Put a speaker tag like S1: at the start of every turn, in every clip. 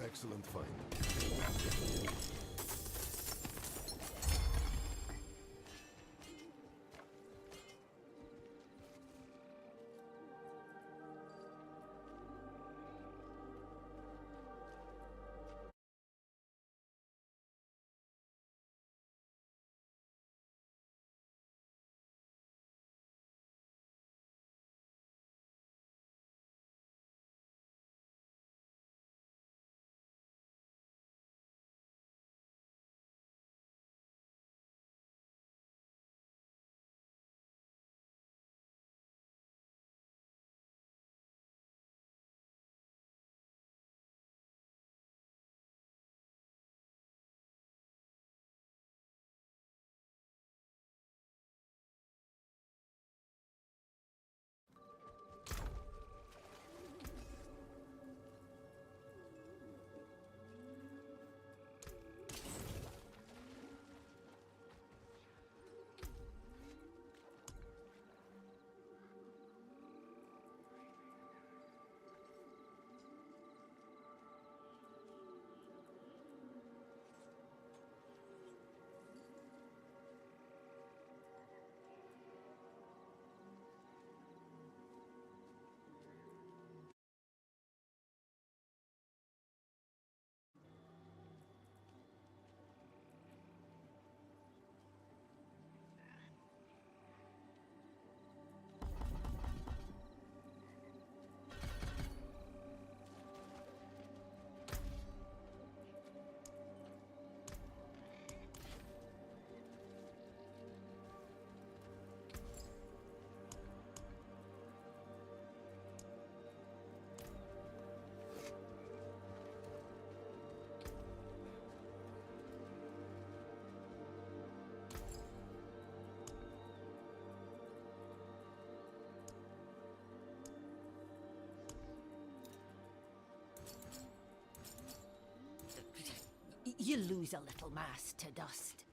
S1: Excellent find.
S2: You lose a little mass to dust.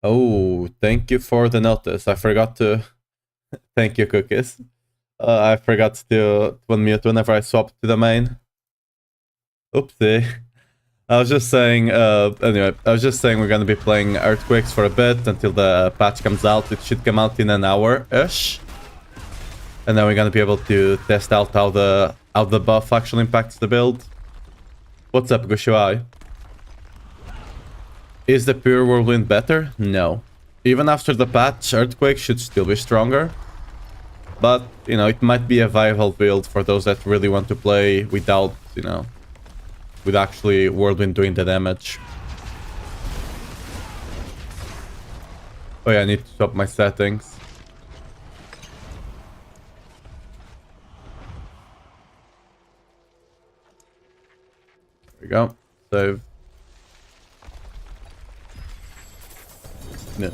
S3: Oh, thank you for the notice. I forgot to... Thank you, Cookies. I forgot to unmute whenever I swapped to the main. Oopsie. I was just saying, anyway, I was just saying we're gonna be playing Earthquakes for a bit until the patch comes out. It should come out in an hour-ish. And then we're gonna be able to test out how the buff actually impacts the build. What's up, Gushuai? Is the pure Whirlwind better? No. Even after the patch, Earthquake should still be stronger. But, you know, it might be a viable build for those that really want to play without, you know, with actually Whirlwind doing the damage. Oh yeah, I need to swap my settings. There we go. Save. Yeah.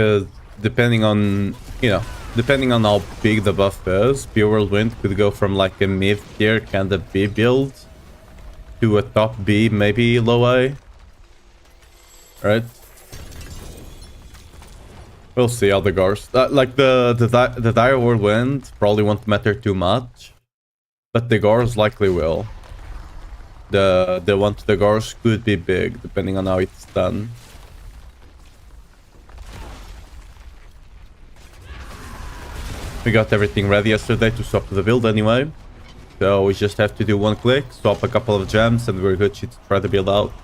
S3: because depending on, depending on how big the buff is, Whirlwind could go from like a mid-tier kind of B build to a top B, maybe low A. Right? We'll see how the Gars... like the Dire Whirlwind probably won't matter too much, but the Gars likely will. The Gars could be big, depending on how it's done. We got everything ready yesterday to swap to the build anyway. So we just have to do one click, swap a couple of gems, and we're good to try the build out.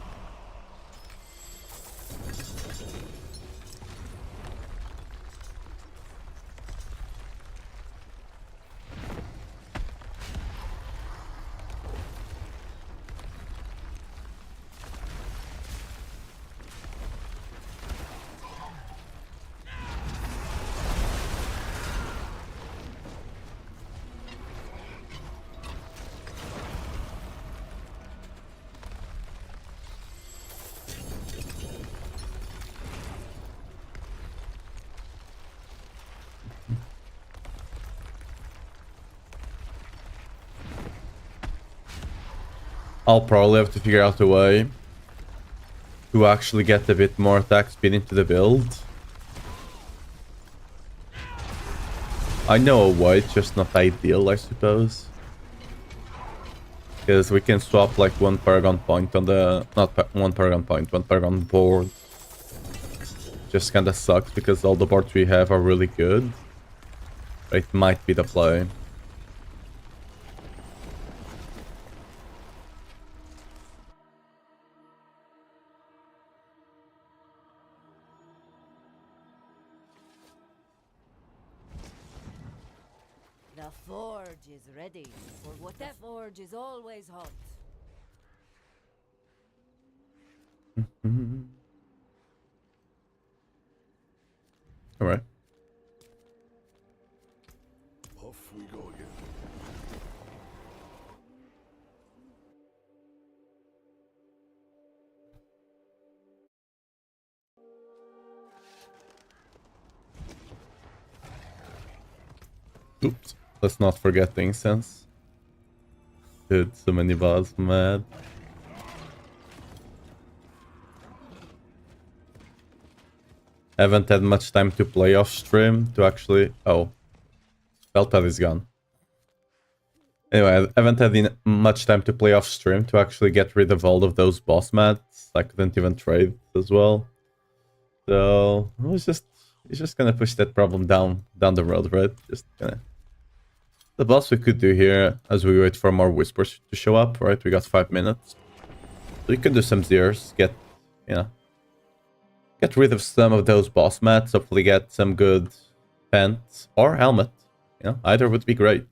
S3: I'll probably have to figure out a way to actually get a bit more attack speed into the build. I know a way, it's just not ideal, I suppose. Because we can swap like one Paragon point on the... one Paragon board. Just kinda sucks because all the boards we have are really good. But it might be the play.
S2: The forge is ready, for what the forge is always hot.
S3: Alright.
S1: Off we go again.
S3: Oops. Let's not forget the incense. Dude, so many bars, mad. Haven't had much time to play off stream to actually... Oh. Spellpad is gone. Anyway, I haven't had much time to play off stream to actually get rid of all of those boss mats. I couldn't even trade as well. So, it's just gonna push that problem down the road, right? Just gonna... The boss we could do here, as we wait for more whispers to show up, right? We got 5 minutes. So we can do some zeros, get rid of some of those boss mats, hopefully get some good pants or helmet. Either would be great.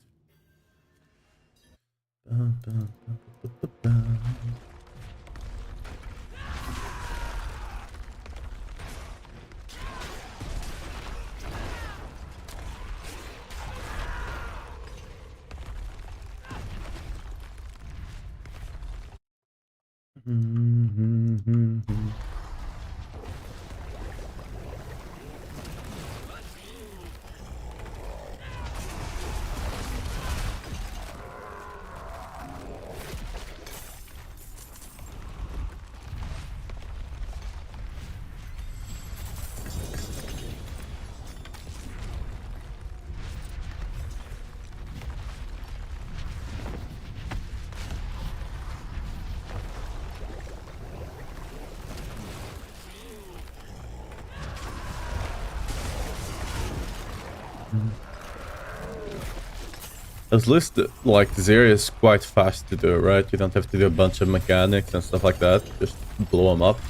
S3: At least, like, Zeri is quite fast to do, right? You don't have to do a bunch of mechanics and stuff like that. Just blow them up.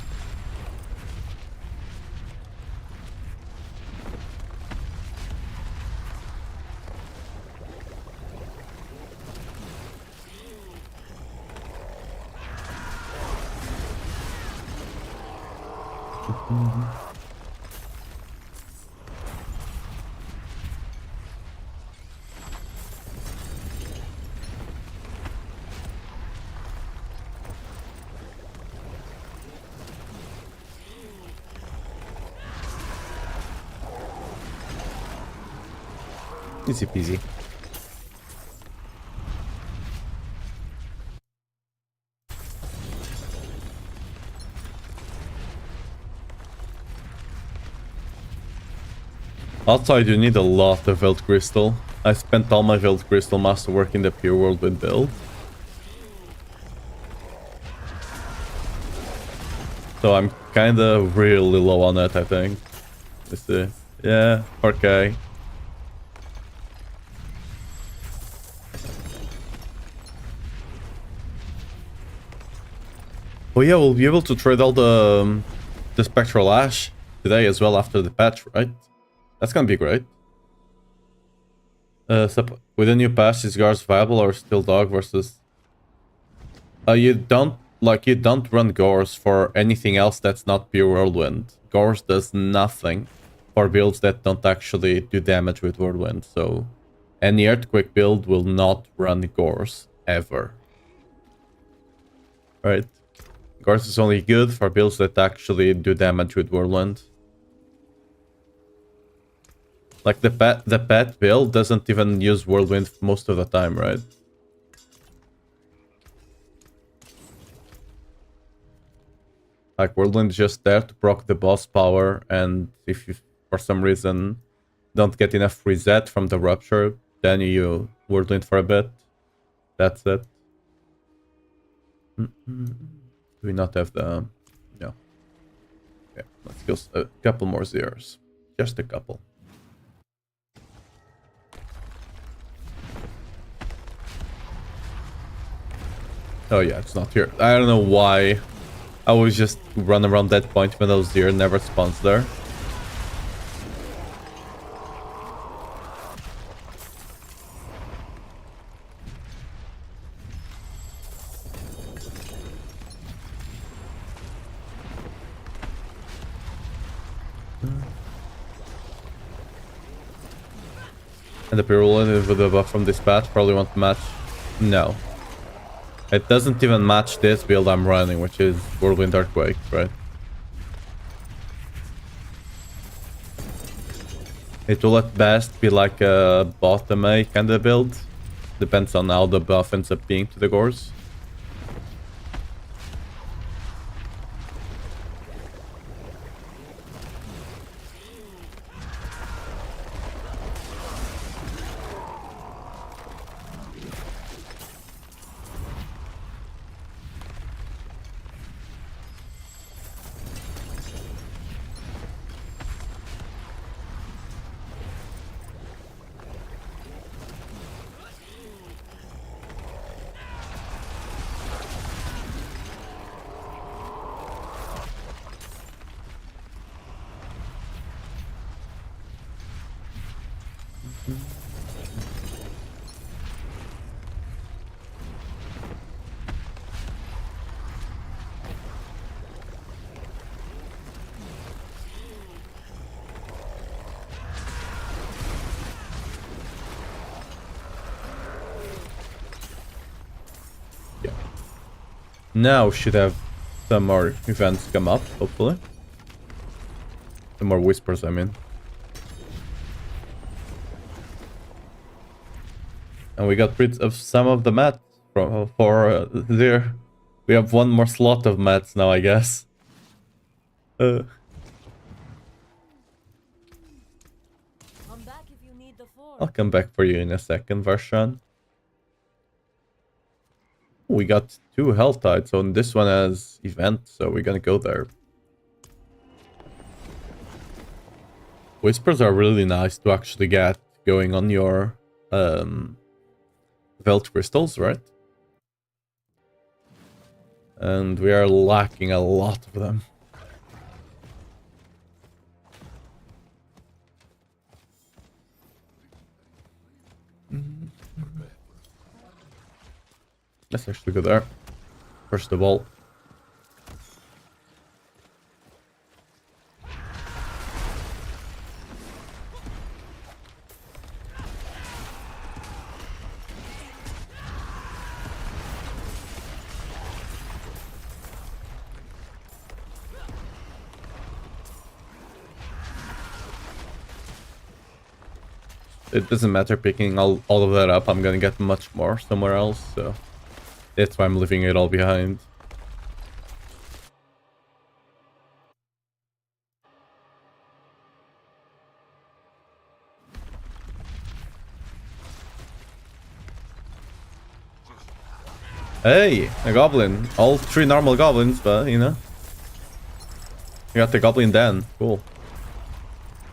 S3: Easy peasy. Outside you need a lot of Veld Crystal. I spent all my Veld Crystal Masterwork in the pure Whirlwind build. So I'm kinda really low on it, I think. Let's see. Yeah, okay. Oh yeah, we'll be able to trade all the Spectral Ash today as well after the patch, right? That's gonna be great. So with a new patch, is Guards viable or still dog versus... you don't run Gores for anything else that's not pure Whirlwind. Gores does nothing for builds that don't actually do damage with Whirlwind, so any Earthquake build will not run Gores, ever. Right? Gores is only good for builds that actually do damage with Whirlwind. Like the pet build doesn't even use Whirlwind most of the time, right? Like Whirlwind is just there to proc the boss power, and if you for some reason don't get enough reset from the rupture, then you Whirlwind for a bit. That's it. Do we not have the... No. Okay, let's go a couple more zeros. Just a couple. Oh yeah, it's not here. I don't know why. I always just run around that point when those deer never spawns there. And the Whirlwind with the buff from this patch probably won't match. No. It doesn't even match this build I'm running, which is Whirlwind Earthquake, right? It will at best be like a bottom A kind of build. Depends on how the buff ends up being to the Gores. Now should have some more events come up, hopefully. Some more whispers, I mean. And we got rid of some of the mats for there. We have one more slot of mats now, I guess.
S2: Come back if you need the forge.
S3: I'll come back for you in a second, Varshan. We got 2 Hell Tides, so this one has event, so we're gonna go there. Whispers are really nice to actually get going on your Veld crystals, right? And we are lacking a lot of them. Let's actually go there. First of all. it doesn't matter picking all of that up. I'm gonna get much more somewhere else, so that's why I'm leaving it all behind. Hey, a goblin. All 3 normal goblins, but you know. You got the goblin den. Cool.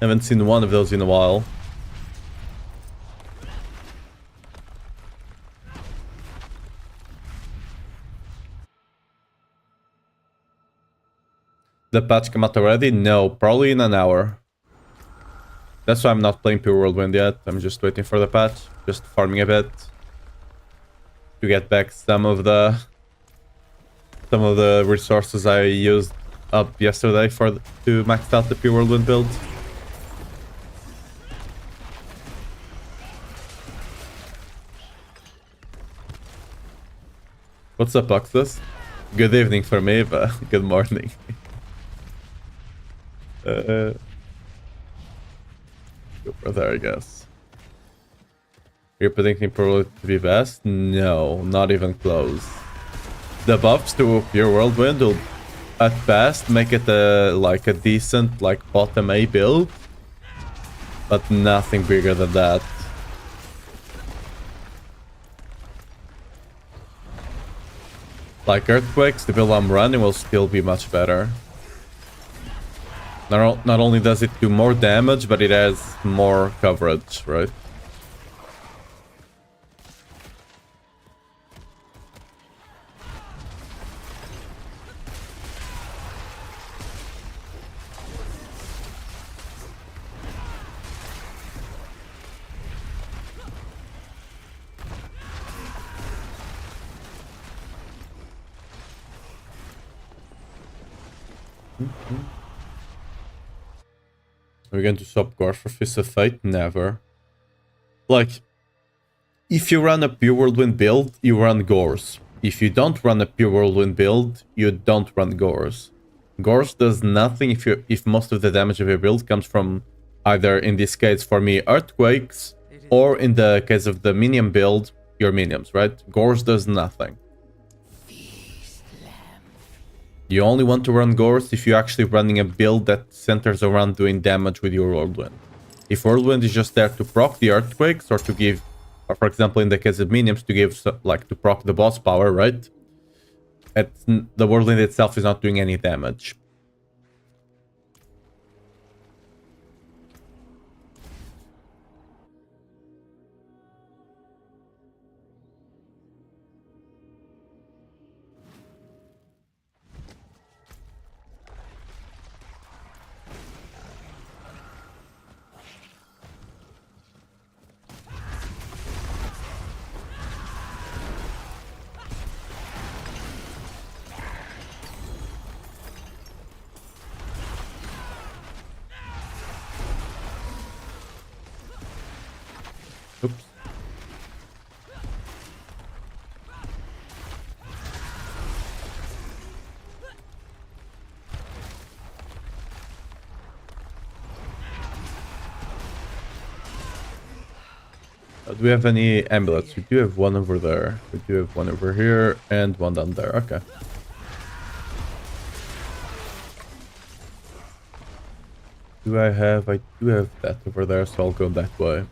S3: Haven't seen one of those in a while. The patch come out already? No, probably in an hour. That's why I'm not playing Pure Whirlwind yet. I'm just waiting for the patch. Just farming a bit. To get back some of the resources I used up yesterday to max out the Pure Whirlwind build. What's up, Oxus? Good evening for me, but good morning. Go for there, I guess. You're predicting probably to be best? No, not even close. The buffs to Pure Whirlwind will at best make it like a decent like bottom A build, but nothing bigger than that. Like Earthquakes, the build I'm running will still be much better. Not only does it do more damage, but it has more coverage, right? Are we going to swap Gore for Fist of Fate? Never. Like, if you run a Pure Whirlwind build, you run Gores. If you don't run a Pure Whirlwind build, you don't run Gores. Gores does nothing if most of the damage of your build comes from either, in this case for me, Earthquakes, or in the case of the minion build, your minions, right? Gores does nothing. You only want to run Gores if you're actually running a build that centers around doing damage with your Whirlwind. If Whirlwind is just there to proc the Earthquakes, or to give, or for example in the case of minions, to give, like, to proc the boss power, right? The Whirlwind itself is not doing any damage. Oops. Do we have any amulets? We do have one over there. We do have one over here and one down there. Okay. I do have that over there, so I'll go that way.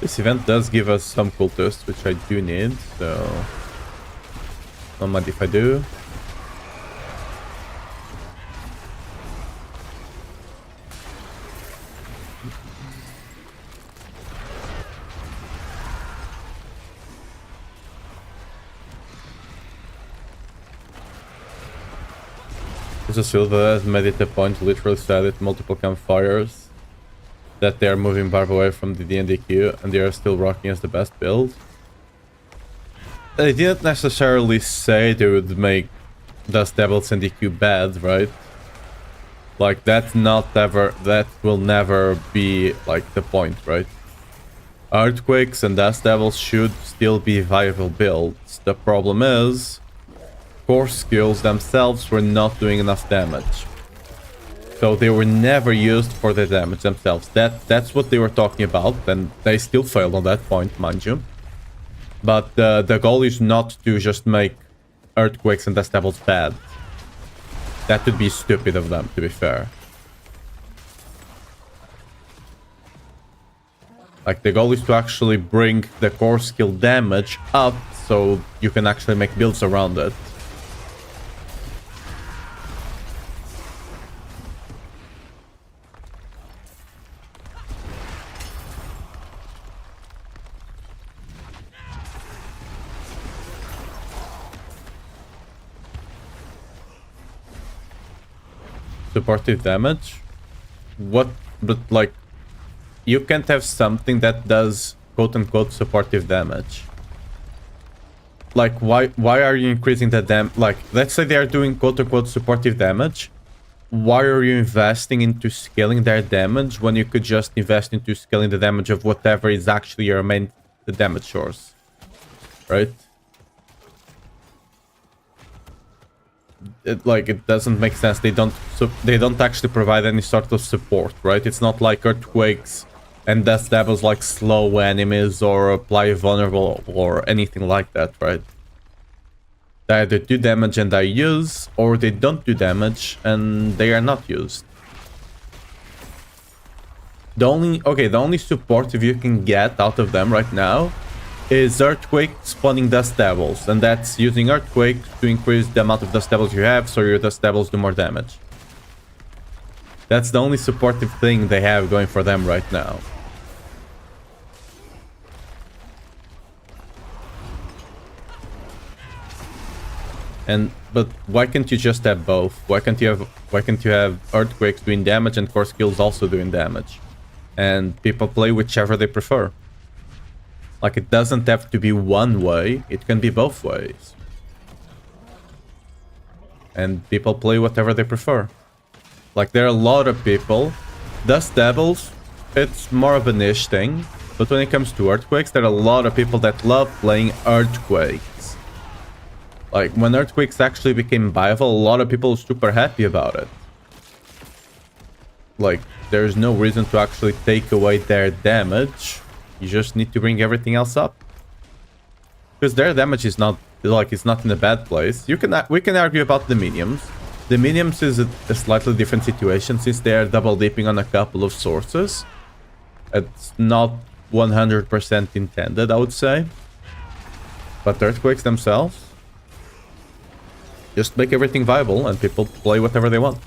S3: This event does give us some cultists, which I do need, so not mind if I do. There's a Silva has made it a point to literally set it multiple campfires that they are moving Barb away from the D&D queue, and they are still rocking as the best build. They didn't necessarily say they would make Dust Devils and DQ bad, right? Like, that will never be, like, the point, right? Earthquakes and Dust Devils should still be viable builds. The problem is, core skills themselves were not doing enough damage. So they were never used for the damage themselves. That's what they were talking about, and they still failed on that point, mind you. But the goal is not to just make Earthquakes and Dust Devils bad. That would be stupid of them, to be fair. Like, the goal is to actually bring the core skill damage up so you can actually make builds around it. Supportive damage? What? But like, you can't have something that does quote-unquote supportive damage. Like, why are you increasing the like, let's say they are doing quote-unquote supportive damage. Why are you investing into scaling their damage when you could just invest into scaling the damage of whatever is actually your main damage source? Right? It doesn't make sense. They don't actually provide any sort of support, right? It's not like Earthquakes and Dust Devils like slow enemies or apply vulnerable or anything like that, right? They either do damage and they use, or they don't do damage and they are not used. The only support you can get out of them right now is Earthquake spawning Dust Devils, and that's using Earthquake to increase the amount of Dust Devils you have, so your Dust Devils do more damage. That's the only supportive thing they have going for them right now. But why can't you just have both? Why can't you have Earthquakes doing damage and core skills also doing damage? And people play whichever they prefer. Like, it doesn't have to be one way, it can be both ways. And people play whatever they prefer. Like, there are a lot of people. Dust Devils, it's more of a niche thing. But when it comes to Earthquakes, there are a lot of people that love playing Earthquakes. Like, when Earthquakes actually became viable, a lot of people were super happy about it. Like, there's no reason to actually take away their damage. You just need to bring everything else up. Because their damage is not, like, it's not in a bad place. We can argue about the minions. The minions is a slightly different situation since they are double dipping on a couple of sources. It's not 100% intended, I would say. But Earthquakes themselves just make everything viable and people play whatever they want.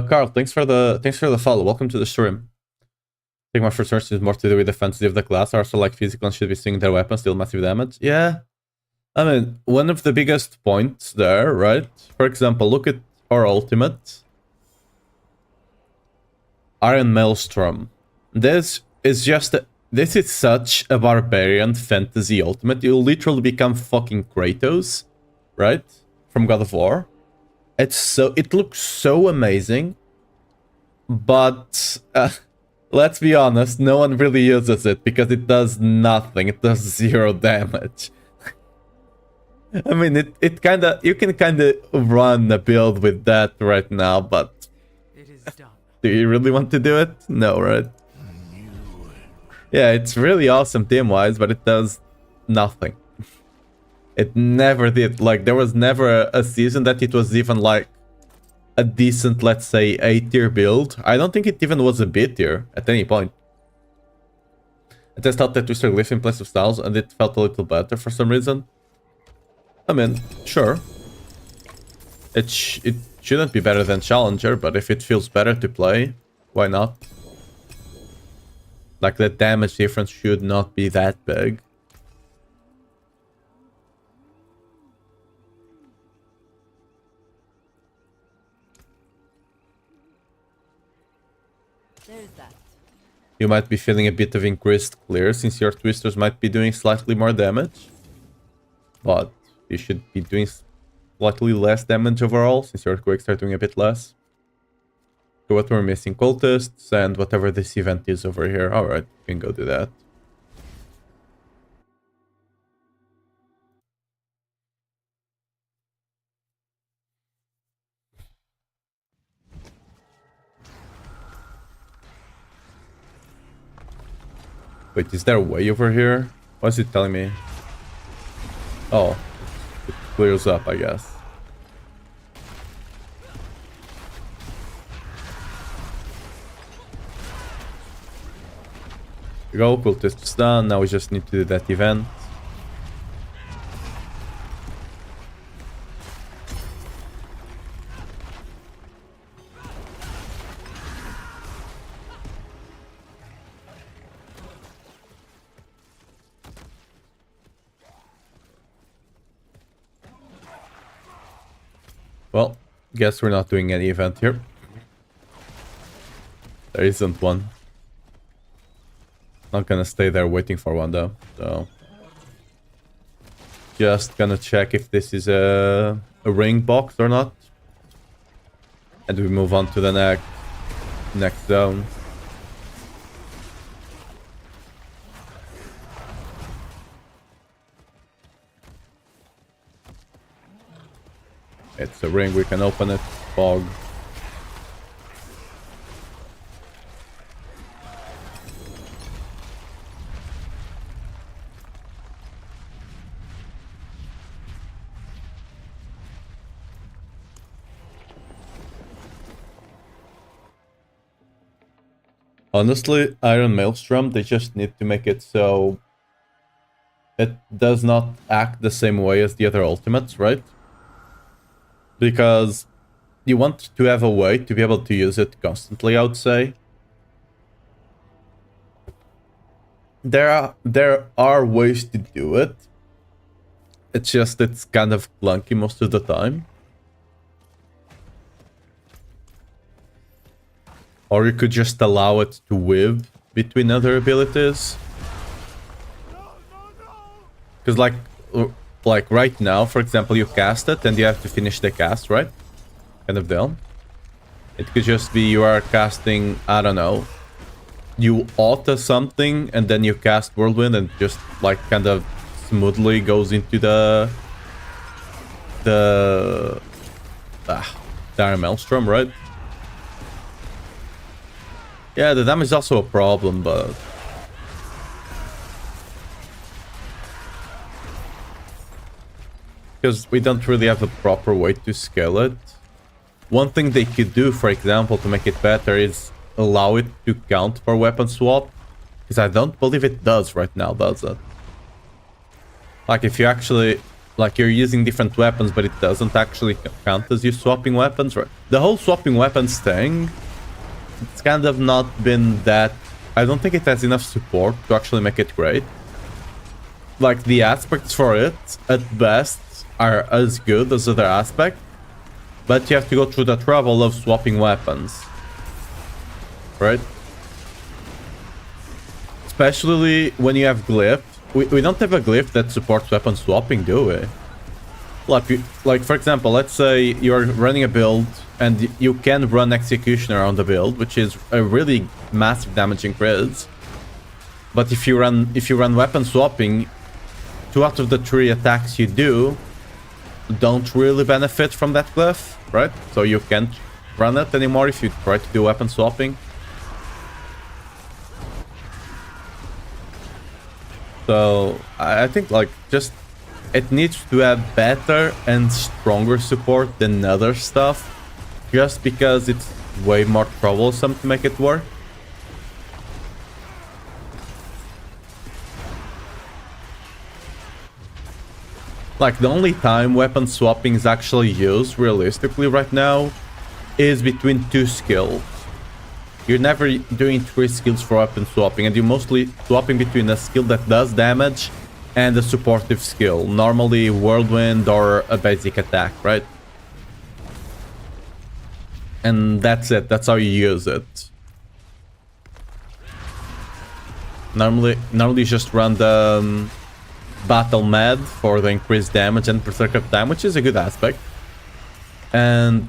S3: Carl, thanks for the follow. Welcome to the stream. I think my first search is more to do with defensive of the class. Also, like physical and should be seeing their weapons deal massive damage. Yeah, I mean, one of the biggest points there, right? For example, look at our ultimate, Iron Maelstrom. This is such a barbarian fantasy ultimate. You'll literally become fucking Kratos, right? From God of War. It looks so amazing, but let's be honest, no one really uses it because it does nothing. It does 0 damage. I mean, you can kinda run a build with that right now, but
S4: it is done.
S3: Do you really want to do it? No, right? Yeah, it's really awesome team-wise, but it does nothing. It never did. Like, there was never a season that it was even like a decent, let's say, A-tier build. I don't think it even was a B-tier at any point. I just thought that Twister Glyph in place of Styles and it felt a little better for some reason. I mean, sure. It shouldn't be better than Challenger, but if it feels better to play, why not? Like, the damage difference should not be that big.
S2: There's that.
S3: You might be feeling a bit of increased clear since your twisters might be doing slightly more damage. But you should be doing slightly less damage overall since your quakes are doing a bit less. So what we're missing? Cultists and whatever this event is over here. Alright, we can go do that. Wait, is there a way over here? What's it telling me? Oh, it clears up, I guess. There we go, cultist is done. Now we just need to do that event. Well, guess we're not doing any event here. There isn't one. Not gonna stay there waiting for one though, so... Just gonna check if this is a ring box or not. And we move on to the next zone. It's a ring, we can open it. Fog. Honestly, Iron Maelstrom, they just need to make it so it does not act the same way as the other ultimates, right? Because you want to have a way to be able to use it constantly, I would say. There are ways to do it. It's just it's kind of clunky most of the time. Or you could just allow it to whip between other abilities. Because like right now, for example, you cast it and you have to finish the cast, right? Kind of deal. It could just be you are casting, I don't know, you auto something and then you cast Whirlwind and just like kind of smoothly goes into the Dire Maelstrom, right? Yeah, the damage is also a problem, but... Because we don't really have a proper way to scale it. One thing they could do, for example, to make it better is allow it to count for weapon swap. Because I don't believe it does right now, does it? Like, if you actually... Like, you're using different weapons, but it doesn't actually count as you swapping weapons, right? The whole swapping weapons thing... It's kind of not been that... I don't think it has enough support to actually make it great. Like, the aspects for it, at best, are as good as other aspects. But you have to go through the trouble of swapping weapons. Right? Especially when you have glyph. We don't have a glyph that supports weapon swapping, do we? Like, for example, let's say you're running a build and you can run Executioner on the build, which is a really massive damaging crit. But if you run weapon swapping, 2 out of the 3 attacks you do don't really benefit from that glyph, right? So you can't run it anymore if you try to do weapon swapping. So I think like just it needs to have better and stronger support than other stuff, just because it's way more troublesome to make it work. Like, the only time weapon swapping is actually used, realistically, right now, is between 2 skills. You're never doing 3 skills for weapon swapping, and you're mostly swapping between a skill that does damage and a supportive skill. Normally, Whirlwind or a basic attack, right? And that's it. That's how you use it. Normally you just run the Battle Med for the increased damage and berserk time, which is a good aspect. And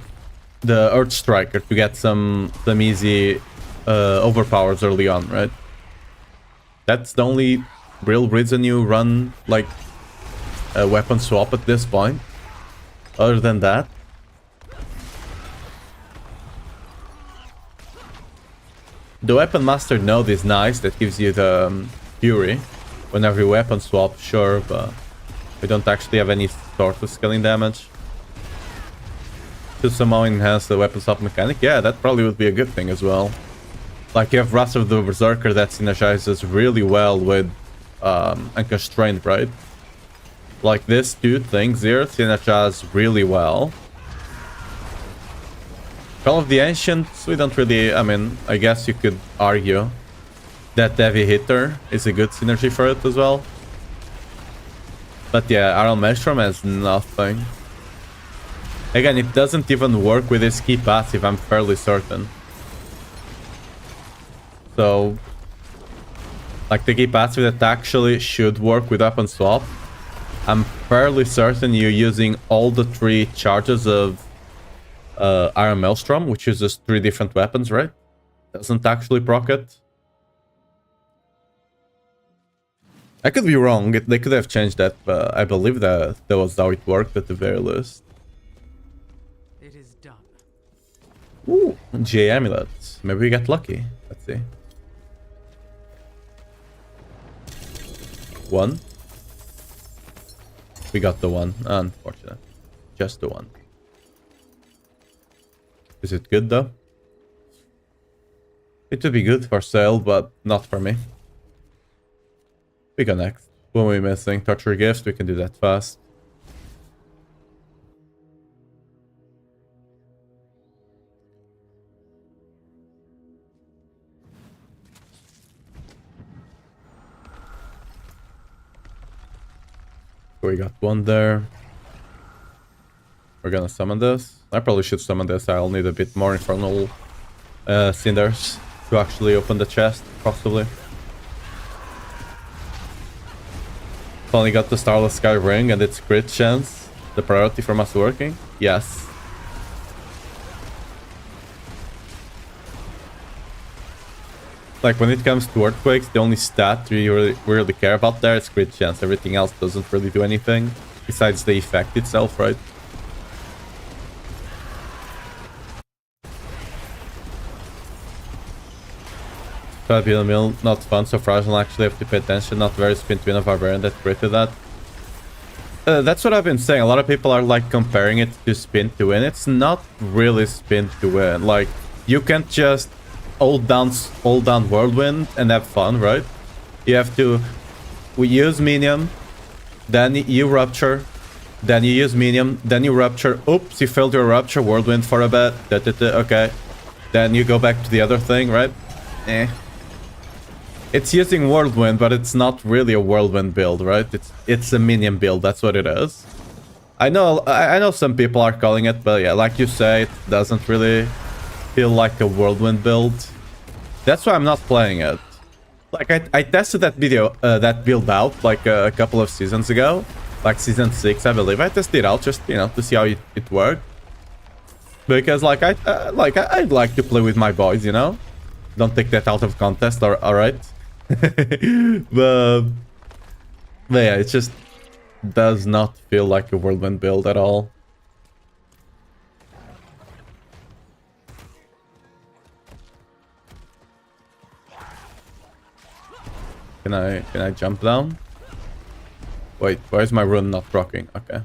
S3: the Earth Striker to get some easy overpowers early on, right? That's the only real reason you run like a weapon swap at this point. Other than that, the Weapon Master node is nice. That gives you the Fury whenever you weapon swap, sure, but we don't actually have any sort of scaling damage. To somehow enhance the weapon swap mechanic, yeah, that probably would be a good thing as well. Like, you have Wrath of the Berserker that synergizes really well with Unconstrained, right? Like, these two things here synergize really well. Call of the Ancients, we don't really... I mean, I guess you could argue that Heavy Hitter is a good synergy for it as well. But yeah, Iron Maelstrom has nothing. Again, it doesn't even work with his key passive, I'm fairly certain. So, like, the key passive that actually should work with weapon swap, I'm fairly certain you're using all the 3 charges of Iron Maelstrom, which uses 3 different weapons, right? Doesn't actually proc it. I could be wrong, they could have changed that, but I believe that was how it worked at the very least.
S4: It is done.
S3: Ooh, GA amulets. Maybe we get lucky. Let's see. 1. We got the 1. Unfortunate. Just the 1. Is it good though? It would be good for sale, but not for me. We go next. What are we missing? Torture gifts. We can do that fast. We got 1 there. We're gonna summon this. I probably should summon this. I'll need a bit more Infernal Cinders to actually open the chest, possibly. Finally got the Starless Sky Ring and its crit chance. The priority from us working? Yes. Like, when it comes to Earthquakes, the only stat we really care about there is crit chance. Everything else doesn't really do anything, besides the effect itself, right? Build mill, not fun, so Fragile actually have to pay attention, not very Spin&Win of Barbarian that created that. That's what I've been saying. A lot of people are like comparing it to Spin&Win. It's not really Spin&Win. Like, you can't just hold down Whirlwind and have fun, right? You have to use Minion, then you Rupture, then you use Minion, then you Rupture. Oops, you failed your Rupture, Whirlwind for a bit. Okay. Then you go back to the other thing, right? It's using Whirlwind, but it's not really a Whirlwind build, right? It's a minion build, that's what it is. I know some people are calling it, but yeah, like you say, it doesn't really feel like a Whirlwind build. That's why I'm not playing it. Like, I tested that build out like a couple of seasons ago, like season 6, I believe. I tested it out just, you know, to see how it worked. Because like I'd like to play with my boys, you know. Don't take that out of context, all right? but yeah, it just does not feel like a Whirlwind build at all. Can I jump down? Wait, why is my rune not proccing? Okay.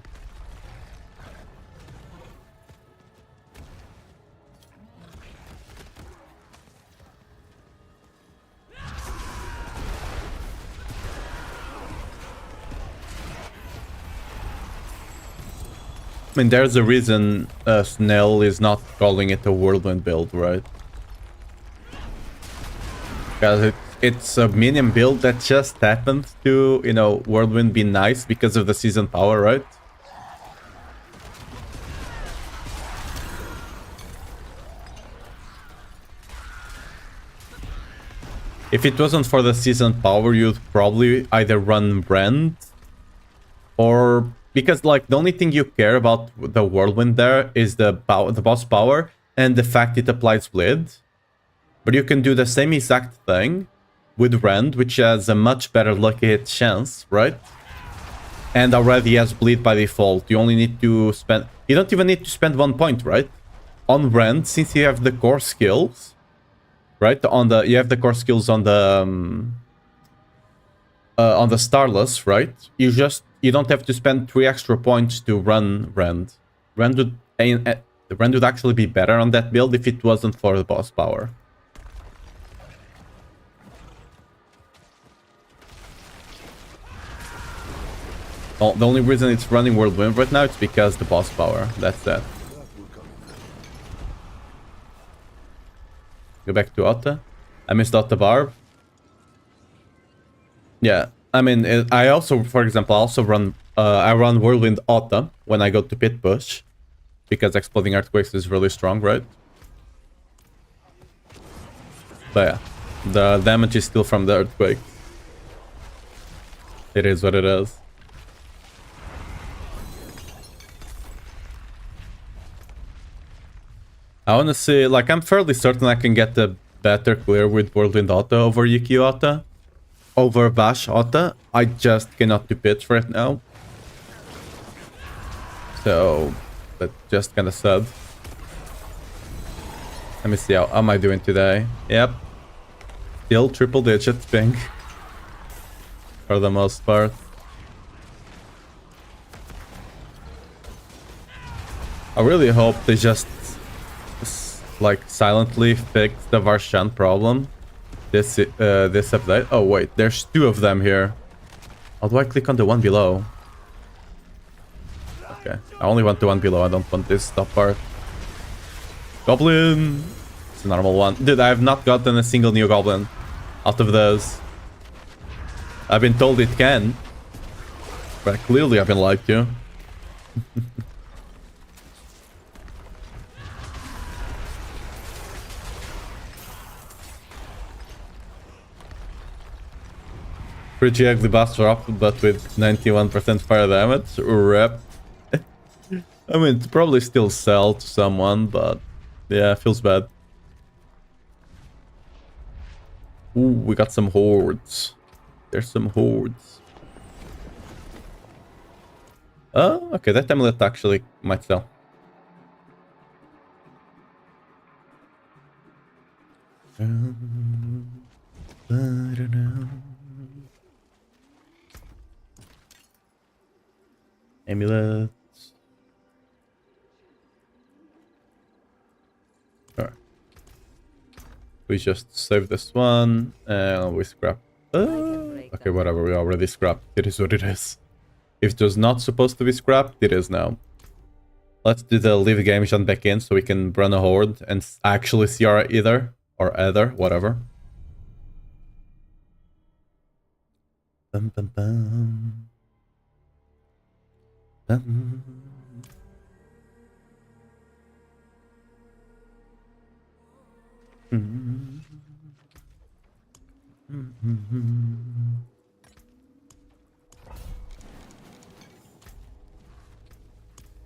S3: I mean, there's a reason Snell is not calling it a Whirlwind build, right? Because it's a minion build that just happened to, you know, Whirlwind be nice because of the season power, right? If it wasn't for the season power, you'd probably either run Brand or... Because, like, the only thing you care about with the Whirlwind there is the boss power and the fact it applies bleed. But you can do the same exact thing with Rand, which has a much better lucky hit chance, right? And already has bleed by default. You only need to spend... You don't even need to spend 1 point, right? On Rand, since you have the core skills, right? You have the core skills on the Starless, right? You don't have to spend 3 extra points to run Rand. Rand would actually be better on that build if it wasn't for the boss power. Oh, the only reason it's running Whirlwind right now is because the boss power. That's that. Go back to Otta. I missed Otta Barb. Yeah, I mean, I also, for example, I run Whirlwind Otta when I go to Pit Push, because Exploding Earthquakes is really strong, right? But yeah, the damage is still from the Earthquake. It is what it is. I wanna see, like, I'm fairly certain I can get a better clear with Whirlwind Otta over Yuki Otta. Over Vash Otta. I just cannot do pits right now. So, that's just kinda sad. Let me see, how am I doing today? Yep. Still triple digits ping. For the most part. I really hope they just like silently fix the Varshan problem this update. Oh wait, there's 2 of them here. How do I click on the one below? Okay, I only want the one below. I don't want this top part. Goblin. It's a normal one. Dude, I have not gotten a single new goblin out of those. I've been told it can, but clearly I've been lied to. Pretty ugly boss drop, but with 91% fire damage. Rep. I mean, it's probably still sell to someone, but yeah, feels bad. Ooh, we got some hordes. There's some hordes. Oh, okay, that amulet actually might sell. Amulets. Alright. We just save this one and we scrap. Okay, whatever, we already scrapped. It is what it is. If it was not supposed to be scrapped, it is now. Let's do the leave game, jump back in so we can run a horde and actually see our either or either, whatever. Bum, bum, bum. Bum. Mm-hmm. Mm-hmm.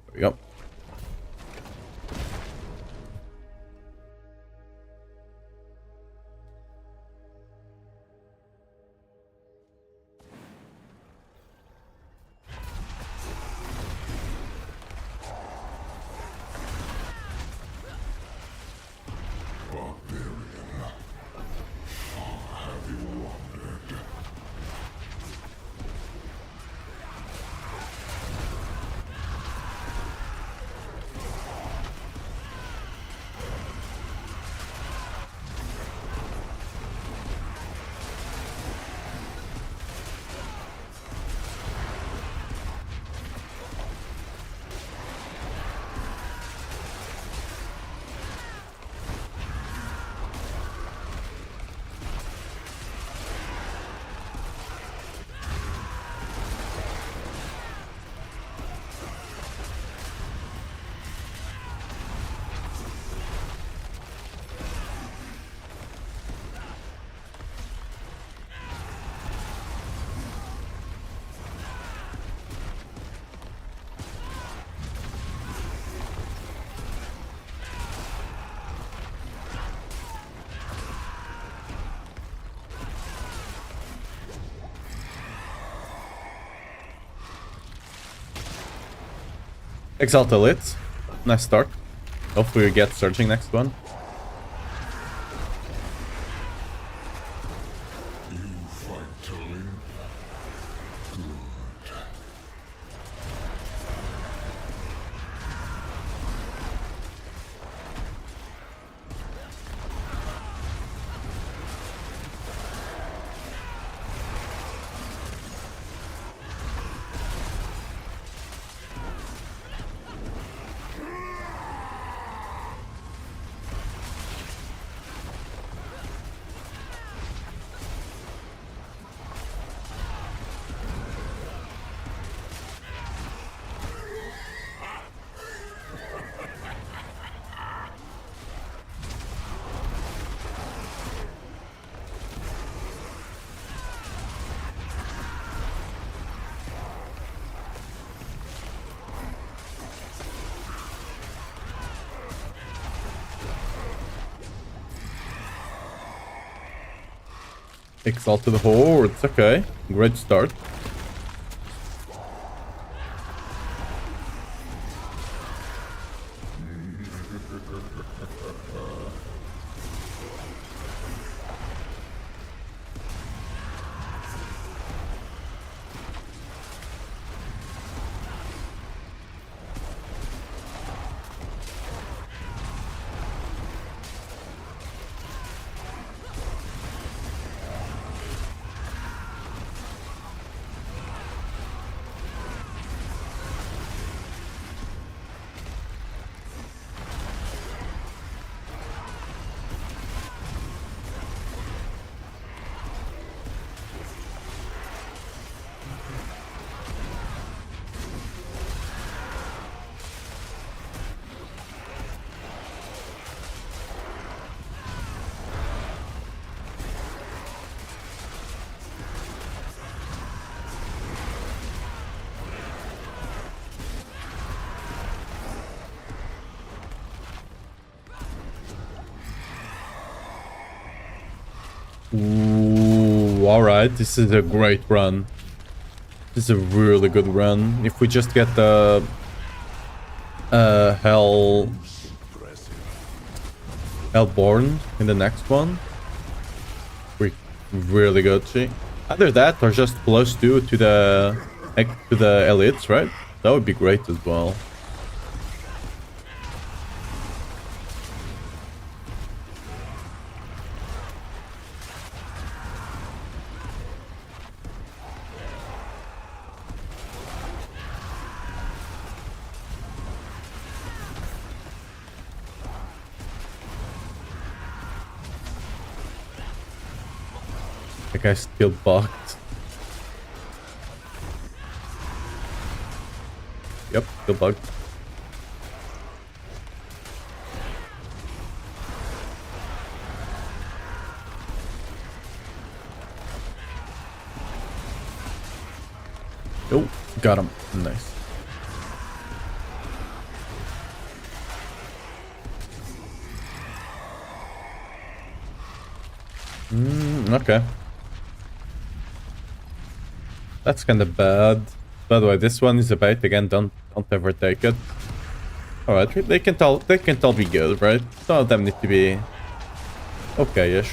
S3: There we go. Exalt Elite. Nice start. Hopefully we get Surging next one.
S1: You fight to live.
S3: Exalt to the hordes. Okay. Great start. Ooh, alright, this is a great run. This is a really good run. If we just get the Hellborn in the next one, we're really good. See, either that or just plus 2 to the elites, right? That would be great as well. That guy's still bugged. Yep, still bugged. Oh, got him. Nice. Okay. That's kind of bad. By the way, this one is a bait again. Don't ever take it. All right, they can all be good, right? Some of them need to be okay-ish.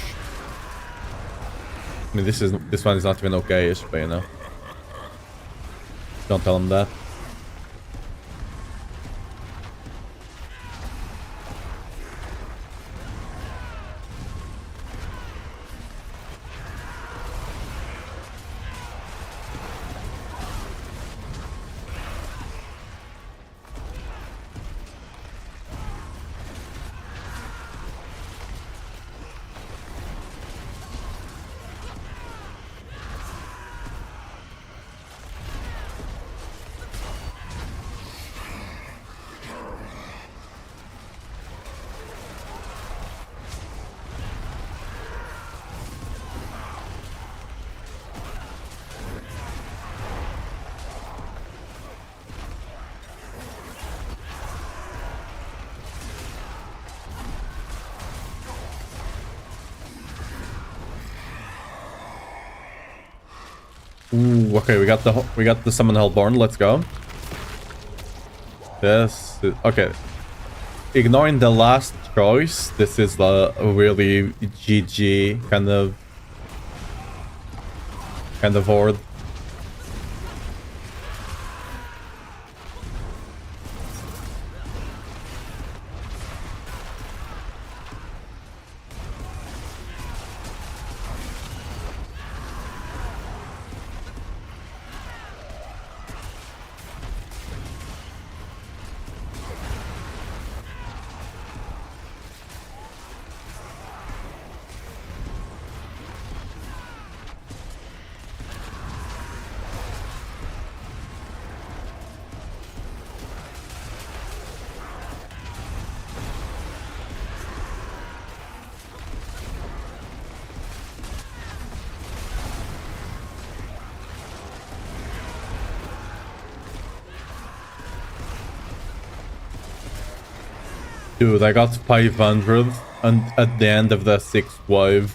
S3: I mean, this one is not even okay-ish, but you know, don't tell them that. Ooh, okay, we got the summon Hellborn. Let's go. This is, okay. Ignoring the last choice, this is a really GG kind of horde. Dude, I got 500 and at the end of the 6th wave.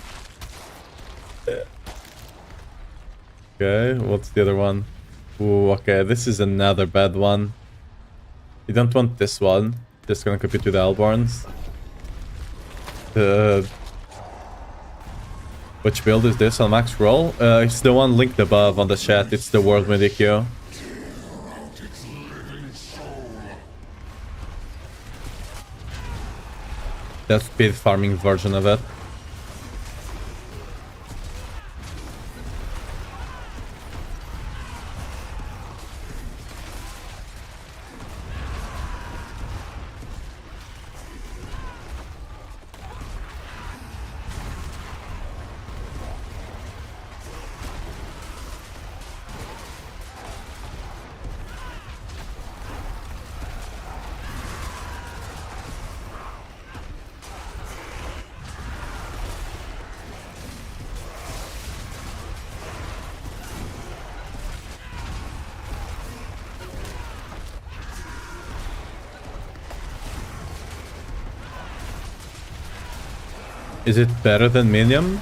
S3: Okay, what's the other one? Ooh, okay, this is another bad one. You don't want this one. Just gonna compete with Alborns. Which build is this on max roll? It's the one linked above on the chat. It's the Whirlwind EQ. The speed farming version of it. Is it better than Minium?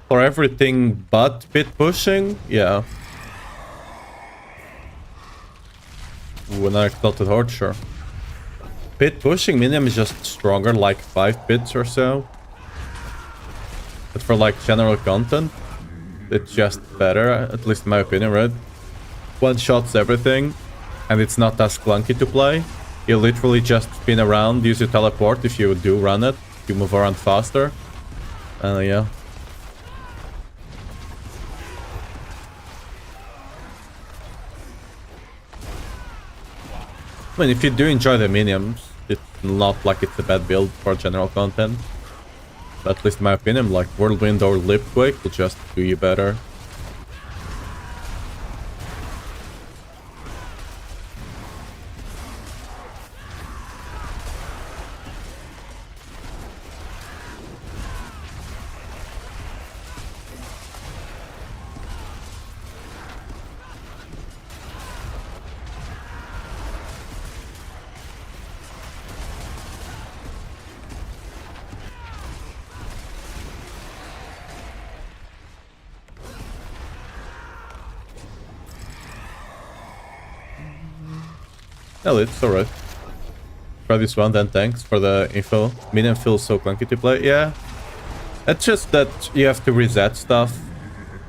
S3: For everything but pit pushing? Yeah. Ooh, another Exalted Horde, sure. Pit pushing, Minium is just stronger, like 5 pits or so. But for like general content, it's just better, at least in my opinion, right? One shots everything, and it's not as clunky to play. You literally just spin around, use your teleport if you do run it. You move around faster. Yeah. I mean, if you do enjoy the minions, it's not like it's a bad build for general content. But at least in my opinion, like Whirlwind or Lipquake will just do you better. Hell, it's alright. Try this one, then thanks for the info. Minion feels so clunky to play. Yeah. It's just that you have to reset stuff.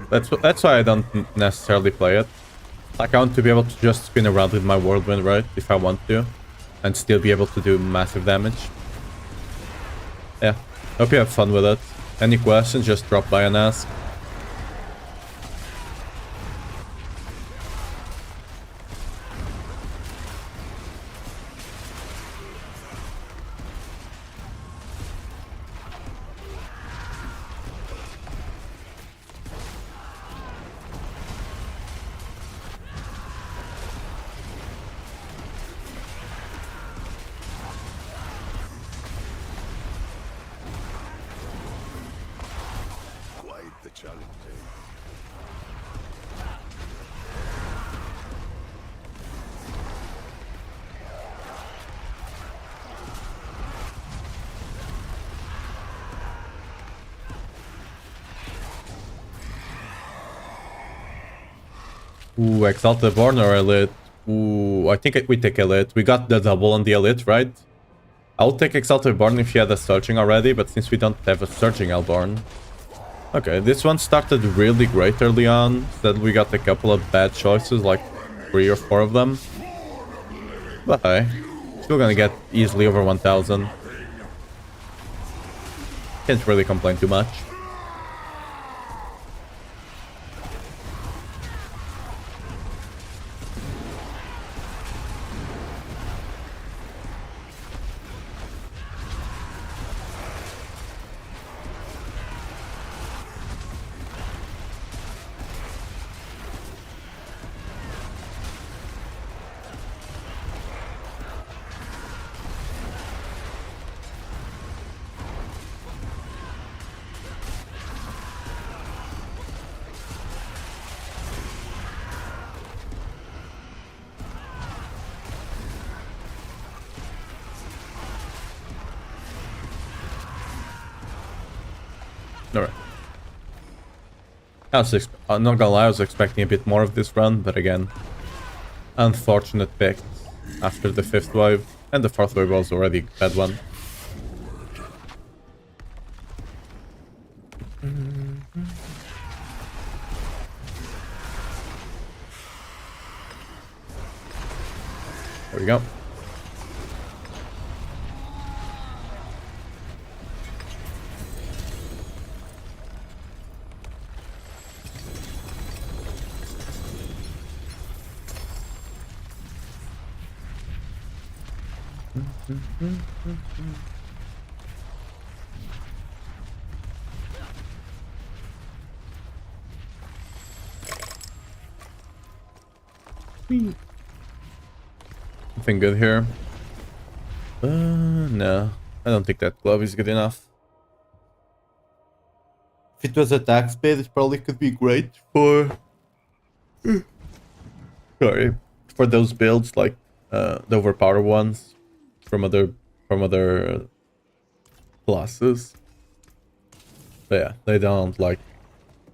S3: That's why I don't necessarily play it. Like, I want to be able to just spin around with my Whirlwind, right? If I want to. And still be able to do massive damage. Yeah. Hope you have fun with it. Any questions, just drop by and ask. Ooh, Exalted Born or Elite? Ooh, I think we take Elite. We got the double on the Elite, right? I'll take Exalted Born if he had a Searching already, but since we don't have a Searching Hellborn... Okay, this one started really great early on. Then we got a couple of bad choices, like 3 or 4 of them. But hey, still gonna get easily over 1000. Can't really complain too much. Alright. I'm not gonna lie, I was expecting a bit more of this run, but again, unfortunate pick after the 5th wave, and the 4th wave was already a bad one. There we go. Nothing good here. No. I don't think that glove is good enough. If it was attack speed, it probably could be great for... Sorry. For those builds, like the overpowered ones from other classes. But yeah, they don't, like...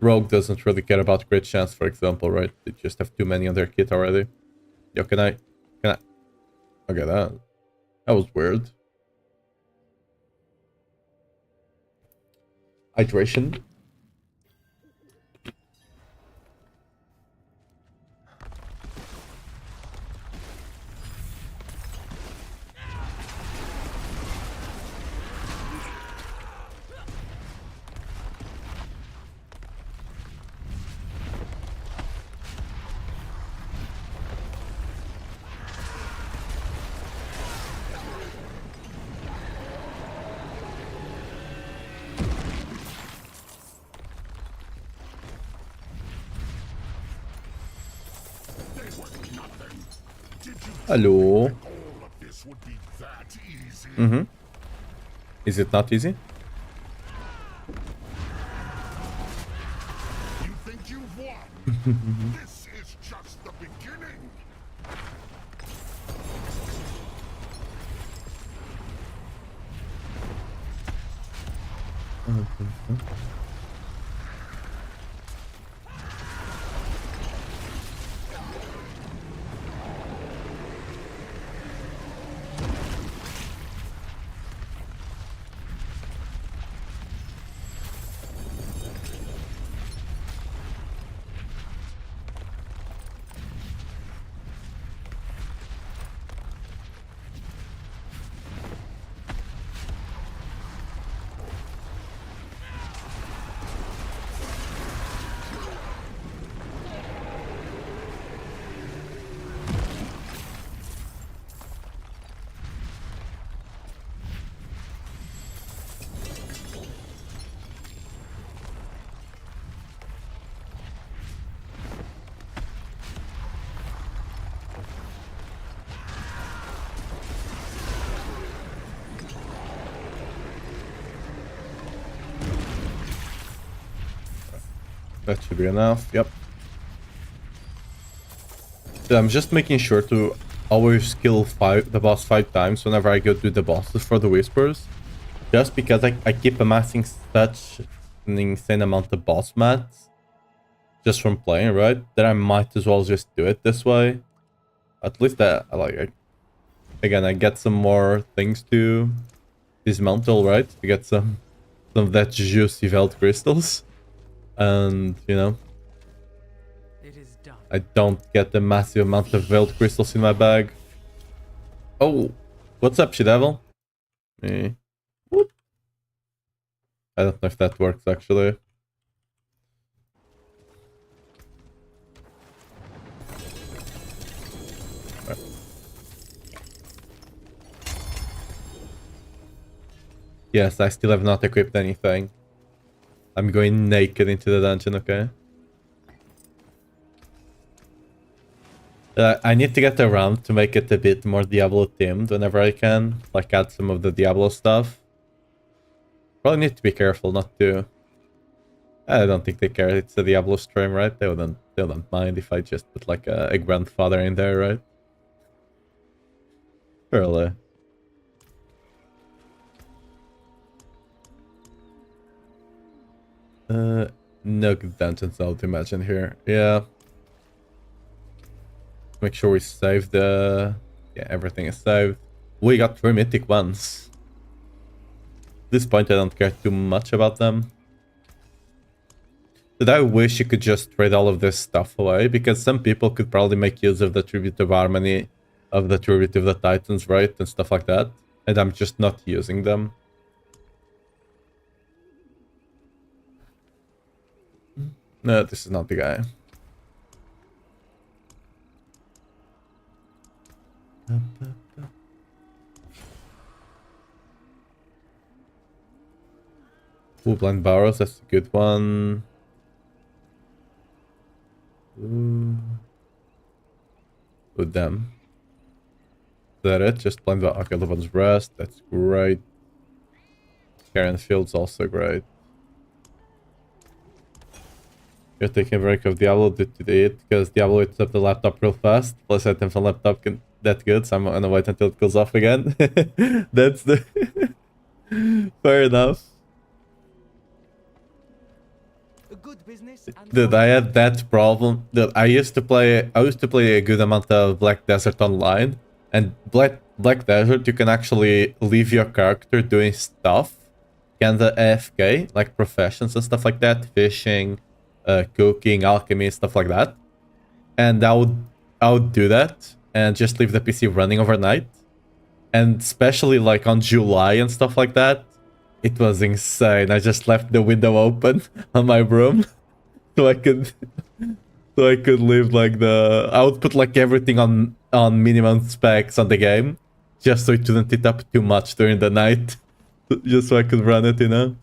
S3: Rogue doesn't really care about crit chance, for example, right? They just have too many on their kit already. Yo, can I... Okay, that was weird. Hydration. Hello. Mm-hmm. Is it not easy?
S1: You think you've won? This is just the beginning.
S3: That should be enough, yep. So I'm just making sure to always kill the boss 5 times whenever I go do the bosses for the Whispers. Just because I keep amassing such an insane amount of boss mats just from playing, right? That I might as well just do it this way. At least that, again, I get some more things to dismantle, right? To get some of that juicy Veld crystals. And, you know,
S4: It is done.
S3: I don't get the massive amount of Veld crystals in my bag. Oh, what's up, She-Devil? Me. Whoop. I don't know if that works, actually. Yes, I still have not equipped anything. I'm going naked into the dungeon, okay? I need to get around to make it a bit more Diablo themed whenever I can. Like add some of the Diablo stuff. Probably need to be careful not to... I don't think they care. It's a Diablo stream, right? They wouldn't mind if I just put like a grandfather in there, right? Surely. No good dungeons, I would imagine here. Yeah. Make sure we save the... Yeah, everything is saved. We got 3 mythic ones. At this point, I don't care too much about them. But I wish you could just trade all of this stuff away, because some people could probably make use of the Tribute of Harmony, of the Tribute of the Titans, right? And stuff like that. And I'm just not using them. No, this is not the guy. Ooh, Blind Barrows, that's a good one. Ooh, damn. Is that it? Just Blind Barrows. Okay, Levon's Rest, that's great. Karen Field's also great. You're taking a break of Diablo due to the it, because Diablo eats up the laptop real fast. Plus items on laptop can that good, so I'm gonna wait until it cools off again. That's the... Fair enough.
S4: A good business and
S3: Dude, I had that problem. Dude, I used to play a good amount of Black Desert Online. And Black Desert, you can actually leave your character doing stuff. Kinda AFK, like professions and stuff like that. Fishing, cooking, alchemy, stuff like that. And I would do that and just leave the PC running overnight. And especially like on July and stuff like that, it was insane. I just left the window open on my room so I could leave like I would put like everything on minimum specs on the game just so it didn't heat up too much during the night. Just so I could run it, you know?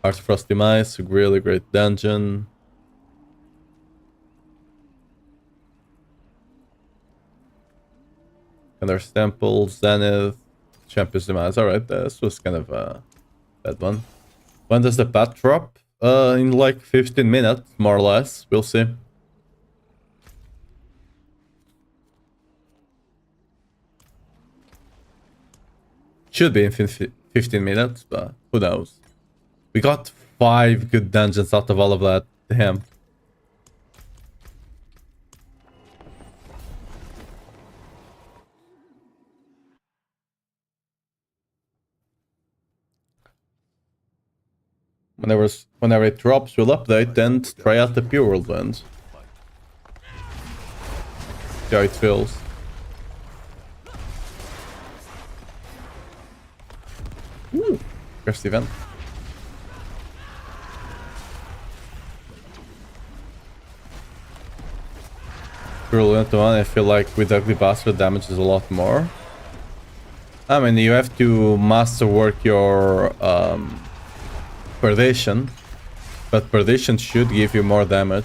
S3: Arch Frosty Mice, really great dungeon. And there's Temple, Zenith, Champion's Demise. Alright, this was kind of a bad one. When does the path drop? In like 15 minutes, more or less. We'll see. Should be in 15 minutes, but who knows. We got 5 good dungeons out of all of that. Damn. Whenever it drops, we'll update and try out the pure Whirlwind. See how it feels. Ooh, first event. Brilliant one. I feel like with Ugly Bastard damage is a lot more. I mean, you have to masterwork your Perdition, but Perdition should give you more damage.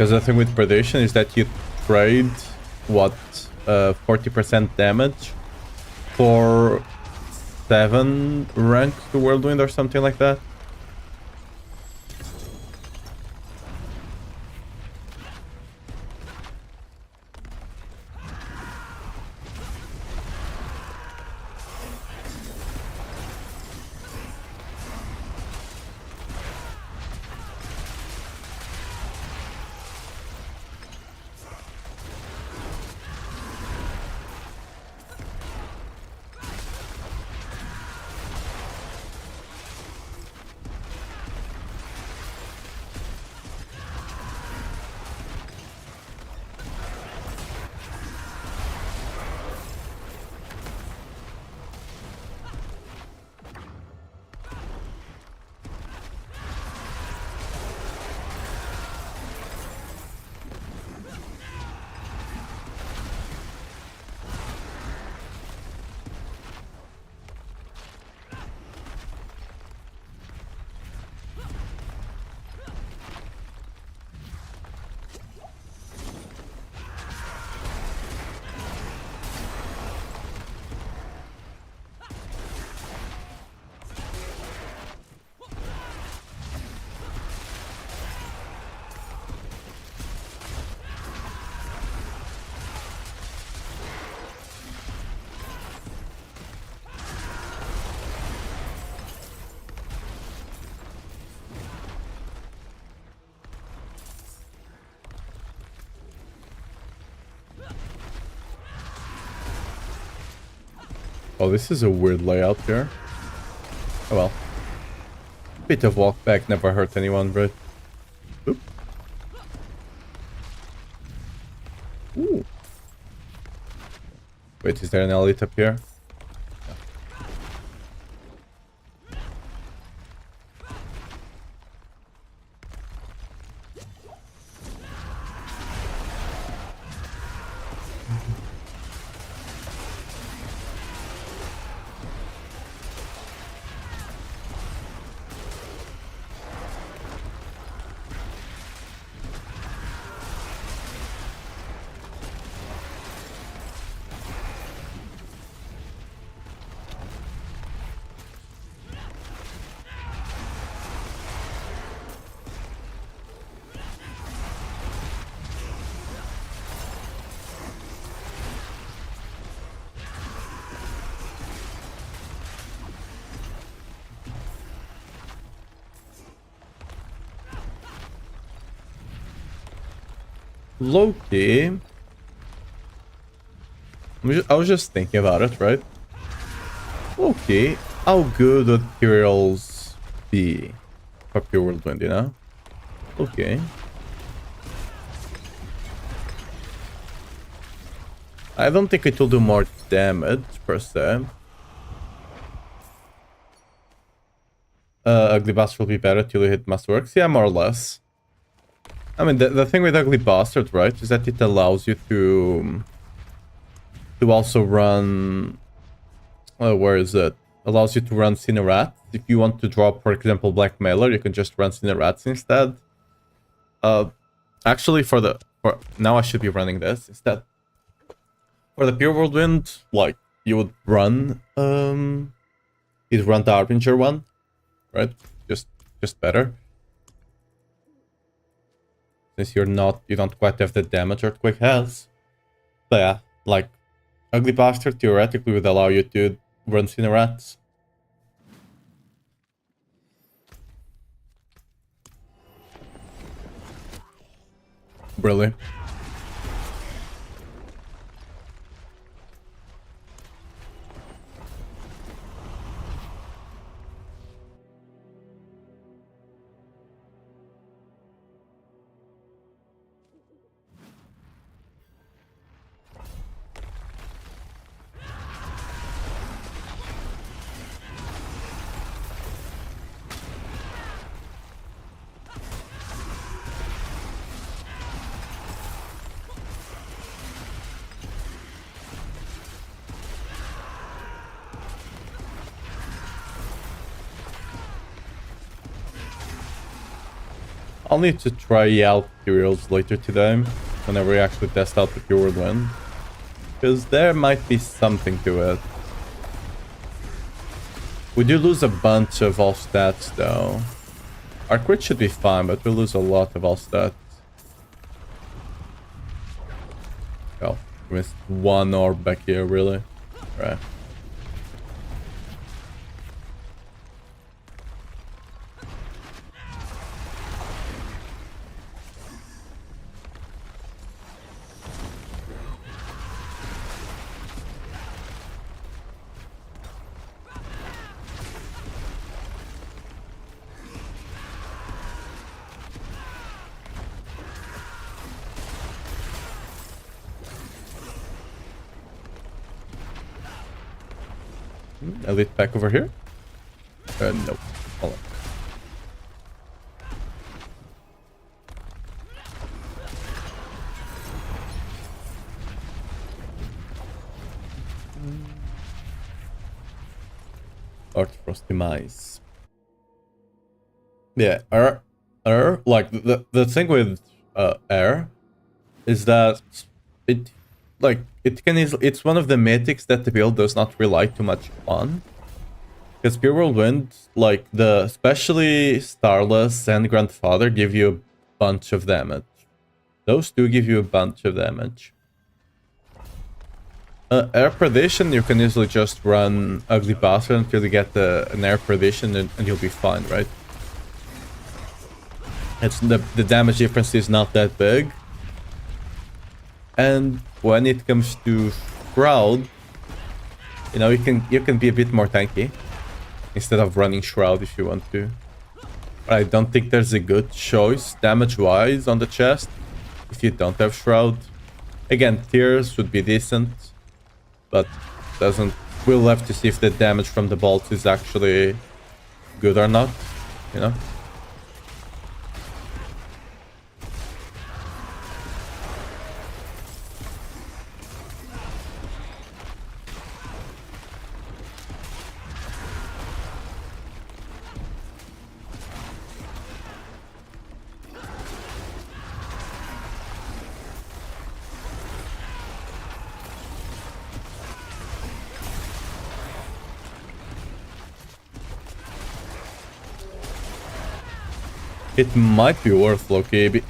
S3: Because the thing with predation is that you trade, what, 40% damage for 7 ranks to Whirlwind or something like that. Oh, this is a weird layout here. Oh well. Bit of walk back never hurt anyone, but... Oop. Ooh. Wait, is there an elite up here? Loki. I was just thinking about it, right? Okay, how good would Imperials be for pure Whirlwind, you know? Okay. I don't think it will do more damage per se. Ugly Bastard will be better till you hit Masterworks. Yeah, more or less. I mean, the thing with Ugly Bastard, right, is that it allows you to also run... where is it? Allows you to run Cinerats. If you want to drop, for example, Black Mailer, you can just run Cinerats instead. Actually, now I should be running this instead. For the Pure Whirlwind, like, you would run... you'd run the Harbinger one, right? Just better. Since you don't quite have the damage Earthquake has. But yeah, like, Ugly Bastard theoretically would allow you to run Cinerats. Really? I'll need to try out materials later today, whenever we actually test out the Whirlwind. Because there might be something to it. We do lose a bunch of all stats though. Our crit should be fine, but we lose a lot of all stats. Oh, missed one orb back here, really. Right. Elite back over here? Nope. Hold on. Art Frost Demise. Yeah, air, like the thing with air is that it can easily, it's one of the mythics that the build does not rely too much on. Because Pure Whirlwind, like especially Starless and Grandfather give you a bunch of damage. Those two give you a bunch of damage. Air Predation, you can easily just run Ugly Bastard until you get an Air Predation and you'll be fine, right? It's the damage difference is not that big. And when it comes to Shroud, you know, you can be a bit more tanky instead of running Shroud if you want to. But I don't think there's a good choice damage-wise on the chest if you don't have Shroud. Again, Tears would be decent, but doesn't. We'll have to see if the damage from the bolts is actually good or not, you know? It might be worth Loki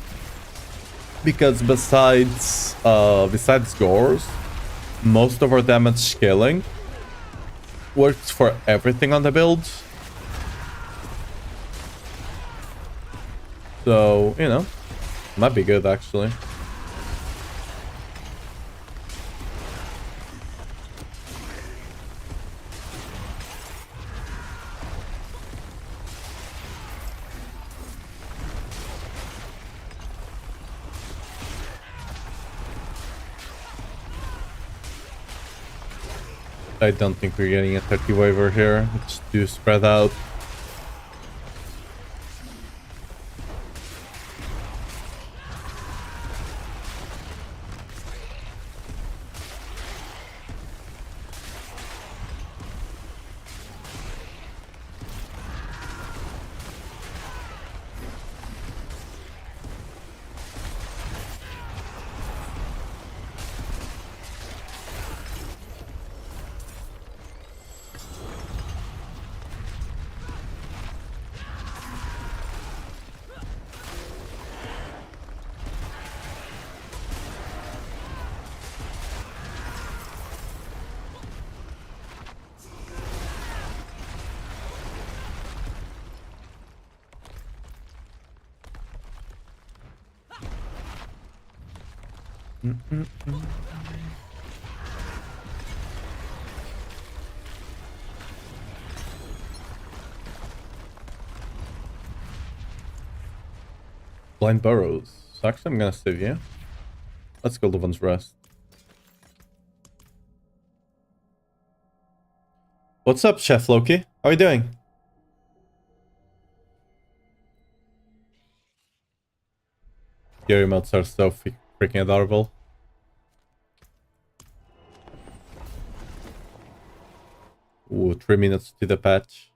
S3: because besides Gores, most of our damage scaling works for everything on the build. So, you know, might be good actually. I don't think we're getting a 30 waiver here. It's too spread out. Blind Burrows. So actually I'm gonna save you. Let's go Luvan's Rest. What's up, Chef Loki? How are you doing? Your emotes are so freaking adorable. Ooh, 3 minutes to the patch.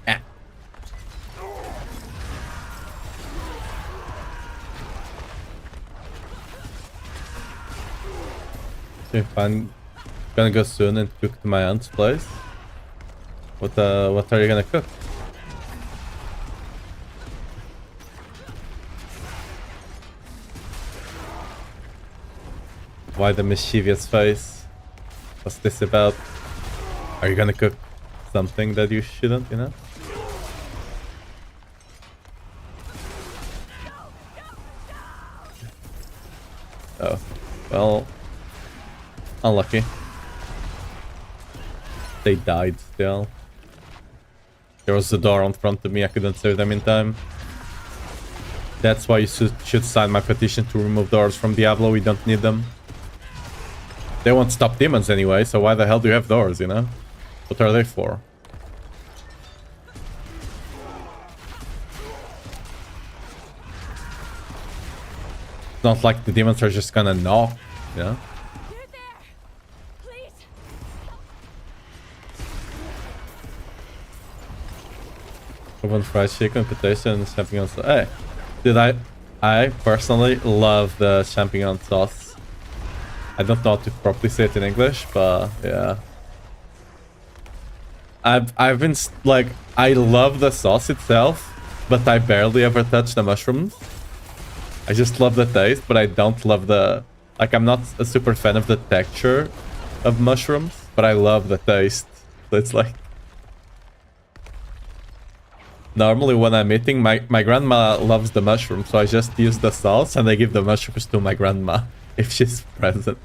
S3: Ah. If I'm gonna go soon and cook to my aunt's place. What are you gonna cook? Why the mischievous face? What's this about? Are you gonna cook something that you shouldn't, you know? Oh, well, unlucky. They died still. There was a door in front of me, I couldn't save them in time. That's why you should sign my petition to remove doors from Diablo, we don't need them. They won't stop demons anyway, so why the hell do you have doors, you know? What are they for? It's not like the demons are just gonna knock, you know?
S2: You're there. Please.
S3: Oven fried chicken, potatoes, champignon sauce. Hey, dude, I personally love the champignon sauce. I don't know how to properly say it in English, but yeah. I've been like, I love the sauce itself, but I barely ever touch the mushrooms. I just love the taste, but I don't love the, like, I'm not a super fan of the texture of mushrooms, but I love the taste. So it's like, normally when I'm eating, my grandma loves the mushrooms, so I just use the sauce and I give the mushrooms to my grandma if she's present.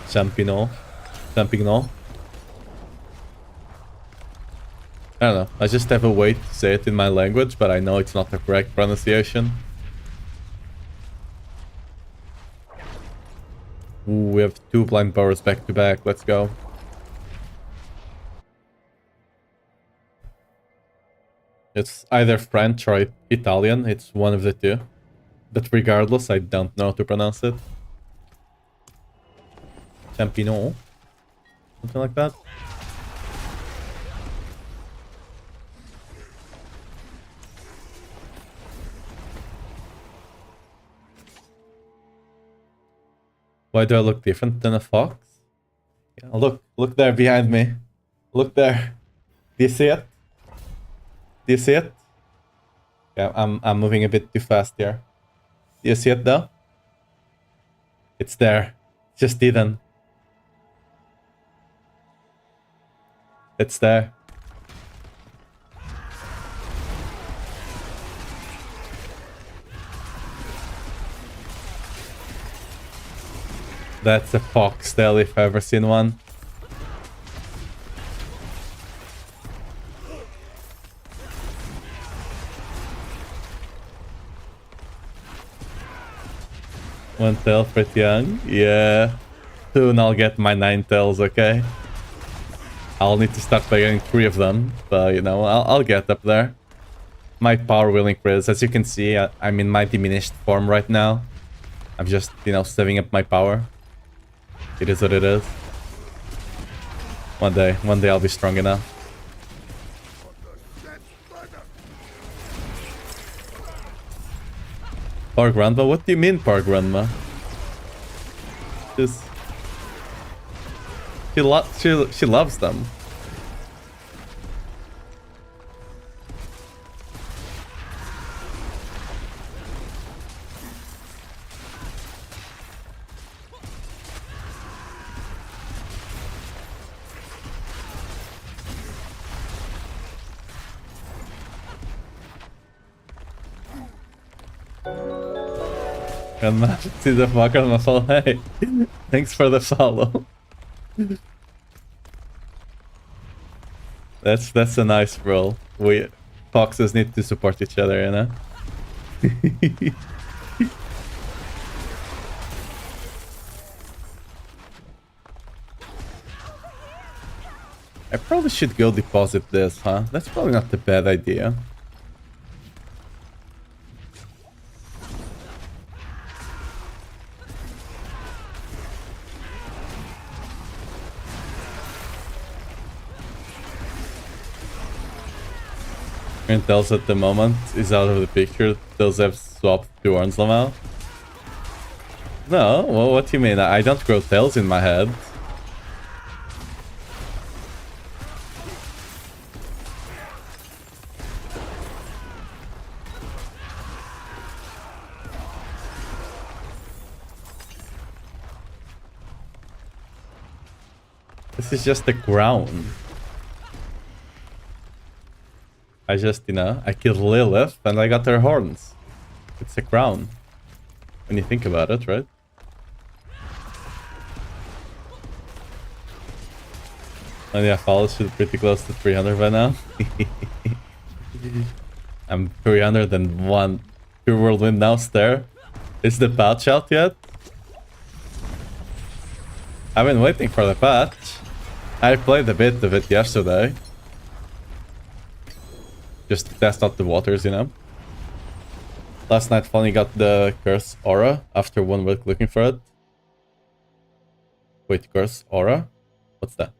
S3: Champignon. Champignon. I don't know. I just have a way to say it in my language, but I know it's not the correct pronunciation. Ooh, we have 2 blind borrows back to back. Let's go. It's either French or Italian. It's one of the two. But regardless, I don't know how to pronounce it. Champignon. Something like that. Why do I look different than a fox? Yeah, look there behind me. Look there. Do you see it? Do you see it? Yeah, I'm moving a bit too fast here. Do you see it though? It's there. Just hidden. It's there. That's a foxtail if I've ever seen one. One tail pretty young. Yeah. Soon I'll get my 9 tails, okay? I'll need to start by getting 3 of them, but you know, I'll get up there. My power will increase. As you can see, I'm in my diminished form right now. I'm just, you know, saving up my power. It is what it is. One day I'll be strong enough. Poor grandma? What do you mean, poor grandma? Just... She loves them. Grandma, see the fucker on my follow. Hey, thanks for the follow. That's a nice role. We foxes need to support each other, you know. I probably should go deposit this, huh? That's probably not a bad idea. And Tails at the moment is out of the picture. Tails have swapped to Orange somehow. No, well, what do you mean? I don't grow Tails in my head. This is just the ground. I just, you know, I killed Lilith and I got her horns. It's a crown. When you think about it, right? And yeah, followers should be pretty close to 300 by now. I'm 301. Pure Whirlwind now, stare. Is the patch out yet? I've been waiting for the patch. I played a bit of it yesterday. Just to test out the waters, you know. Last night finally got the curse aura after 1 week looking for it. Wait, curse aura? What's that?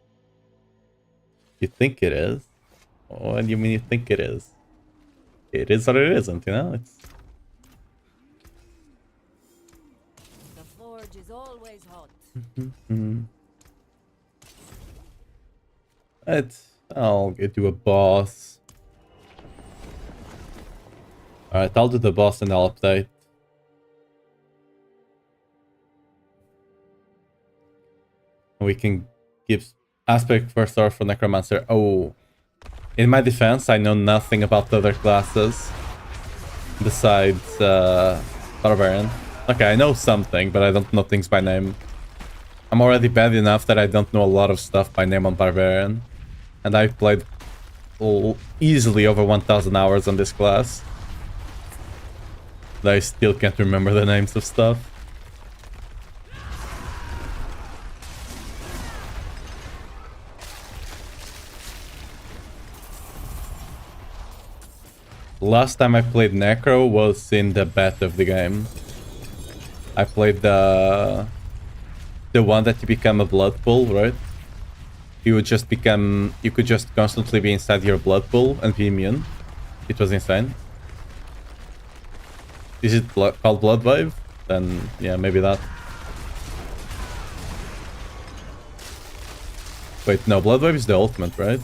S3: You think it is? What do you mean you think it is? It is or it isn't, you know? It's...
S2: The forge is always hot.
S3: I'll do a boss. Alright, I'll do the boss and I'll update. We can give aspect first star for Necromancer. Oh. In my defense, I know nothing about the other classes. Besides Barbarian. Okay, I know something, but I don't know things by name. I'm already bad enough that I don't know a lot of stuff by name on Barbarian. And I've played easily over 1000 hours on this class. But I still can't remember the names of stuff. Last time I played Necro was in the beta of the game. I played the one that you become a blood pool, right? You would just become... You could just constantly be inside your blood pool and be immune. It was insane. Is it called Blood Wave? Then, yeah, maybe that. Wait, no, Blood Wave is the ultimate, right?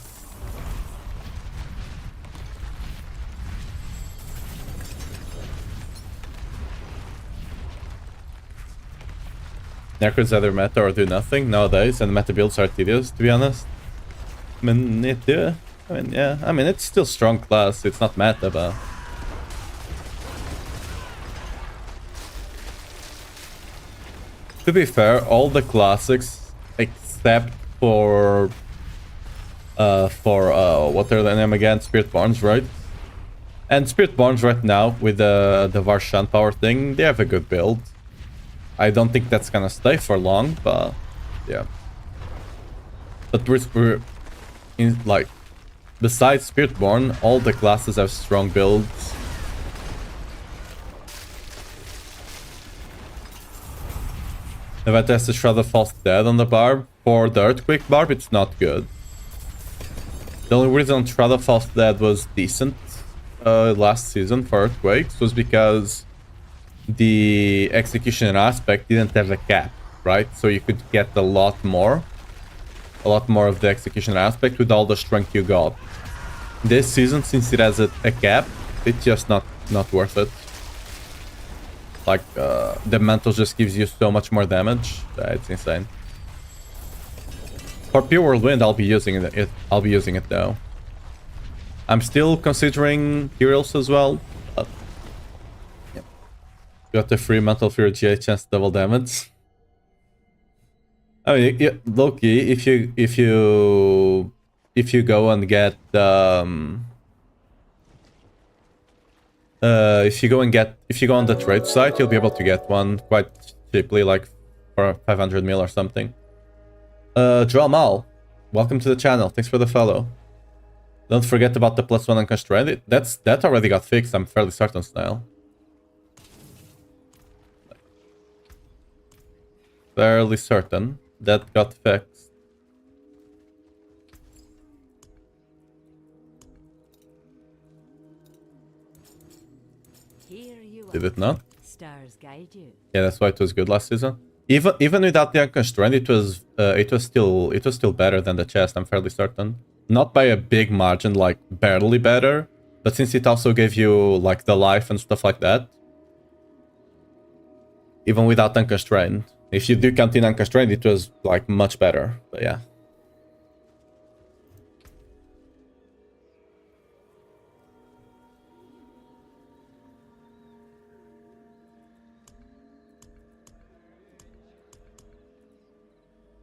S3: Necrons either meta or do nothing nowadays, and meta builds are tedious, to be honest. I mean, yeah. I mean, it's still strong class. It's not meta, but... To be fair, all the classics, except for what are the name again? Spiritborns, right? And Spiritborns right now, with the Varshan power thing, they have a good build. I don't think that's gonna stay for long, but yeah. But we're in, like, besides Spiritborn, all the classes have strong builds. If I test the Shroud of False Dead on the barb, for the Earthquake barb, it's not good. The only reason Shroud of False Dead was decent last season for Earthquakes was because the execution aspect didn't have a cap, right? So you could get a lot more of the execution aspect with all the strength you got. This season, since it has a cap, it's just not worth it. Like, the mantle just gives you so much more damage. It's insane. For Pure Whirlwind, I'll be using it though. I'm still considering Heroes as well. But yeah. Got the free Mantle Fury GA chance double damage. I mean, yeah, low-key, if you go and get if you go on the trade site, you'll be able to get one quite cheaply, like for 500 mil or something. Mal, welcome to the channel. Thanks for the follow. Don't forget about the +1 unconstrained. That already got fixed. I'm fairly certain now. Fairly certain that got fixed. Did it not?
S2: Stars guide you.
S3: Yeah, that's why it was good last season. Even without the unconstrained, it was still better than the chest. I'm fairly certain. Not by a big margin, like barely better, but since it also gave you like the life and stuff like that, even without unconstrained. If you do count in unconstrained, it was like much better. But yeah.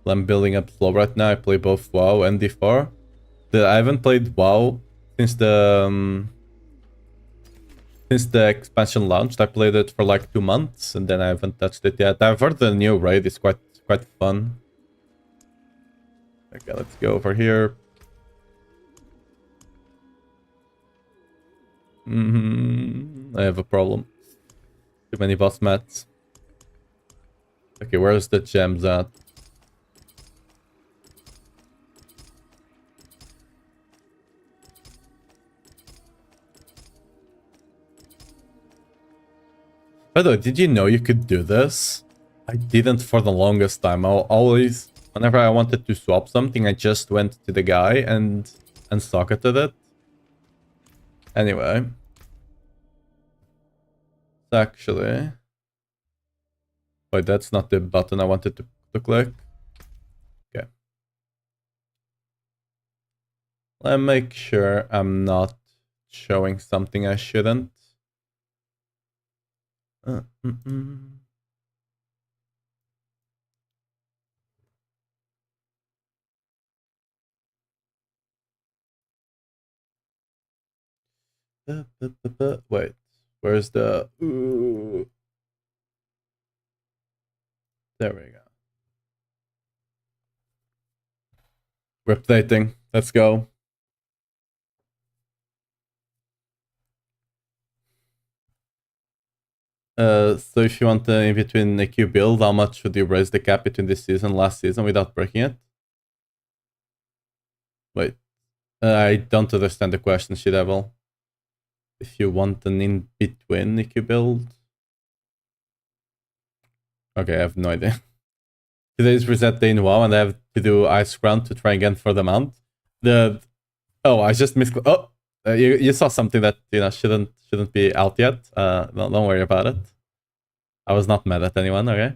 S3: I'm building up slow right now. I play both WoW and D4. I haven't played WoW since the expansion launched. I played it for like 2 months and then I haven't touched it yet. I've heard the new raid is quite fun. Okay, let's go over here. I have a problem. Too many boss mats. Okay, where's the gems at? By the way, did you know you could do this? I didn't for the longest time. I always, whenever I wanted to swap something, I just went to the guy and socketed it. Anyway. Actually... Wait, that's not the button I wanted to click. Okay. Let me make sure I'm not showing something I shouldn't. Wait, where's the... Ooh. There we go. We're updating. Let's go. So if you want the in-between AQ build, how much should you raise the cap between this season and last season without breaking it? Wait. I don't understand the question, She-Devil. If you want an in-between AQ build... Okay, I have no idea. Today's reset day in WoW and I have to do Ice Crown to try again for the mount. Oh, I just missed... Oh! You saw something that, you know, shouldn't be out yet. Don't worry about it. I was not mad at anyone, okay?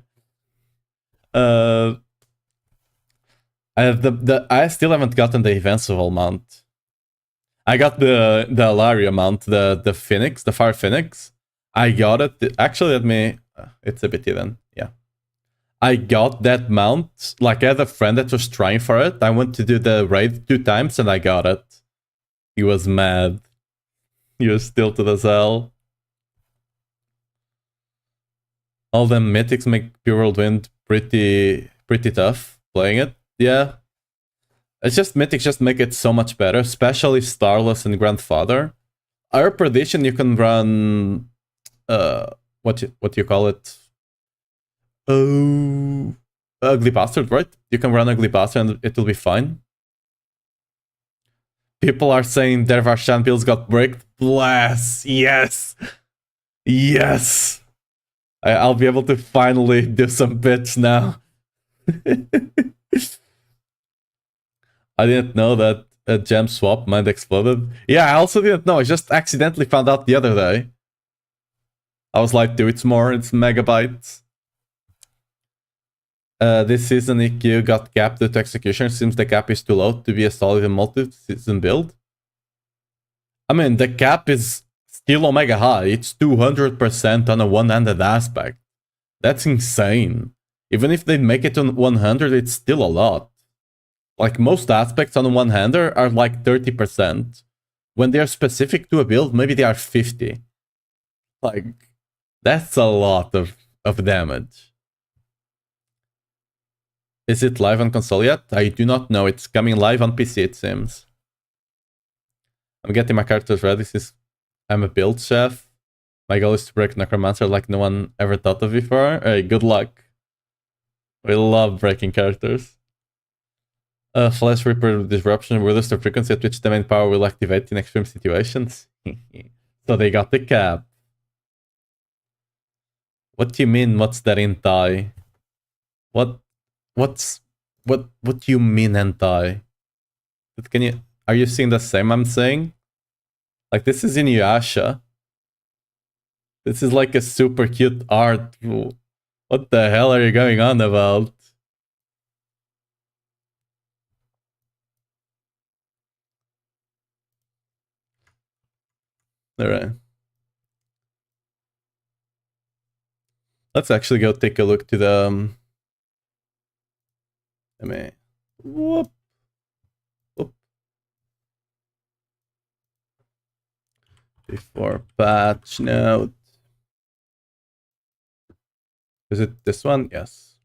S3: I still haven't gotten the Invincible mount. I got the Alaria mount, the Phoenix, the Fire Phoenix. I got it. Actually, let me... It's a bit hidden, yeah. I got that mount. Like, I had a friend that was trying for it. I went to do the raid 2 times and I got it. He was mad. He was tilted as hell. All the mythics make pure Whirlwind pretty tough playing it. Yeah. It's just mythics just make it so much better, especially Starless and Grandfather. Our prediction, you can run what you call it? Oh, Ugly Bastard, right? You can run Ugly Bastard and it will be fine. People are saying Dervarshan builds got bricked. Bless. Yes. Yes. I'll be able to finally do some bits now. I didn't know that a gem swap mind exploded. Yeah, I also didn't know. I just accidentally found out the other day. I was like, dude, it's more. It's megabytes. This season EQ got capped due to execution. Seems the cap is too low to be a solid multi-season build. I mean, the cap is still Omega high. It's 200% on a one-handed aspect. That's insane. Even if they make it on 100, it's still a lot. Like, most aspects on a one-hander are like 30%. When they are specific to a build, maybe they are 50. Like, that's a lot of damage. Is it live on console yet? I do not know. It's coming live on PC, it seems. I'm getting my characters ready since I'm a build chef. My goal is to break Necromancer like no one ever thought of before. Hey, good luck. We love breaking characters. Flash Reaper Disruption reduces the frequency at which the main power will activate in extreme situations. So they got the cap. What do you mean, what's that hentai? What do you mean hentai? Can you, are you seeing the same I'm saying? Like, this is Inuyasha. This is like a super cute art. What the hell are you going on about? Alright. Let's actually go take a look to the... I mean... Whoop. Whoop. Before patch note. Is it this one? Yes.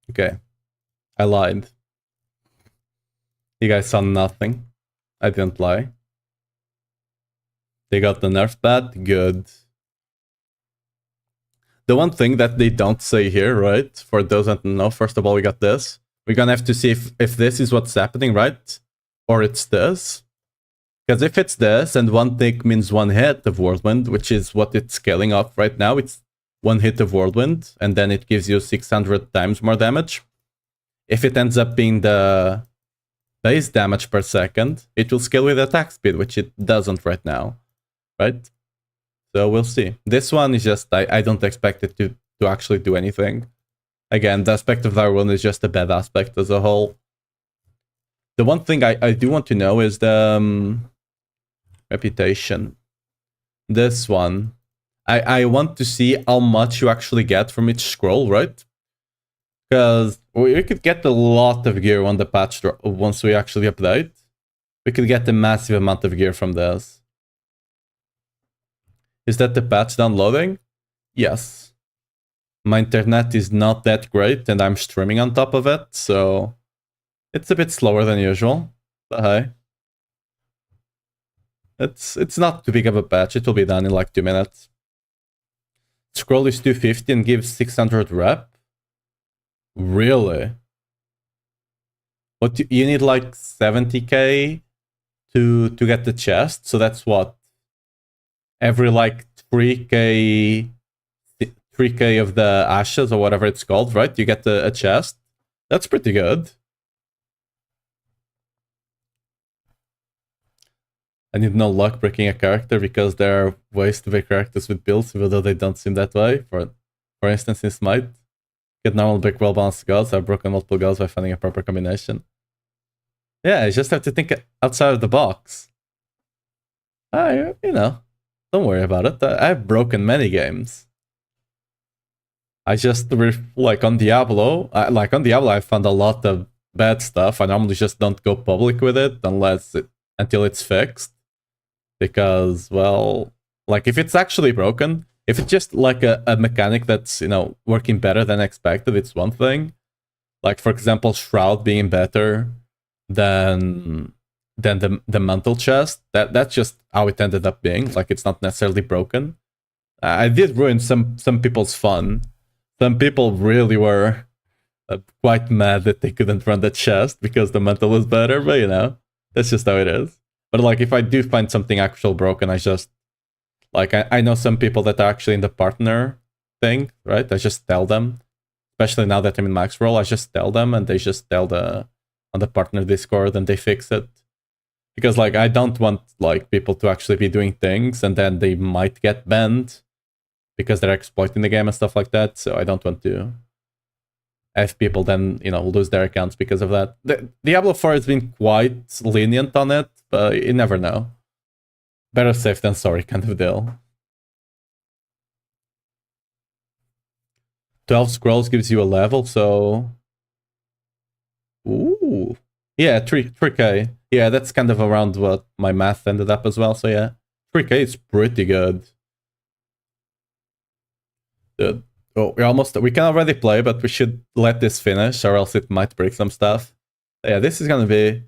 S3: Okay. I lied. You guys saw nothing. I didn't lie. They got the nerf pad? Good. The one thing that they don't say here, right? For those that don't know, first of all, we got this. We're gonna have to see if this is what's happening, right? Or it's this. Because if it's this, and one tick means one hit of Whirlwind, which is what it's scaling up right now, it's one hit of Whirlwind, and then it gives you 600 times more damage. If it ends up being the base damage per second, it will scale with attack speed, which it doesn't right now, right? So we'll see. This one is just, I don't expect it to actually do anything. Again, the aspect of that one is just a bad aspect as a whole. The one thing I do want to know is the reputation. This one. I want to see how much you actually get from each scroll, right? Because we could get a lot of gear on the patch once we actually update. We could get a massive amount of gear from this. Is that the patch downloading? Yes. My internet is not that great and I'm streaming on top of it, so it's a bit slower than usual. But hey. It's not too big of a patch, it will be done in like 2 minutes. Scroll is 250 and gives 600 rep? Really? What you need like 70k to get the chest, so that's what? Every like 3k of the ashes or whatever it's called, right? You get a chest. That's pretty good. I need no luck breaking a character because there are ways to break characters with builds, even though they don't seem that way. For instance, in Smite, get normal break well balanced gods. I've broken multiple gods by finding a proper combination. Yeah, you just have to think outside of the box. You know, don't worry about it. I've broken many games. I just like on Diablo. I found a lot of bad stuff. I normally just don't go public with it until it's fixed. Because, well, like if it's actually broken, if it's just like a mechanic that's, you know, working better than expected, it's one thing. Like, for example, Shroud being better than the mantle chest. That's just how it ended up being. Like, it's not necessarily broken. I did ruin some people's fun. Some people really were quite mad that they couldn't run the chest because the mantle was better, but you know, that's just how it is. But like, if I do find something actual broken, I just, like, I know some people that are actually in the partner thing, right? I just tell them, especially now that I'm in max roll, I just tell them and they just tell on the partner Discord and they fix it. Because like, I don't want like people to actually be doing things and then they might get banned because they're exploiting the game and stuff like that. So I don't want to have people then, you know, lose their accounts because of that. Diablo 4 has been quite lenient on it, but you never know. Better safe than sorry kind of deal. 12 scrolls gives you a level, so... Ooh. Yeah, 3k. Yeah, that's kind of around what my math ended up as well, so yeah. 3k is pretty good. Dude. Oh, we can already play, but we should let this finish, or else it might break some stuff. Yeah, this is gonna be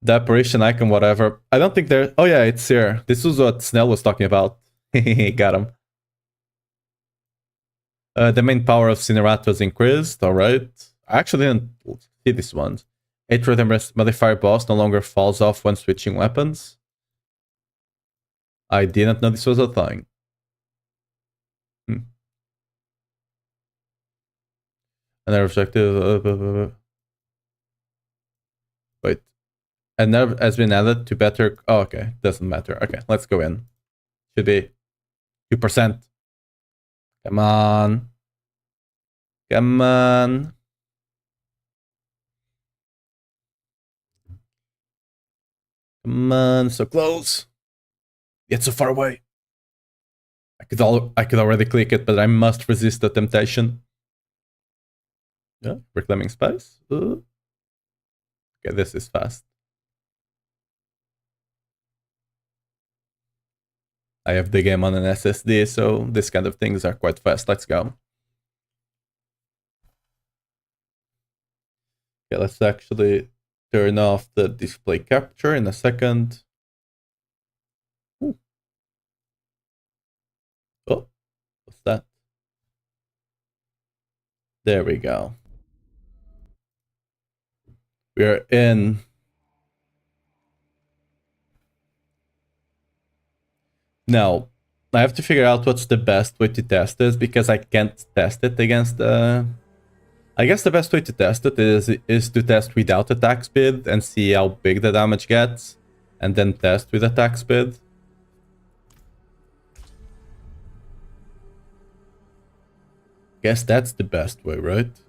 S3: the apparition icon, whatever. I don't think there... Oh yeah, it's here. This was what Snell was talking about. Got him. The main power of Cinerat was increased, alright. I actually didn't see this one. 8 rhythm modifier boss no longer falls off when switching weapons. I didn't know this was a thing. Another objective. Wait. A nerve has been added to better. Oh, okay. Doesn't matter. Okay, let's go in. Should be 2%. Come on. Come on. Come on. So close. Yet so far away. I could already click it, but I must resist the temptation. Yeah, reclaiming space. Okay, this is fast. I have the game on an SSD, so this kind of things are quite fast. Let's go. Okay, let's actually turn off the display capture in a second. Ooh. Oh, what's that? There we go. We're in. Now, I have to figure out what's the best way to test this because I can't test it against the... I guess the best way to test it is to test without attack speed and see how big the damage gets, and then test with attack speed. Guess that's the best way, right?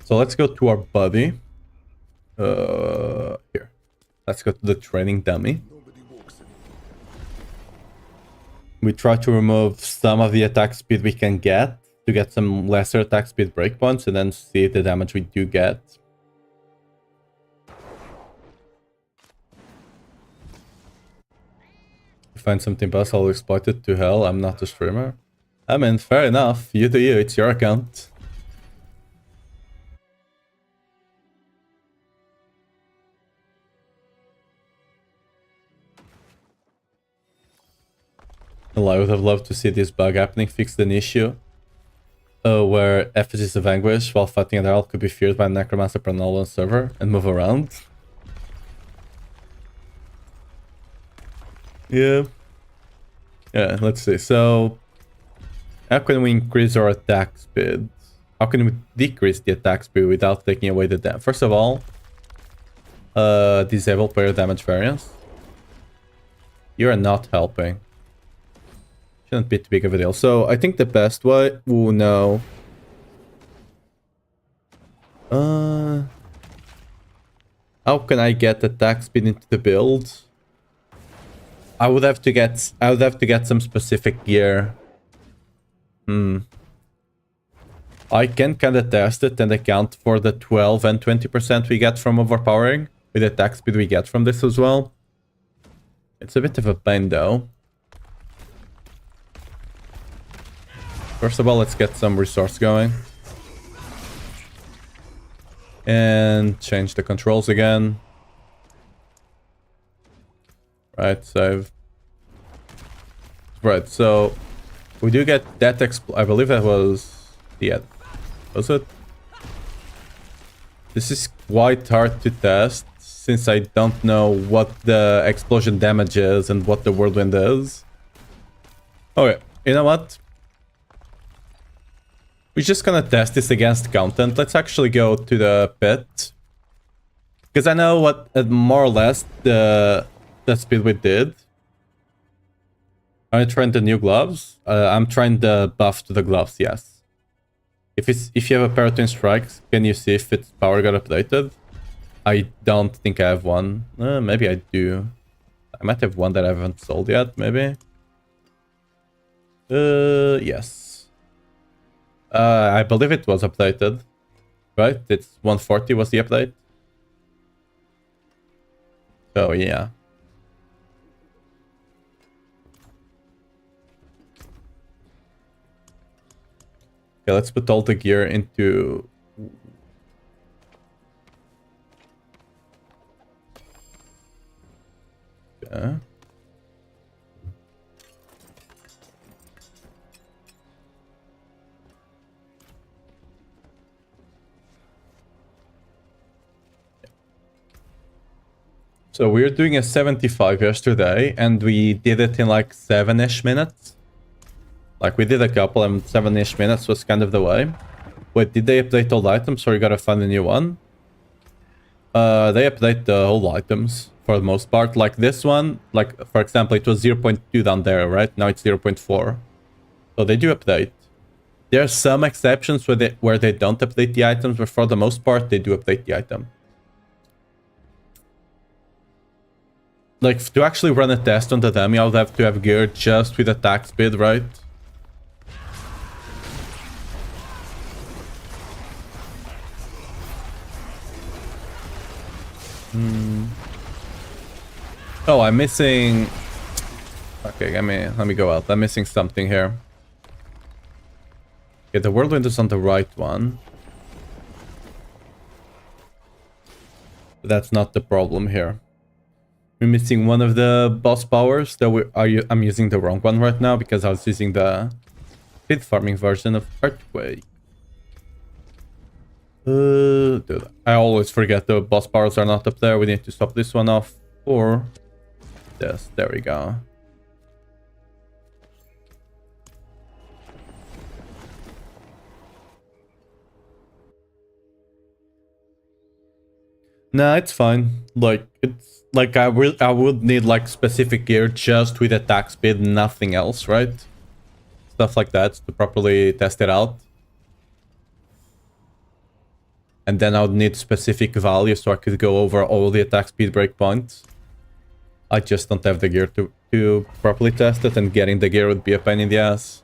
S3: So let's go to our buddy. Here. Let's go to the training dummy. We try to remove some of the attack speed we can get to get some lesser attack speed breakpoints and then see the damage we do get. Find something else, I'll exploit it to hell. I'm not a streamer. I mean, fair enough. You do you, it's your account. Well, I would have loved to see this bug happening, fixed an issue where effigies of anguish while fighting an herald could be feared by a necromancer per Nolan server and move around. Yeah. Yeah, let's see. So, how can we increase our attack speed? How can we decrease the attack speed without taking away the damage? First of all, disable player damage variance. You are not helping. Shouldn't be too big of a deal. So, I think the best way... Ooh, no. How can I get attack speed into the build? I would have to get some specific gear. I can kind of test it and account for the 12 and 20% we get from overpowering with the attack speed we get from this as well. It's a bit of a pain though. First of all, let's get some resource going. And change the controls again. Right, save. Right, so we do get that I believe that was... Yeah, was it? This is quite hard to test since I don't know what the explosion damage is and what the whirlwind is. Okay, you know what? We're just gonna test this against content. Let's actually go to the pit. Because I know what more or less the speed we did. Are you trying the new gloves? I'm trying the buff to the gloves, yes. If you have a Paragon strikes, can you see if its power got updated? I don't think I have one. Maybe I do. I might have one that I haven't sold yet, maybe. Yes. I believe it was updated. Right? It's 140 was the update. So yeah. Okay, let's put all the gear into... Okay. So we were doing a 75 yesterday, and we did it in like 7-ish minutes. Like we did a couple, and 7-ish minutes was kind of the way. Wait, did they update all the items, or you gotta find a new one? They update the whole items for the most part. Like this one, like for example, it was 0.2 down there, right? Now it's 0.4. So they do update. There are some exceptions where they don't update the items, but for the most part, they do update the item. Like, to actually run a test on the dummy, I would have to have gear just with attack speed, right? Oh, I'm missing... Okay, let me go out. I'm missing something here. Okay, the Whirlwind is on the right one. But that's not the problem here. We're missing one of the boss powers. I'm using the wrong one right now because I was using the speed farming version of Earthquake. Dude, I always forget the boss powers are not up there. We need to stop this one off for this. There we go. Nah, it's fine. Like, it's like I would need like specific gear just with attack speed, nothing else, right? Stuff like that to properly test it out. And then I would need specific values so I could go over all the attack speed breakpoints. I just don't have the gear to properly test it, and getting the gear would be a pain in the ass.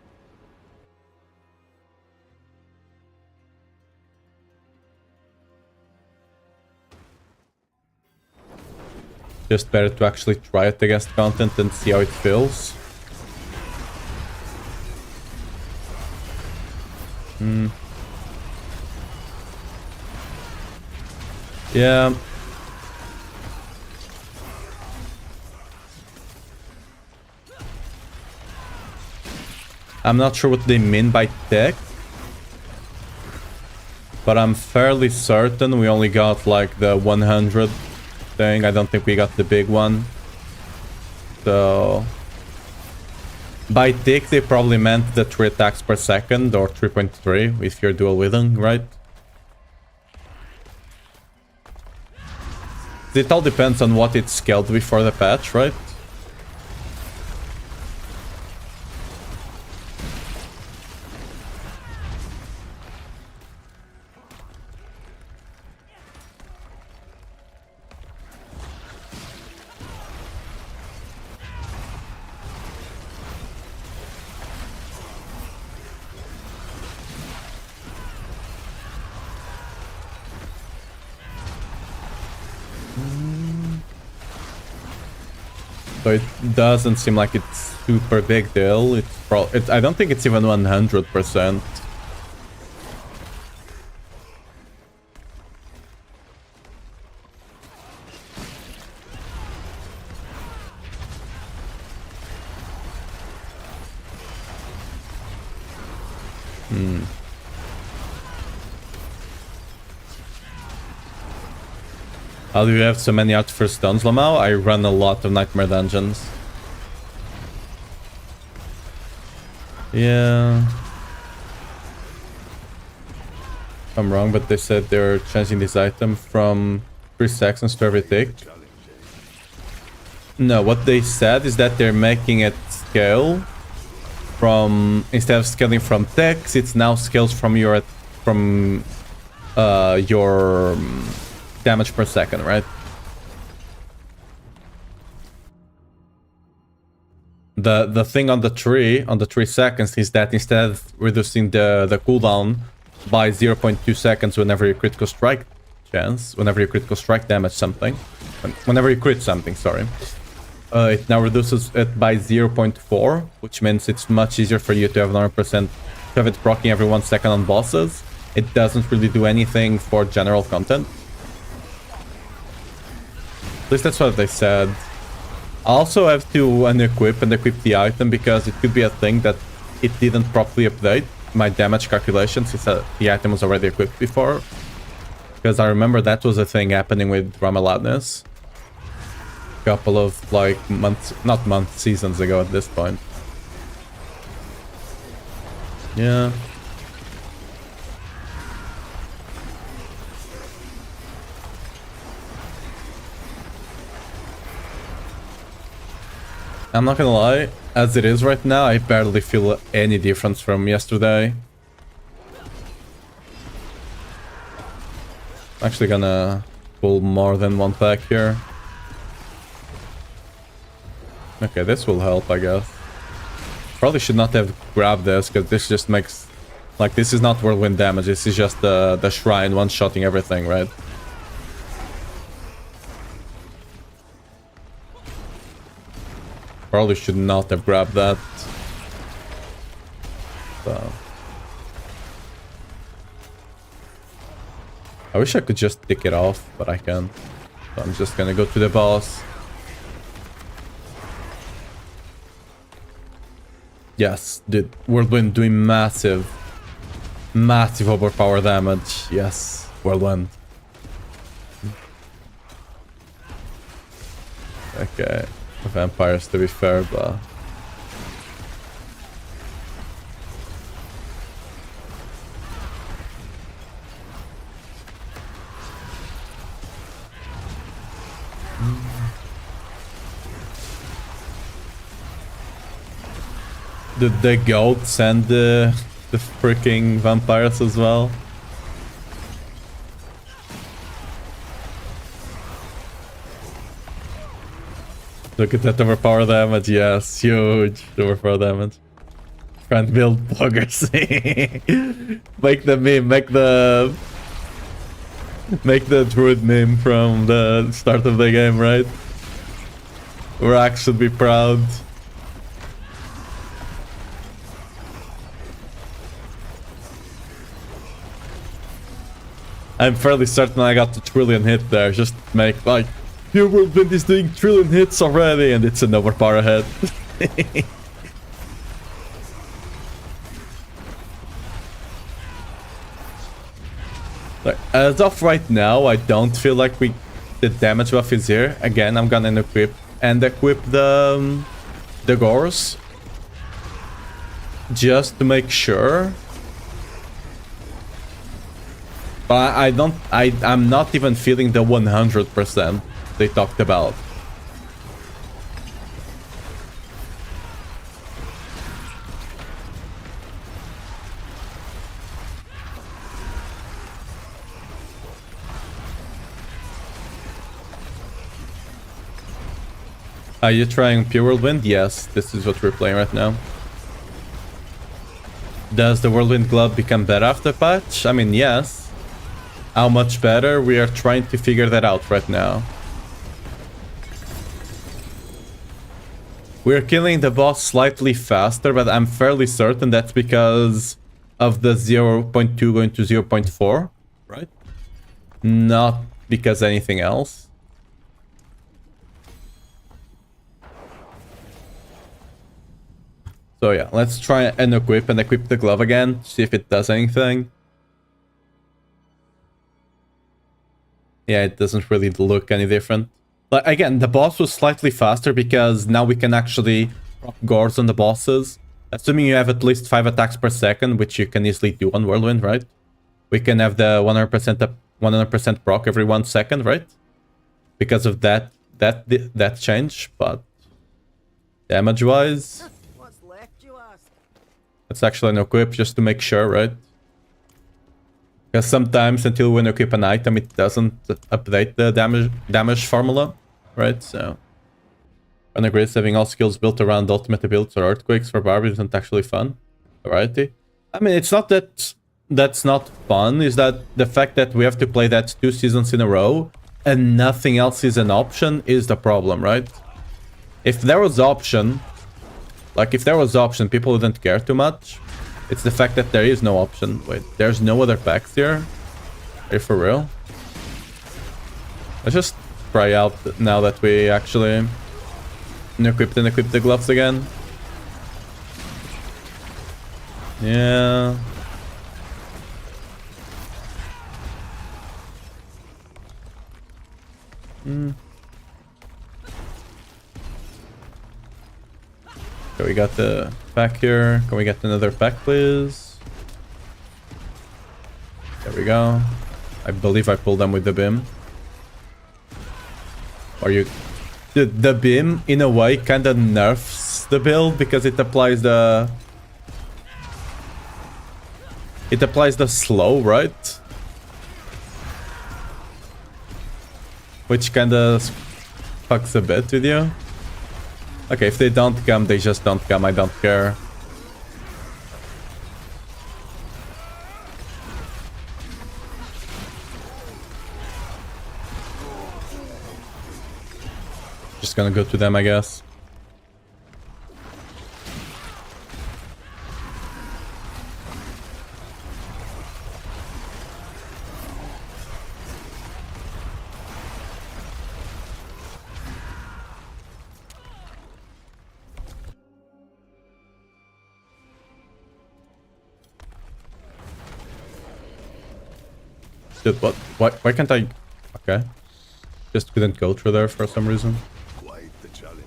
S3: Just better to actually try it against content and see how it feels. Yeah. I'm not sure what they mean by tech, but I'm fairly certain we only got like the 100 thing. I don't think we got the big one. So by tick they probably meant the 3 attacks per second, or 3.3 if you're dual wielding, right? It all depends on what it's scaled before the patch, right? So it doesn't seem like it's super big deal. I don't think it's even 100%. How do you have so many out for stones, Lamau? I run a lot of nightmare dungeons. Yeah. I'm wrong, but they said they're changing this item from 3 seconds to every tick. No, what they said is that they're making it scale from, instead of scaling from ticks, it's now scales from your damage per second, right? The thing on the 3 seconds is that instead of reducing the cooldown by 0.2 seconds whenever you critical strike damage something, whenever you crit something, sorry, it now reduces it by 0.4, which means it's much easier for you to have 100%, to have it proccing every 1 second on bosses. It doesn't really do anything for general content. At least that's what they said. I also have to unequip and equip the item because it could be a thing that it didn't properly update my damage calculation since the item was already equipped before. Because I remember that was a thing happening with Ramaladness. couple of like months, not months, seasons ago at this point. Yeah. I'm not gonna lie, as it is right now, I barely feel any difference from yesterday. I'm actually gonna pull more than one pack here. Okay, this will help, I guess. Probably should not have grabbed this, because this just makes... Like, this is not Whirlwind damage, this is just the Shrine one-shotting everything, right? Probably should not have grabbed that. So... I wish I could just tick it off, but I can't. So I'm just gonna go to the boss. Yes, dude, Whirlwind doing massive overpower damage. Yes, Whirlwind. Okay, vampires to be fair, but... Did the goats and the freaking vampires as well? Look at that overpower damage, yes, huge overpower damage. Try and build buggers. Make the meme, make the druid meme from the start of the game, right? Rax should be proud. I'm fairly certain I got the trillion hit there. Just make like, your Whirlwind is doing trillion hits already, and it's an overpower ahead. Like, as of right now, I don't feel like the damage buff is here. Again, I'm gonna equip the gores just to make sure. But I'm not even feeling the 100% they talked about. Are you trying Pure Whirlwind? Yes, this is what we're playing right now. Does the Whirlwind Glove become better after patch? I mean, yes. How much better? We are trying to figure that out right now. We're killing the boss slightly faster, but I'm fairly certain that's because of the 0.2 going to 0.4, right? Not because anything else. So yeah, let's try and equip the glove again, see if it does anything. Yeah, it doesn't really look any different. But again, the boss was slightly faster because now we can actually proc gores on the bosses. Assuming you have at least 5 attacks per second, which you can easily do on Whirlwind, right? We can have the 100% proc every 1 second, right? Because of that change, but damage-wise,
S2: What's left, you ask?
S3: it's actually an equip just to make sure, right? Because sometimes until when you equip an item, it doesn't update the damage formula, right? So, on the grids, having all skills built around ultimate abilities or earthquakes for Barbie isn't actually fun. Variety. I mean, it's not that that's not fun. Is that the fact that we have to play that 2 seasons in a row and nothing else is an option is the problem, right? If there was option, people wouldn't care too much. It's the fact that there is no option. Wait, there's no other packs here? Are you for real? Let's just try out now that we actually equip the gloves again. Yeah. Okay, we got the pack here. Can we get another pack, please? There we go. I believe I pulled them with the beam. Are you... The beam, in a way, kind of nerfs the build because it applies the... It applies the slow, right? Which kind of fucks a bit with you. Okay, if they don't come, they just don't come. I don't care. Just gonna go to them, I guess. Dude, what? Why can't I... Okay. Just couldn't go through there for some reason.
S1: Quite the challenge,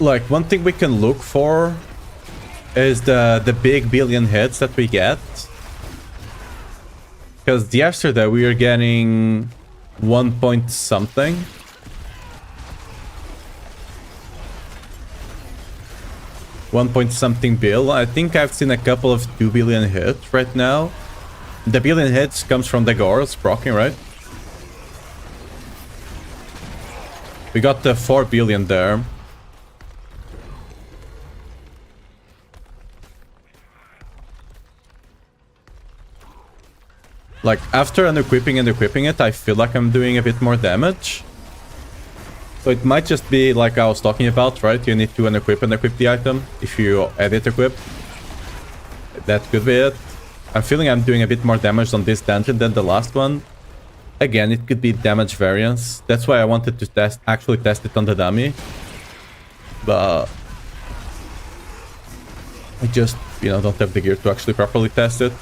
S3: Like, one thing we can look for is the big billion hits that we get. Because yesterday we were getting 1 point something. One point something bill. I think I've seen a couple of 2 billion hits right now. The billion hits comes from the Gors proccing, right? We got the 4 billion there. Like, after unequipping and equipping it, I feel like I'm doing a bit more damage. So it might just be like I was talking about, right? You need to unequip and equip the item if you edit equip. That could be it. I'm feeling I'm doing a bit more damage on this dungeon than the last one. Again, it could be damage variance. That's why I wanted to actually test it on the dummy. But I just, don't have the gear to actually properly test it.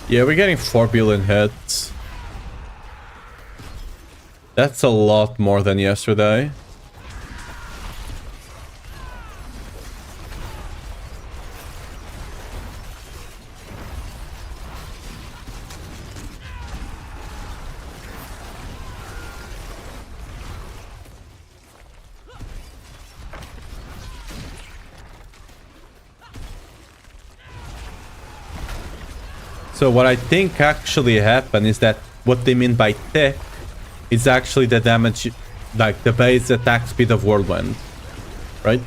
S3: Yeah, we're getting 4 billion hits. That's a lot more than yesterday. So what I think actually happened is that what they mean by tech is actually the damage, like the base attack speed of Whirlwind, right?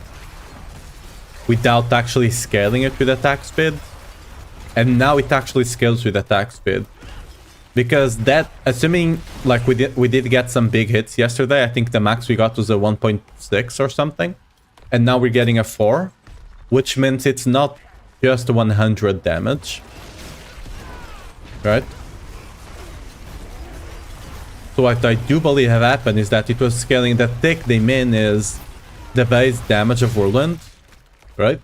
S3: Without actually scaling it with attack speed. And now it actually scales with attack speed. Because that, assuming like we did get some big hits yesterday, I think the max we got was a 1.6 or something. And now we're getting a 4, which means it's not just 100 damage. Right? So what I do believe have happened is that it was scaling the tick they mean is the base damage of Whirlwind, right?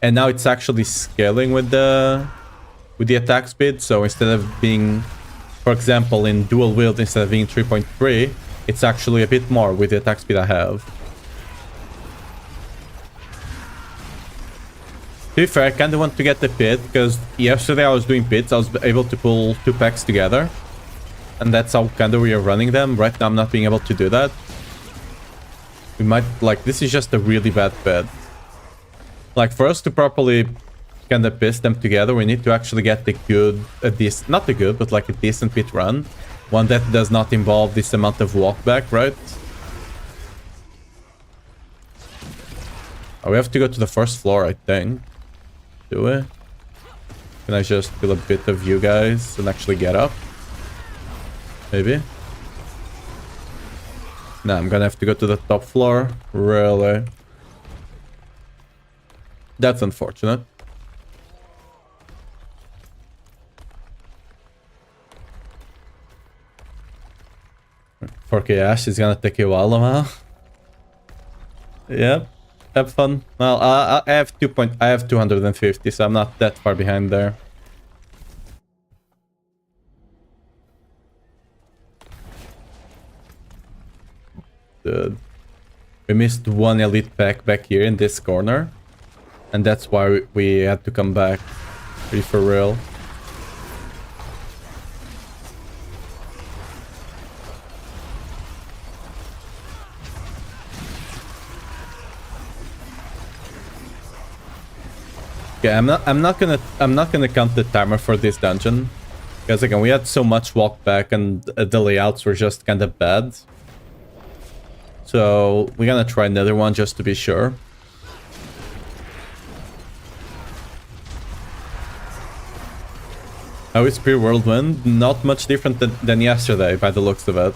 S3: And now it's actually scaling with the attack speed. So instead of being, for example, in dual wield, instead of being 3.3, it's actually a bit more with the attack speed I have. To be fair, I kind of want to get the pit, because yesterday I was doing pits, I was able to pull 2 packs together. And that's how kind of we are running them. Right now I'm not being able to do that. We might, like, this is just a really bad pit. Like, for us to properly kind of piece them together, we need to actually get the good, not the good, but like a decent pit run. One that does not involve this amount of walk back, right? Oh, we have to go to the first floor, I think. Do we? Can I just kill a bit of you guys and actually get up? Maybe? No, I'm gonna have to go to the top floor. Really? That's unfortunate. 4k Ash is gonna take a while now. Yep. Have fun. Well, I have I have 250, so I'm not that far behind there. Dude. We missed one elite pack back here in this corner. And that's why we had to come back. Pretty for real. Okay, I'm not gonna count the timer for this dungeon. Because again, we had so much walk back and the layouts were just kind of bad. So we're gonna try another one just to be sure. How is Whirlwind? Not much different than yesterday by the looks of it.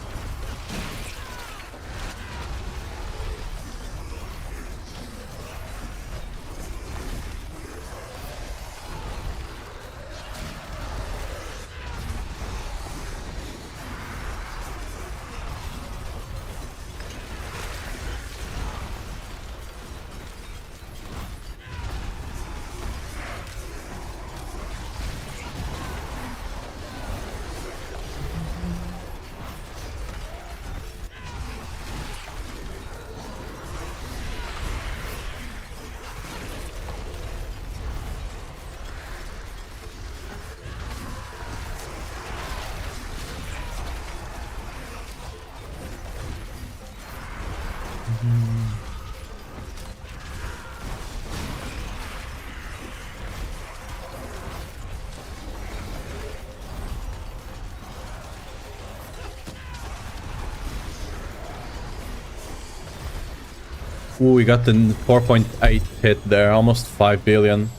S3: Ooh, we got the 4.8 hit there, almost 5 billion.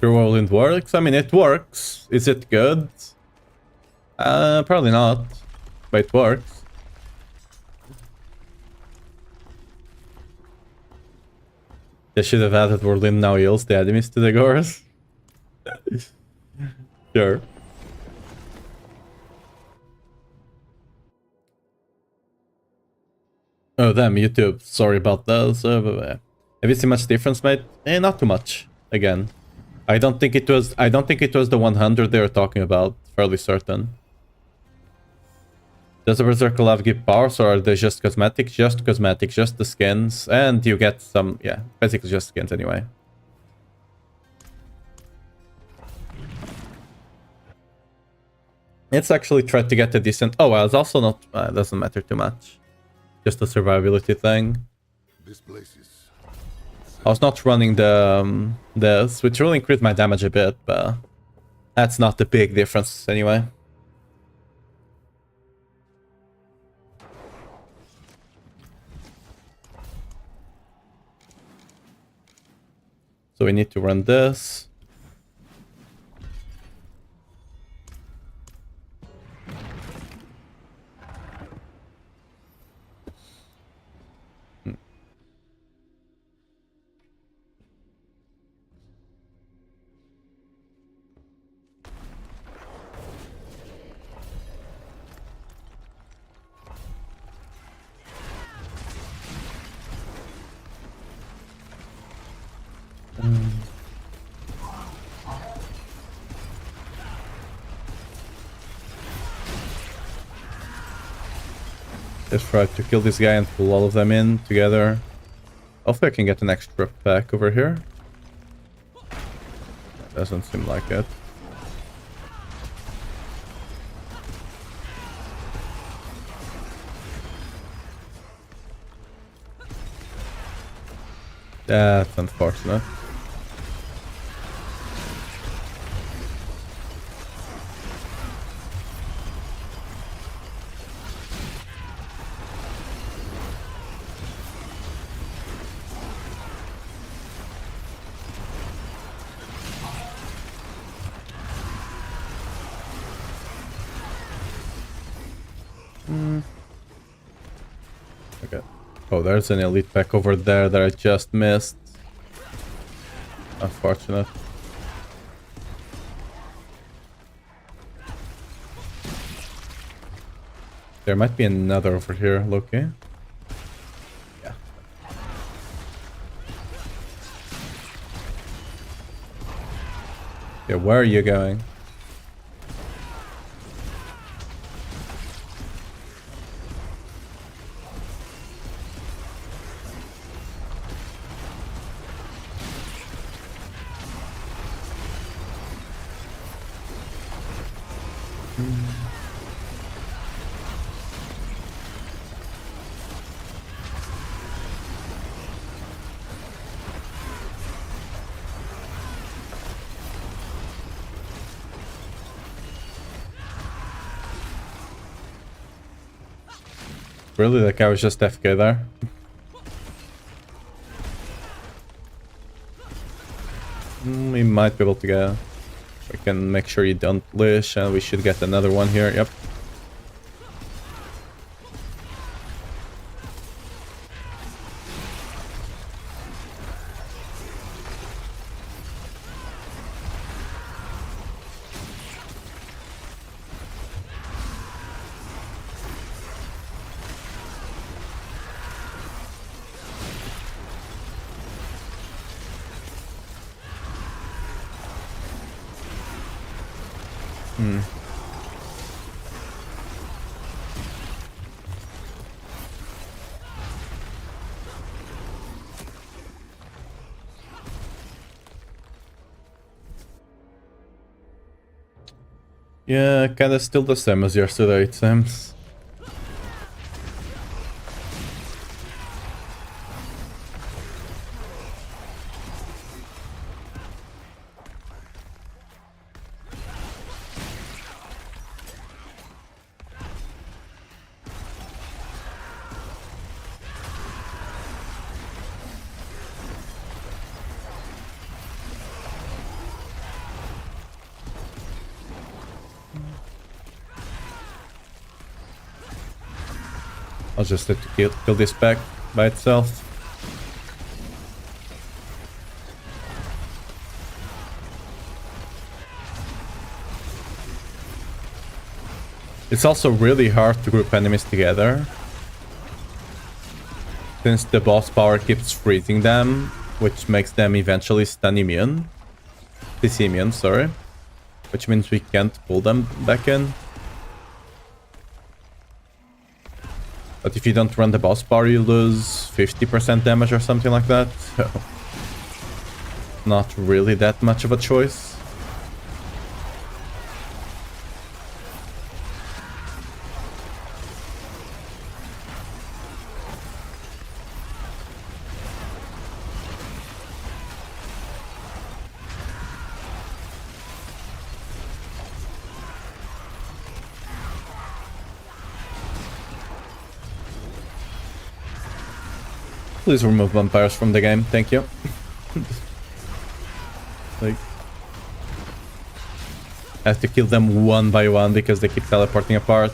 S3: Whirlwind works? I mean, it works. Is it good? Probably not. But it works. They should have added Whirlwind now heals the enemies to the gores. Sure. Oh damn, YouTube. Sorry about those. Have you seen much difference, mate? Not too much. Again, I don't think it was the 100 they were talking about. Fairly certain. Does the berserk glove give powers, or are they just cosmetic? Just cosmetic, just the skins, and you get some, yeah, basically just skins anyway. Let's actually try to get a decent. Oh well, it's also not. It doesn't matter too much. Just a survivability thing.
S1: This place is...
S3: I was not running the this, which will increase my damage a bit, but that's not the big difference anyway. So we need to run this. Just try to kill this guy and pull all of them in together. Hopefully I can get an extra pack over here. Doesn't seem like it. That's unfortunate. Okay. Oh, there's an elite pack over there that I just missed. Unfortunate. There might be another over here, Loki. Yeah. Yeah, where are you going? Really, that guy was just FK there. We might be able to get... We can make sure you don't leash, and we should get another one here. Yep. Yeah, kinda still the same as yesterday, it seems. I'll just have to kill this pack by itself. It's also really hard to group enemies together, since the boss power keeps freezing them, which makes them eventually stun immune. CC immune, sorry. Which means we can't pull them back in. But if you don't run the boss power, you lose 50% damage or something like that. So, not really that much of a choice. Please remove vampires from the game, thank you. Like, I have to kill them one by one because they keep teleporting apart.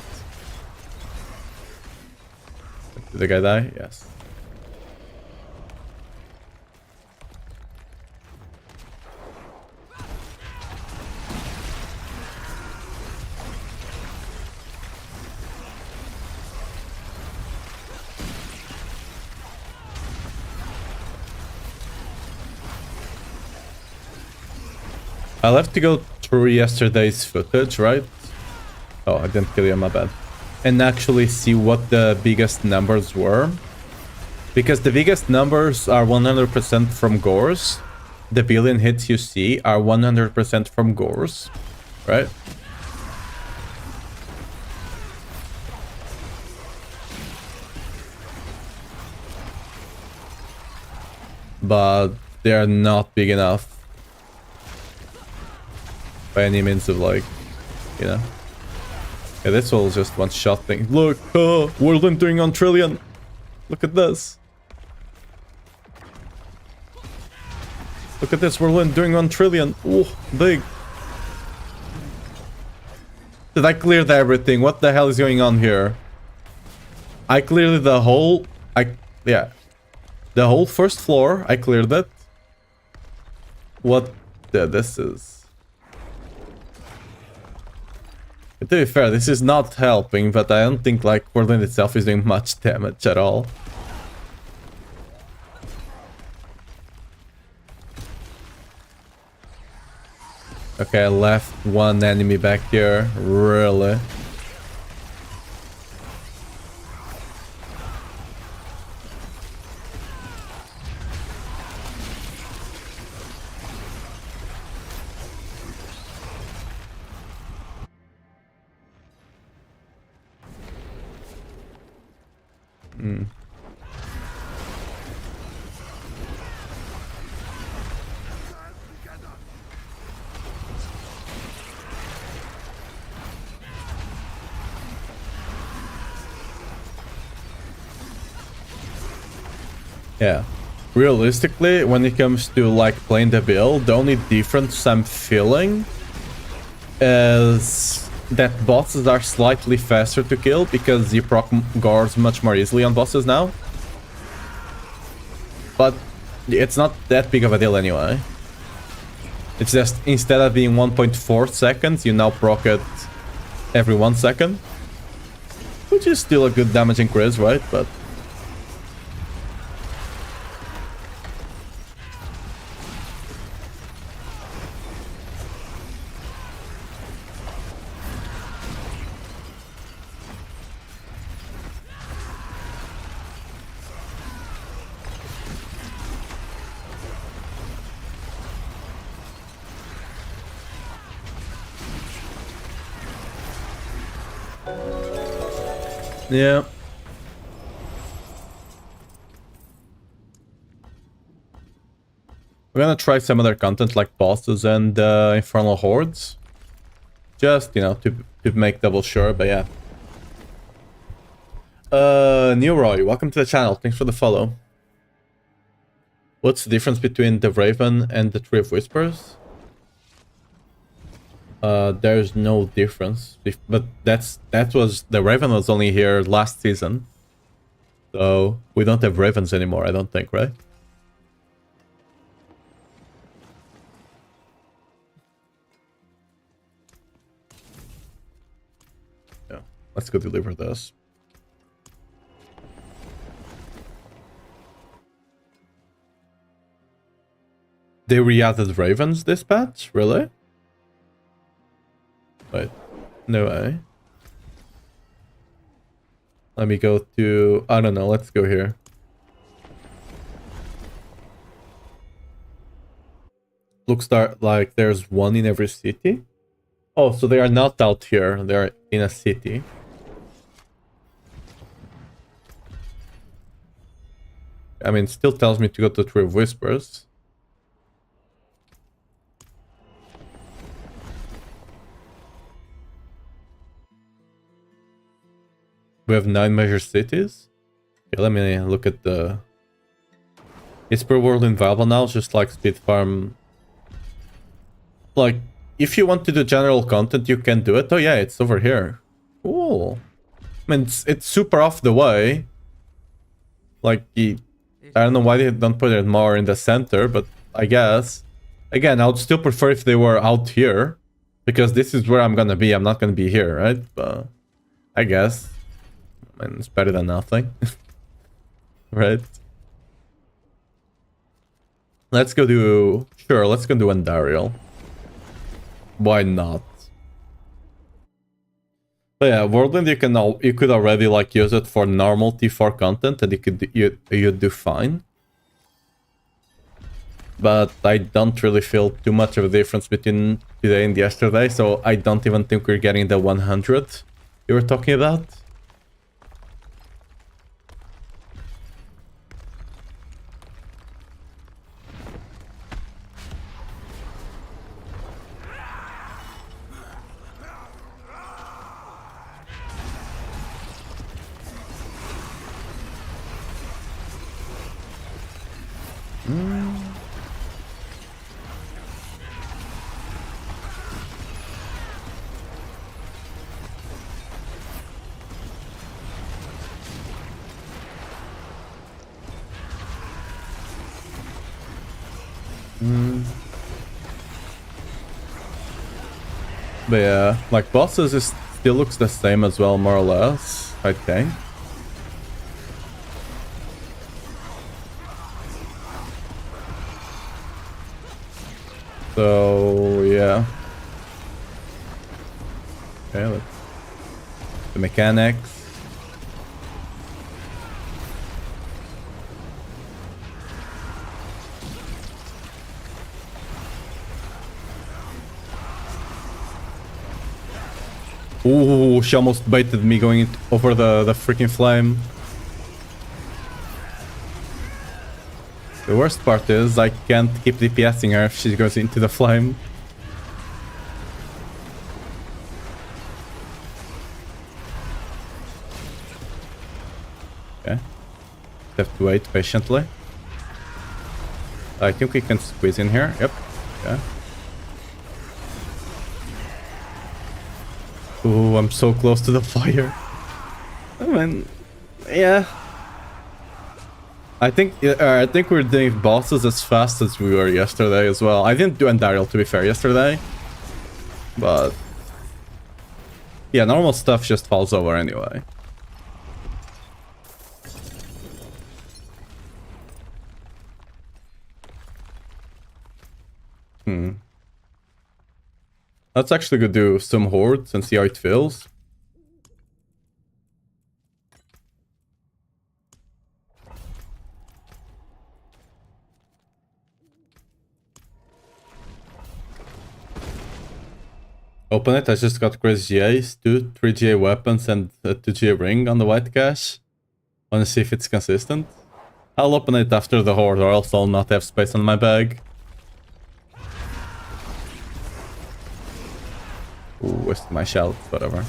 S3: Did the guy die? Yes. I'll have to go through yesterday's footage, right? Oh, I didn't kill you, my bad. And actually see what the biggest numbers were. Because the biggest numbers are 100% from gores. The billion hits you see are 100% from gores, right? But they are not big enough. By any means of, like, you know. Yeah, this will just one-shot thing. Look, Whirlwind doing on Trillion. Look at this. Look at this, Whirlwind doing on Trillion. Oh, big. Did I clear everything? What the hell is going on here? I cleared the whole Yeah. The whole first floor, I cleared it. What this is. But to be fair, this is not helping, but I don't think like Whirlwind itself is doing much damage at all. Okay, I left one enemy back here. Really? Yeah. Realistically, when it comes to like playing the build, the only difference I'm feeling is that bosses are slightly faster to kill because you proc guards much more easily on bosses now. But it's not that big of a deal anyway. It's just instead of being 1.4 seconds, you now proc it every 1 second. Which is still a good damage increase, right? But yeah. We're gonna try some other content like bosses and infernal hordes. Just, you know, to make double sure, but yeah. New Roy, welcome to the channel. Thanks for the follow. What's the difference between the Raven and the Tree of Whispers? There's no difference, but the Raven was only here last season, so we don't have Ravens anymore, I don't think, right? Yeah, let's go deliver this. They re-added Ravens this patch, really? Wait, no way. Let me go to... I don't know, let's go here. Looks like there's one in every city. Oh, so they are not out here, they're in a city. I mean, it still tells me to go to Tree of Whispers. We have 9 major cities. Okay, let me look at the... Is per world inviolable now? Just like speed farm. Like, if you want to do general content, you can do it. Oh yeah, it's over here. Cool. I mean, it's super off the way. Like, I don't know why they don't put it more in the center, but I guess. Again, I would still prefer if they were out here. Because this is where I'm gonna be. I'm not gonna be here, right? But I guess. I mean, it's better than nothing. Right? Let's go do... Sure, let's go do Andariel. Why not? But yeah, Whirlwind, you could already like use it for normal T4 content and you'd do fine. But I don't really feel too much of a difference between today and yesterday, so I don't even think we're getting the 100 you were talking about. But yeah, like bosses is still looks the same as well, more or less, I think. So yeah. Okay, let's the mechanics. Ooh, she almost baited me going over the freaking flame. The worst part is I can't keep DPSing her if she goes into the flame. Okay. Have to wait patiently. I think we can squeeze in here. Yep. Okay. Ooh, I'm so close to the fire. I mean, yeah. I think we're doing bosses as fast as we were yesterday as well. I didn't do Andariel, to be fair, yesterday. But yeah, normal stuff just falls over anyway. Let's actually go do some hordes and see how it feels. Open it. I just got crazy GAs, 2 3 GA weapons and a 2 GA ring on the white cache. Wanna see if it's consistent? I'll open it after the horde or else I'll not have space on my bag. Ooh, waste my shout, whatever.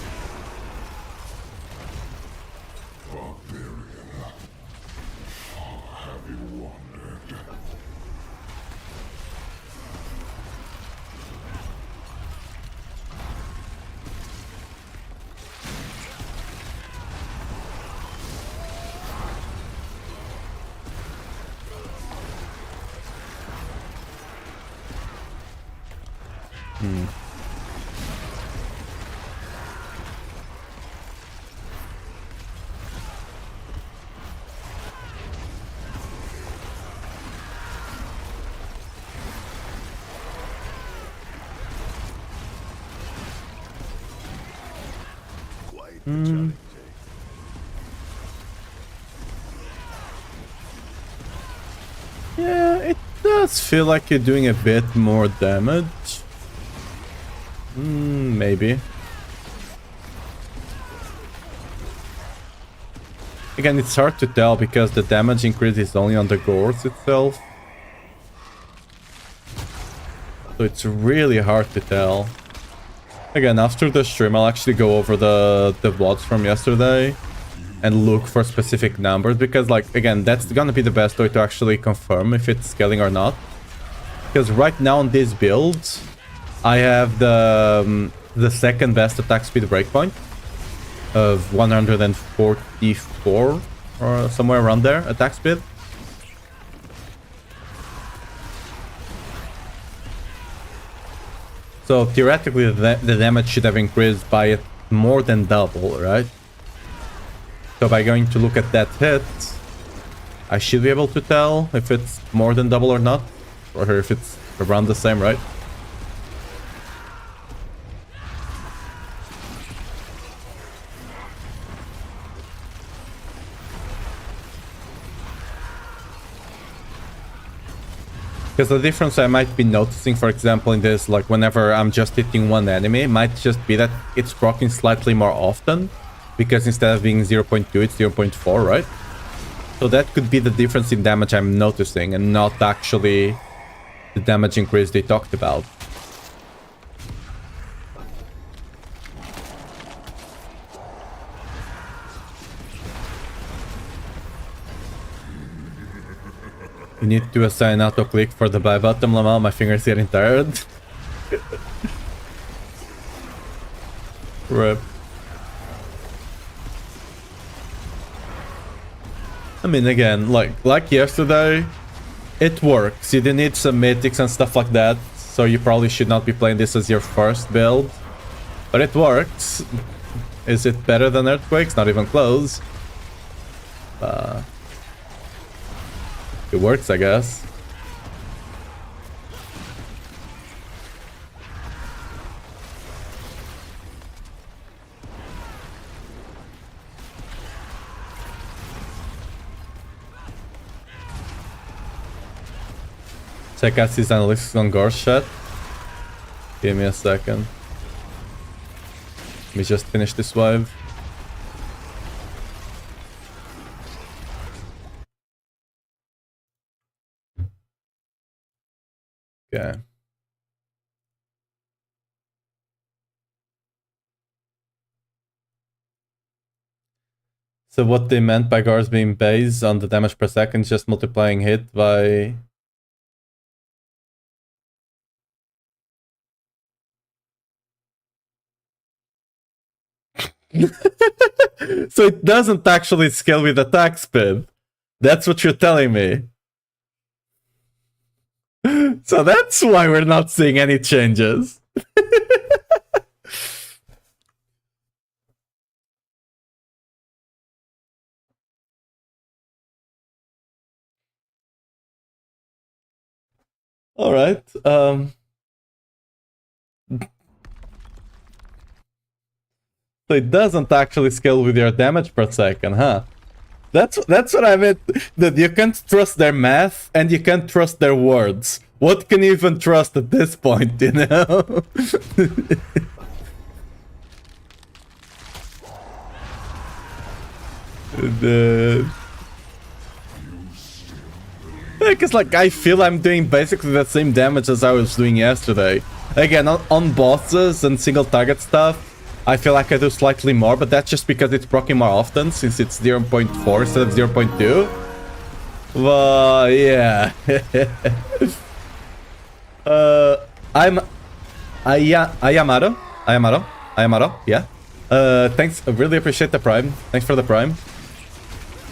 S3: Yeah, it does feel like you're doing a bit more damage. Maybe. Again, it's hard to tell because the damage increase is only on the gores itself. So it's really hard to tell. Again, after the stream, I'll actually go over the VODs from yesterday and look for specific numbers because, like, again, that's gonna be the best way to actually confirm if it's scaling or not. Because right now on these builds, I have the second best attack speed breakpoint of 144 or somewhere around there attack speed. So theoretically, the damage should have increased by more than double, right? So by going to look at that hit, I should be able to tell if it's more than double or not, or if it's around the same, right? Because the difference I might be noticing, for example, in this, like whenever I'm just hitting one enemy, might just be that it's proccing slightly more often. Because instead of being 0.2, it's 0.4, right? So that could be the difference in damage I'm noticing and not actually the damage increase they talked about. You need to assign auto-click for the buy button, Lama. My fingers getting tired. Rip. I mean, again, like yesterday, it works. You do need some mythics and stuff like that, so you probably should not be playing this as your first build. But it works. Is it better than Earthquakes? Not even close. It works, I guess. Check out his analytics on Gore's chat. Give me a second. Let me just finish this wave. Okay. So what they meant by Gore's being based on the damage per second, just multiplying hit by... So it doesn't actually scale with attack speed. That's what you're telling me. So that's why we're not seeing any changes. All right. So it doesn't actually scale with your damage per second, huh? That's what I meant. That you can't trust their math and you can't trust their words. What can you even trust at this point, you know? Because like I feel I'm doing basically the same damage as I was doing yesterday. Again, on bosses and single target stuff, I feel like I do slightly more, but that's just because it's proccing more often, since it's 0.4 instead of 0.2. Well, yeah. Ayamaro, yeah. Thanks, I really appreciate the prime. Thanks for the prime.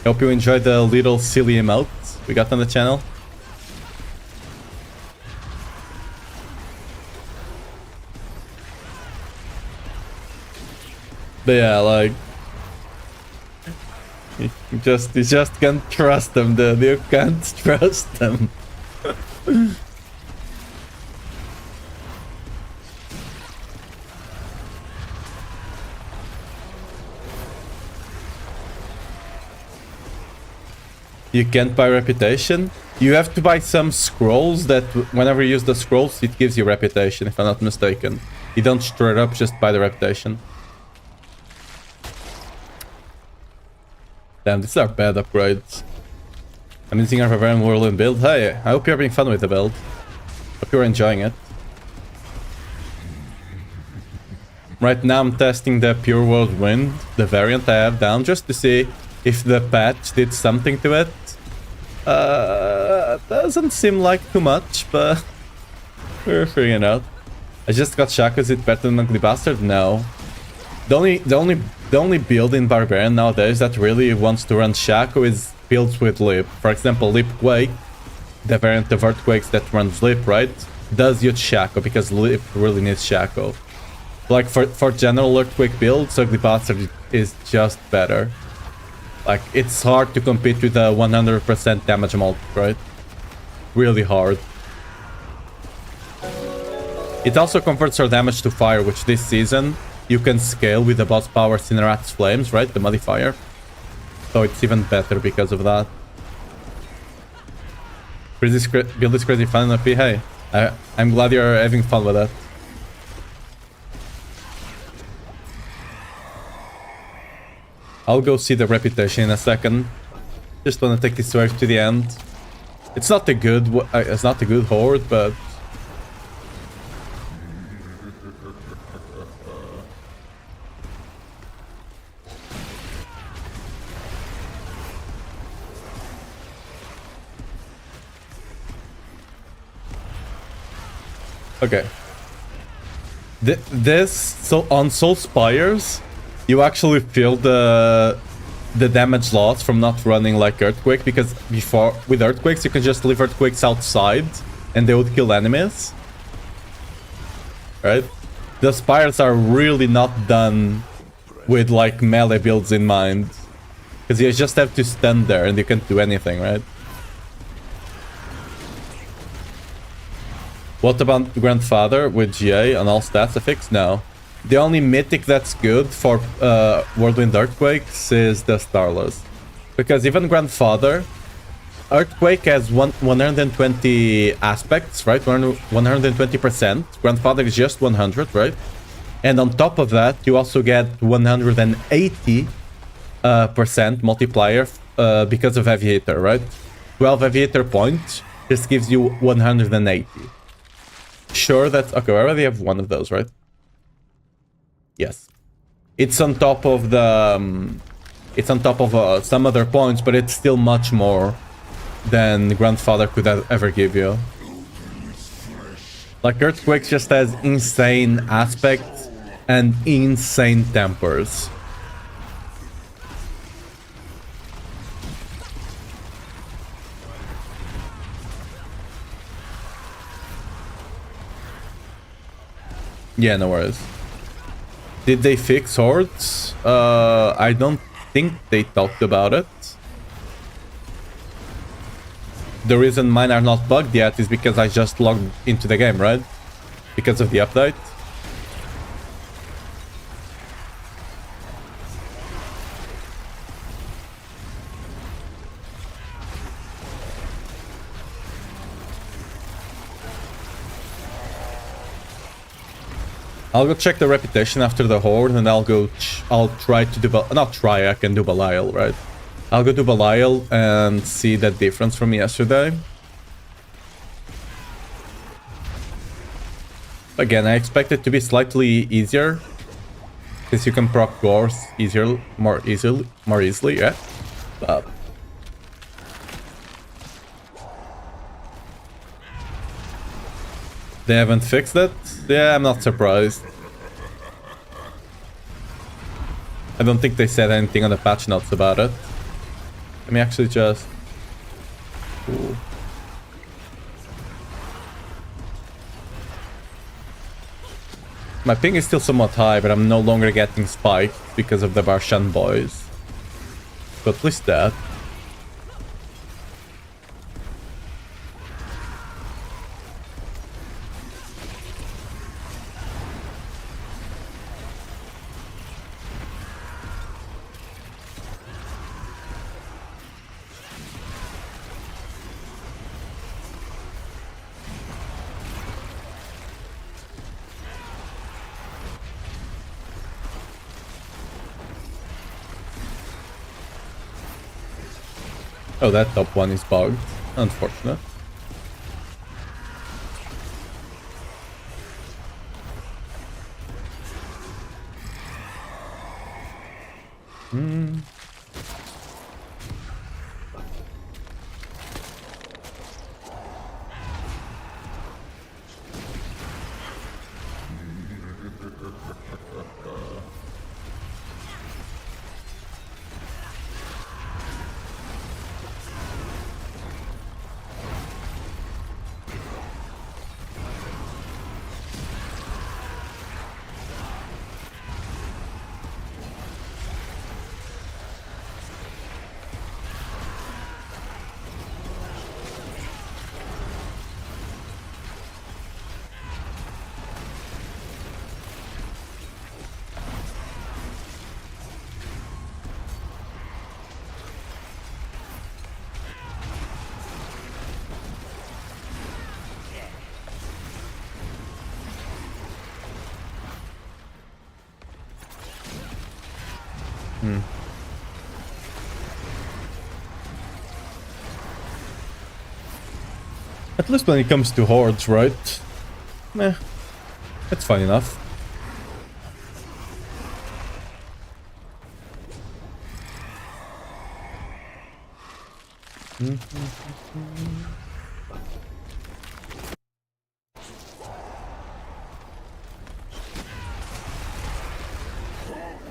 S3: Hope you enjoyed the little silly emotes we got on the channel. But yeah, like you just can't trust them, dude. You can't trust them. You can't buy reputation. You have to buy some scrolls that whenever you use the scrolls, it gives you reputation, if I'm not mistaken. You don't straight up just buy the reputation. Damn, these are bad upgrades. I'm using our Paragon Whirlwind build. Hey, I hope you're having fun with the build. Hope you're enjoying it. Right now I'm testing the Pure Whirlwind, the variant I have down, just to see if the patch did something to it. Doesn't seem like too much, but we're figuring it out. I just got Shaco. Is it better than Ugly Bastard? No. The only build in Barbarian nowadays that really wants to run Shaco is builds with Leap. For example, Leap Quake, the variant of Earthquakes that runs Leap, right, does use Shaco because Leap really needs Shaco. Like for general Earthquake builds, Ugly Bastard is just better. Like, it's hard to compete with a 100% damage multi, right? Really hard. It also converts our damage to fire, which this season you can scale with the boss power Cinerat's Flames, right? The modifier. So it's even better because of that. Build is crazy fun in OP. Hey, I'm glad you're having fun with that. I'll go see the reputation in a second. Just want to take this wave to the end. It's not a good horde, but okay. So on Soul Spires, you actually feel the the damage loss from not running like Earthquake, because before, with Earthquakes, you can just leave Earthquakes outside and they would kill enemies. Right? The Spires are really not done with like melee builds in mind. Because you just have to stand there and you can't do anything, right? What about Grandfather with GA on all stats affix? No. The only mythic that's good for Whirlwind Earthquakes is the Starless. Because even Grandfather, Earthquake has 120 aspects, right? 120%. Grandfather is just 100, right? And on top of that, you also get 180% multiplier because of Aviator, right? 12 Aviator points. This gives you 180. Sure, that's... Okay, I already have one of those, right? Yes. It's on top of the... it's on top of some other points, but it's still much more than Grandfather could ever give you. Like, Earthquake just has insane aspects and insane tempers. Yeah, no worries. Did they fix hordes? I don't think they talked about it. The reason mine are not bugged yet is because I just logged into the game, right? Because of the update. I'll go check the reputation after the horde, and I'll try to do... Not try, I can do Belial, right? I'll go to Belial and see that difference from yesterday. Again, I expect it to be slightly easier, because you can proc Gores more easily, yeah. But they haven't fixed it? Yeah, I'm not surprised. I don't think they said anything on the patch notes about it. Let me actually just... Ooh. My ping is still somewhat high, but I'm no longer getting spiked because of the Barshan boys. But at least that. Oh, that top one is bugged. Unfortunate. At least when it comes to hordes, right? Meh. That's fine enough.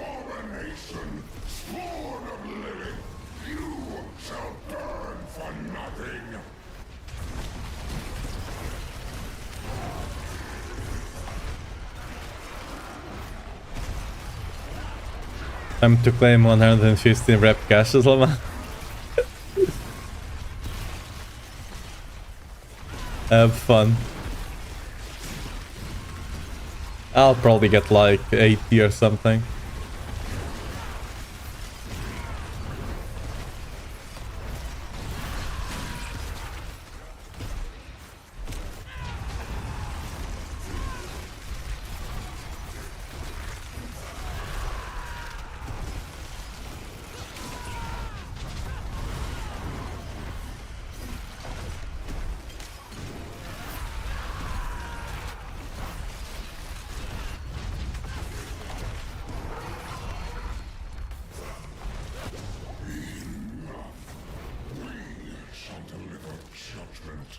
S1: Abomination, Lord of Living. nothing.
S3: Time to claim 115 rep caches, Lama. Have fun. I'll probably get like 80 or something.
S1: Shall deliver judgment.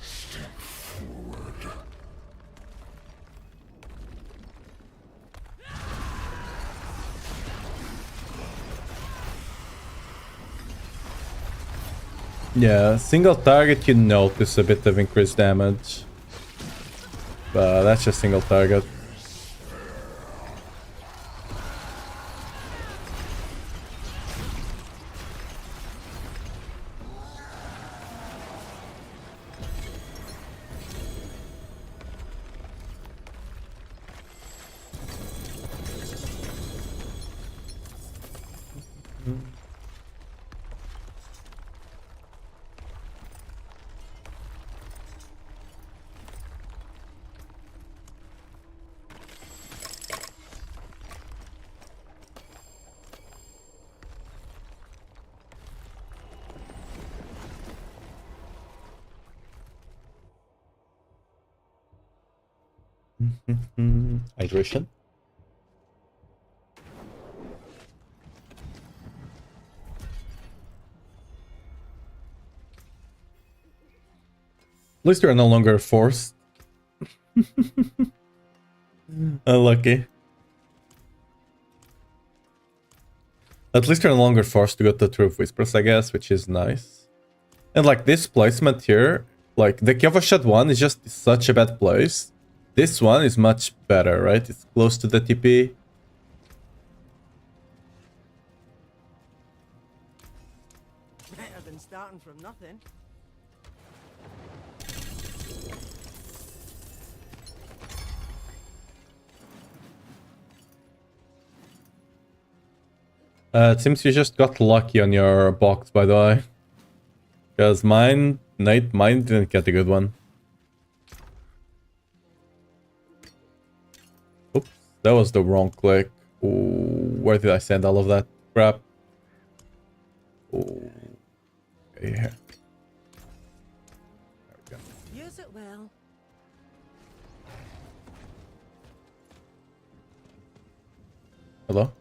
S1: Step forward.
S3: Yeah, single target you notice a bit of increased damage. But that's just single target. Hydration. At least you're no longer forced. Unlucky. At least you're no longer forced to go to Truth Whispers, I guess, which is nice. And like this placement here, like the Kyovo Shot one is just such a bad place. This one is much better, right? It's close to the TP.
S4: Better than starting from nothing.
S3: It seems you just got lucky on your box, by the way. Because mine didn't get a good one. Oops, that was the wrong click. Ooh, where did I send all of that crap? Ooh. Okay, here. There we go.
S2: Use it well.
S3: Hello?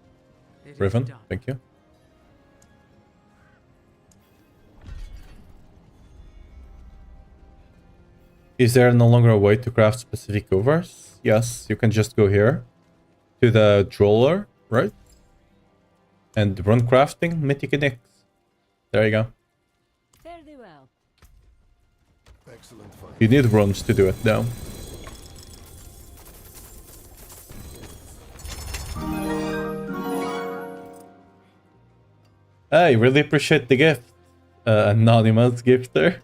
S4: It is
S3: Riven,
S4: done.
S3: thank you. Is there no longer a way to craft specific covers? Yes, you can just go here to the drawer, right? And run crafting, mythic and X. There you go.
S2: Fairly well.
S1: Excellent fight.
S3: You need runes to do it though. Hey, really appreciate the gift. Anonymous gifter.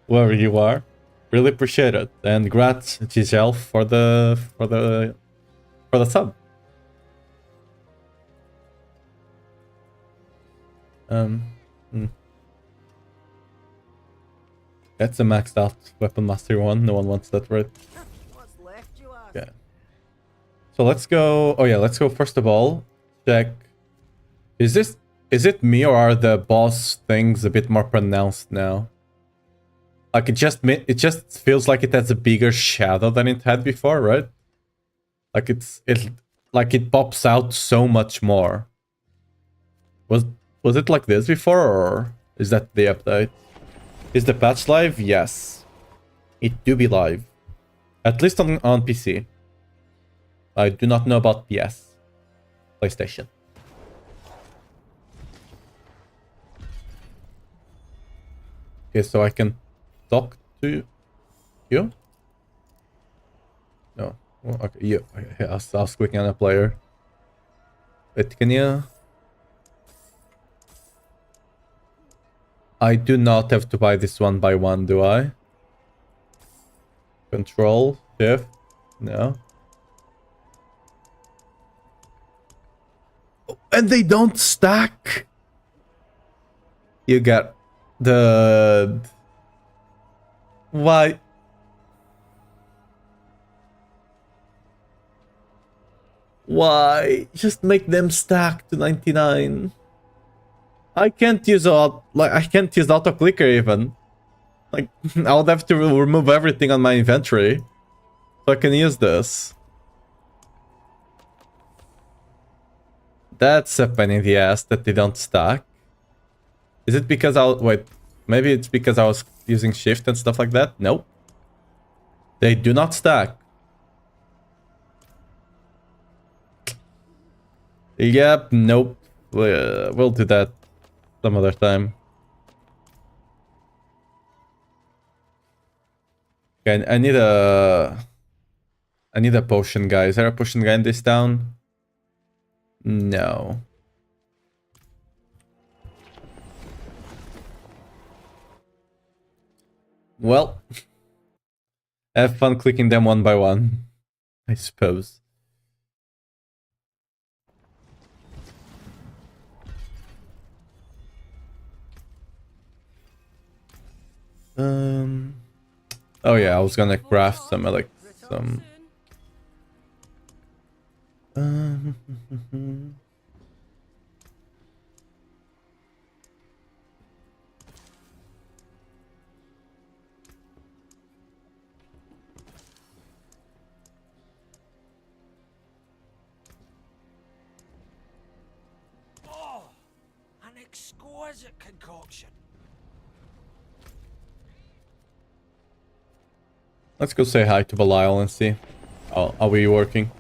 S3: Whoever you are. Really appreciate it. And grats Giselle for the sub. That's a maxed out weapon mastery one. No one wants that, right?
S4: What's left, you ask?
S3: Yeah. So let's go. Oh yeah, let's go first of all. Check. Is it me or are the boss things a bit more pronounced now? Like it just feels like it has a bigger shadow than it had before, right? Like it pops out so much more. Was it like this before, or is that the update? Is the patch live? Yes. It do be live. At least on PC. I do not know about PS. PlayStation. Okay, so I can talk to you? No. Well, okay, you. Okay, I was clicking on a player. Wait, can you... I do not have to buy this one by one, do I? Control, shift, no. And they don't stack! You got the... Why? Why? Just make them stack to 99. I can't use I can't use auto clicker even. Like I would have to remove everything on my inventory so I can use this. That's a pain in the ass that they don't stack. Is it because wait, maybe it's because I was using shift and stuff like that? Nope. They do not stack. Yep, nope. We'll do that some other time. Okay, I need a potion guy. Is there a potion guy in this town? No. Well, have fun clicking them one by one, I suppose. Oh yeah, I was gonna craft some like some.
S4: Oh, an exquisite concoction.
S3: Let's go say hi to Belial and see. Are we working?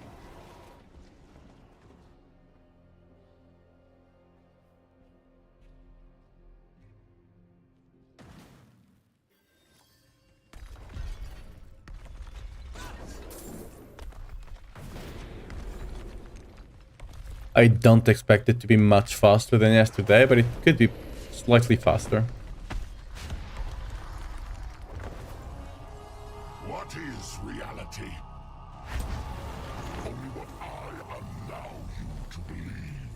S3: I don't expect it to be much faster than yesterday, but it could be slightly faster.
S1: What is reality? Only what I allow you to believe.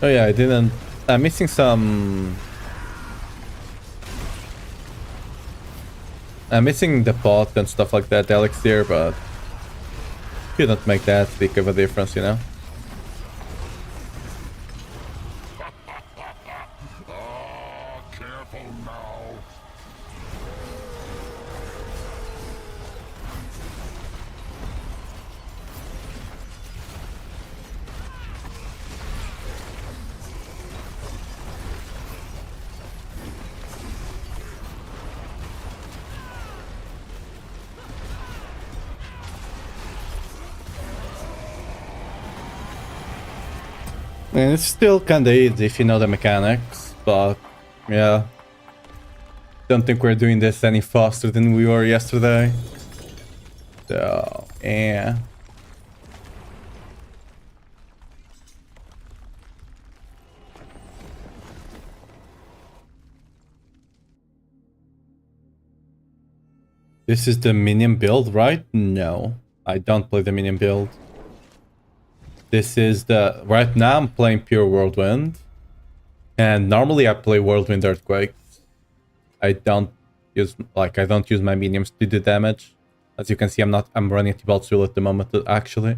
S3: Oh yeah, I didn't... I'm missing some... I'm missing the pot and stuff like that, elixir, but... couldn't make that big of a difference, you know?
S1: Careful now.
S3: And it's still kinda easy if you know the mechanics, but yeah. Don't think we're doing this any faster than we were yesterday. So, yeah. This is the minion build, right? No, I don't play the minion build. This is the... Right now I'm playing pure Whirlwind. And normally I play Whirlwind Earthquake. I don't use my minions to do damage. As you can see, I'm running Tibalt Tool at the moment actually.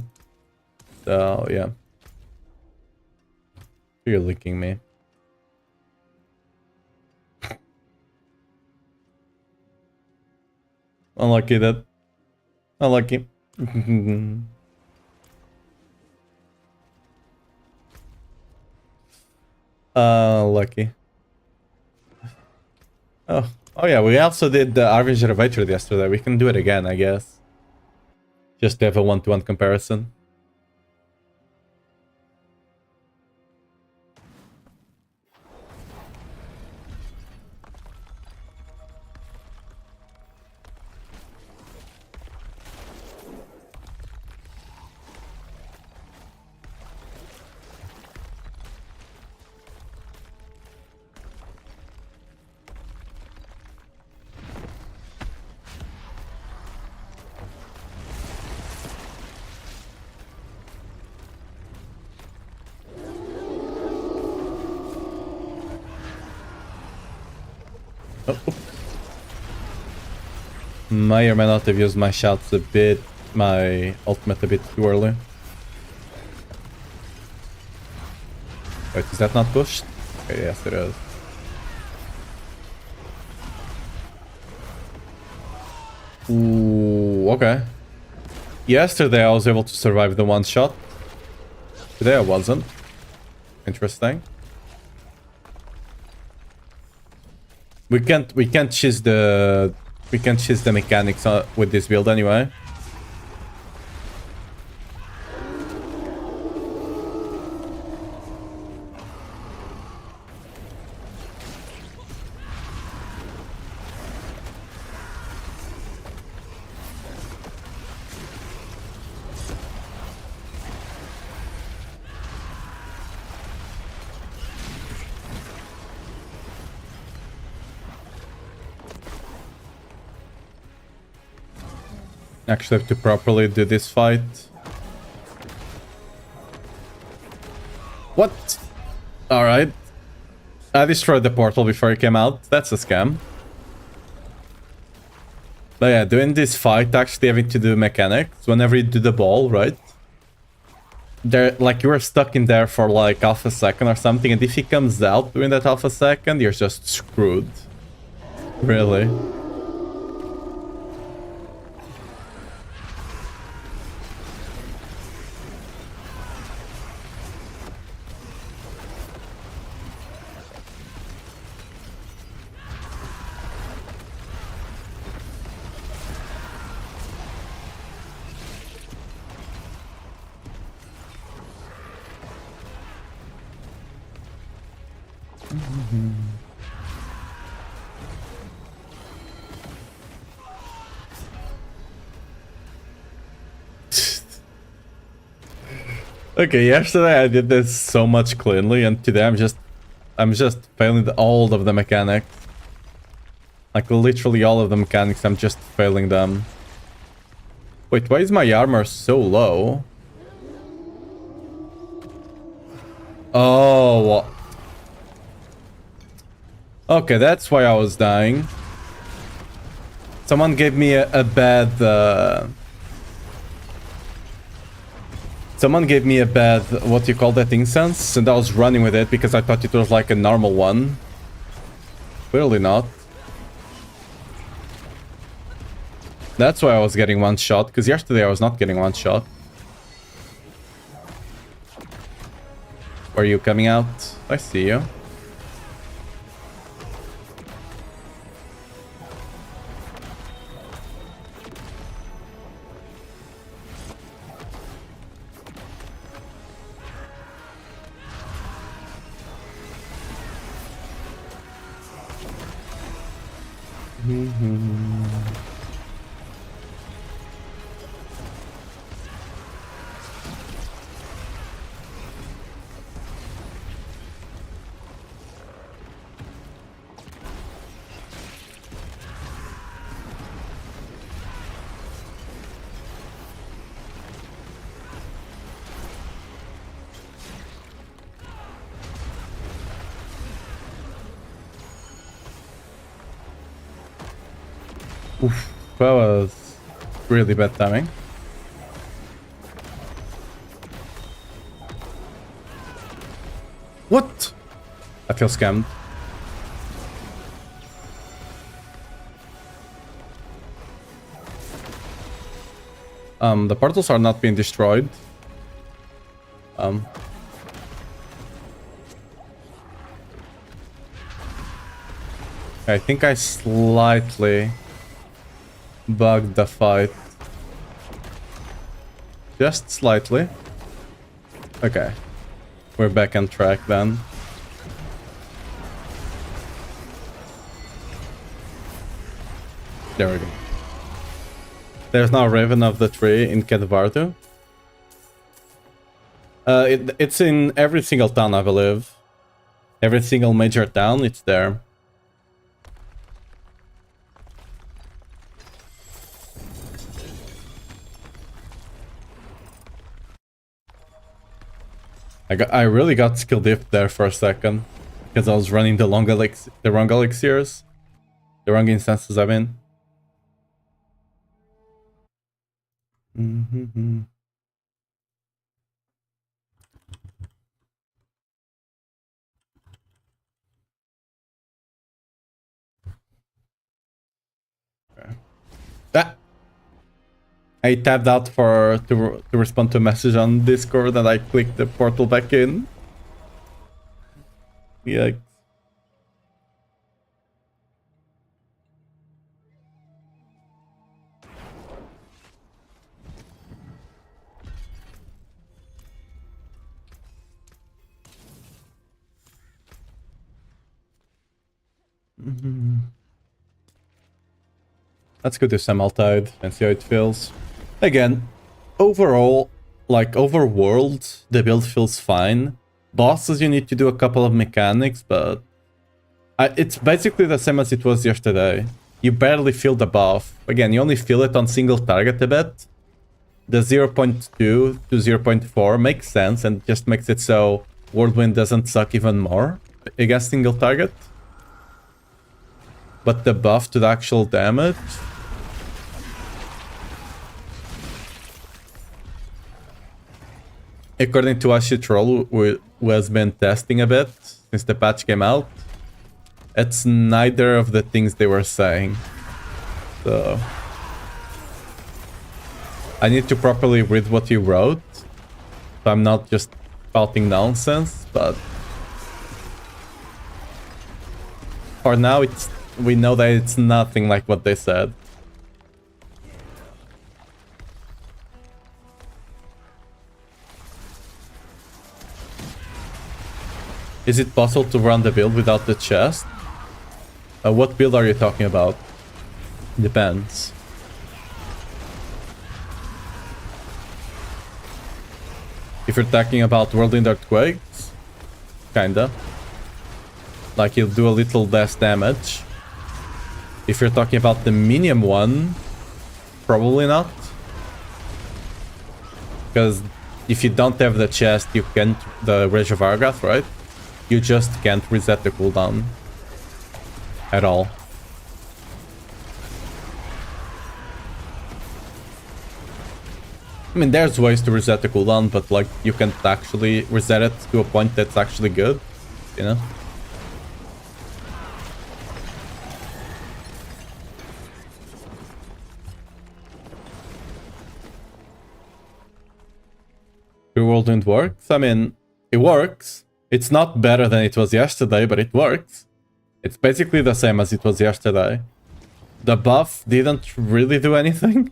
S3: So yeah. You're linking me. Unlucky that. Unlucky. Lucky. Oh yeah, we also did the Arvin Gervator yesterday. We can do it again, I guess. Just to have a one-to-one comparison. Oh, oops. May or may not have used my shots a bit, my ultimate a bit too early. Wait, is that not pushed? Okay, yes it is. Ooh, okay. Yesterday I was able to survive the one shot. Today I wasn't. Interesting. We can't cheese the mechanics with this build anyway. Actually have to properly do this fight. What? Alright. I destroyed the portal before it came out. That's a scam. But yeah, doing this fight, actually having to do mechanics. Whenever you do the ball, right? There, like, you are stuck in there for like half a second or something, and if he comes out during that half a second, you're just screwed. Really. Okay, yesterday I did this so much cleanly, and today I'm just failing all of the mechanics. Like literally all of the mechanics, I'm just failing them. Wait, why is my armor so low? Oh. Okay, that's why I was dying. Someone gave me a bad... Someone gave me a bad, what you call that, incense, and I was running with it because I thought it was like a normal one. Clearly not. That's why I was getting one shot, because yesterday I was not getting one shot. Where are you coming out? I see you. Oof, that was really bad timing. What? I feel scammed. The portals are not being destroyed. I think I slightly bugged the fight. Just slightly. Okay. We're back on track then. There we go. There's now Raven of the Tree in Kedvardu. It's in every single town, I believe. Every single major town, it's there. I really got skill dipped there for a second because I was running the wrong elixirs. The wrong instances, I mean. Ah! I tapped out to respond to a message on Discord and I clicked the portal back in. Yikes. Let's go to Samaltide and see how it feels. Again, overall, like overworld, the build feels fine. Bosses, you need to do a couple of mechanics, but it's basically the same as it was yesterday. You barely feel the buff. Again, you only feel it on single target a bit. The 0.2 to 0.4 makes sense and just makes it so Whirlwind doesn't suck even more against single target. But the buff to the actual damage... According to Ashitrol, who has been testing a bit since the patch came out, it's neither of the things they were saying. So I need to properly read what you wrote, so I'm not just spouting nonsense, but for now we know that it's nothing like what they said. Is it possible to run the build without the chest? What build are you talking about? Depends. If you're talking about Whirlwind Earthquakes, kinda. Like you'll do a little less damage. If you're talking about the minium one, probably not. Because if you don't have the chest, you can't... the Rage of Argath, right? You just can't reset the cooldown at all. I mean, there's ways to reset the cooldown, but like you can't actually reset it to a point that's actually good, you know? Your Whirlwind works? I mean, it works. It's not better than it was yesterday, but it works. It's basically the same as it was yesterday. The buff didn't really do anything.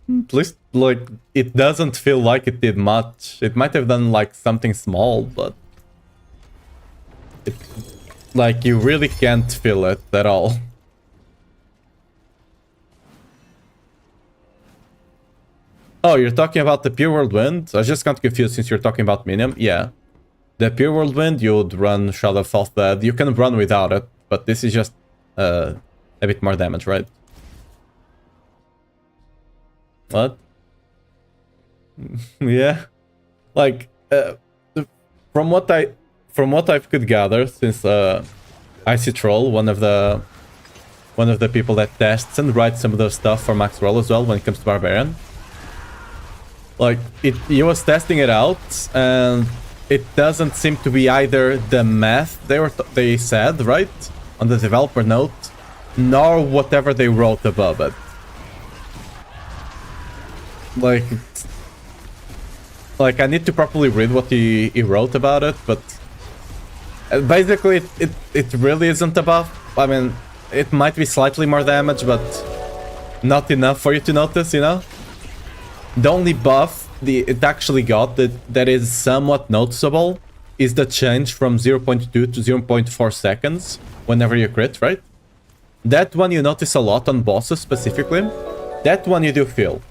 S3: At least, like, it doesn't feel like it did much. It might have done, like, something small, but... like, you really can't feel it at all. Oh, you're talking about the pure Whirlwind? I just got confused since you're talking about Minium. Yeah. The pure Whirlwind, you would run Shadow of False Dead. You can run without it, but this is just a bit more damage, right? What? Yeah. Like, from what I could gather, since Icy Troll, one of the people that tests and writes some of the stuff for Max Roll as well when it comes to Barbarian. Like, he was testing it out, and it doesn't seem to be either the math they said, right, on the developer note, nor whatever they wrote above it. Like I need to properly read what he wrote about it, but basically it really isn't a buff. I mean, it might be slightly more damage, but not enough for you to notice, you know? The only buff it actually got that is somewhat noticeable is the change from 0.2 to 0.4 seconds whenever you crit, right? That one you notice a lot on bosses specifically. That one you do feel.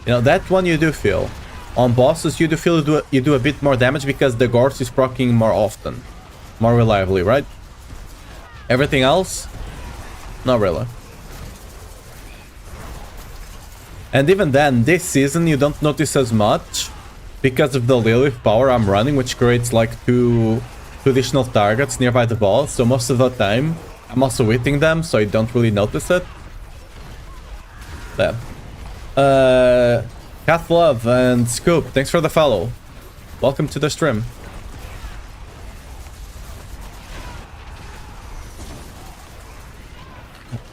S3: You know, that one you do feel. On bosses you do feel you do a bit more damage because the Gorse is proccing more often. More reliably, right? Everything else? Not really. And even then, this season you don't notice as much because of the Lilith power I'm running, which creates like two additional targets nearby the boss. So most of the time, I'm also eating them, so I don't really notice it. There. Cat Love and Scoop, thanks for the follow. Welcome to the stream.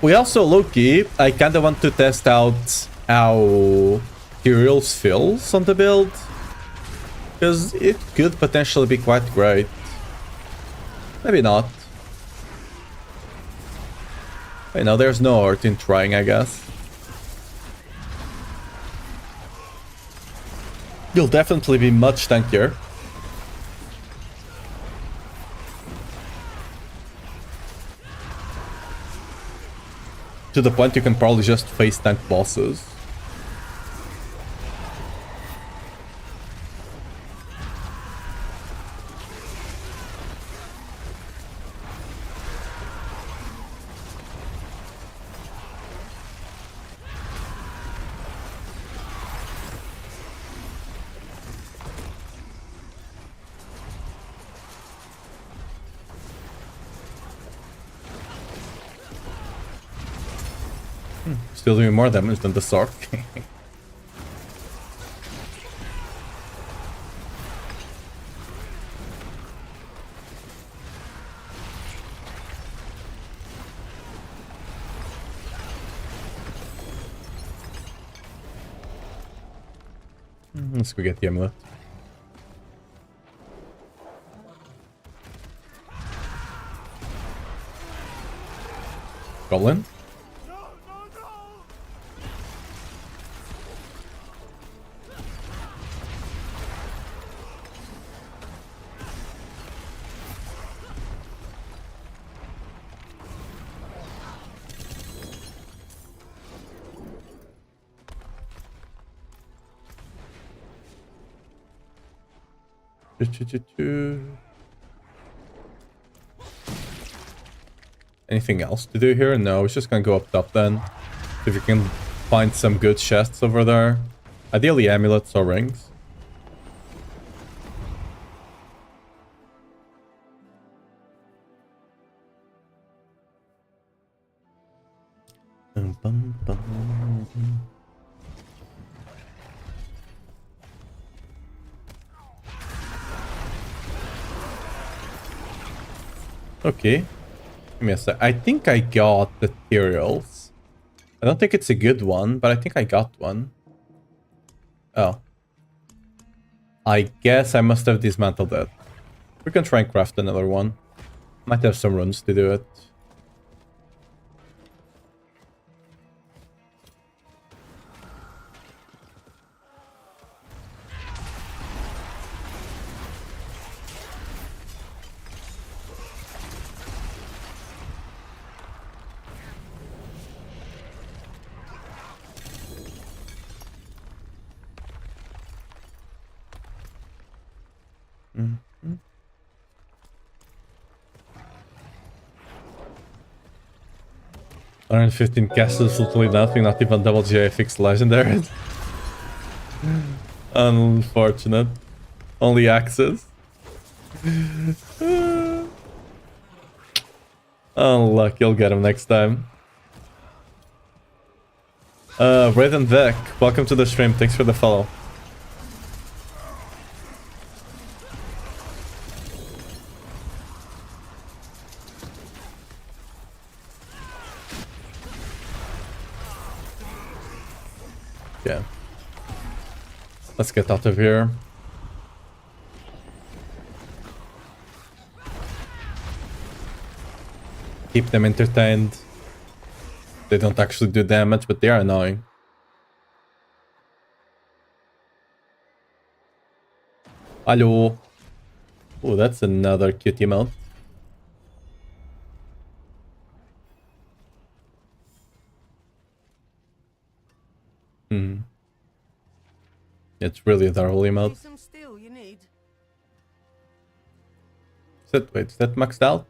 S3: We also, Loki, I kinda want to test out how Tyrael's feels on the build. Because it could potentially be quite great. Maybe not. I know there's no art in trying, I guess. You'll definitely be much tankier. To the point you can probably just face tank bosses. Still doing more damage than the Sark. Let's go get the amulet. Goblin? Anything else to do here? No, it's just gonna go up top then. If you can find some good chests over there. Ideally amulets or rings. Okay. Give me a sec. I think I got the materials. I don't think it's a good one, but I think I got one. Oh. I guess I must have dismantled it. We can try and craft another one. Might have some runes to do it. Mm-hmm. 115 castles, literally nothing, not even double GFX legendary. Unfortunate. Only axes. Unlucky, you'll get him next time. Raiden Vec, welcome to the stream, thanks for the follow. Yeah. Let's get out of here. Keep them entertained. They don't actually do damage, but they are annoying. Hello. Oh, that's another cute emote. It's really adorable emote.
S4: Some steel you need.
S3: Wait, is that maxed out?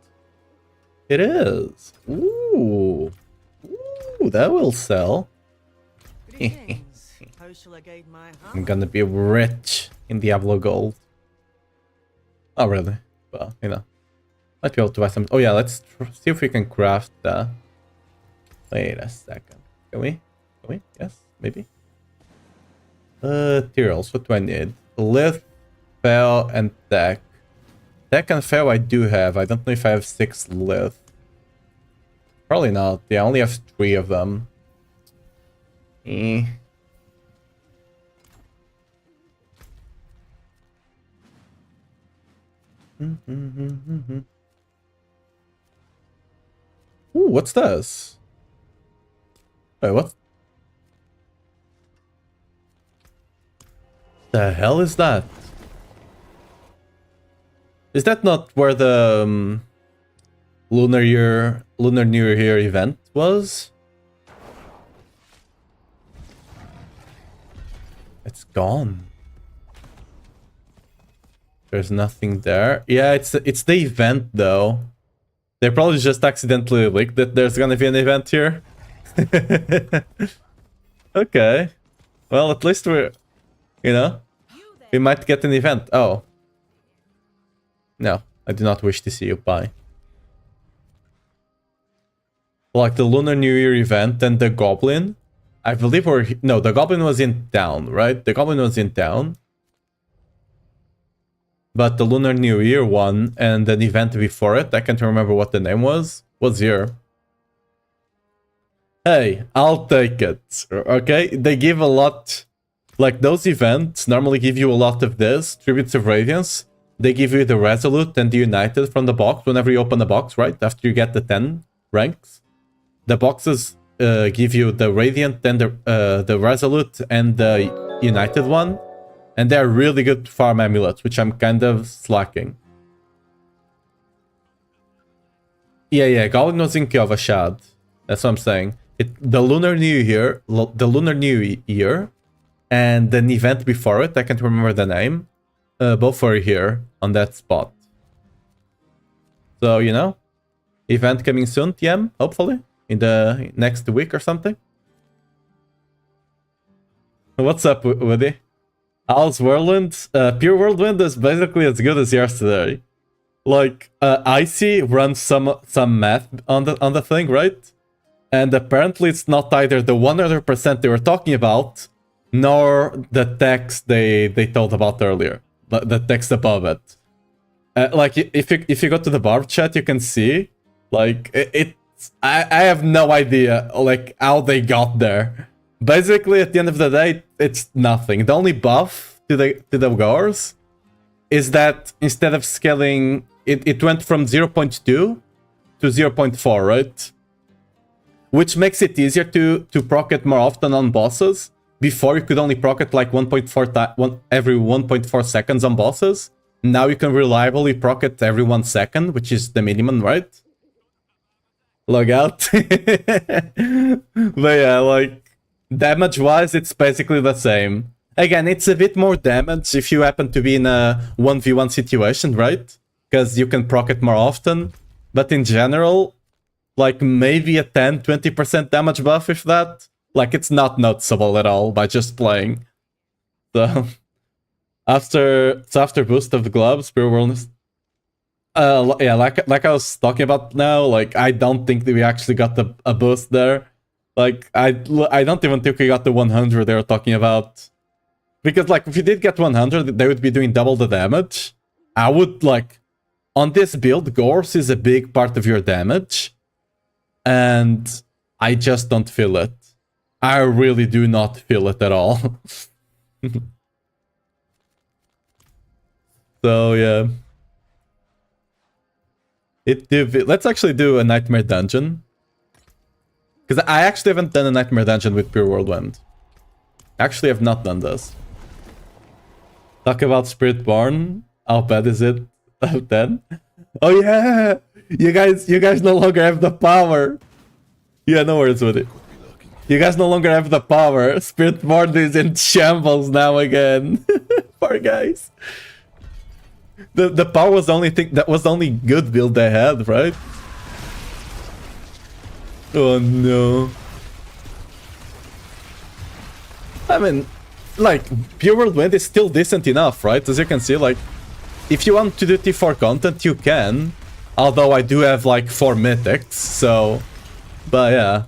S3: It is. Ooh. Ooh, that will sell.
S4: Greetings. How shall I guide my
S3: I'm
S4: hand?
S3: gonna be rich in Diablo gold. Oh, really? Well, you know. Might be able to buy some. Oh yeah, let's see if we can craft that. Wait a second. Can we? Can we? Yes, maybe. Materials. What do I need? Lith, Fel, and Tech. Tech and Fel I do have. I don't know if I have 6 Lith. Probably not. Yeah, I only have 3 of them. Eh. Ooh, what's this? Wait, what? The hell is that? Is that not where the Lunar New Year event was? It's gone. There's nothing there. Yeah, it's the event though. They probably just accidentally leaked that there's gonna be an event here. Okay. Well, at least we're, you know, we might get an event. Oh. No, I do not wish to see you. Bye. Like the Lunar New Year event and the Goblin. I believe no, the Goblin was in town, right? The Goblin was in town. But the Lunar New Year one and an event before it, I can't remember what the name was here. Hey, I'll take it, okay? They give a lot, like those events normally give you a lot of this, Tributes of Radiance. They give you the Resolute and the United from the box whenever you open the box, right? After you get the 10 ranks. The boxes give you the Radiant and the Resolute and the United one. And they're really good to farm amulets, which I'm kind of slacking. Yeah, Goblin was in Kyova Shad. That's what I'm saying. The Lunar New Year, and an event before it, I can't remember the name. Both were here on that spot. So, you know, event coming soon, TM, hopefully, in the next week or something. What's up, Woody? How's Whirlwind? Pure Whirlwind is basically as good as yesterday. Like, Icy runs some math on the thing, right? And apparently it's not either the 100% they were talking about, nor the text they told about earlier. The text above it. Like, if you go to the barb chat, you can see, like, I have no idea, like, how they got there. Basically, at the end of the day, it's nothing. The only buff to the Gors is that instead of scaling, it went from 0.2 to 0.4, right? Which makes it easier to proc it more often on bosses. Before, you could only proc it like every 1.4 seconds on bosses. Now you can reliably proc it every 1 second, which is the minimum, right? Log out. But yeah, like, damage-wise, it's basically the same. Again, it's a bit more damage if you happen to be in a 1v1 situation, right? Because you can proc it more often. But in general, like maybe a 10-20% damage buff, if that. Like, it's not noticeable at all by just playing. So, after boost of the gloves, pure wellness. Yeah, like I was talking about now, like, I don't think that we actually got a boost there. Like, I don't even think we got the 100 they were talking about. Because, like, if you did get 100, they would be doing double the damage. I would, like, on this build, Gorse is a big part of your damage. And I just don't feel it. I really do not feel it at all. So, yeah. Let's actually do a Nightmare Dungeon. Because I actually haven't done a Nightmare Dungeon with Pure Whirlwind. Actually, I've not done this. Talk about Spiritborn. How bad is it? 10? Oh yeah! You guys no longer have the power. Yeah, no worries with it. You guys no longer have the power. Spiritborn is in shambles now again. Poor guys. The power was the only thing that was the only good build they had, right? Oh no. I mean, like, Pure Whirlwind is still decent enough, right? As you can see, like, if you want to do T4 content, you can. Although I do have like 4 mythics, so... But yeah.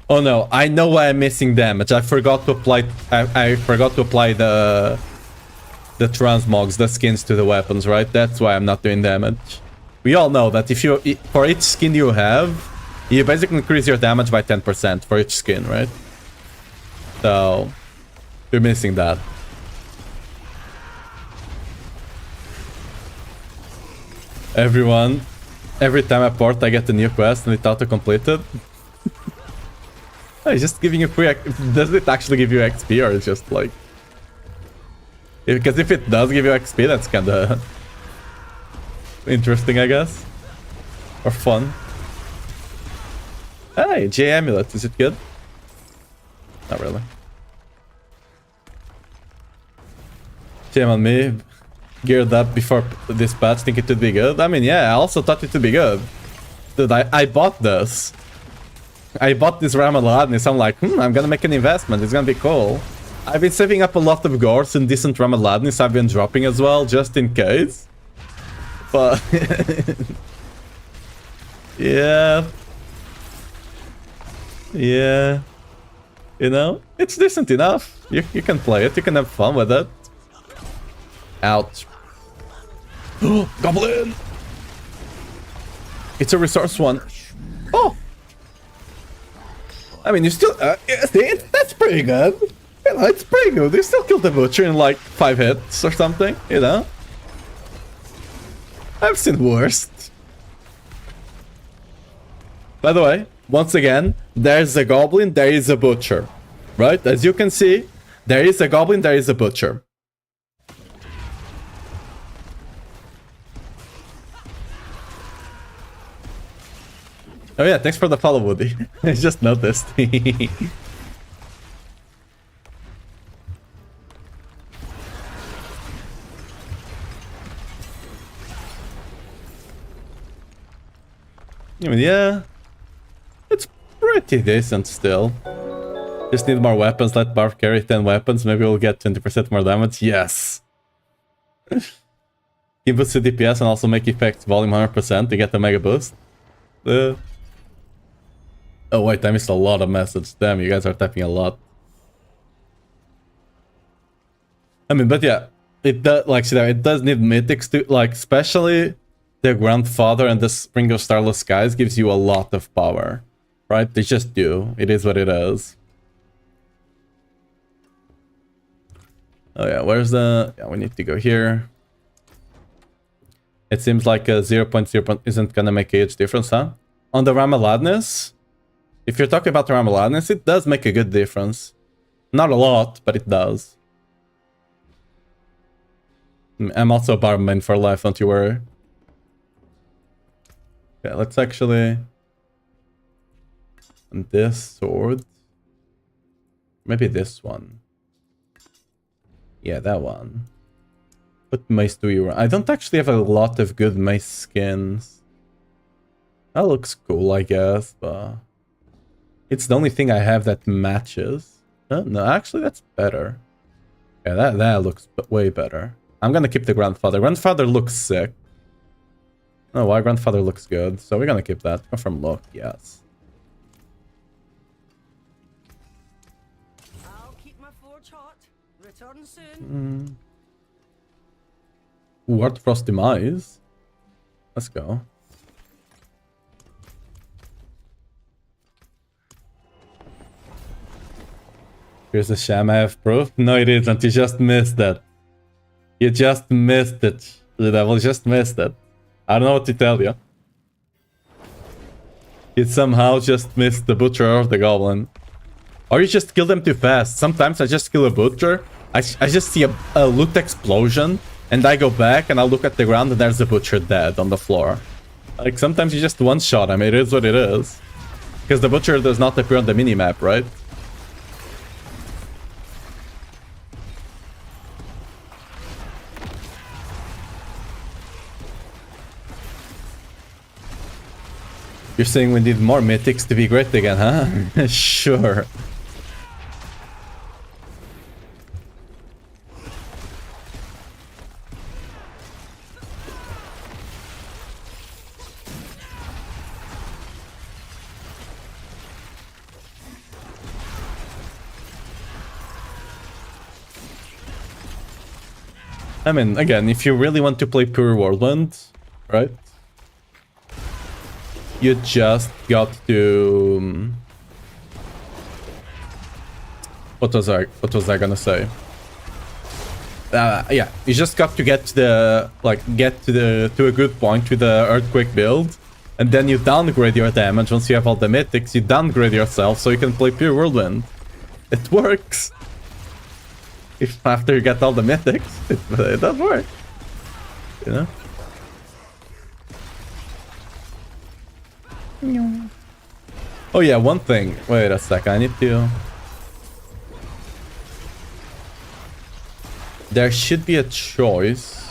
S3: Oh no, I know why I'm missing damage. I forgot to apply... I forgot to apply the transmogs, the skins to the weapons, right? That's why I'm not doing damage. We all know that if you... For each skin you have, you basically increase your damage by 10% for each skin, right? So... You're missing that. Everyone... Every time I port, I get a new quest and it's auto-completed. It's just giving you free... Does it actually give you XP or it's just like... Because if it does give you XP, that's kinda... interesting, I guess. Or fun. Hey, J Amulet, is it good? Not really. Shame on me. Geared up before this patch, think it would be good. I mean, yeah, I also thought it would be good. Dude, I bought this. I bought this Ramaladnis. I'm like, I'm gonna make an investment. It's gonna be cool. I've been saving up a lot of gores and decent Ramaladnis I've been dropping as well, just in case. But... yeah. Yeah. You know, it's decent enough. You can play it, you can have fun with it. Ouch. Goblin! It's a resource one. Oh! I mean, you still... see, that's pretty good. You know, it's pretty good. You still killed the butcher in like 5 hits or something, you know? I've seen worse. By the way, once again, there's a goblin, there is a butcher. Right? As you can see, there is a goblin, there is a butcher. Oh yeah, thanks for the follow, Woody. I just noticed. I mean, yeah, it's pretty decent still. Just need more weapons, let Barf carry 10 weapons, maybe we'll get 20% more damage. Yes! Give boost to DPS and also make effects volume 100% to get the mega boost. Oh wait, I missed a lot of messages. Damn, you guys are typing a lot. I mean, but yeah, it does, like, it does need mythics to, like, especially the Grandfather and the Spring of Starless Skies gives you a lot of power, right? They just do. It is what it is. Oh yeah, where's the... Yeah, we need to go here. It seems like a 0.0 isn't gonna make a huge difference, huh? On the Ramaladnis, if you're talking about the Ramaladnis, it does make a good difference. Not a lot, but it does. I'm also a barman for life, don't you worry. Okay, let's actually... And this sword... Maybe this one. Yeah, that one. What mace do you run? I don't actually have a lot of good mace skins. That looks cool, I guess, but... It's the only thing I have that matches. No, actually, that's better. Yeah, that looks way better. I'm gonna keep the Grandfather. Grandfather looks sick. Oh, why Grandfather looks good. So we're gonna keep that. Confirm look, yes.
S4: I'll keep my forge hot. Return soon.
S3: Ward Frost Demise. Let's go. Here's a sham I have proof. No, it isn't. You just missed that. You just missed it. The devil just missed it. I don't know what to tell you. You somehow just missed the butcher or the goblin. Or you just kill them too fast. Sometimes I just kill a butcher. I just see a loot explosion. And I go back and I look at the ground and there's a butcher dead on the floor. Like sometimes you just one-shot him. It is what it is. Because the butcher does not appear on the minimap, right? You're saying we need more mythics to be great again, huh? Sure. I mean, again, if you really want to play pure Whirlwind, right? You just got to... What was I gonna say? Yeah, you just got to get to a good point with the Earthquake build, and then you downgrade your damage. Once you have all the mythics, you downgrade yourself so you can play pure Whirlwind. It works. If after you get all the mythics, it does work. You know? Oh yeah, one thing. Wait a sec, I need to... There should be a choice.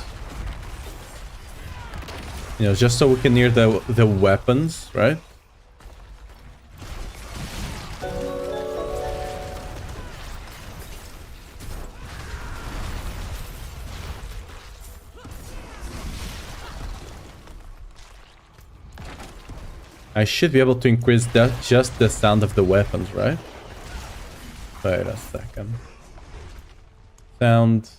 S3: You know, just so we can hear the weapons, right? I should be able to increase that just the sound of the weapons, right? Wait a second. Sound.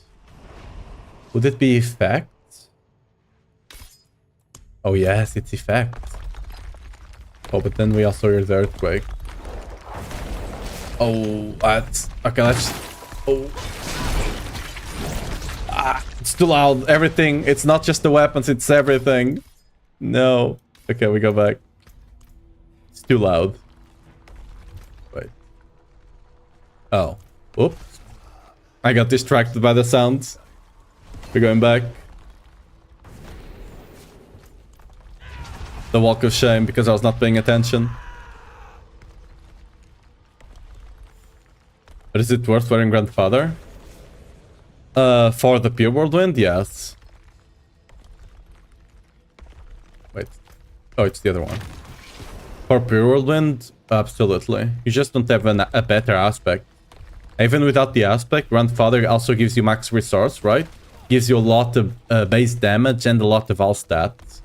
S3: Would it be effects? Oh yes, it's effects. Oh, but then we also hear the earthquake. Oh, that's... Okay, let's... Oh. Ah, it's too loud. Everything. It's not just the weapons, it's everything. No. Okay, we go back. It's too loud. Wait. Oh. Oops. I got distracted by the sounds. We're going back. The walk of shame because I was not paying attention. But is it worth wearing Grandfather? For the pure Whirlwind, yes. Wait. Oh, it's the other one. For pure Whirlwind, absolutely. You just don't have a better aspect. Even without the aspect, Grandfather also gives you max resource, right? Gives you a lot of base damage and a lot of all stats.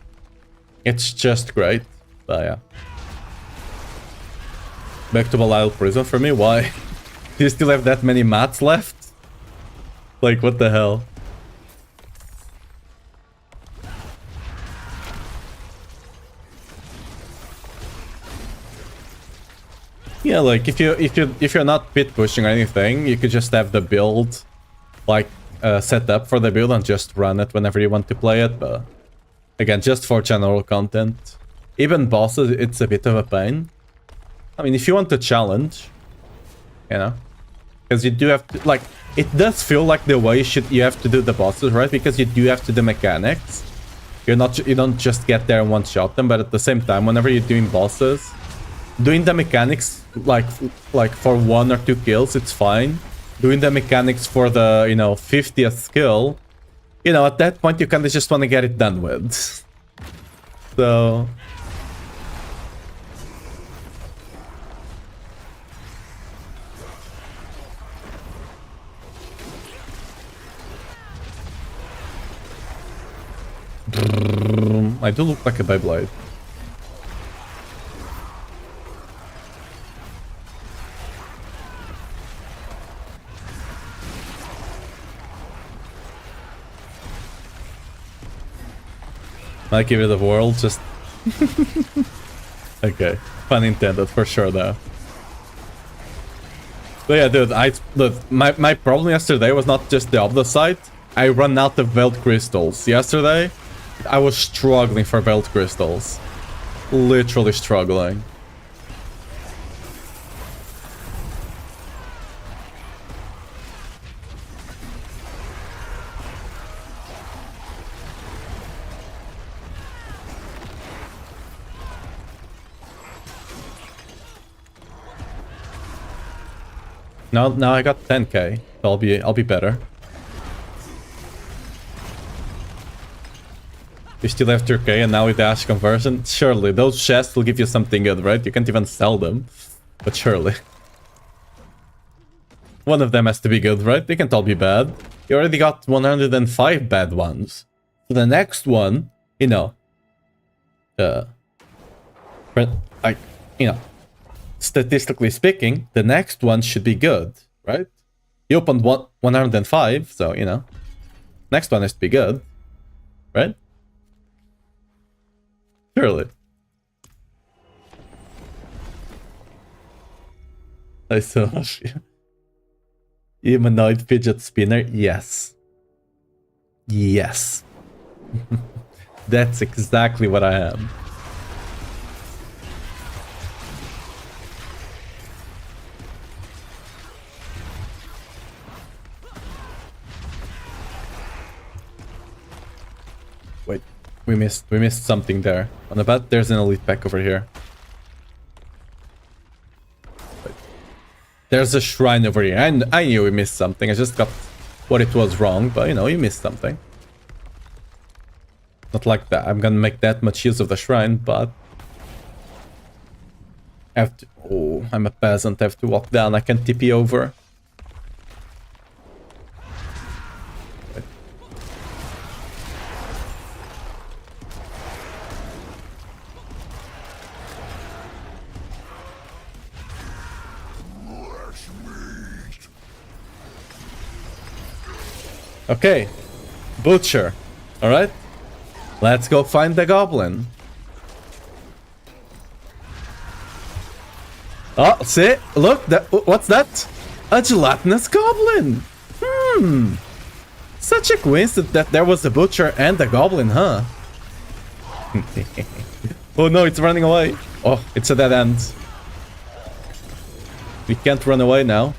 S3: It's just great. But yeah. Back to Belial Prison for me? Why? Do you still have that many mats left? Like, what the hell? Yeah, like if you're not pit pushing or anything, you could just have the build like set up for the build and just run it whenever you want to play it. But again, just for general content. Even bosses, it's a bit of a pain. I mean, if you want a challenge, you know, because you do have to, like, it does feel like the way you have to do the bosses, right? Because you do have to do mechanics. You don't just get there and one shot them, but at the same time, whenever you're doing bosses, doing the mechanics like for 1 or 2 kills, it's fine. Doing the mechanics for the, you know, 50th skill, you know, at that point you kind of just want to get it done with. So I do look like a Beyblade. I give it a whirl, just... Okay, pun intended, for sure, though. But yeah, dude, my problem yesterday was not just the Obda site. I ran out of Veiled Crystals. Yesterday, I was struggling for Veiled Crystals. Literally struggling. Now I got 10k. I'll be better. You still have 2k, and now with the Ash conversion, surely those chests will give you something good, right? You can't even sell them, but surely. One of them has to be good, right? They can't all be bad. You already got 105 bad ones. So the next one, you know, like, you know, statistically speaking, the next one should be good, right? You opened 105, so, you know, next one has to be good, right? Surely. I saw you. Humanoid fidget spinner, yes. Yes. That's exactly what I am. Wait, we missed something there. On the bat, there's an elite pack over here. Wait. There's a shrine over here. I knew we missed something. I just got what it was wrong, but you know, you missed something. Not like that. I'm gonna make that much use of the shrine, but I have to. Oh, I'm a peasant. I have to walk down. I can TP over. Wait. Okay, butcher. All right. Let's go find the goblin. Oh, see? Look, what's that? A gelatinous goblin. Such a coincidence that there was a butcher and a goblin, huh? Oh no, it's running away. Oh, it's a dead end. We can't run away now.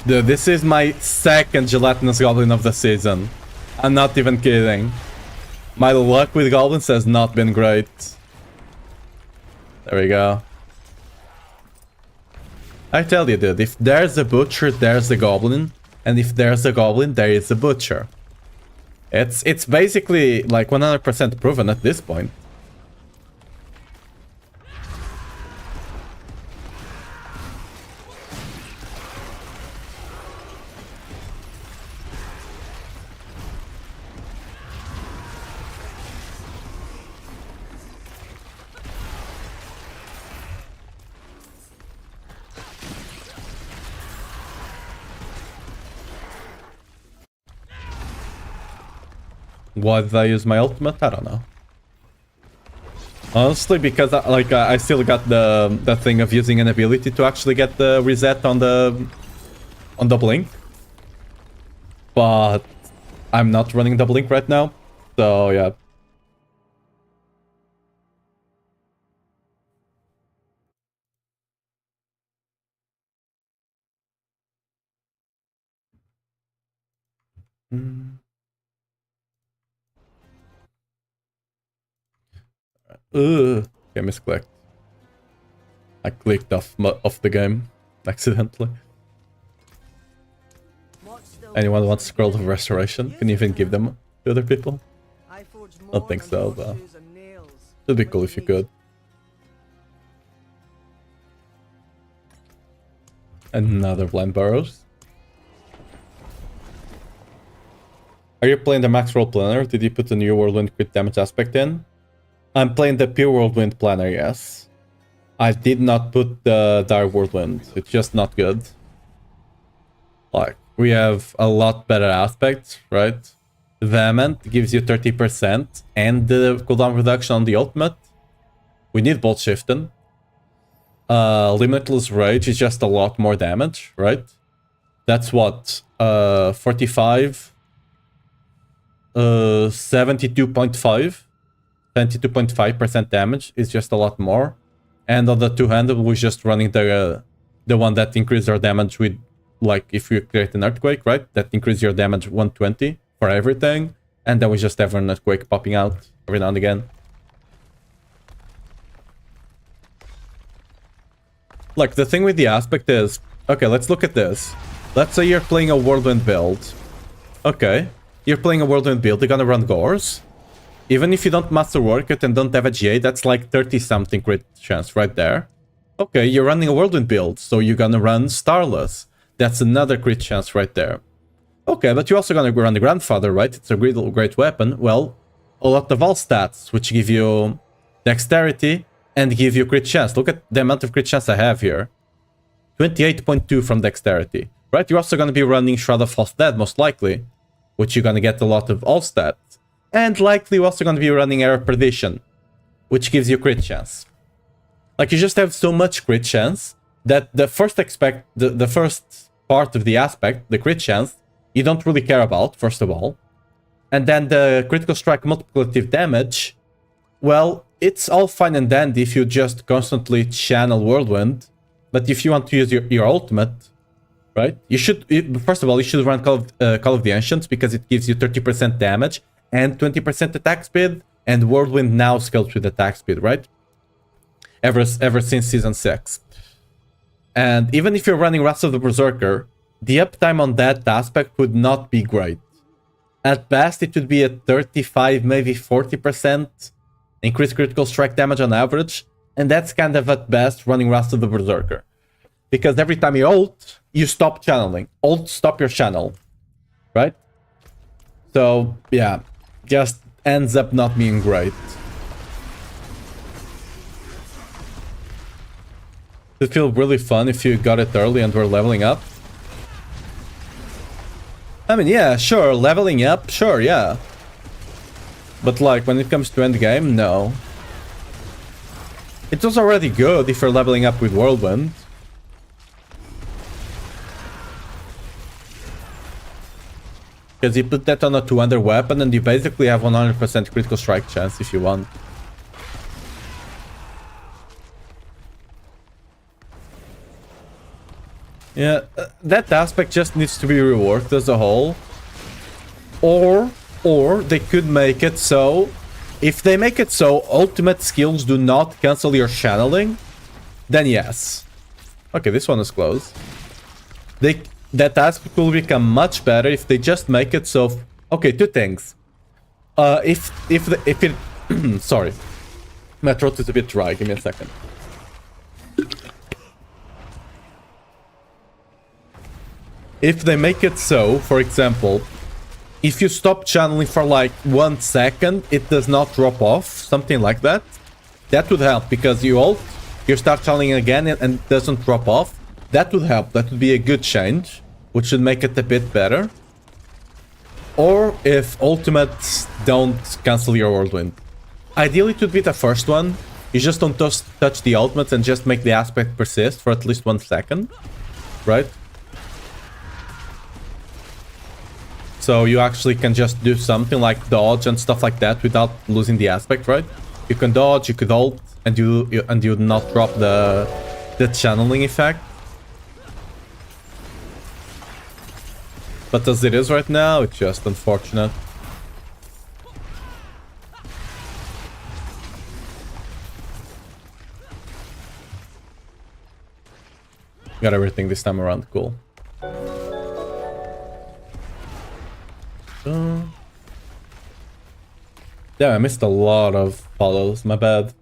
S3: Dude, this is my second gelatinous goblin of the season. I'm not even kidding. My luck with goblins has not been great. There we go. I tell you, dude, if there's a butcher, there's a goblin. And if there's a goblin, there is a butcher. It's basically like 100% proven at this point. Why did I use my ultimate? I don't know. Honestly, because I still got the thing of using an ability to actually get the reset on the blink. But I'm not running the blink right now. So yeah. Okay, misclicked. I clicked off the game accidentally. Anyone wants scrolls of restoration? Can you even give them to other people? I don't think so, but it'd be cool if you could. Another blind burrows. Are you playing the max roll planner? Did you put the new Whirlwind crit damage aspect in? I'm playing the pure Whirlwind planner, yes. I did not put the Dire Whirlwind. It's just not good. Like, we have a lot better aspects, right? Vehement gives you 30% and the cooldown reduction on the ultimate. We need both shifting. Limitless Rage is just a lot more damage, right? That's what? 45? 72.5? 72.5% damage is just a lot more. And on the two-handed, we're just running the one that increases our damage with, like, if you create an earthquake, right? That increases your damage 120 for everything. And then we just have an earthquake popping out every now and again. Like, the thing with the aspect is, Okay, let's look at this. Let's say you're playing a Whirlwind build. Okay, you're playing a Whirlwind build, you're gonna run Gores. Even if you don't masterwork it and don't have a GA, that's like 30-something crit chance right there. Okay, you're running a Whirlwind build, so you're gonna run Starless. That's another crit chance right there. Okay, but you're also gonna run the Grandfather, right? It's a great weapon. Well, a lot of all stats, which give you dexterity and give you crit chance. Look at the amount of crit chance I have here. 28.2 from dexterity, right? You're also gonna be running Shroud of False Dead, most likely, which you're gonna get a lot of all stats. And likely you're also gonna be running Air of Perdition, which gives you crit chance. Like, you just have so much crit chance that the first part of the aspect, the crit chance, you don't really care about, first of all. And then the critical strike multiplicative damage, well, it's all fine and dandy if you just constantly channel Whirlwind. But if you want to use your ultimate, right, you should, first of all, you should run Call of the Ancients, because it gives you 30% damage and 20% attack speed, and Whirlwind now scales with attack speed, right? Ever since Season 6. And even if you're running Wrath of the Berserker, the uptime on that aspect would not be great. At best, it would be at 35, maybe 40% increased critical strike damage on average, and that's kind of at best running Wrath of the Berserker. Because every time you ult, you stop channeling. Ult, stop your channel. Right? So, yeah. Just ends up not being great. It would feel really fun if you got it early and were leveling up. I mean, yeah, sure, leveling up, sure, yeah. But like, when it comes to endgame, no. It was already good if you're leveling up with Whirlwind. Because you put that on a 200 weapon and you basically have 100% critical strike chance if you want. Yeah, that aspect just needs to be reworked as a whole. Or they could make it so, if they make it so ultimate skills do not cancel your channeling, then yes. Okay, this one is close. That aspect will become much better if they just make it so. Okay, two things. If it sorry, my throat is a bit dry. Give me a second. If they make it so, for example, if you stop channeling for like 1 second, it does not drop off, something like that. That would help, because you ult, you start channeling again and it doesn't drop off. That would help. That would be a good change, which should make it a bit better. Or if ultimates don't cancel your Whirlwind. Ideally, it would be the first one. You just don't touch the ultimates and just make the aspect persist for at least 1 second, right? So you actually can just do something like dodge and stuff like that without losing the aspect, right? You can dodge, you could ult, and you not drop the channeling effect. But as it is right now, it's just unfortunate. Got everything this time around, cool. Yeah, I missed a lot of follows, my bad.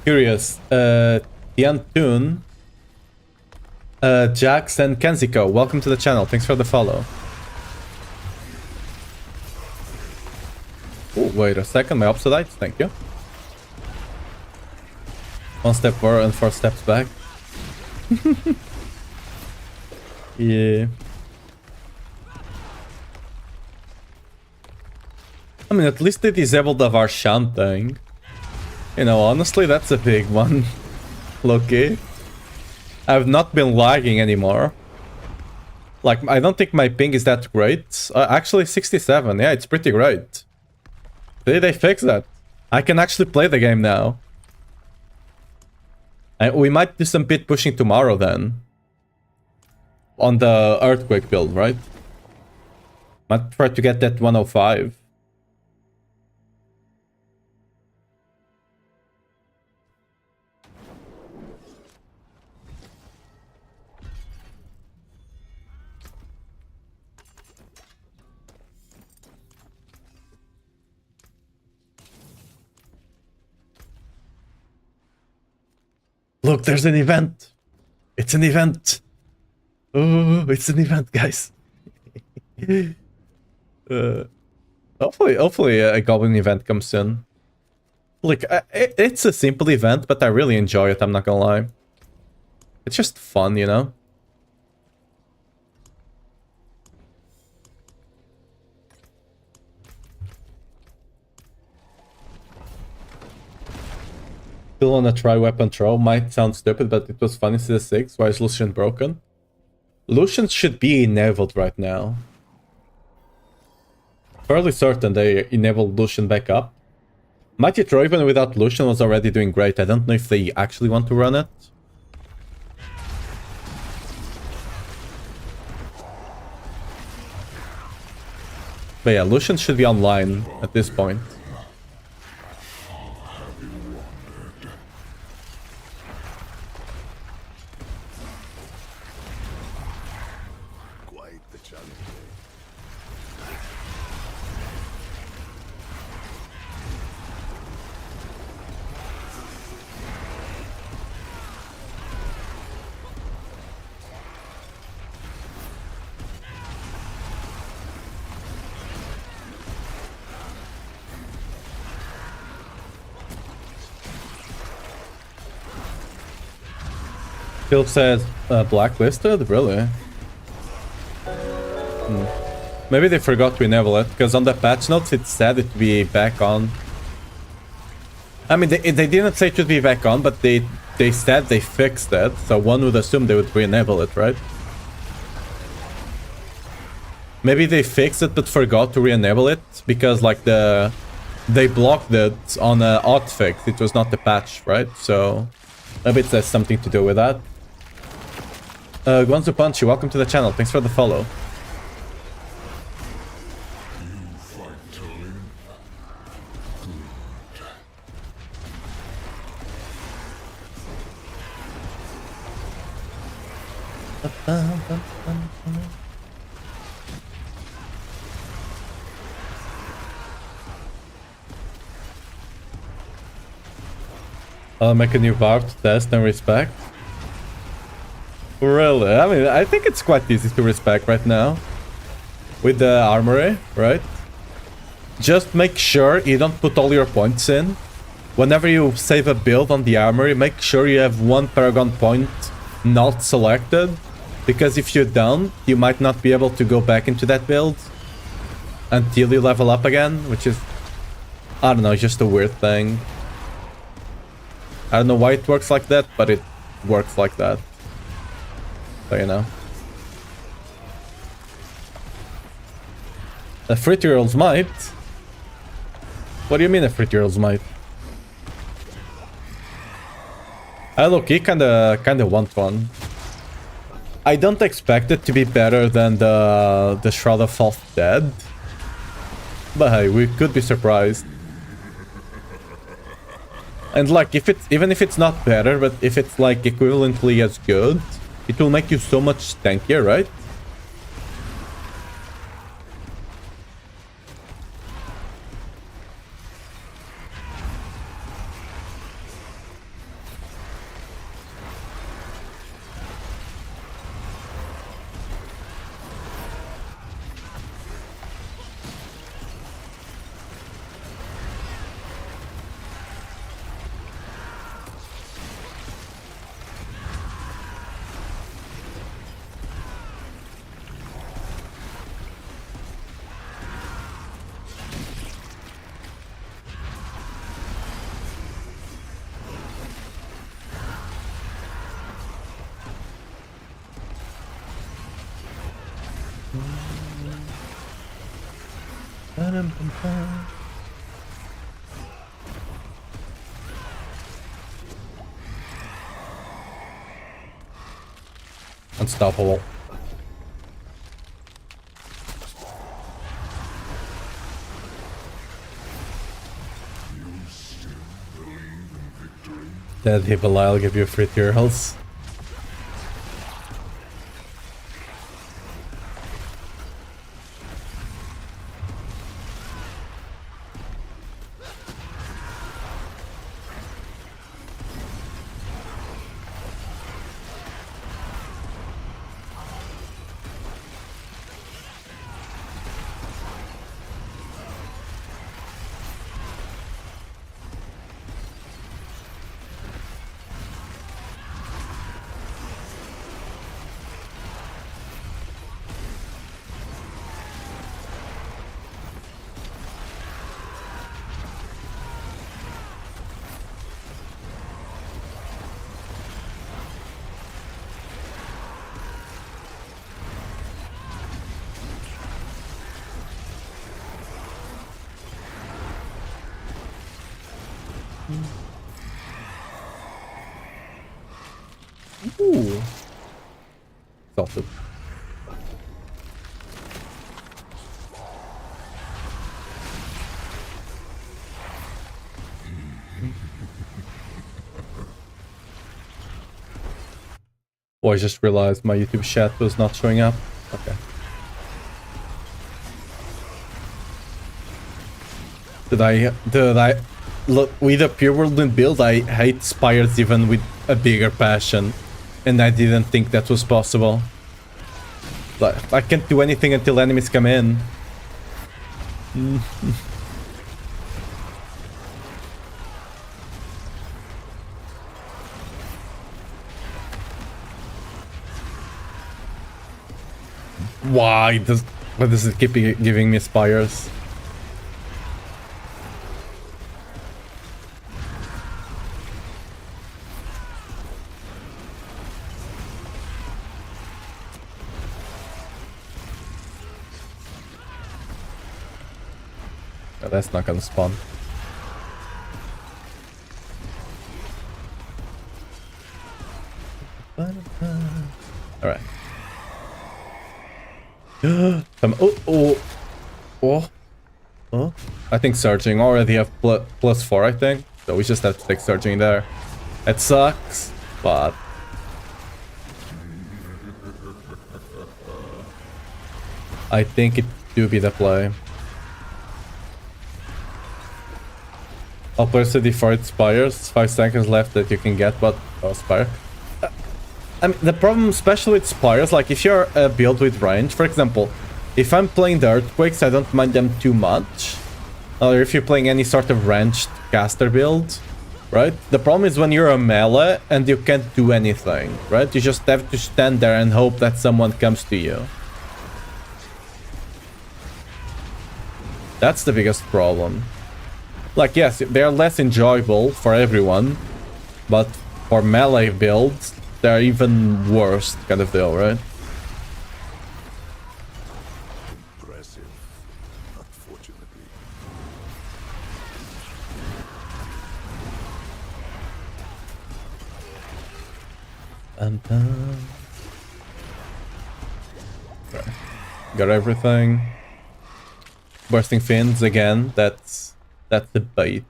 S3: Curious, Tiantun, Jax and Kenziko, welcome to the channel, thanks for the follow. Oh, wait a second, my Obsidites, thank you. 1 step forward and 4 steps back. Yeah. I mean, at least they disabled the Varshan thing. You know, honestly, that's a big one. Low-key. I've not been lagging anymore. Like, I don't think my ping is that great. Actually, 67. Yeah, it's pretty great. They fixed that. I can actually play the game now. We might do some pit pushing tomorrow then. On the Earthquake build, right? Might try to get that 105. Look, there's an event. It's an event. Oh, it's an event, guys. Hopefully a goblin event comes soon. Like, it's a simple event, but I really enjoy it, I'm not gonna lie. It's just fun, you know? Still on a tri-weapon throw. Might sound stupid, but it was fun in CS6. Why is Lucian broken? Lucian should be enabled right now. Fairly certain they enabled Lucian back up. Mighty throw even without Lucian was already doing great. I don't know if they actually want to run it. But yeah, Lucian should be online at this point.
S1: Quite the challenge.
S3: Still says blacklisted? Really? Maybe they forgot to enable it, because on the patch notes it said it would be back on. I mean, they didn't say it should be back on, but they said they fixed it, so one would assume they would re-enable it, right? Maybe they fixed it but forgot to re-enable it, because like they blocked it on a hotfix, it was not the patch, right? So maybe it has something to do with that. Guanzu Punchy, welcome to the channel, thanks for the follow. I'll make a new bar to test and respect. Really? I mean, I think it's quite easy to respect right now. With the armory, right? Just make sure you don't put all your points in. Whenever you save a build on the armory, make sure you have one Paragon point not selected. Because if you don't, you might not be able to go back into that build until you level up again, which is, I don't know, just a weird thing. I don't know why it works like that, but it works like that. So, you know. A 3-year-old's might? What do you mean a 3-year-old's might? I look-y kinda want one. I don't expect it to be better than the Shroud of False Dead. But hey, we could be surprised. And like, even if it's not better, but if it's like equivalently as good, it will make you so much tankier, right? Unstoppable. Dead Hippolyte, I'll give you 3-year-olds. Ooh. Salted. Oh, I just realized my YouTube chat was not showing up. Okay. Did I look with a pure Whirlwind build? I hate spires even with a bigger passion, and I didn't think that was possible. Like, I can't do anything until enemies come in. Why does it keep giving me spires? Oh, that's not gonna spawn. Alright. Oh. I think surging already have +4, I think. So we just have to take surging there. It sucks, but I think it do be the play. I'll place it before it spires. 5 seconds left that you can get, but oh, spire. I mean, the problem, especially with spires, like if you're a build with range, for example, if I'm playing the earthquakes, I don't mind them too much. Or if you're playing any sort of ranged caster build, right? The problem is when you're a melee and you can't do anything, right? You just have to stand there and hope that someone comes to you. That's the biggest problem. Like, yes, they're less enjoyable for everyone, but for melee builds, they're even worse, kind of deal, right?
S1: Impressive, unfortunately.
S3: Right. Got everything. Bursting fins again, that's the bait.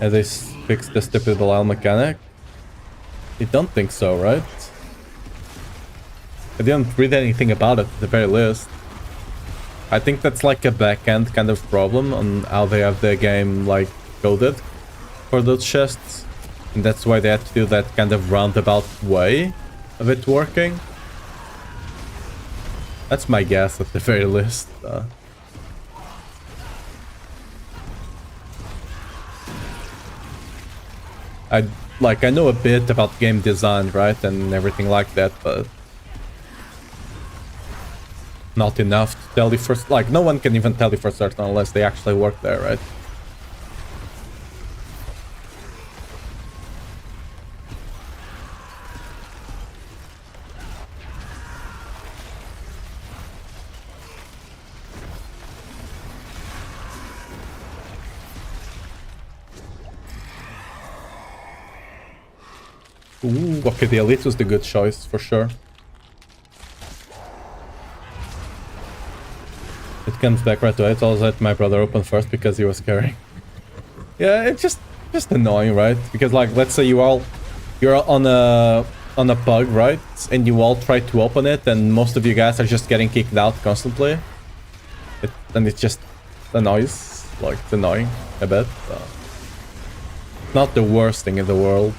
S3: Have they fixed the stupid Belial mechanic? I don't think so, right? I didn't read anything about it at the very least. I think that's like a back-end kind of problem on how they have the game like coded for those chests. And that's why they had to do that kind of roundabout way of it working. That's my guess at the very least. I know a bit about game design, right, and everything like that, but not enough to tell you first. Like, no one can even tell you for certain unless they actually work there, right? Ooh, okay, the elite was the good choice for sure. It comes back right away. I always let my brother open first because he was carrying. Yeah, it's just annoying, right? Because like, let's say you're on a pug, right? And you all try to open it, and most of you guys are just getting kicked out constantly. And it just annoys. Like, it's annoying a bit. Not the worst thing in the world.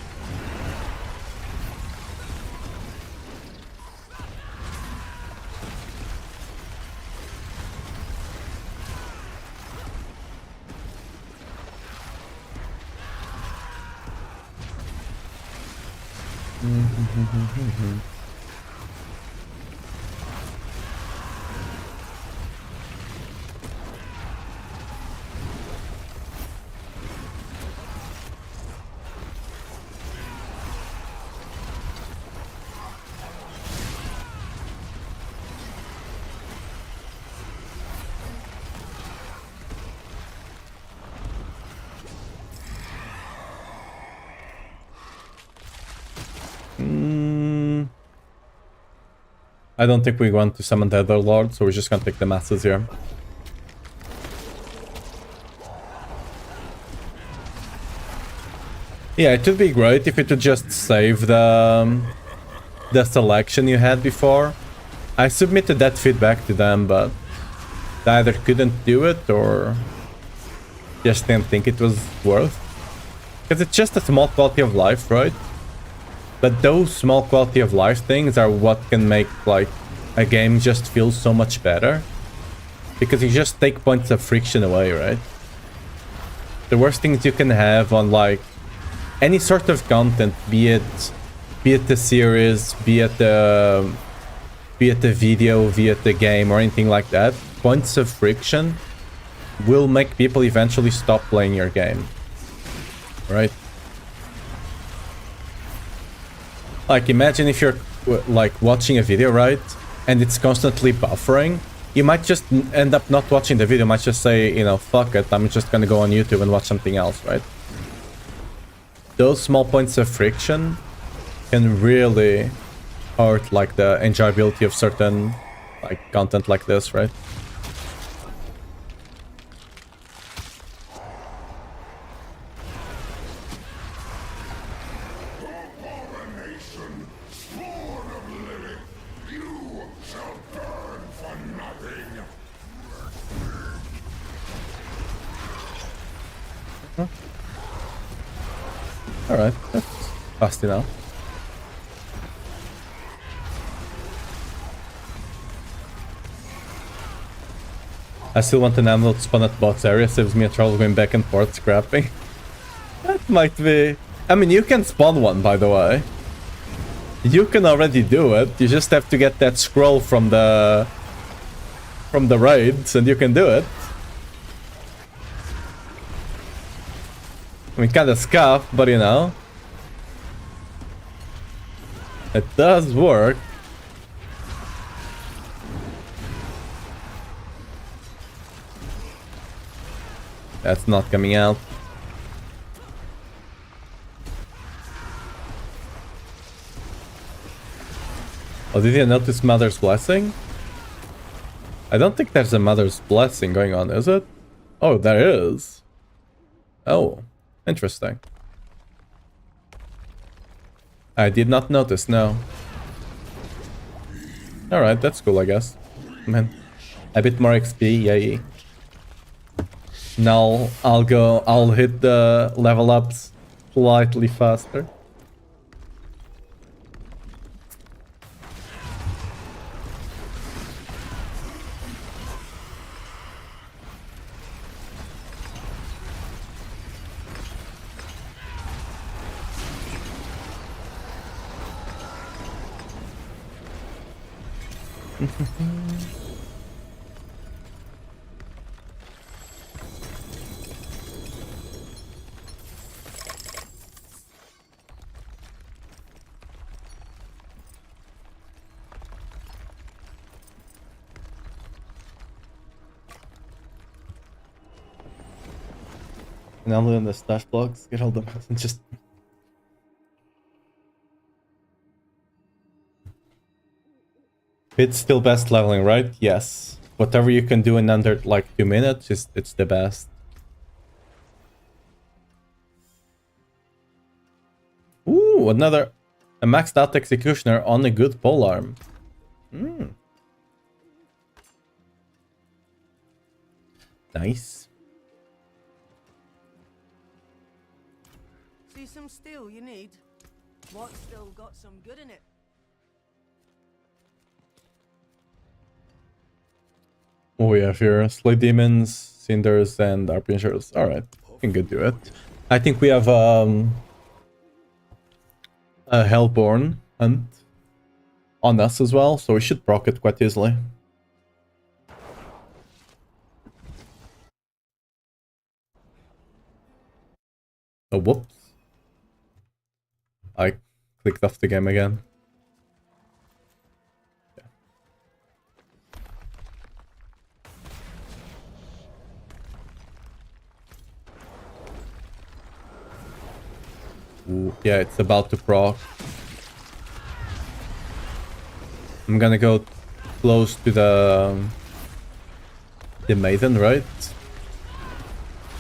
S3: I don't think we want to summon the other lord, so we're just gonna take the masses here. Yeah, it would be great if it would just save the selection you had before. I submitted that feedback to them, but they either couldn't do it or just didn't think it was worth. Because it's just a small quality of life, right? But those small quality of life things are what can make like a game just feel so much better. Because you just take points of friction away, right? The worst things you can have on like any sort of content, be it the series, be it the video, be it the game or anything like that, points of friction will make people eventually stop playing your game. Right? Like imagine if you're like watching a video, right? And it's constantly buffering. You might just end up not watching the video, might just say, you know, fuck it, I'm just gonna go on YouTube and watch something else, right? Those small points of friction can really hurt like the enjoyability of certain like content like this, right?
S1: Abomination, Lord of Living, you shall burn for nothing.
S3: Alright, that's fast enough. I still want an emerald spawn at box area, saves me a trouble going back and forth scrapping. That might be... I mean, you can spawn one, by the way. You can already do it, you just have to get that scroll from the raids, and you can do it. I mean, kinda scuff, but you know. It does work. That's not coming out. Oh, did you notice Mother's Blessing? I don't think there's a Mother's Blessing going on, is it? Oh, there is. Oh, interesting. I did not notice, no. Alright, that's cool, I guess. Man, a bit more XP, yay. Now I'll hit the level ups slightly faster. Now in the stash blocks, get all the and just it's still best leveling, right? Yes. Whatever you can do in under like 2 minutes it's the best. Ooh, a maxed out executioner on a good polearm. Nice.
S4: See some steel you need? What's still got some good in it?
S3: Oh, we have here Slay Demons, Cinders, and Arpingers. Alright, can go do it. I think we have a Hellborn Hunt on us as well, so we should proc it quite easily. Oh, whoops. I clicked off the game again. Ooh, yeah, it's about to proc. I'm gonna go close to the maiden, right?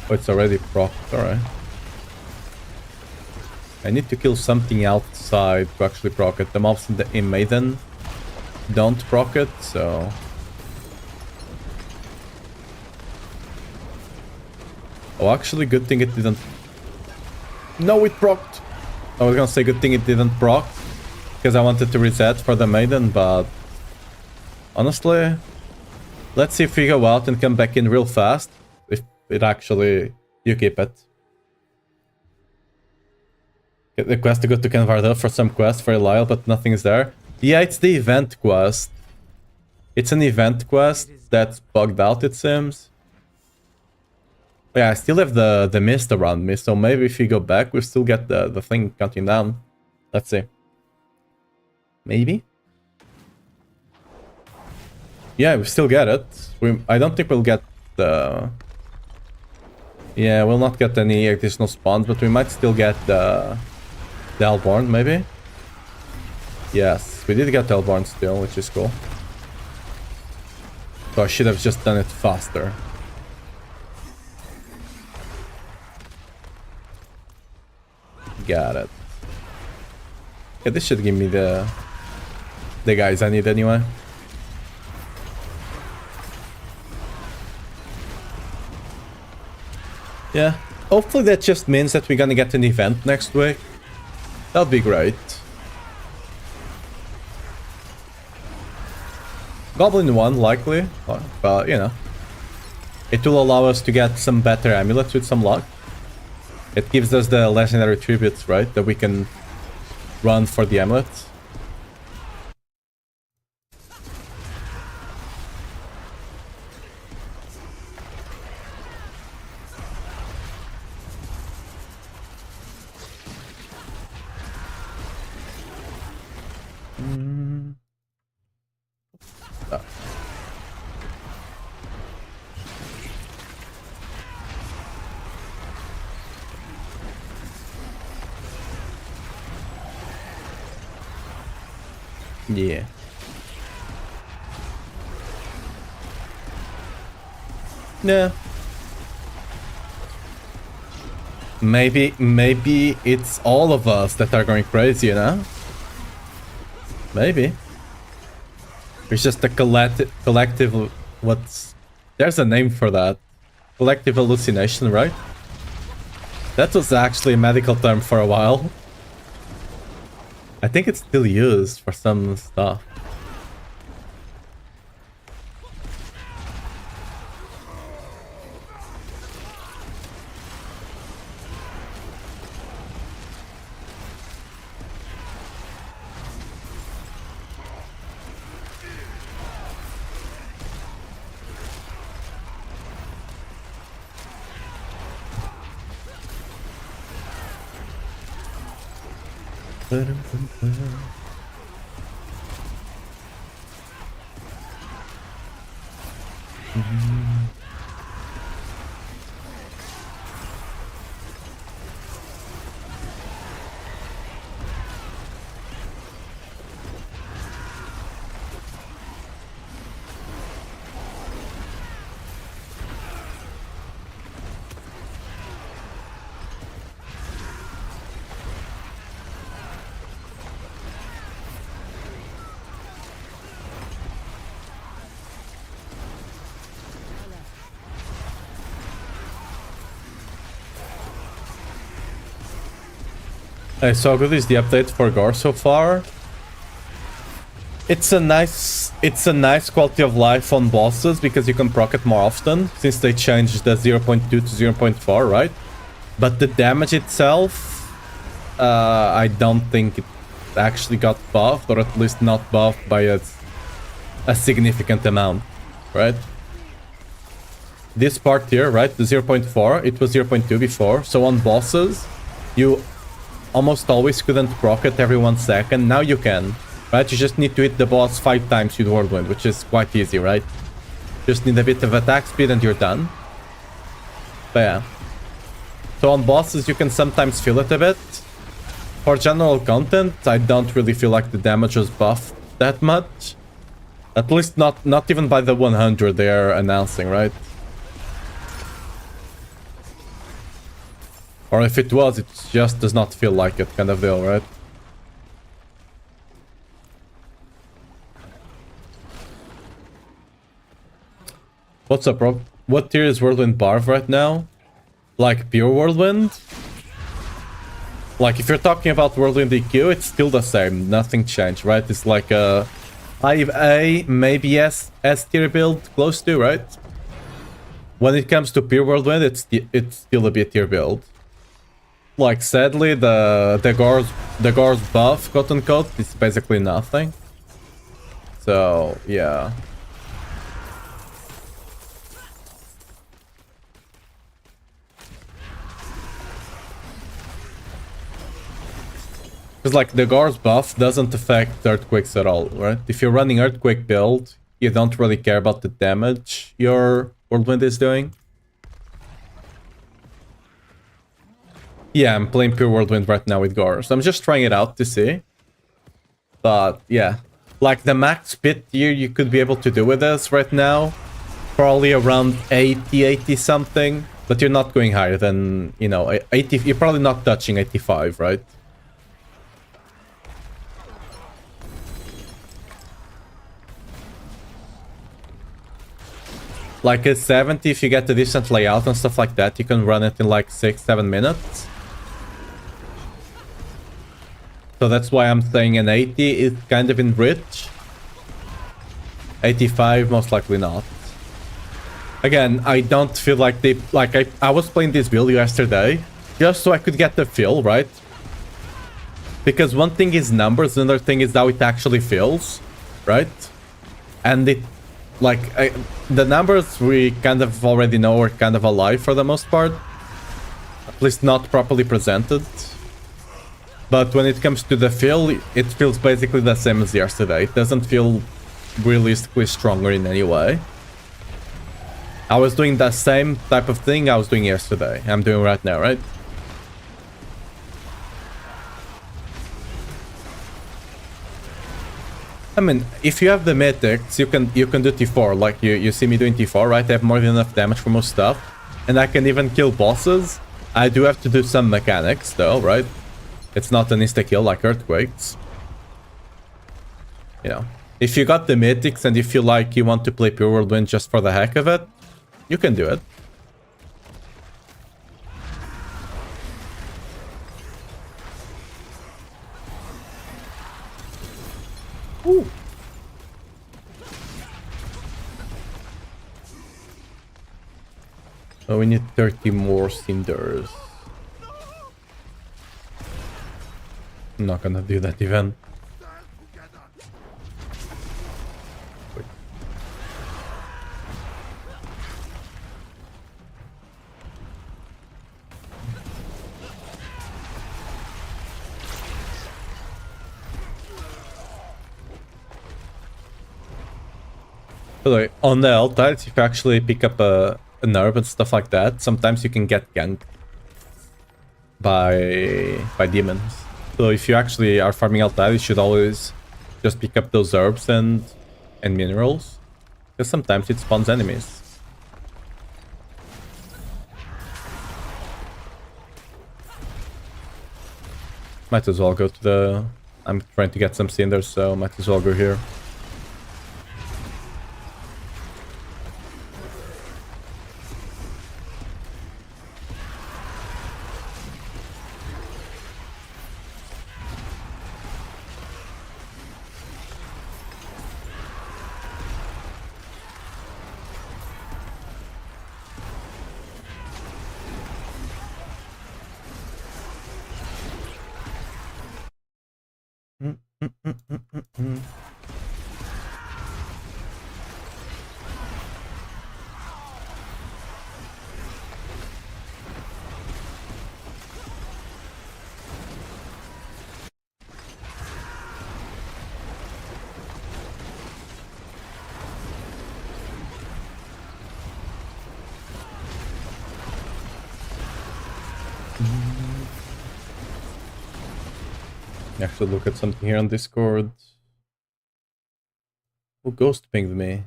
S3: Oh, it's already procced, alright. I need to kill something outside to actually proc it. The mobs in maiden don't proc it, so... Oh, actually, good thing it didn't... No, it procced! I was gonna say good thing it didn't proc, because I wanted to reset for the maiden, but... Honestly, let's see if we go out and come back in real fast. If it actually... You keep it. Get the quest to go to Canvardo for some quest for Lyle, but nothing is there. Yeah, it's the event quest. It's an event quest that's bugged out, it seems. But yeah, I still have the mist around me, so maybe if you go back, we still get the thing counting down. Let's see. Maybe? Yeah, we still get it. I don't think we'll get the... Yeah, we'll not get any additional spawns, but we might still get the Hellborn, maybe? Yes, we did get Hellborn still, which is cool. So I should have just done it faster. Got it. Yeah, this should give me the guys I need anyway. Yeah, hopefully that just means that we're gonna get an event next week. That'd be great. Goblin 1, likely, but you know. It will allow us to get some better amulets with some luck. It gives us the legendary tributes, right, that we can run for the amulets. Yeah. Yeah. Maybe it's all of us that are going crazy, you know? Maybe. It's just a collective... What's... There's a name for that. Collective hallucination, right? That was actually a medical term for a while. I think it's still used for some stuff. Hey, so how good is the update for Gore so far? It's a nice quality of life on bosses because you can proc it more often since they changed the 0.2 to 0.4, right? But the damage itself, I don't think it actually got buffed, or at least not buffed by a significant amount, right? This part here, right, the 0.4, it was 0.2 before, so on bosses, you almost always couldn't proc it every 1 second. Now you can, right? You just need to hit the boss 5 times with Whirlwind, which is quite easy, right? Just need a bit of attack speed and you're done. But yeah. So on bosses you can sometimes feel it a bit. For general content, I don't really feel like the damage was buffed that much. At least not even by the 100 they are announcing, right? Or if it was, it just does not feel like it kind of deal, right? What's up, bro? What tier is Whirlwind Barv right now? Like pure Whirlwind? Like if you're talking about Whirlwind EQ, it's still the same. Nothing changed, right? It's like a 5A, maybe S tier build, close to, right? When it comes to pure Whirlwind, it's still a B tier build. Like sadly, the Gore's buff, quote unquote, is basically nothing. So yeah. Because like the Gore's buff doesn't affect earthquakes at all, right? If you're running earthquake build, you don't really care about the damage your Whirlwind is doing. Yeah, I'm playing pure Whirlwind right now with Gore, so I'm just trying it out to see. But yeah, like the max pit tier you could be able to do with this right now, probably around 80 something, but you're not going higher than, you know, 80. You're probably not touching 85, right? Like a 70, if you get a decent layout and stuff like that, you can run it in like 6-7 minutes. So that's why I'm saying an 80 is kind of in reach. 85, most likely not. Again, I don't feel like they... Like, I was playing this build yesterday, just so I could get the feel, right? Because one thing is numbers, another thing is how it actually feels, right? And it... Like, the numbers we kind of already know are kind of a lie for the most part. At least not properly presented. But when it comes to the feel, it feels basically the same as yesterday. It doesn't feel realistically stronger in any way. I was doing the same type of thing I was doing yesterday. I'm doing right now, right? I mean, if you have the mythics, you can do T4. Like you see me doing T4, right? I have more than enough damage for most stuff, and I can even kill bosses. I do have to do some mechanics though, right? It's not an insta kill like earthquakes. You know, if you got the mythics and you feel like you want to play pure Whirlwind just for the heck of it, you can do it. Ooh. Oh, we need 30 more cinders. I'm not gonna do that even. Wait. By the way, on the L-tides, if you actually pick up an herb and stuff like that, sometimes you can get ganked by demons. So if you actually are farming L-tide, you should always just pick up those herbs and minerals, because sometimes it spawns enemies. Might as well go to the... I'm trying to get some cinders, so might as well go here. Actually look at something here on Discord. Who ghost pinged me?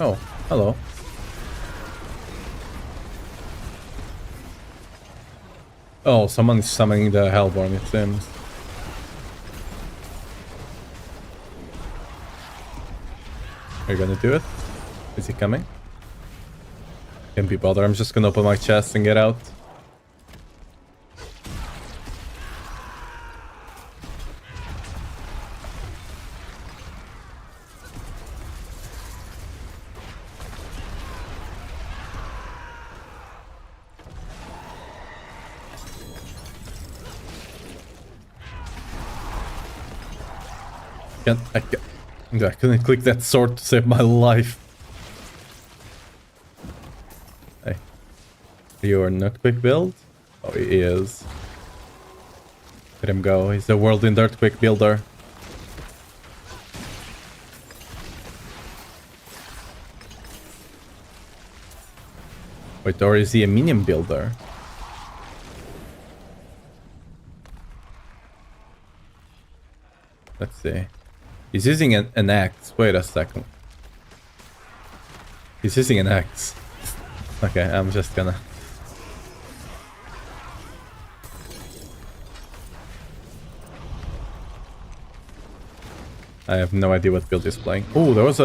S3: Oh, hello. Oh, someone's summoning the Hellborn, it seems. Are you gonna do it? Is he coming? Can't be bothered, I'm just gonna open my chest and get out. I couldn't click that sword to save my life. Hey. You're not quick build? Oh, he is. Let him go. He's the Whirlwind Earthquake builder. Wait, or is he a minion builder? Let's see. He's using an axe. Wait a second. He's using an axe. Okay, I'm just gonna... I have no idea what build he's playing. Oh, there was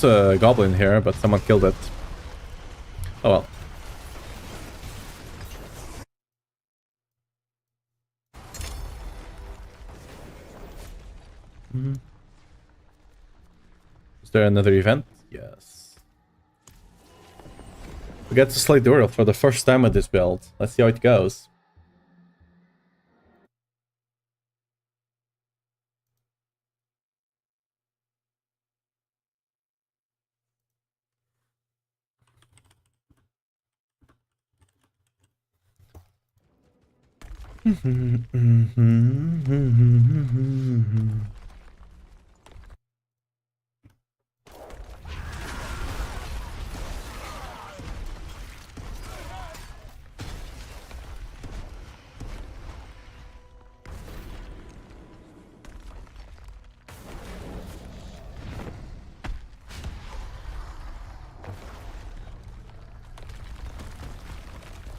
S3: a goblin here, but someone killed it. Oh well. Is there another event? Yes. We get to slay Dural for the first time with this build. Let's see how it goes.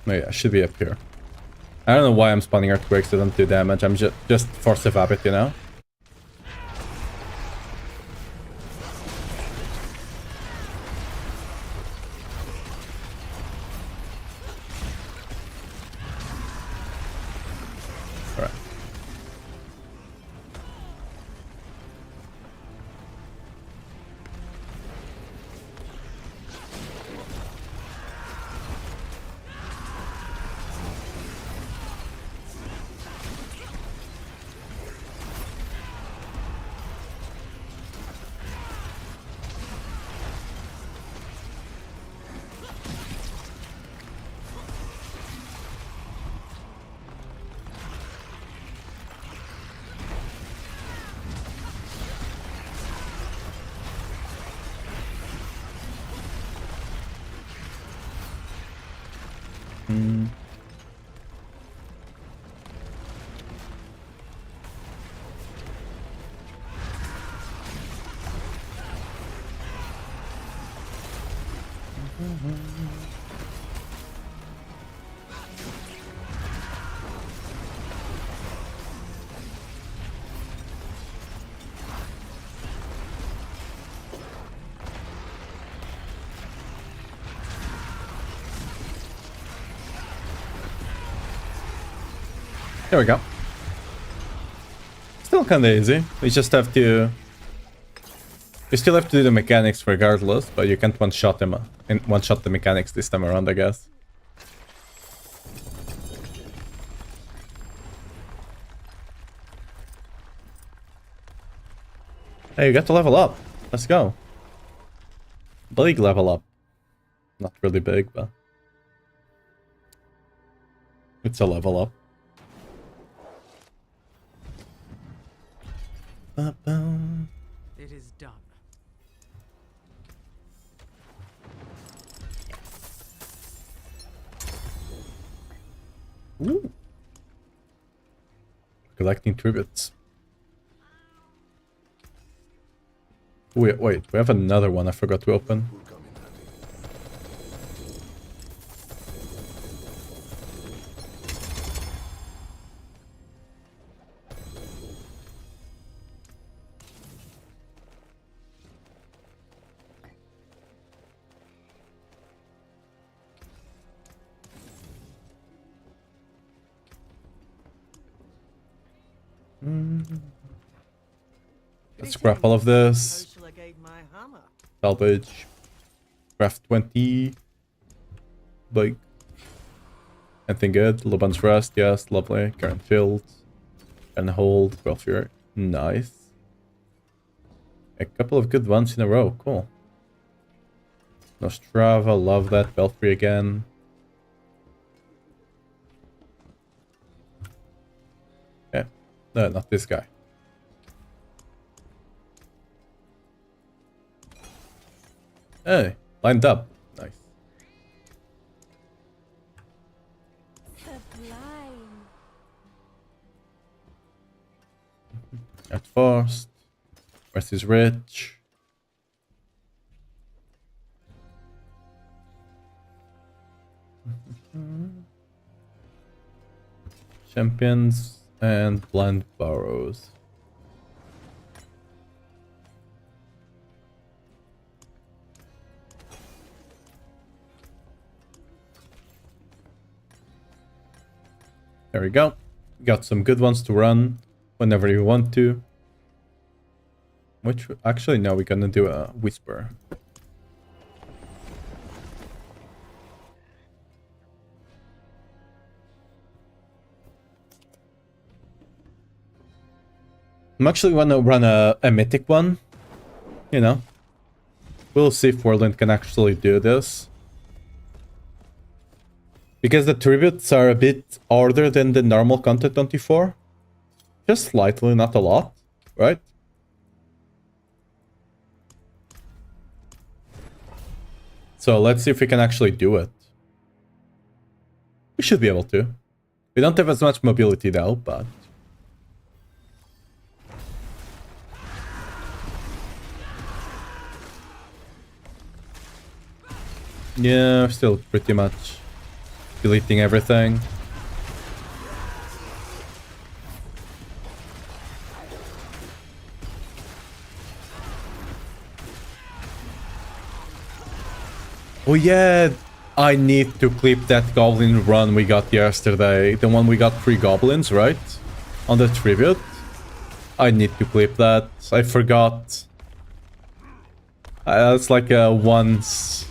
S3: Wait, I should be up here. I don't know why I'm spawning earthquakes that don't do damage. I'm just force of habit, you know? Alright. There we go. Still kinda easy. We just have to... You still have to do the mechanics regardless, but you can't one-shot him and one-shot the mechanics this time around, I guess. Hey, you got to level up. Let's go. Big level up. Not really big, but... It's a level up.
S4: It is done.
S3: Ooh. Collecting tributes. Wait, we have another one I forgot to open. Let's scrap all of this.
S4: How shall I guide my hammer?
S3: Salvage. Craft 20. Like. Anything good? Luban's Rest, yes, lovely. Current Field. And Hold. Welfare. Nice. A couple of good ones in a row. Cool. Nostrava, love that. Belfry again. Okay. No, not this guy. Hey, lined up. Nice.
S2: Sublime.
S3: At first. Rest is rich. Champions and blind burrows. There we go. Got some good ones to run whenever you want to. Which, actually, no, we're gonna do a whisper. I'm actually wanna run a mythic one. You know. We'll see if Whirlwind can actually do this. Because the tributes are a bit harder than the normal content 24. Just slightly, not a lot, right? So let's see if we can actually do it. We should be able to. We don't have as much mobility though, but... yeah, still pretty much deleting everything. Oh yeah, I need to clip that goblin run we got yesterday. The one we got 3 goblins, right? On the tribute. I need to clip that. I forgot. It's like a once...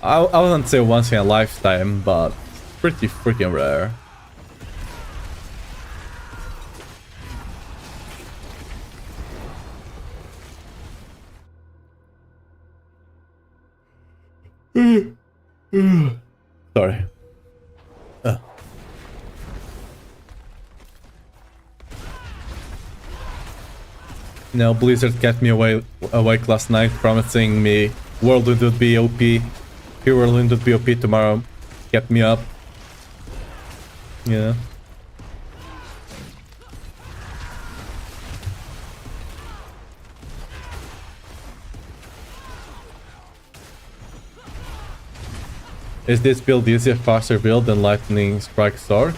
S3: I wouldn't say once in a lifetime, but pretty freaking rare. Sorry. No, Blizzard kept me awake last night, promising me Whirlwind would be OP. Whirlwind would be OP tomorrow. Kept me up. Yeah. Is this build easier, faster build than Lightning Strike Sword?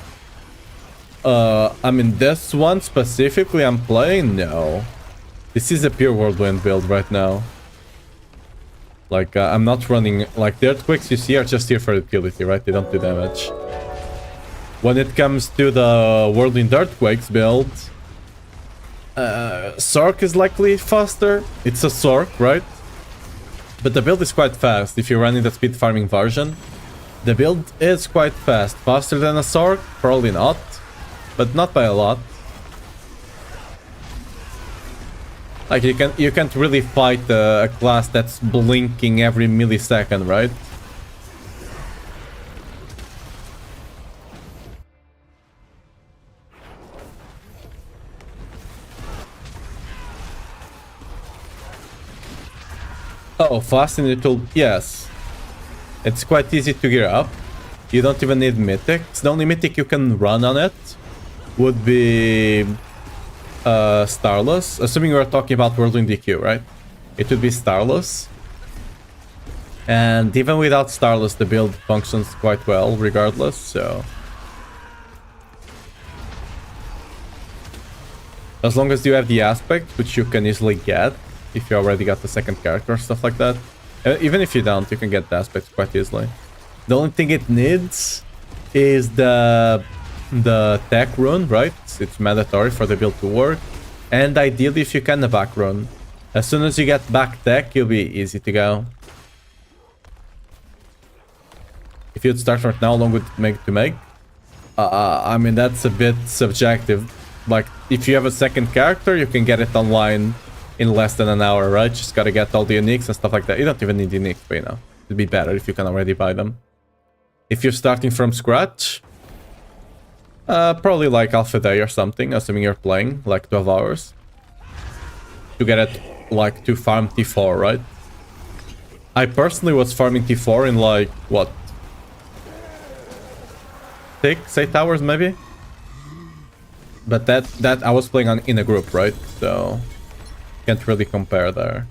S3: I mean, this one specifically I'm playing? No. This is a pure Whirlwind build right now. Like, I'm not running... like, the Earthquakes you see are just here for utility, right? They don't do damage. When it comes to the Whirlwind Earthquakes build... Sork is likely faster. It's a Sork, right? But the build is quite fast if you're running the speed farming version. The build is quite fast. Faster than a Sork? Probably not. But not by a lot. Like, you can't really fight a class that's blinking every millisecond, right? Oh, fast and it will... yes. It's quite easy to gear up. You don't even need mythics. The only mythic you can run on it would be Starless. Assuming we're talking about Whirlwind DQ, right? It would be Starless. And even without Starless, the build functions quite well regardless, so... As long as you have the aspect, which you can easily get if you already got the second character, stuff like that. Even if you don't, you can get the aspect quite easily. The only thing it needs is the tech rune, right? It's mandatory for the build to work. And ideally, if you can, the back rune. As soon as you get back tech, you'll be easy to go. If you'd start right now, how long would it make to make? I mean, that's a bit subjective. Like, if you have a second character, you can get it online in less than an hour, right? Just gotta get all the uniques and stuff like that. You don't even need uniques, but you know, it'd be better if you can already buy them. If you're starting from scratch, probably like half a day or something, assuming you're playing like 12 hours. To get it, like, to farm T4, right? I personally was farming T4 in like, what? 6-8 hours maybe? But that I was playing in a group, right? So can't really compare there.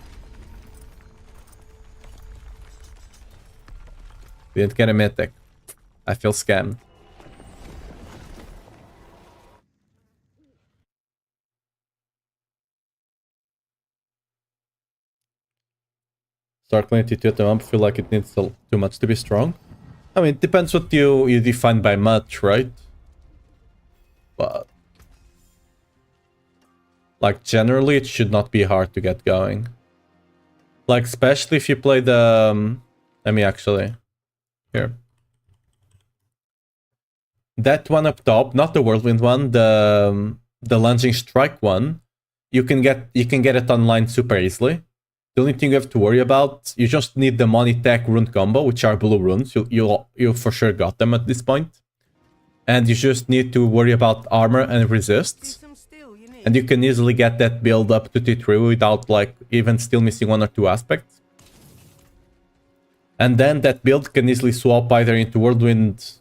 S3: Didn't get a mythic. I feel scammed. Start playing T2 at the moment, feel like it needs too much to be strong. I mean, it depends what you define by much, right? But like, generally, it should not be hard to get going. Like, especially if you play the... let me actually... Here. That one up top, not the Whirlwind one, the Lunging Strike one, you can get it online super easily. The only thing you have to worry about, you just need the Money Tech rune combo, which are blue runes. You for sure got them at this point. And you just need to worry about armor and resists. And you can easily get that build up to T3 without, like, even still missing 1 or 2 aspects. And then that build can easily swap either into Whirlwind...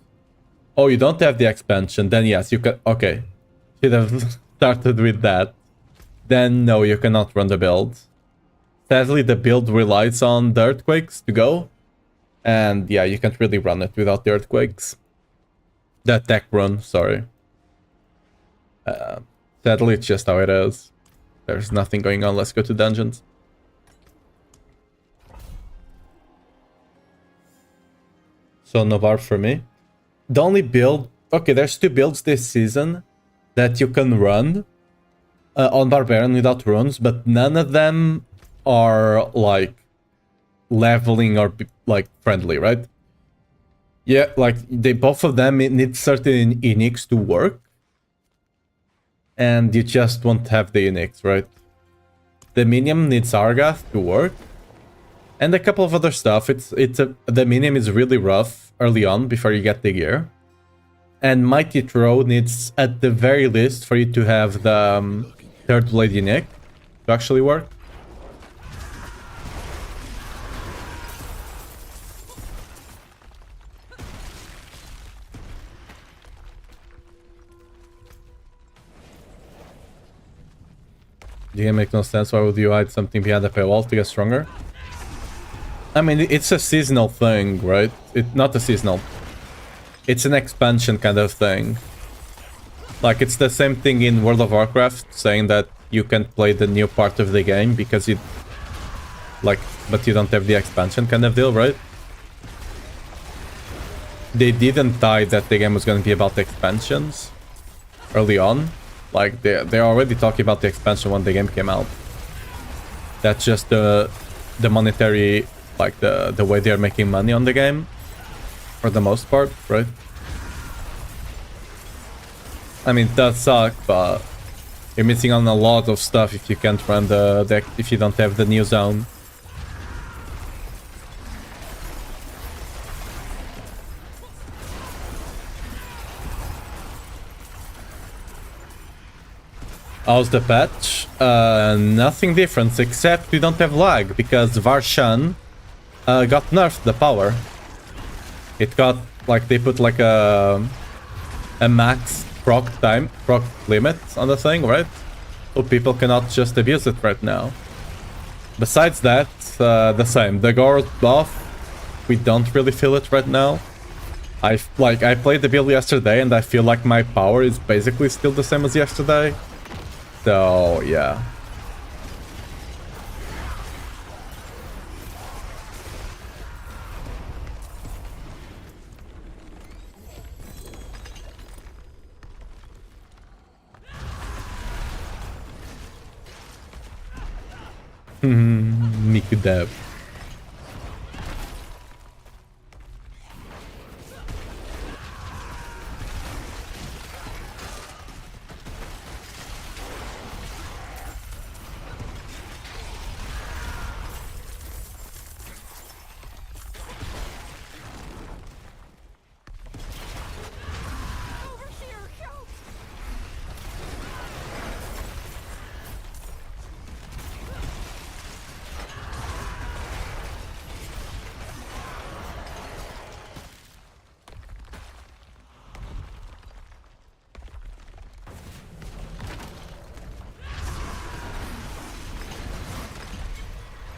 S3: Oh, you don't have the expansion. Then yes, you can... Okay. Should have started with that. Then no, you cannot run the build. Sadly, the build relies on the earthquakes to go. And yeah, you can't really run it without the earthquakes. The tech run, sorry. Sadly, it's just how it is. There's nothing going on. Let's go to dungeons. So no barb for me. The only build... Okay, there's 2 builds this season that you can run on Barbarian without runes, but none of them are like leveling or like friendly, right? Yeah, like both of them need certain uniques to work. And you just won't have the uniques, right? The minion needs Argath to work. And a couple of other stuff. The minion is really rough early on before you get the gear. And Mighty Throw needs, at the very least, for you to have the third blade unique to actually work. The game makes no sense. Why would you hide something behind the paywall to get stronger? I mean, it's a seasonal thing, right? Not a seasonal. It's an expansion kind of thing. Like, it's the same thing in World of Warcraft, saying that you can play the new part of the game because it... Like, but you don't have the expansion kind of deal, right? They didn't tie that the game was going to be about expansions early on. Like, they're already talking about the expansion when the game came out. That's just the monetary, like, the way they're making money on the game. For the most part, right? I mean, it does suck, but you're missing on a lot of stuff if you can't run the deck, if you don't have the new zone. How's the patch? Nothing different, except we don't have lag, because Varshan got nerfed the power. It got like they put like a max proc limit on the thing, right? So people cannot just abuse it right now. Besides that, the same. The guard buff, we don't really feel it right now. I played the build yesterday and I feel like my power is basically still the same as yesterday. So yeah. Niku Dev.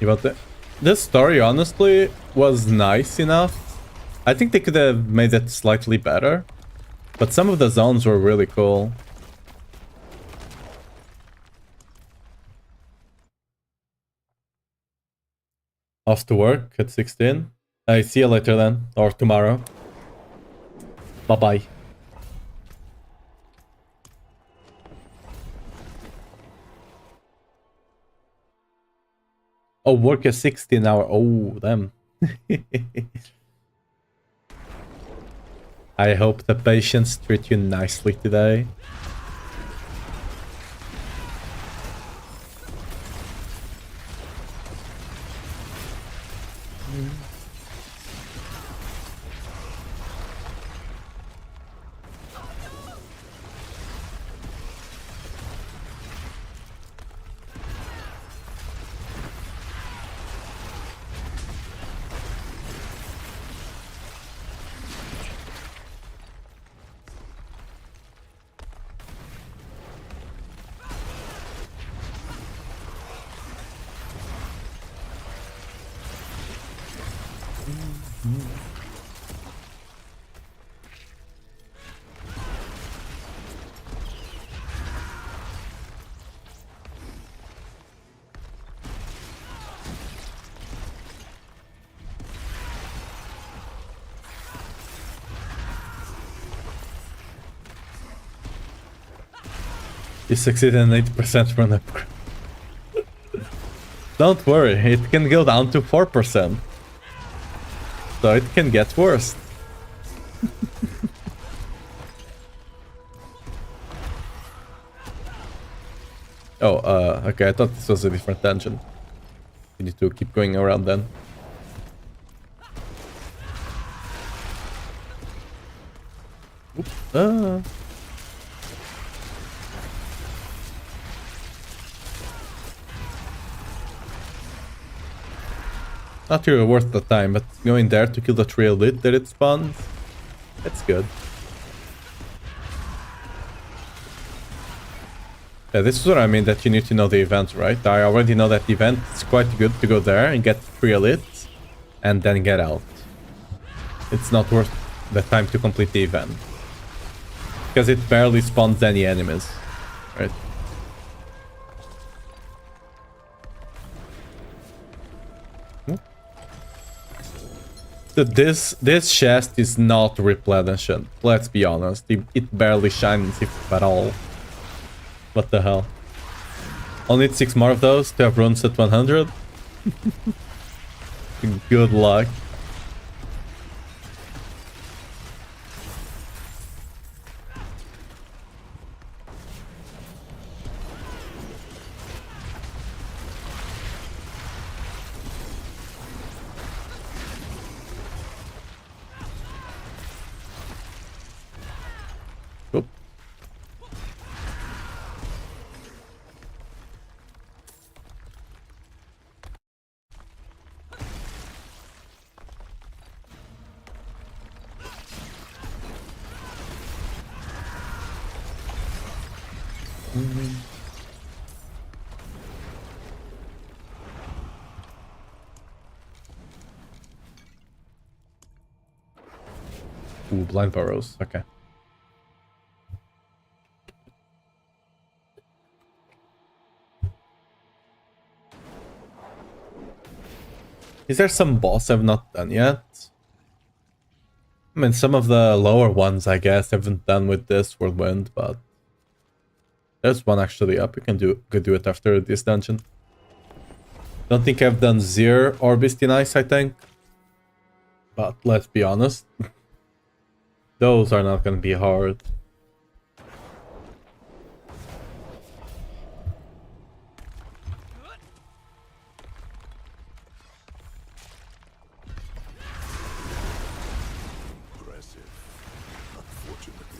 S3: But this story honestly was nice enough. I think they could have made it slightly better, but some of the zones were really cool. Off to work at 16. I see you later then, or tomorrow. Bye bye. Oh, work a 16-hour. Oh, damn. I hope the patients treat you nicely today. You succeeded in 80% run upgrade. Don't worry, it can go down to 4%. So it can get worse. Oh, okay, I thought this was a different dungeon. We need to keep going around then. Oops. Not really worth the time, but going there to kill the tree elite that it spawns, that's good. Yeah, this is what I mean, that you need to know the event, right? I already know that the event is quite good to go there and get 3 elites, and then get out. It's not worth the time to complete the event. Because it barely spawns any enemies, right? This chest is not replenishing, let's be honest. It barely shines, if at all. What the hell? I'll need 6 more of those to have runes at 100. Good luck. Oop. Ooh, blind burrows. Okay. Is there some boss I've not done yet? I mean, some of the lower ones, I guess, I haven't done with this Whirlwind, but there's one actually up. You can could do it after this dungeon. Don't think I've done Zir or Beastie Nice, I think. But let's be honest. Those are not gonna be hard.
S1: Aggressive. Unfortunately.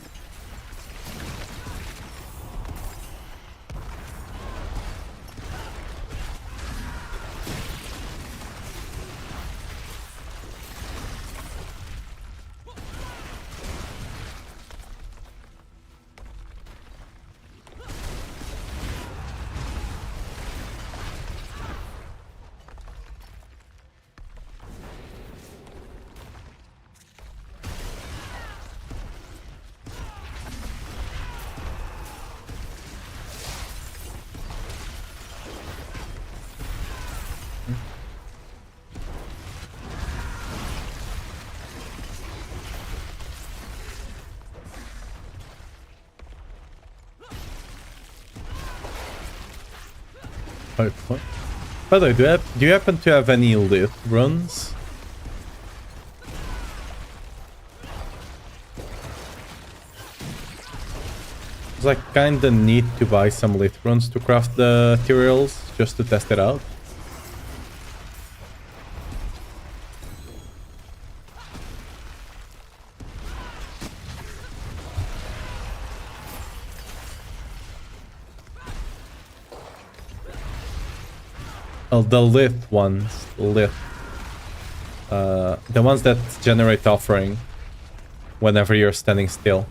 S3: Hopefully. By the way, do you happen to have any lit runs? Cause I kinda need to buy some lit runs to craft the materials, just to test it out. Oh, the lit ones. Lit. The ones that generate offering whenever you're standing still.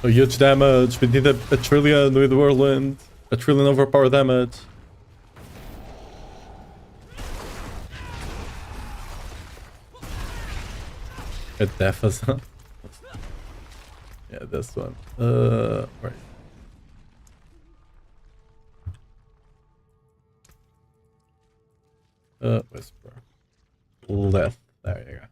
S3: Oh, huge damage. We did a trillion with Whirlwind. A trillion overpower damage. A deficit. Yeah, this one. Right. Whisper. Left. There you go.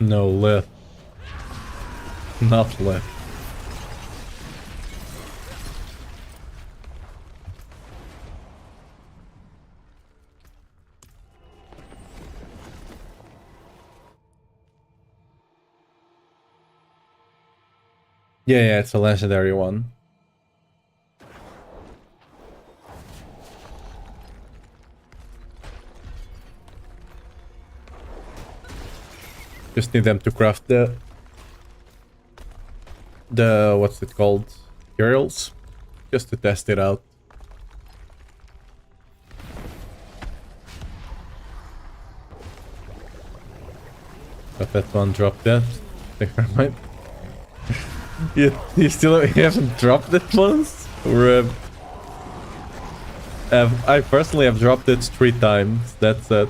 S3: No, left. Not left. Yeah, it's a legendary one. Just need them to craft the what's it called? Materials. Just to test it out. But that one dropped that. Never mind. you haven't dropped it once? Or I personally have dropped it 3 times. That's it.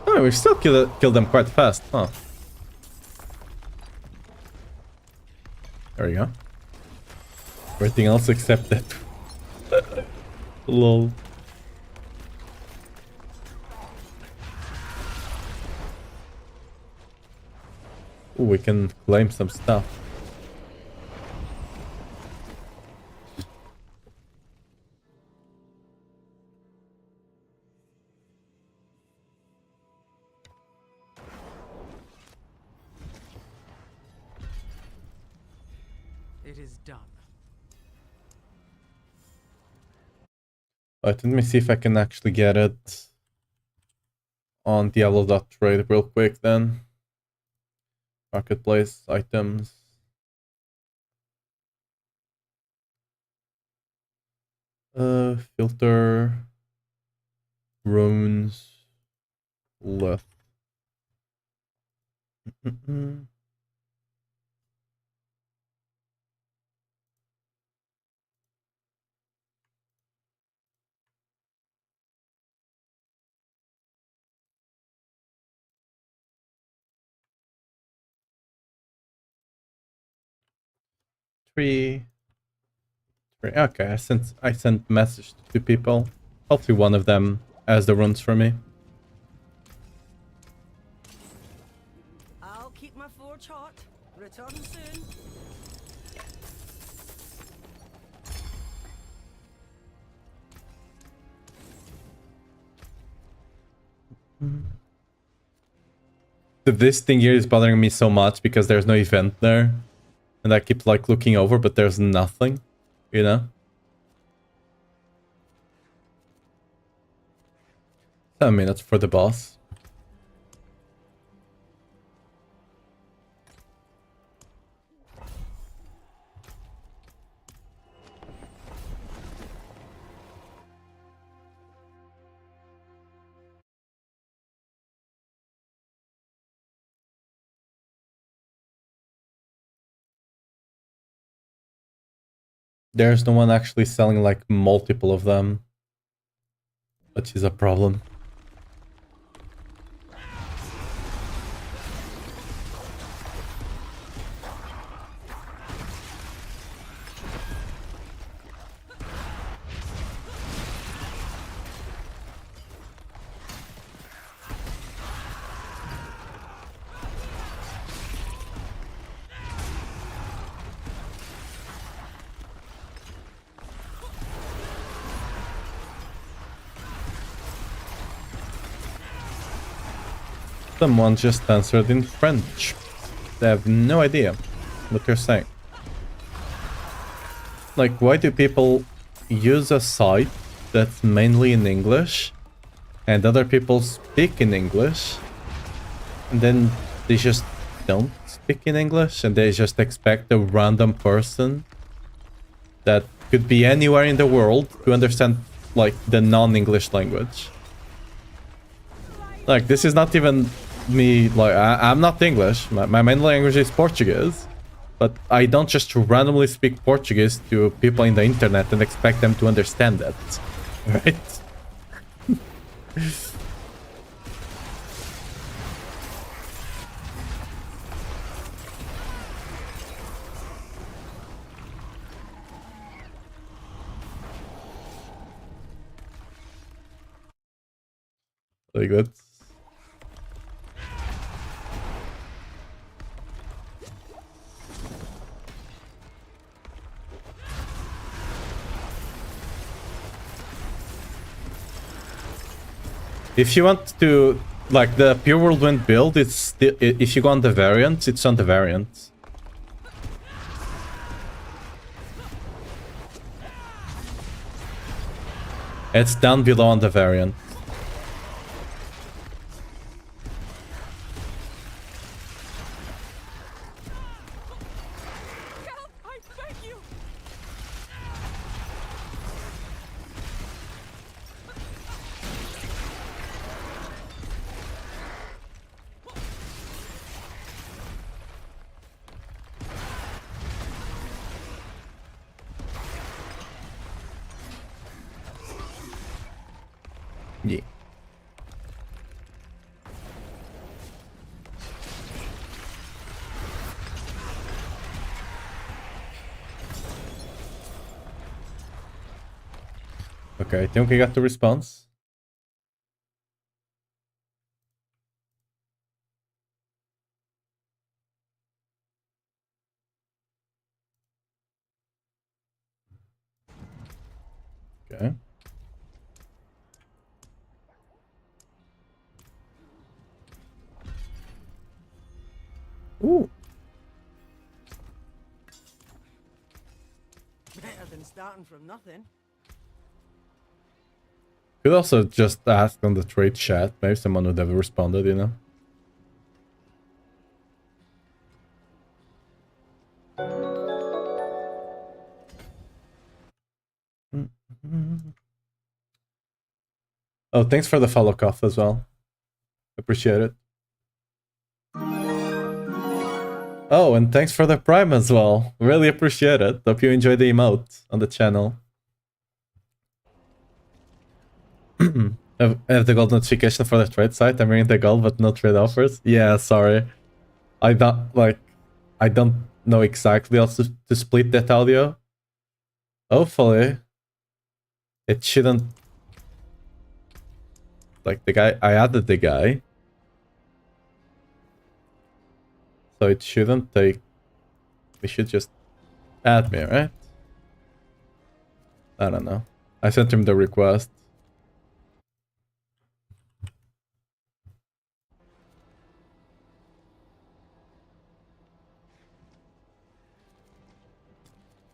S3: Oh, we still kill them quite fast, huh? There we go. Everything else except that. Lol. Ooh, we can claim some stuff.
S4: it is done.
S3: Alright, let me see if I can actually get it on Diablo.trade real quick then. Marketplace, items. Filter. Runes. Left. Three. Okay, I sent message to 2 people. Hopefully one of them has the runes for me.
S4: I'll keep my forge hot. Return soon.
S3: This thing here is bothering me so much because there's no event there. And I keep like looking over, but there's nothing, you know? 7 minutes for the boss. There's no one actually selling like multiple of them, which is a problem. Someone just answered in French. They have no idea what you're saying. Like, why do people use a site that's mainly in English and other people speak in English and then they just don't speak in English and they just expect a random person that could be anywhere in the world to understand like the non-English language? Like, this is not even me, like, I'm not English. My main language is Portuguese. But I don't just randomly speak Portuguese to people in the internet and expect them to understand that. Right? Like that. If you want to, like, the pure Whirlwind build, it's still, if you go on the variant, it's on the variant. It's down below on the variant.
S4: Help! I beg you!
S3: Yeah. Okay, I think we got the response. Okay. Ooh.
S4: starting from nothing.
S3: Could also just ask on the trade chat. Maybe someone would have responded, you know? Oh, thanks for the follow, Koth, as well. Appreciate it. Oh, and thanks for the Prime as well. Really appreciate it. Hope you enjoy the emote on the channel. Have the gold notification for the trade site. I'm reading the gold, but no trade offers. Yeah, sorry. I don't know exactly how to split that audio. Hopefully, it shouldn't. Like the guy, I added the guy, so it shouldn't take. We should just add me, right? I don't know. I sent him the request.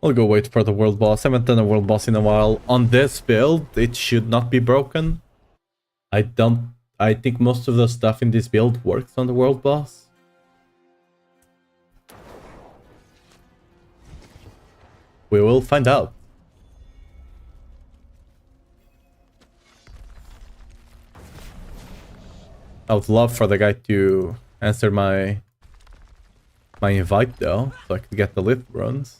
S3: I'll go wait for the world boss. I haven't done a world boss in a while. On this build, it should not be broken. I think most of the stuff in this build works on the world boss. We will find out. I would love for the guy to answer my invite though, so I could get the lift runs.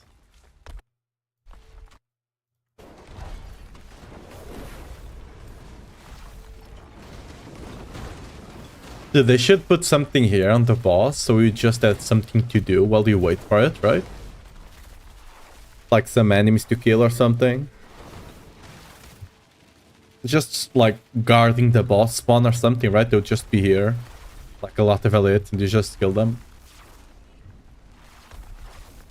S3: Dude, they should put something here on the boss, so you just have something to do while you wait for it, right? Like some enemies to kill or something. Just like guarding the boss spawn or something, right? They'll just be here. Like a lot of elites and you just kill them.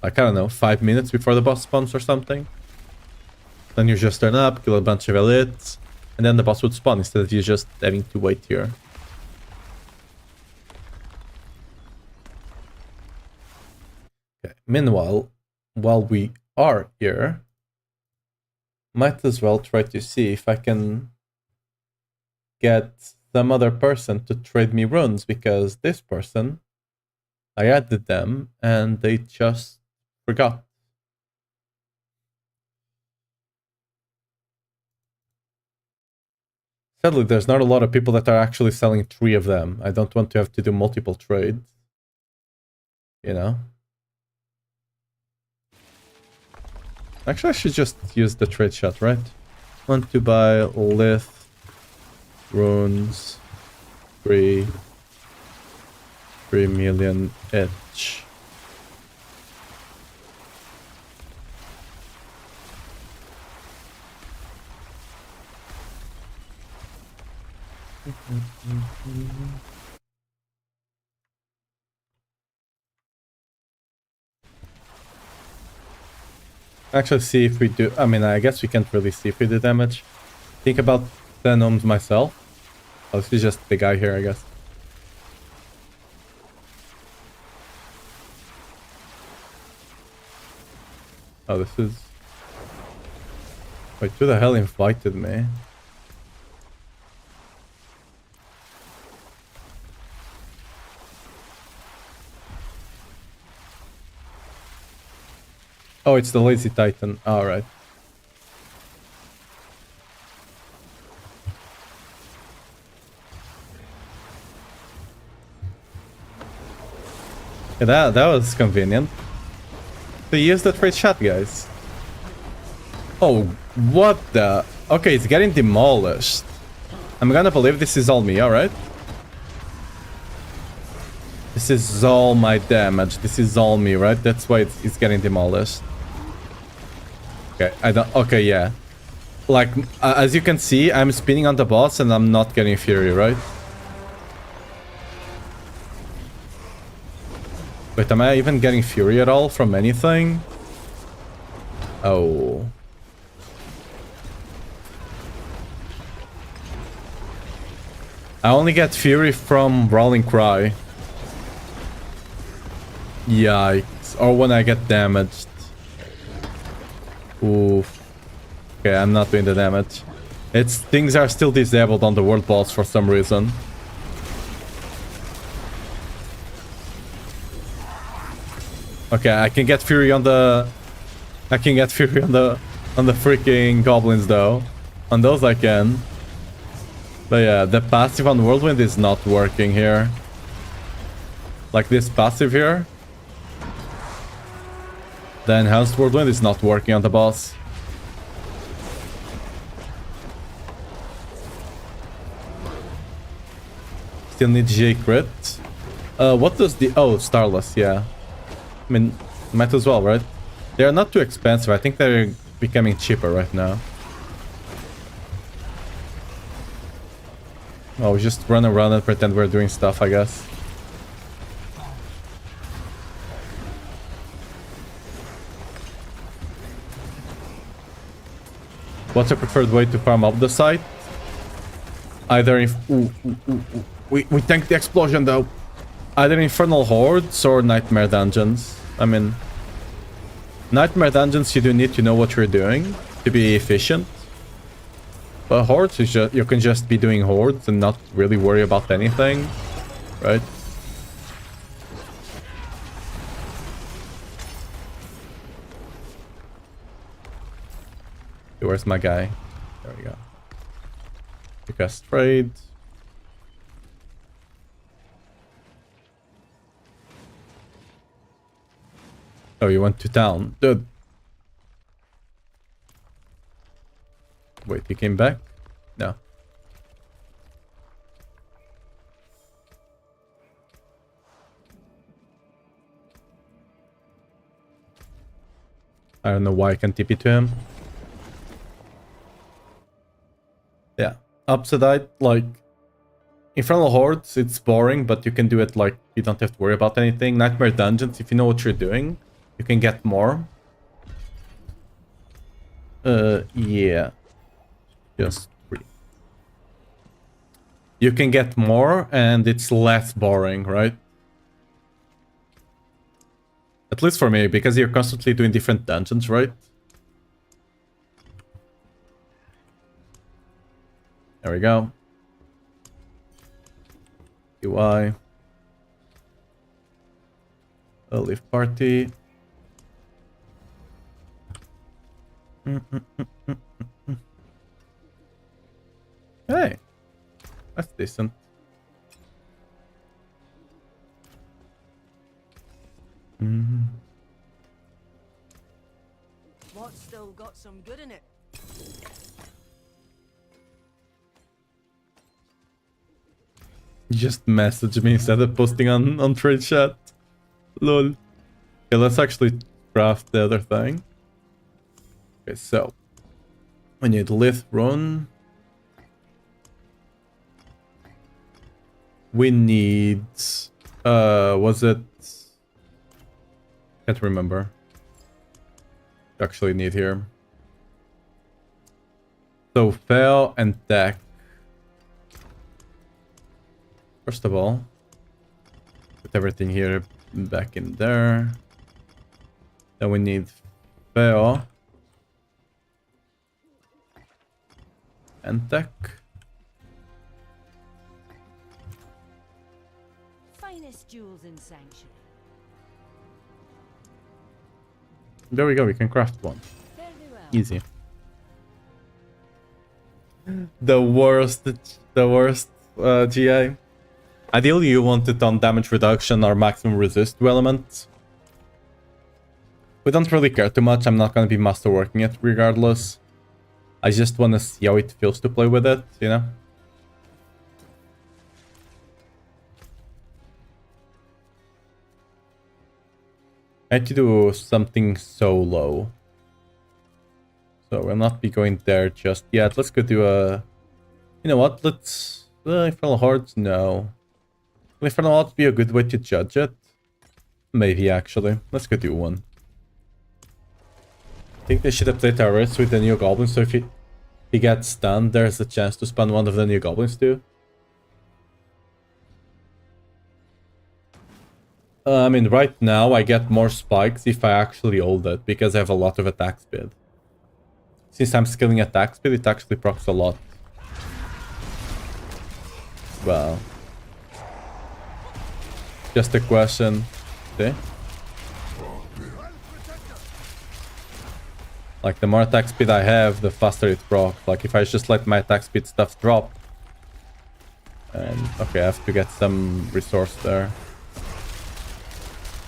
S3: Like, I don't know, 5 minutes before the boss spawns or something. Then you just turn up, kill a bunch of elites, and then the boss would spawn instead of you just having to wait here. Okay. Meanwhile, while we are here, might as well try to see if I can get some other person to trade me runes, because this person, I added them and they just forgot. Sadly, there's not a lot of people that are actually selling 3 of them. I don't want to have to do multiple trades, you know? Actually, I should just use the trade shot, right? Want to buy lith, runes, 3 million each. Actually, see if we do. I mean, I guess we can't really see if we do damage. Think about 10 ohms myself. Oh, this is just the guy here, I guess. Oh, this is... Wait, who the hell invited me? Oh, it's the Lazy Titan. Alright. Yeah, that was convenient. So use the trade shot, guys. Oh, what the... Okay, it's getting demolished. I'm gonna believe this is all me, alright? This is all my damage. This is all me, right? That's why it's getting demolished. Okay, I don't... Okay, yeah. Like, as you can see, I'm spinning on the boss and I'm not getting Fury, right? Wait, am I even getting Fury at all from anything? Oh. I only get Fury from Brawling Cry. Yikes. Or when I get damaged. Oof. Okay, I'm not doing the damage. Things are still disabled on the world boss for some reason. Okay, I can get Fury on the... I can get Fury on the freaking goblins though. On those I can. But yeah, the passive on Whirlwind is not working here. Like this passive here. The enhanced Whirlwind is not working on the boss. Still need J crit. What does the... Oh, Starless, yeah. I mean, might as well, right? They are not too expensive. I think they're becoming cheaper right now. Oh, we just run around and pretend we're doing stuff, I guess. What's your preferred way to farm up the site? Either if... We tanked the explosion though. Either Infernal Hordes or Nightmare Dungeons. I mean... Nightmare Dungeons, you do need to know what you're doing to be efficient. But Hordes, you can just be doing Hordes and not really worry about anything. Right? Okay, where's my guy? There we go. Because trade. Oh, you went to town. Dude. Wait, he came back? No. I don't know why I can TP to him. Yeah. Upside, like... Infernal Hordes, it's boring, but you can do it like... You don't have to worry about anything. Nightmare Dungeons, if you know what you're doing, you can get more. Yeah. Just 3. You can get more, and it's less boring, right? At least for me, because you're constantly doing different dungeons, right? There we go. UI. I'll leave party. Hey, that's decent.
S4: What's still got some good in it?
S3: You just message me instead of posting on trade chat. Lol. Okay, let's actually craft the other thing. Okay, so we need Lith Rune. We need was it? Can't remember. Actually need here. So fail and deck. First of all, put everything here back in there. Then we need fail and deck.
S2: Finest jewels in Sanctuary.
S3: There we go, we can craft one.
S2: Fairly well.
S3: Easy. The worst GI. Ideally you want it on damage reduction or maximum resist to elements. We don't really care too much, I'm not gonna be masterworking it regardless. I just wanna see how it feels to play with it, you know? I had to do something solo. So we'll not be going there just yet. Let's go do a... You know what? Let's... Infernal Hordes? No. Will Infernal Hordes be a good way to judge it? Maybe, actually. Let's go do one. I think they should have played terrorists with the new goblins, so if he gets stunned, there's a chance to spawn one of the new goblins too. I mean, right now I get more spikes if I actually hold it, because I have a lot of attack speed. since I'm scaling attack speed, it actually procs a lot. Well, just a question. See? Like, the more attack speed I have, the faster it procs. Like, if I just let my attack speed stuff drop. And, okay, I have to get some resource there.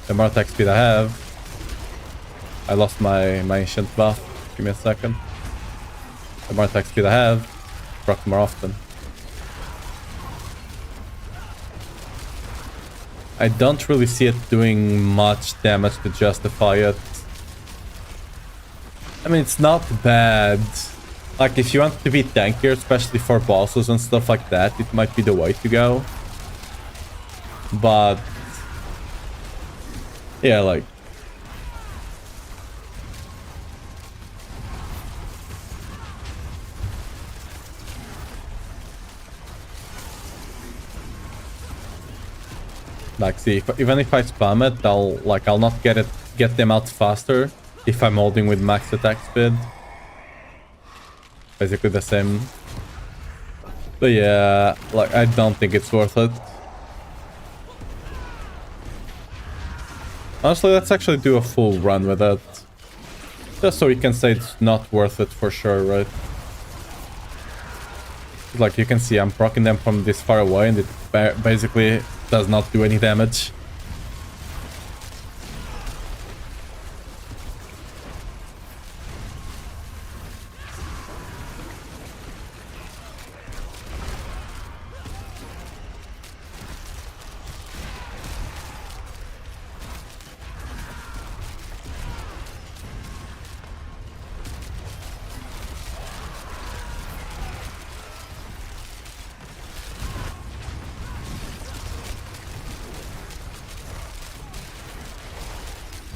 S3: The more attack speed I have... I lost my ancient buff. Give me a second. The more attack speed I have, proc more often. I don't really see it doing much damage to justify it. I mean, it's not bad. Like, if you want to be tankier, especially for bosses and stuff like that, it might be the way to go. But... yeah, like... like, see, even if I spam it, I'll not get them out faster if I'm holding with max attack speed. Basically the same. But yeah, like, I don't think it's worth it. Honestly, let's actually do a full run with it. Just so we can say it's not worth it for sure, right? Like, you can see I'm proccing them from this far away and it basically does not do any damage.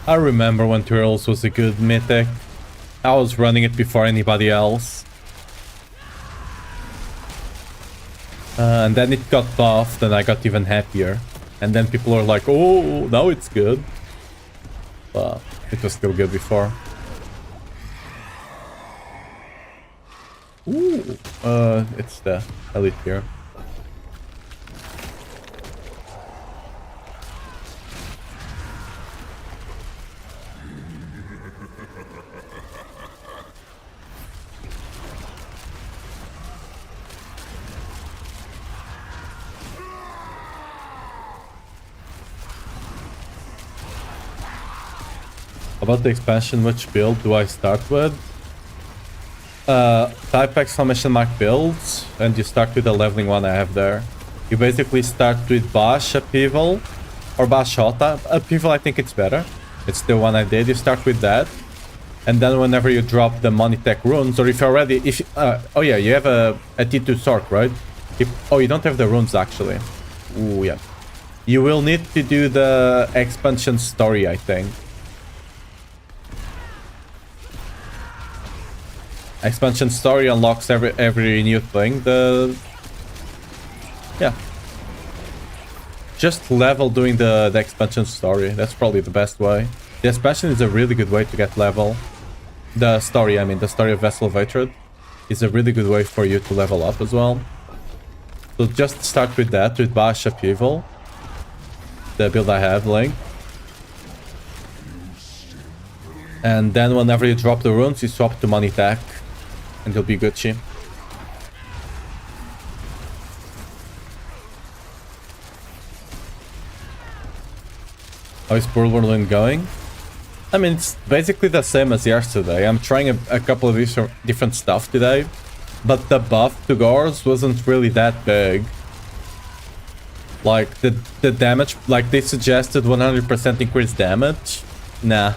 S3: I remember when Twirls was a good mythic. I was running it before anybody else. And then it got buffed and I got even happier. And then people are like, oh, now it's good. But it was still good before. Ooh, it's the elite here. About the expansion, which build do I start with? Type exclamation mark builds, and you start with the leveling one I have there. You basically start with Bash Upheaval, or Bash Hota. Upheaval, I think it's better. It's the one I did. You start with that, and then whenever you drop the Money Tech runes, or if you're already... oh yeah, you have a T2 Sork, right? Oh, you don't have the runes, actually. Ooh, yeah. You will need to do the expansion story, I think. Expansion story unlocks every new thing. Yeah. Just level doing the expansion story. That's probably the best way. The expansion is a really good way to get level. The story, I mean, the story of Vessel of Hatred is a really good way for you to level up as well. So just start with that, with Bash Upheaval. The build I have, Link. And then whenever you drop the runes, you swap to Money Tech. And you'll be Gucci. How is Whirlwind going? I mean, it's basically the same as yesterday. I'm trying a couple of different stuff today. But the buff to Gores wasn't really that big. Like, the damage... Like, they suggested 100% increased damage. Nah.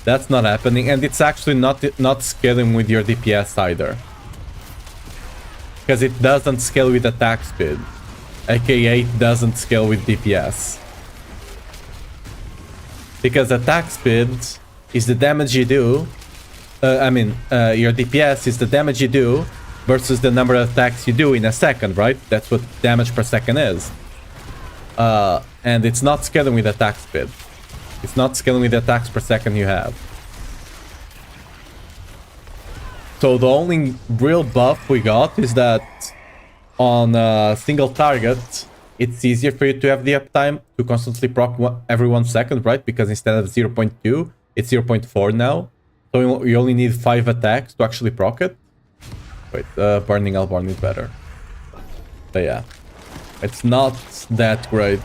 S3: That's not happening, and it's actually not scaling with your DPS either. Because it doesn't scale with attack speed. AKA it doesn't scale with DPS. Because attack speed is the damage you do. Your DPS is the damage you do versus the number of attacks you do in a second, right? That's what damage per second is. And it's not scaling with attack speed. It's not scaling with the attacks per second you have. So the only real buff we got is that on a single target, it's easier for you to have the uptime to constantly proc every 1 second, right? Because instead of 0.2, it's 0.4 now. So you only need 5 attacks to actually proc it. Wait, Burning Hellborn is better. But yeah, it's not that great.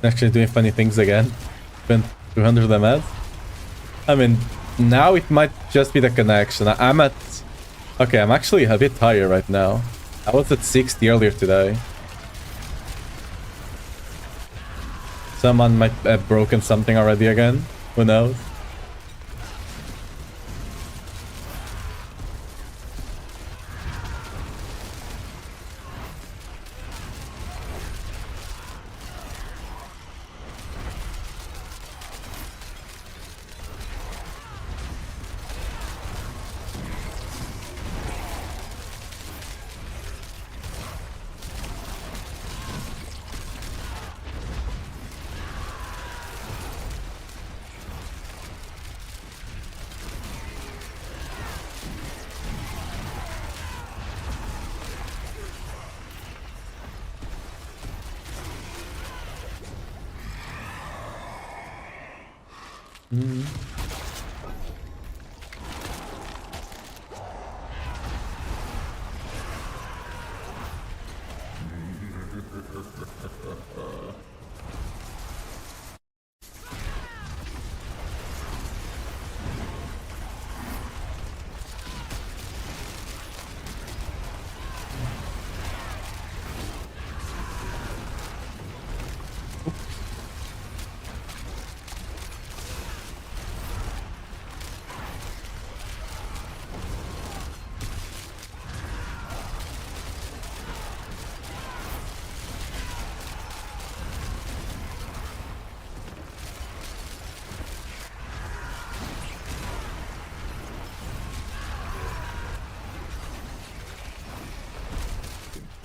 S3: Actually doing funny things again. Spent 200 damage. I mean, now it might just be the connection. I'm at... Okay, I'm actually a bit higher right now. I was at 60 earlier today. Someone might have broken something already again. Who knows?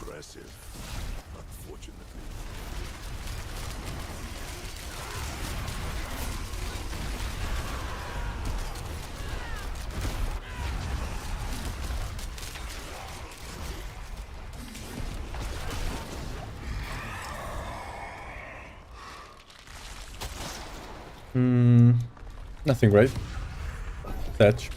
S1: Impressive, unfortunately.
S3: Nothing great. Thatch.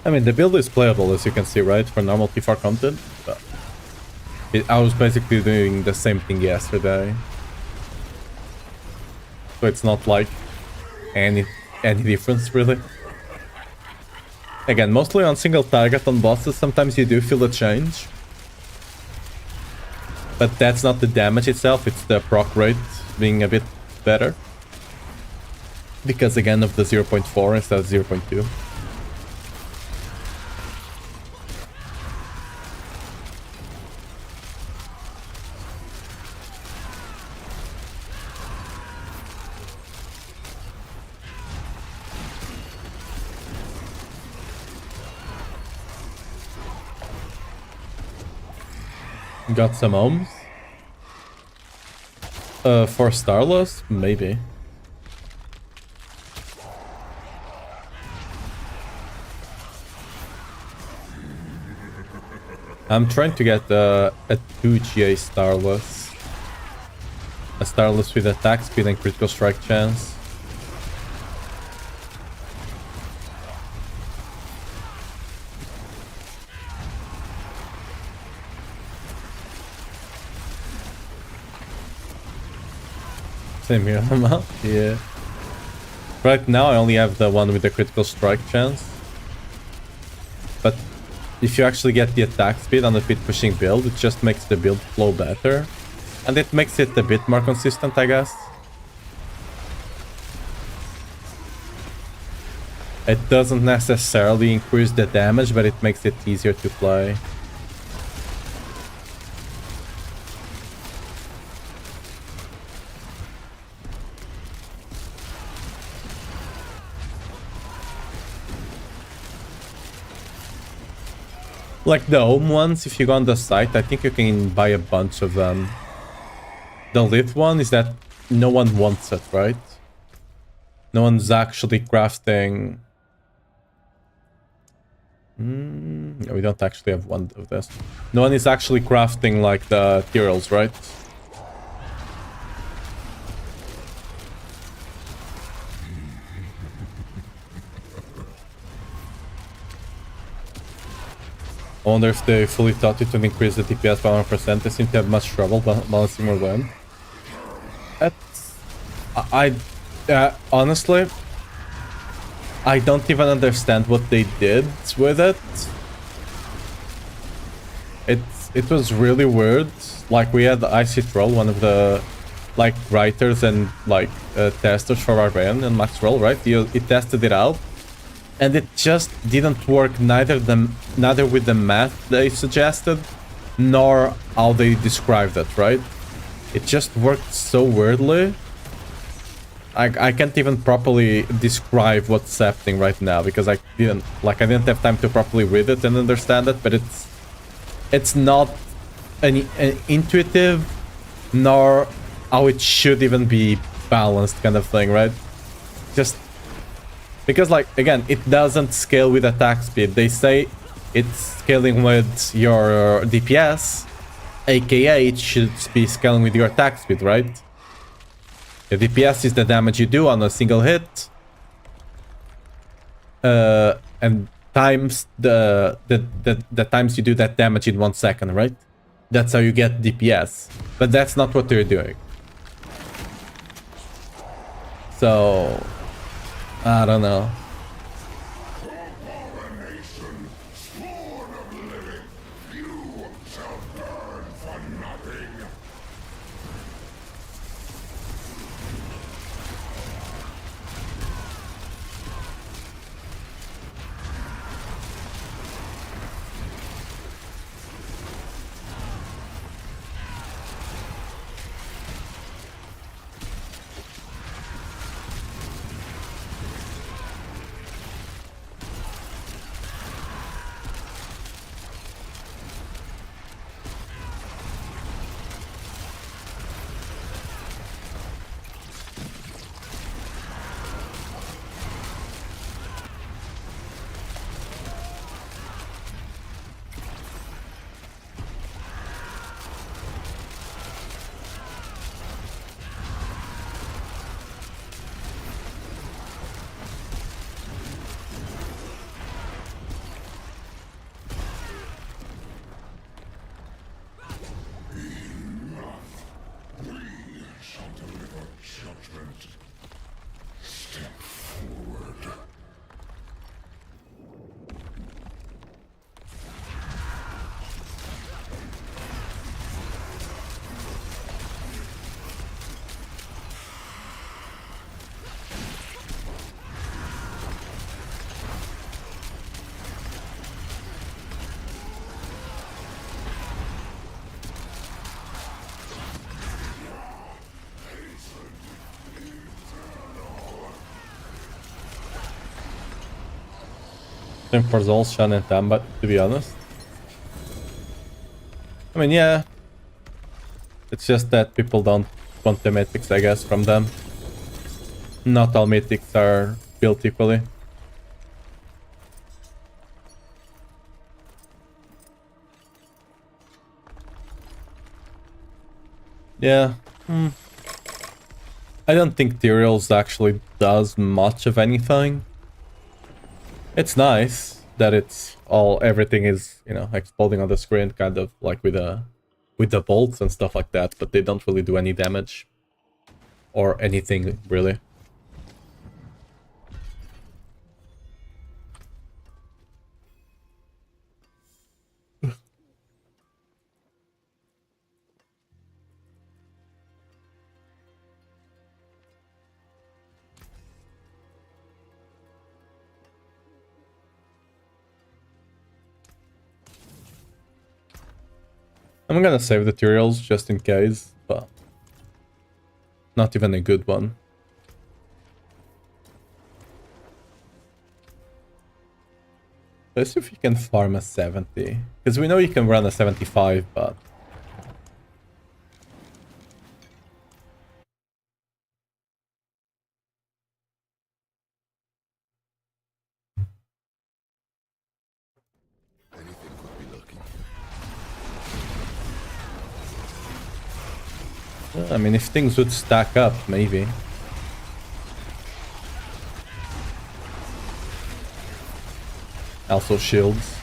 S3: I mean, the build is playable, as you can see, right? For normal T4 content. But I was basically doing the same thing yesterday. So it's not like any difference, really. Again, mostly on single target on bosses, sometimes you do feel the change. But that's not the damage itself, it's the proc rate being a bit better. Because again of the 0.4 instead of 0.2. Got some ohms? For Starless? Maybe. I'm trying to get a 2GA Starless. A Starless with attack speed and critical strike chance. Same here, yeah. Right now I only have the one with the critical strike chance. But if you actually get the attack speed on the speed pushing build, it just makes the build flow better. And it makes it a bit more consistent, I guess. It doesn't necessarily increase the damage, but it makes it easier to play. Like the home ones, if you go on the site, I think you can buy a bunch of them. The lit one is that no one wants it, right? No one's actually crafting... No, we don't actually have one of this. No one is actually crafting like the materials, right? I wonder if they fully thought it would increase the DPS by 1%. They seem to have much trouble balancing more land. That's... honestly, I don't even understand what they did with it. It was really weird. Like, we had Icy Troll, one of the like writers and like testers for Barbarian and Max Troll, right? He tested it out. And it just didn't work neither with the math they suggested, nor how they described it, right? It just worked so weirdly. I can't even properly describe what's happening right now because I didn't have time to properly read it and understand it, but it's not an intuitive nor how it should even be balanced kind of thing, right? Just because, like, again, it doesn't scale with attack speed. They say it's scaling with your DPS, aka it should be scaling with your attack speed, right? The DPS is the damage you do on a single hit, and times the times you do that damage in 1 second, right? That's how you get DPS, but that's not what they're doing. So I don't know. For Zol, Shan, and Tam, but to be honest, I mean, yeah, it's just that people don't want the mythics, I guess, from them. Not all mythics are built equally. Yeah. I don't think Tyraels actually does much of anything. It's nice that everything is, you know, exploding on the screen, kind of like with the bolts and stuff like that, but they don't really do any damage. Or anything, really. I'm gonna save the Tyraels just in case, but not even a good one. Let's see if you can farm a 70. Because we know you can run a 75, but...
S1: Anything could be lurking.
S3: I mean, if things would stack up, maybe. Also shields.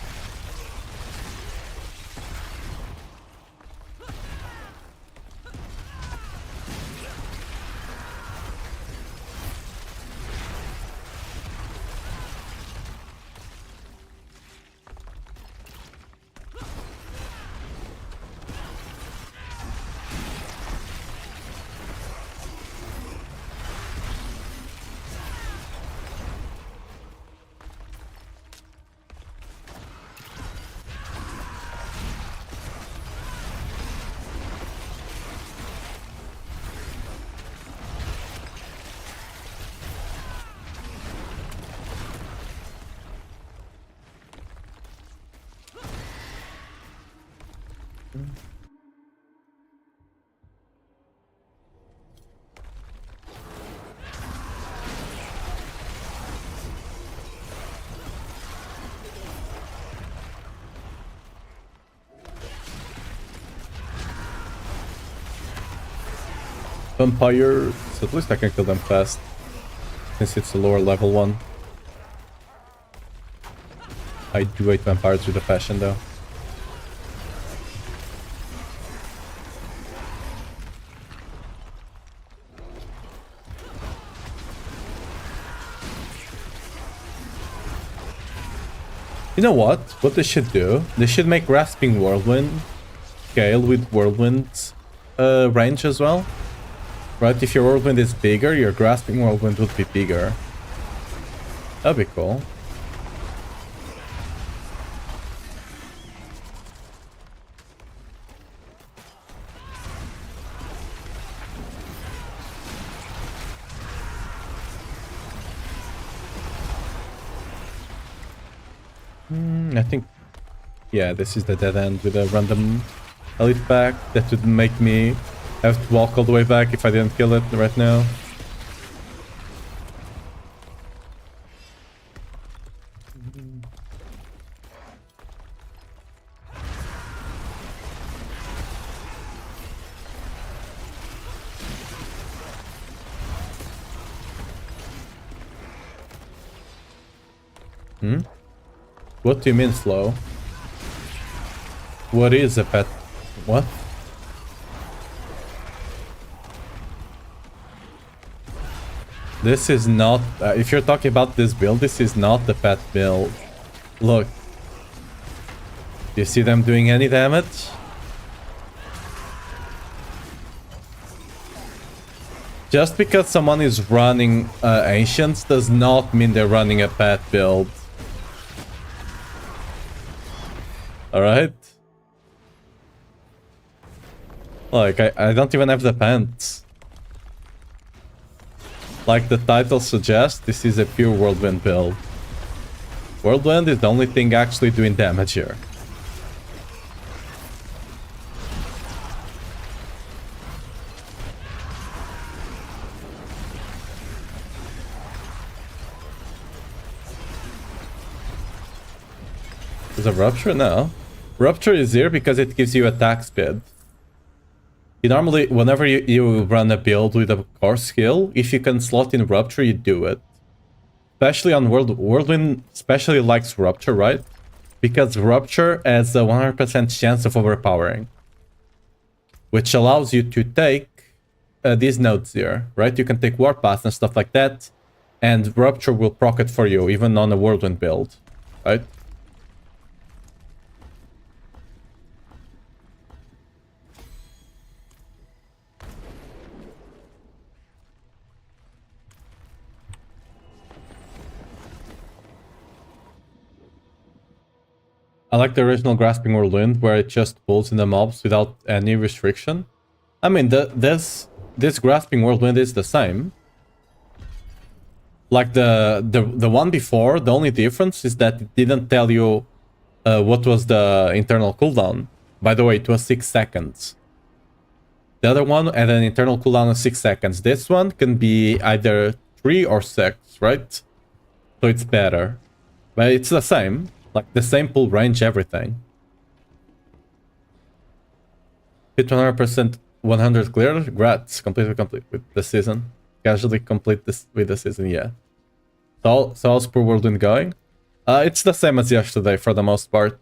S3: Vampires. At least I can kill them fast. Since it's a lower level one. I do hate vampires with a passion though. You know what? What they should do? They should make Grasping Whirlwind scale with Whirlwind's range as well. Right? If your Whirlwind is bigger, your Grasping Whirlwind would be bigger. That'd be cool. I think, yeah, this is the dead end with a random elite back. That would make me have to walk all the way back if I didn't kill it right now. What do you mean slow? What is a pet? What? This is not... if you're talking about this build, this is not the pet build. Look. Do you see them doing any damage? Just because someone is running Ancients does not mean they're running a pet build. Alright? Like, I don't even have the pants. Like the title suggests, this is a pure Whirlwind build. Whirlwind is the only thing actually doing damage here. Is a Rupture? No. Rupture is here because it gives you attack speed. You normally, whenever you run a build with a core skill, if you can slot in Rupture, you do it. Especially on Whirlwind especially likes Rupture, right? Because Rupture has a 100% chance of overpowering. Which allows you to take these nodes here, right? You can take Warpath and stuff like that. And Rupture will proc it for you, even on a Whirlwind build, right? I like the original Grasping Whirlwind, where it just pulls in the mobs without any restriction. I mean, this Grasping Whirlwind is the same. Like the one before, the only difference is that it didn't tell you what was the internal cooldown. By the way, it was 6 seconds. The other one had an internal cooldown of 6 seconds. This one can be either 3 or 6, right? So it's better. But it's the same. Like the same pull range, everything. Hit 100%, 100 clear. Grats. Completely complete with the season. Casually complete this with the season, yeah. So how's per Whirlwind going? It's the same as yesterday for the most part.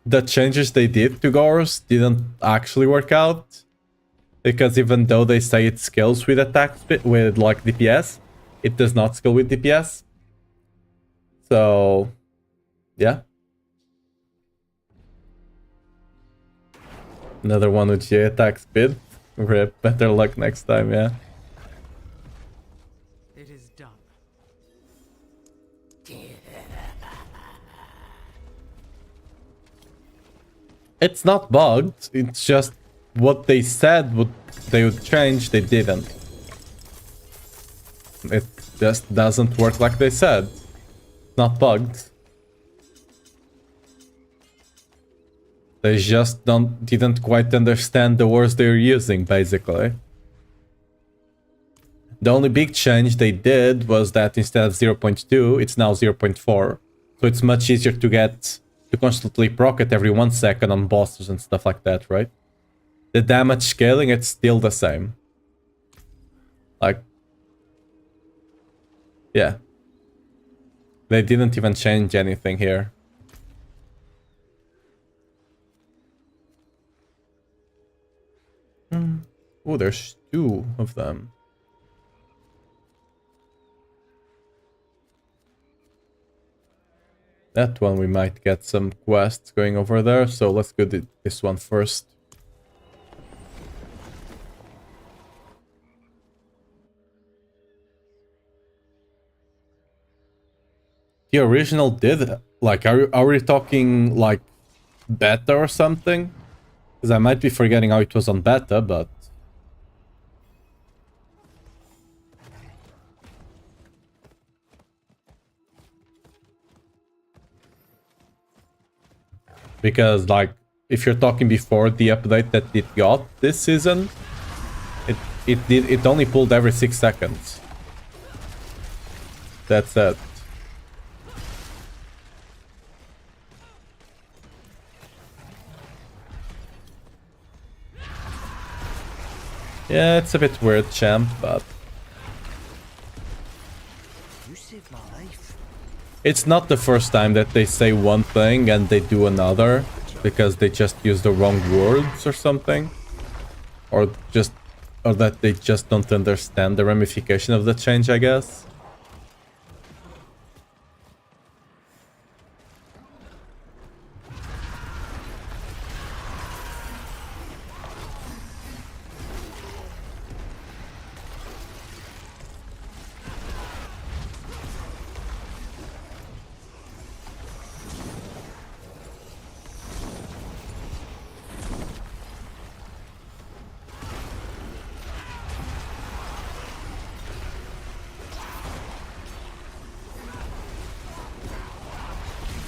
S3: The changes they did to Gores didn't actually work out. Because even though they say it scales with attack speed, with like DPS, it does not scale with DPS. So, yeah. Another one with J attack speed. Rip, better luck next time, yeah.
S4: It is done.
S3: It's not bugged, it's just what they said they would change, they didn't. It just doesn't work like they said. Not bugged. They just didn't quite understand the words they're using, basically. The only big change they did was that instead of 0.2, it's now 0.4. So it's much easier to constantly proc it every 1 second on bosses and stuff like that, right? The damage scaling, it's still the same. Like, yeah. They didn't even change anything here. Oh, there's 2 of them. That one we might get some quests going over there, so let's go to this one first. The original did, like, are we talking like beta or something? Because I might be forgetting how it was on beta, but because like if you're talking before the update that it got this season, it only pulled every 6 seconds. That's it. Yeah, it's a bit weird, champ, but
S4: You saved my life.
S3: it's not the first time that they say one thing and they do another because they just use the wrong words or something, or that they just don't understand the ramification of the change, I guess.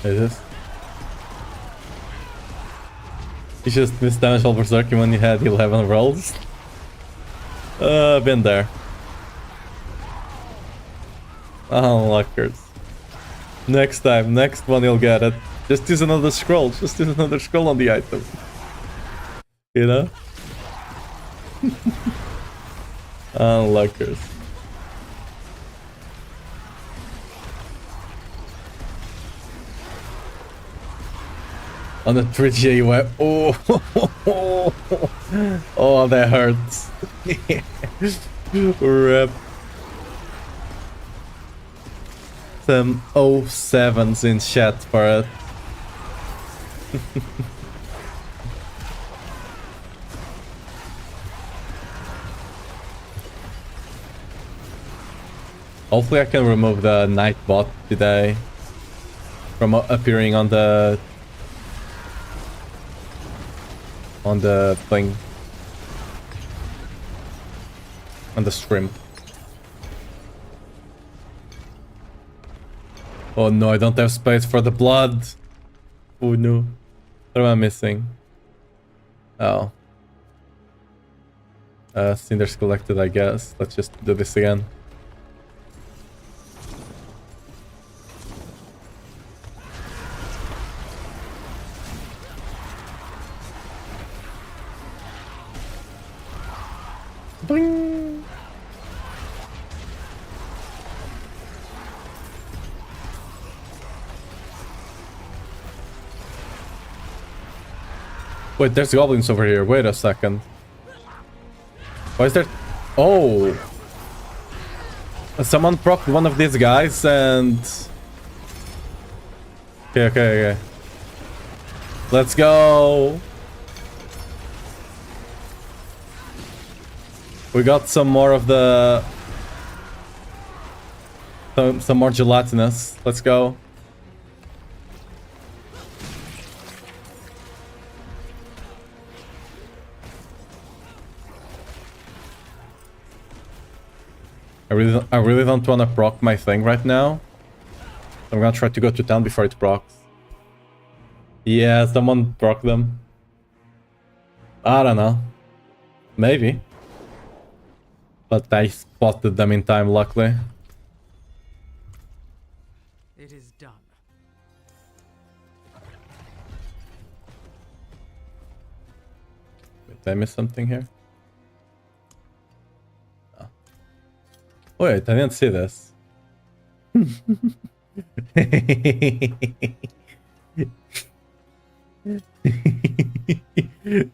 S3: Is this? You just missed damage all berserk when you had 11 rolls. Been there. Oh, luckers. Next time, next one you'll get it. Just use another scroll. Just use another scroll on the item. You know? Oh, luckers. On the 3G web. Oh, oh, that hurts. Rip. Some 07s in chat for it. Hopefully I can remove the night bot today from appearing on the thing, on the stream. Oh no, I don't have space for the blood. Oh no. What am I missing? Oh. Cinders collected, I guess. Let's just do this again. Bling. Wait, there's goblins over here. Wait a second. Why is there... Oh! Someone procced one of these guys and... Okay. Let's go! We got some more of the... Some more gelatinous. Let's go. I really don't want to proc my thing right now. I'm gonna try to go to town before it procs. Yeah, someone proc them. I don't know. Maybe. But I spotted them in time, luckily.
S4: It is done.
S3: Wait, did I miss something here? Oh. Wait, I didn't see this.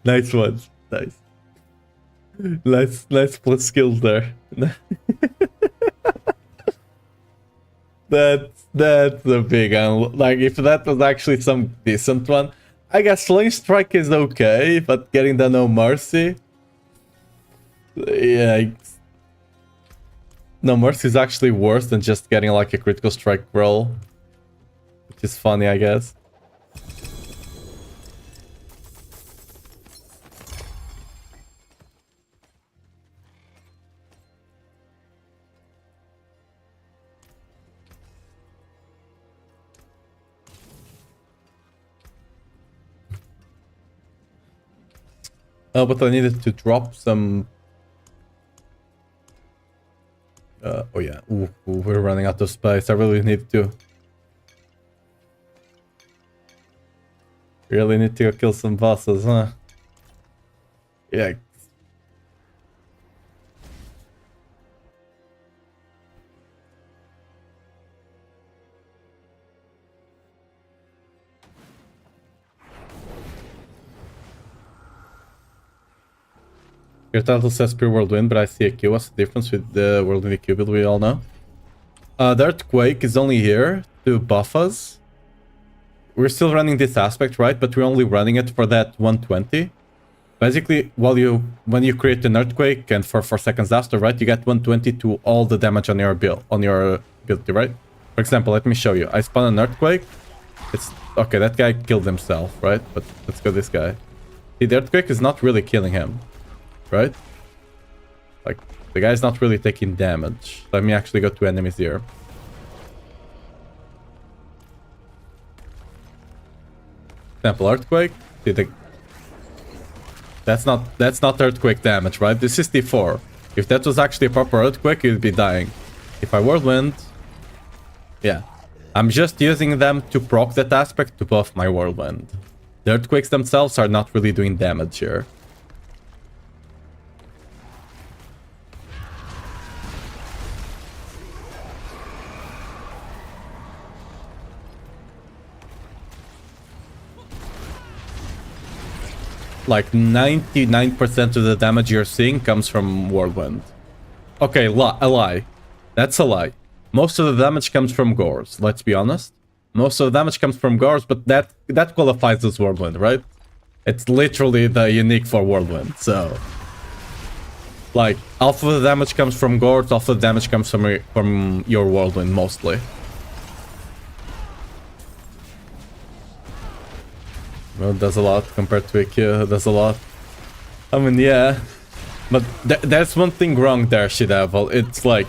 S3: Nice one. Nice. Let's put skills there. That's a big one. Like, if that was actually some decent one, I guess Flame Strike is okay, but getting the No Mercy, yeah, No Mercy is actually worse than just getting like a critical strike roll, which is funny, I guess. Oh, but I needed to drop some... oh yeah, ooh, we're running out of space. I really need to... Really need to go kill some bosses, huh? Yeah. Your title says pure Whirlwind, but I see a Q. What's the difference with the Whirlwind Q build we all know? The Earthquake is only here to buff us. We're still running this aspect, right? But we're only running it for that 120. Basically, when you create an Earthquake and for 4 seconds after, right, you get 120 to all the damage on your ability, right? For example, let me show you. I spawn an Earthquake. It's okay, that guy killed himself, right? But let's go this guy. See, the Earthquake is not really killing him. Right? Like, the guy's not really taking damage. Let me actually go to enemies here. Example, Earthquake. See, that's not Earthquake damage, right? This is T4. If that was actually a proper Earthquake, you'd be dying. If I Whirlwind... Yeah. I'm just using them to proc that aspect to buff my Whirlwind. The Earthquakes themselves are not really doing damage here. Like 99% of the damage you're seeing comes from Whirlwind. Okay, a lie. That's a lie. Most of the damage comes from Gores, let's be honest. Most of the damage comes from Gores, but that qualifies as Whirlwind, right? It's literally the unique for Whirlwind, so... Like, half of the damage comes from Gores, half of the damage comes from your Whirlwind, mostly. Well, it does a lot compared to a Q. It does a lot. I mean, yeah. But there's one thing wrong there, She Devil. It's like,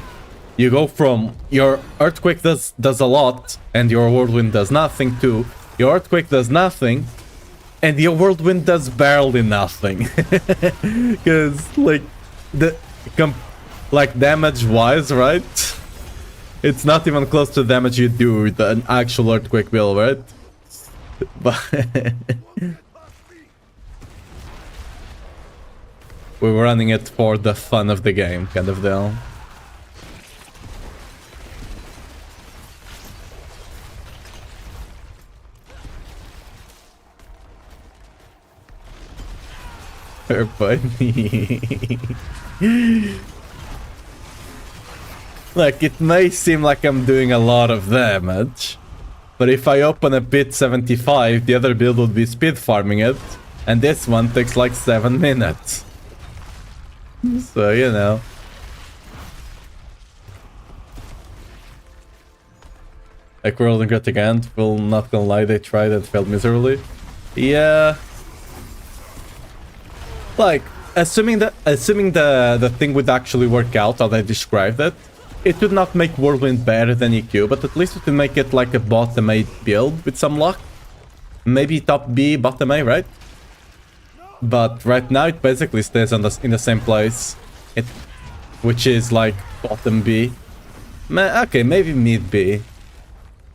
S3: You go from your Earthquake does a lot, and your Whirlwind does nothing, to your Earthquake does nothing, and your Whirlwind does barely nothing. Because, like, damage-wise, right? It's not even close to the damage you do with an actual Earthquake build, right? But we were running it for the fun of the game, kind of deal. Her bunny. Like, it may seem like I'm doing a lot of damage, but if I open a pit 75, the other build would be speed farming it, and this one takes like 7 minutes. So, you know. Like, World and Critic Ant, well, not gonna lie, they tried and failed miserably. Yeah. Like, assuming the thing would actually work out how they described it, it would not make Whirlwind better than EQ, but at least it would make it like a bottom 8 build with some luck. Maybe top B, bottom A, right? But right now it basically stays on in the same place, which is like bottom B. Okay, maybe mid B,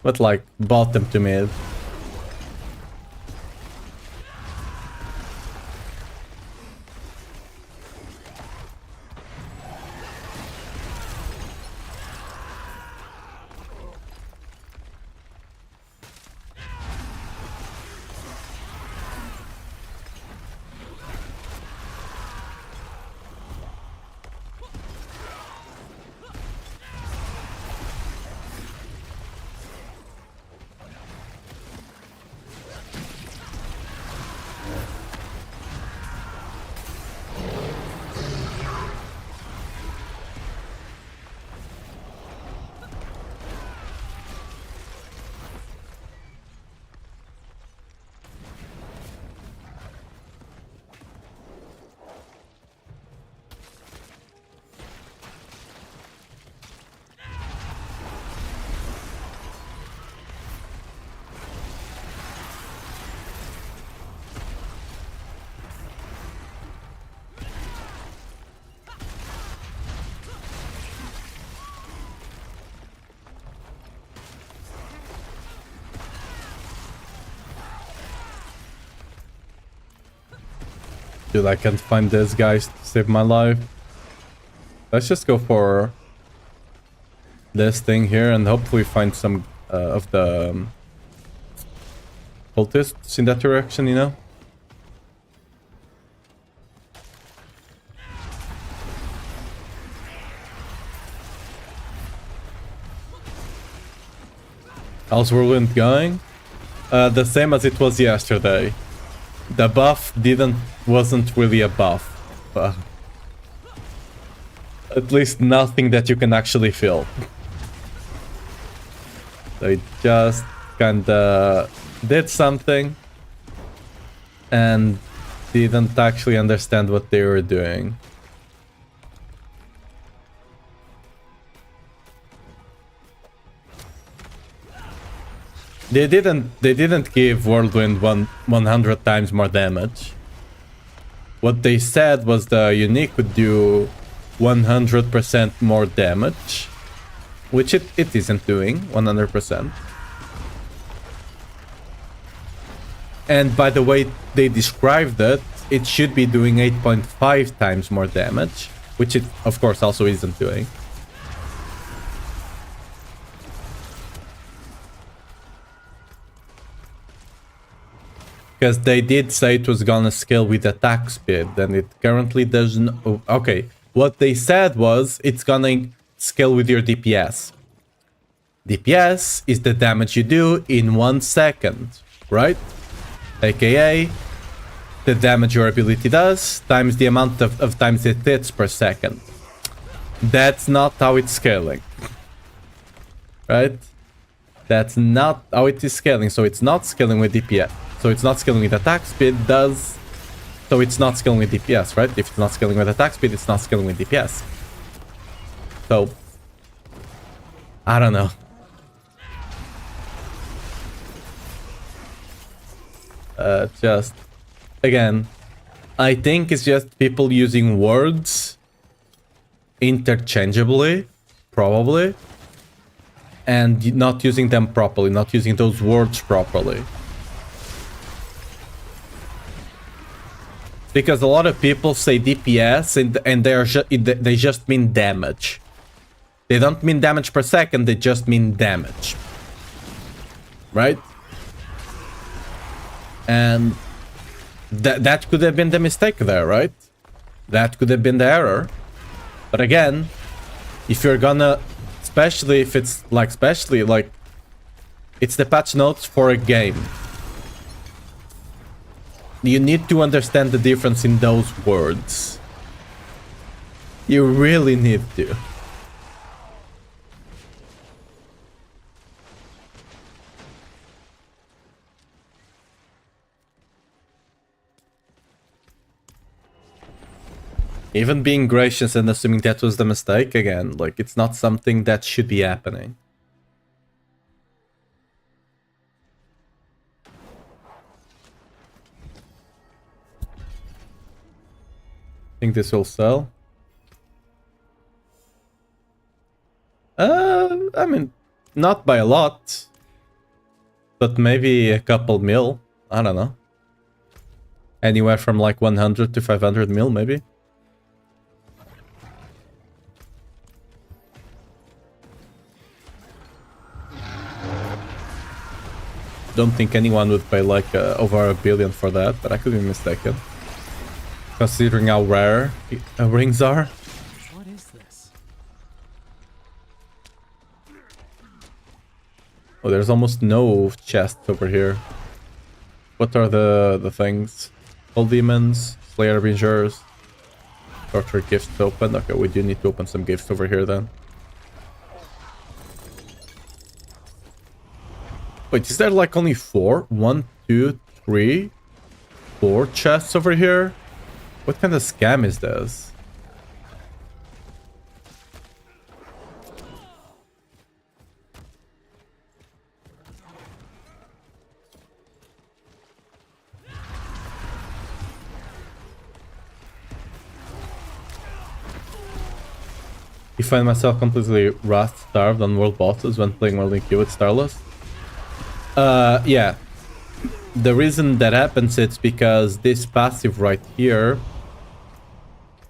S3: but like bottom to mid. Dude, I can't find these guys to save my life. Let's just go for this thing here and hopefully find some of the cultists in that direction, you know? How's Whirlwind going? The same as it was yesterday. The buff wasn't really a buff. At least nothing that you can actually feel. So it just kinda did something and didn't actually understand what they were doing. They didn't give Whirlwind 100 times more damage. What they said was the unique would do 100% more damage, which it isn't doing 100%. And by the way they described it, it should be doing 8.5 times more damage, which it of course also isn't doing. Because they did say it was gonna scale with attack speed, and it currently doesn't. Okay, what they said was it's gonna scale with your DPS. DPS is the damage you do in 1 second, right? AKA the damage your ability does times the amount of times it hits per second. That's not how it's scaling, right? That's not how it is scaling. So it's not scaling with DPS. So it's not scaling with attack speed, so it's not scaling with DPS, right? If it's not scaling with attack speed, it's not scaling with DPS. So I don't know. Just again, I think it's just people using words interchangeably, probably, and not using them properly, not using those words properly. Because a lot of people say DPS and they just mean damage. They don't mean damage per second, they just mean damage. Right? And that could have been the mistake there, right? That could have been the error. But again, if you're gonna, especially if it's like, it's the patch notes for a game. You need to understand the difference in those words. You really need to. Even being gracious and assuming that was the mistake, again, like, it's not something that should be happening. Think this will sell? I mean, not by a lot. But maybe a couple mil. I don't know. Anywhere from like 100 to 500 mil, maybe. Don't think anyone would pay like over $1 billion for that, but I could be mistaken. Considering how rare rings are.
S4: What is this?
S3: Oh, there's almost no chests over here. What are the things? Old demons, Slayer Avengers, torture gifts open. Okay, we do need to open some gifts over here then. Wait, is there like only 4? 1, 2, 3, 4 chests over here? What kind of scam is this? You find myself completely wrath-starved on world bosses when playing World Q with Starless? Yeah. The reason that happens is because this passive right here,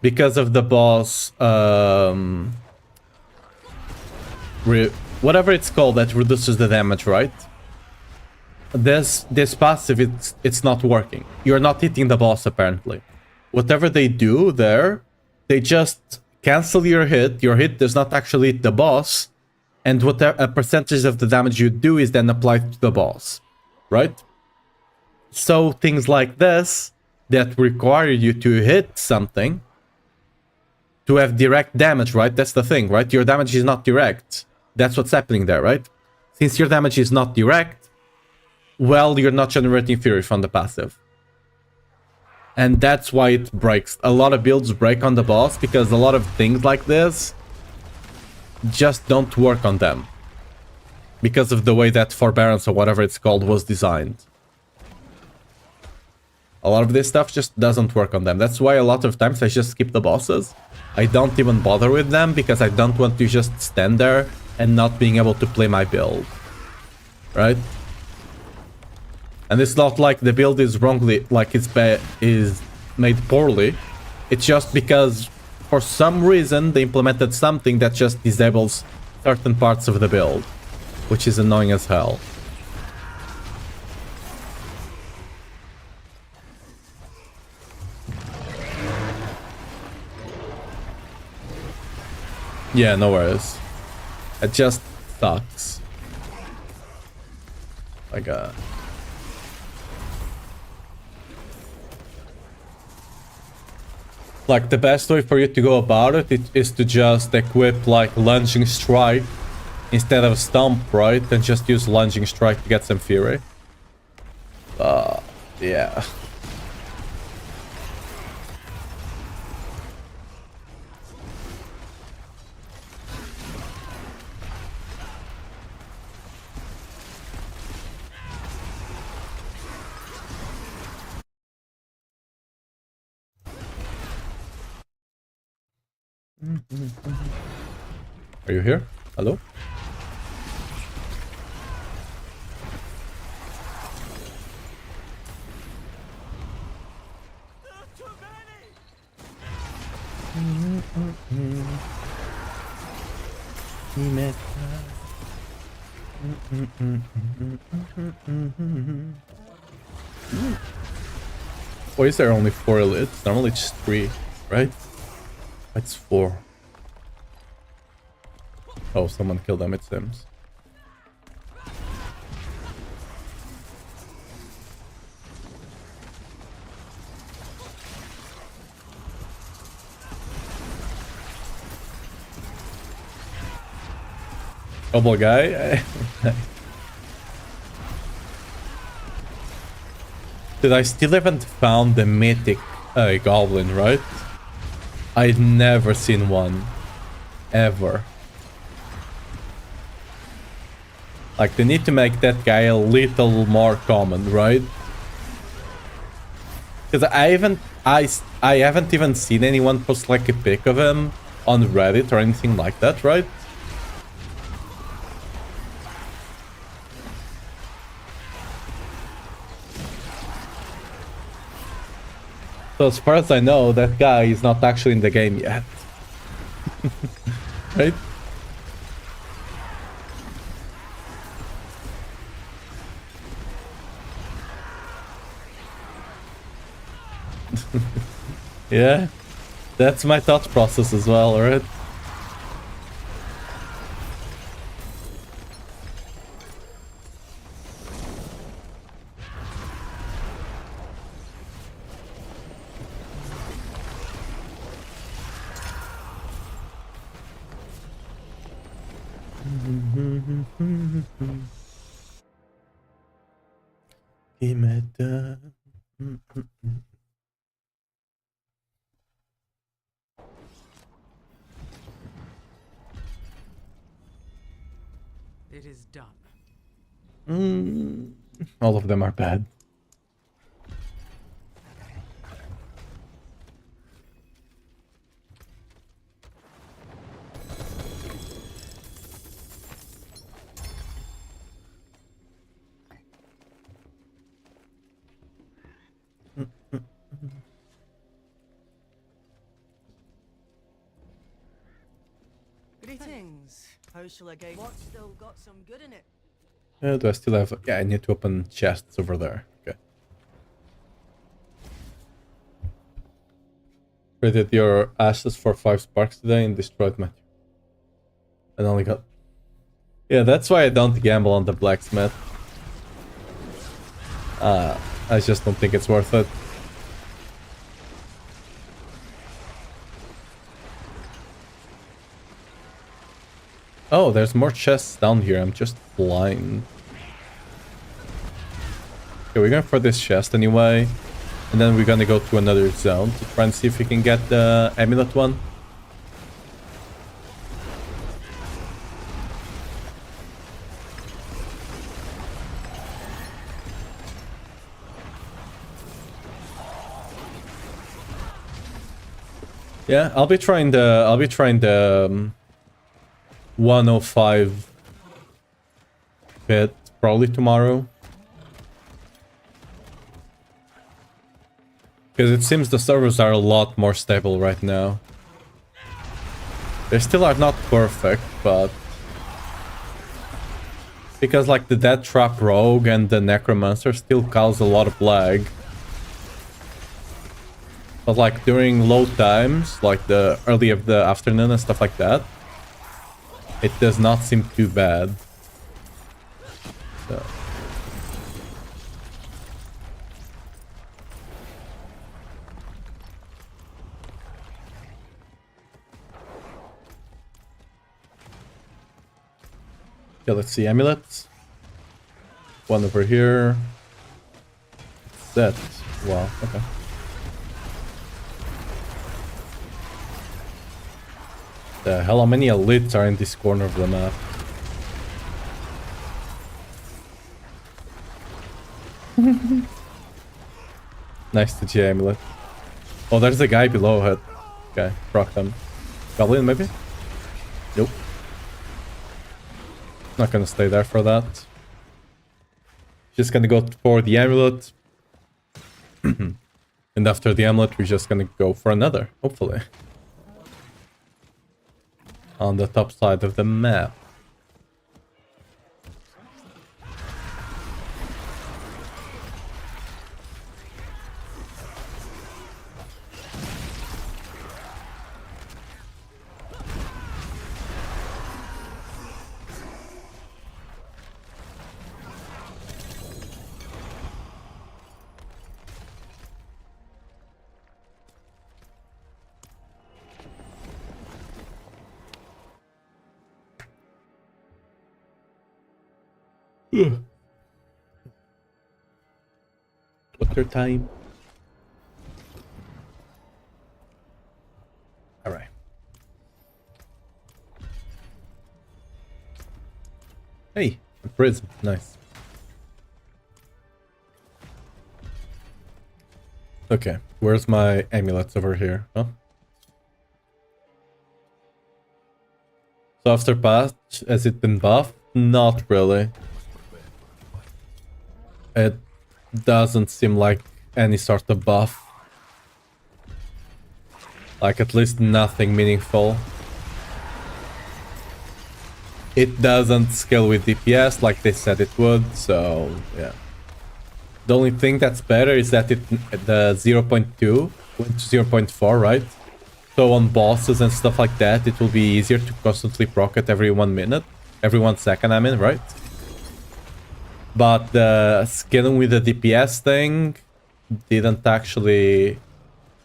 S3: because of the boss, whatever it's called that reduces the damage, right? This passive, it's not working. You're not hitting the boss apparently. Whatever they do there, they just cancel your hit. Your hit does not actually hit the boss, and whatever a percentage of the damage you do is then applied to the boss, right? So things like this that require you to hit something to have direct damage, right? That's the thing, right? Your damage is not direct. That's what's happening there, right? Since your damage is not direct, well, you're not generating fury from the passive. And that's why it breaks. A lot of builds break on the boss because a lot of things like this just don't work on them. Because of the way that Forbearance or whatever it's called was designed. A lot of this stuff just doesn't work on them. That's why a lot of times I just skip the bosses. I don't even bother with them because I don't want to just stand there and not being able to play my build. Right? And it's not like the build is wrongly, like is made poorly. It's just because for some reason they implemented something that just disables certain parts of the build, which is annoying as hell. Yeah, no worries. It just sucks. Like the best way for you to go about it is to just equip like lunging strike instead of stomp, right? And just use lunging strike to get some fury. Yeah. Are you here? Hello?
S4: Too many!
S3: Why is there only 4 elites? Normally just 3, right? That's 4. Oh, someone killed them, it seems. Double guy. Dude, I still haven't found the mythic goblin, right? I've never seen one. Ever. Like, they need to make that guy a little more common, right? Because I haven't even seen anyone post like a pic of him on Reddit or anything like that, right? So as far as I know, that guy is not actually in the game yet. Right? Yeah, that's my thought process as well, right?
S4: It is done.
S3: All of them are bad.
S4: Greetings. How shall I get? What's still got some good in it?
S3: Do I still have... Yeah, I need to open chests over there. Okay. Traded your ashes for 5 sparks today and destroyed my... And only got... Yeah, that's why I don't gamble on the blacksmith. I just don't think it's worth it. Oh, there's more chests down here. I'm just blind. Okay, we're going for this chest anyway. And then we're gonna go to another zone to try and see if we can get the amulet one. Yeah, I'll be trying the 105 bit probably tomorrow. Because it seems the servers are a lot more stable right now. They still are not perfect, but... Because like the Death Trap Rogue and the Necromancer still cause a lot of lag. But like during low times, like the early of the afternoon and stuff like that, it does not seem too bad. So. Yeah, let's see, amulets. One over here. That. Wow, okay. The hell, how many elites are in this corner of the map? Nice to G amulet. Oh, there's a guy below it. Okay, rock them. Goblin, maybe? Nope. Not gonna stay there for that. Just gonna go for the amulet. And after the amulet, we're just gonna go for another, hopefully. On the top side of the map. Water time. Alright. Hey, a prism. Nice. Okay, where's my amulets over here? Huh? So after patch, has it been buffed? Not really. It doesn't seem like any sort of buff. Like at least nothing meaningful. It doesn't scale with DPS like they said it would, so yeah. The only thing that's better is that the 0.2 went to 0.4, right? So on bosses and stuff like that, it will be easier to constantly proc it every 1 minute. Every 1 second, I mean, right? But the scaling with the DPS thing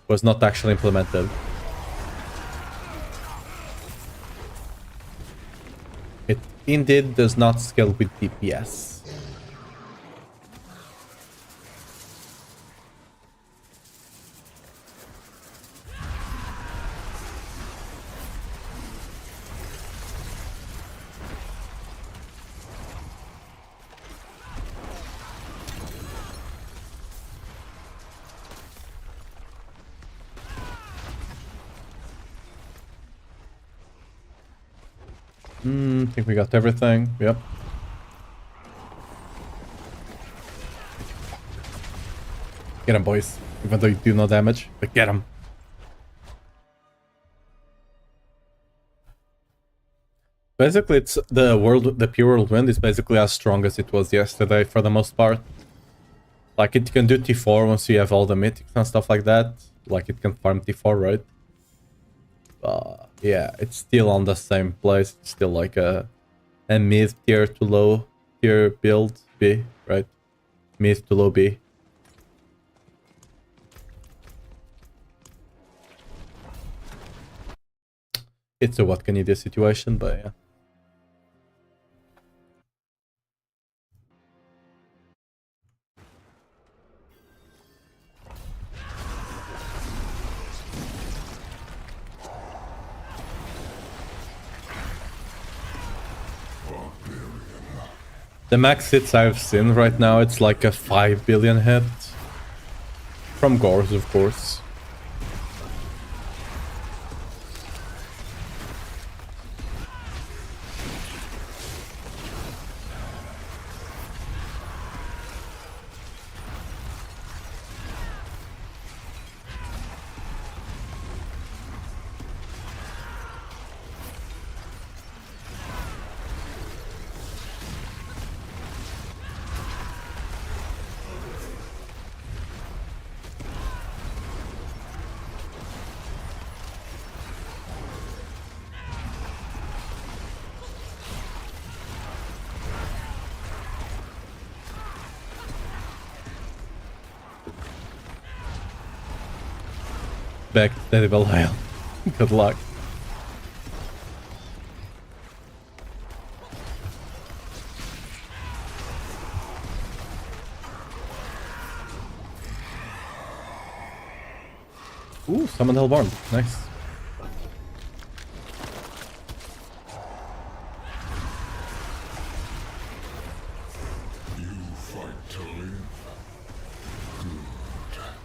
S3: was not actually implemented. It indeed does not scale with DPS. I think we got everything. Yep. Get him, boys. Even though you do no damage, but get him. Basically, it's the pure whirlwind is basically as strong as it was yesterday for the most part. Like it can do T4 once you have all the mythics and stuff like that. Like it can farm T4, right? Yeah, it's still on the same place. It's still like a mid tier to low tier build B, right? Mid to low B. It's a what can you do situation, but yeah. The max hits I've seen right now, it's like a 5 billion hit. From Gores, of course. Back to Devil Isle. Good luck. Ooh, summon Hellborn. Nice.
S1: You fight to live. Good.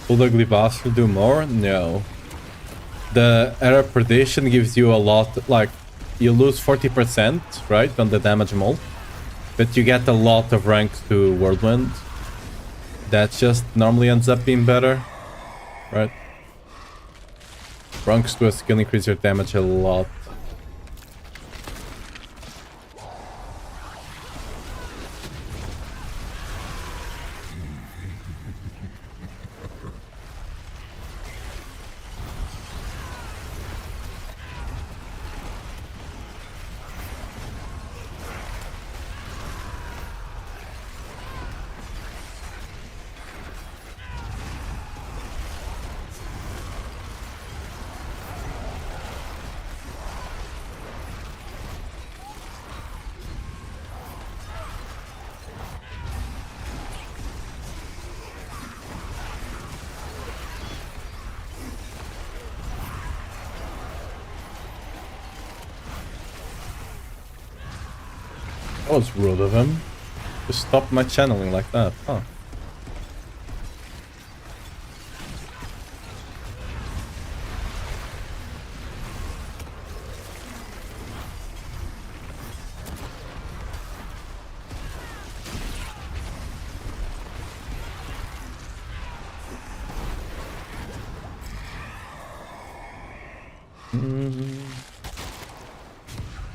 S3: Will the ugly bastard do more? No. The error predation gives you a lot, like, you lose 40%, right, on the damage mold. But you get a lot of ranks to Whirlwind. That just normally ends up being better, right? Ranks to us can increase your damage a lot. That was rude of him. Just stop my channeling like that, huh?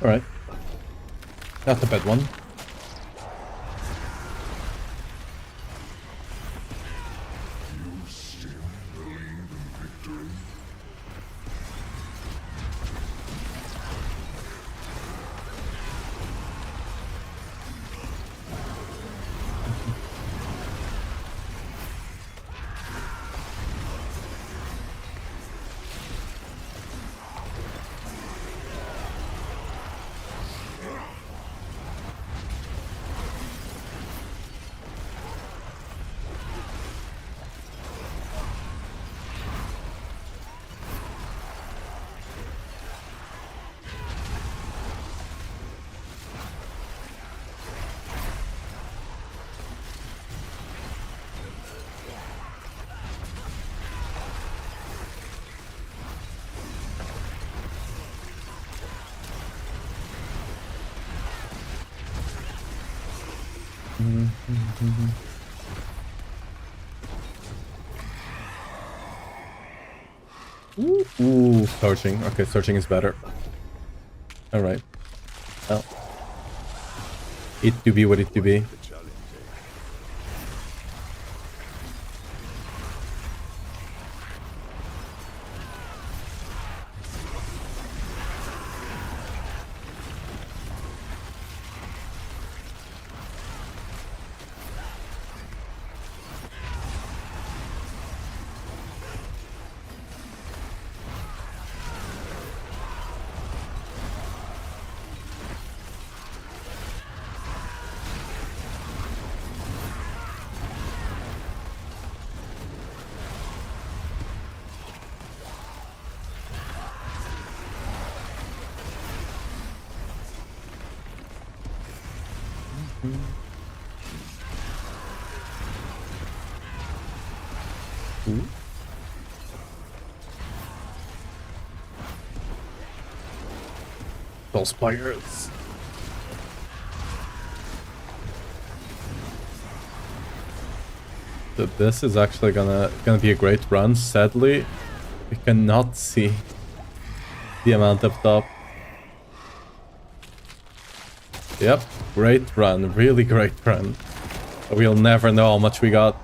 S3: Alright. Not a bad one. Ooh, searching. Okay, searching is better. Alright. Well. It to be what it to be. Ooh. Those players. So this is actually gonna be a great run. Sadly, we cannot see the amount up top. Yep, great run, really great run. We'll never know how much we got.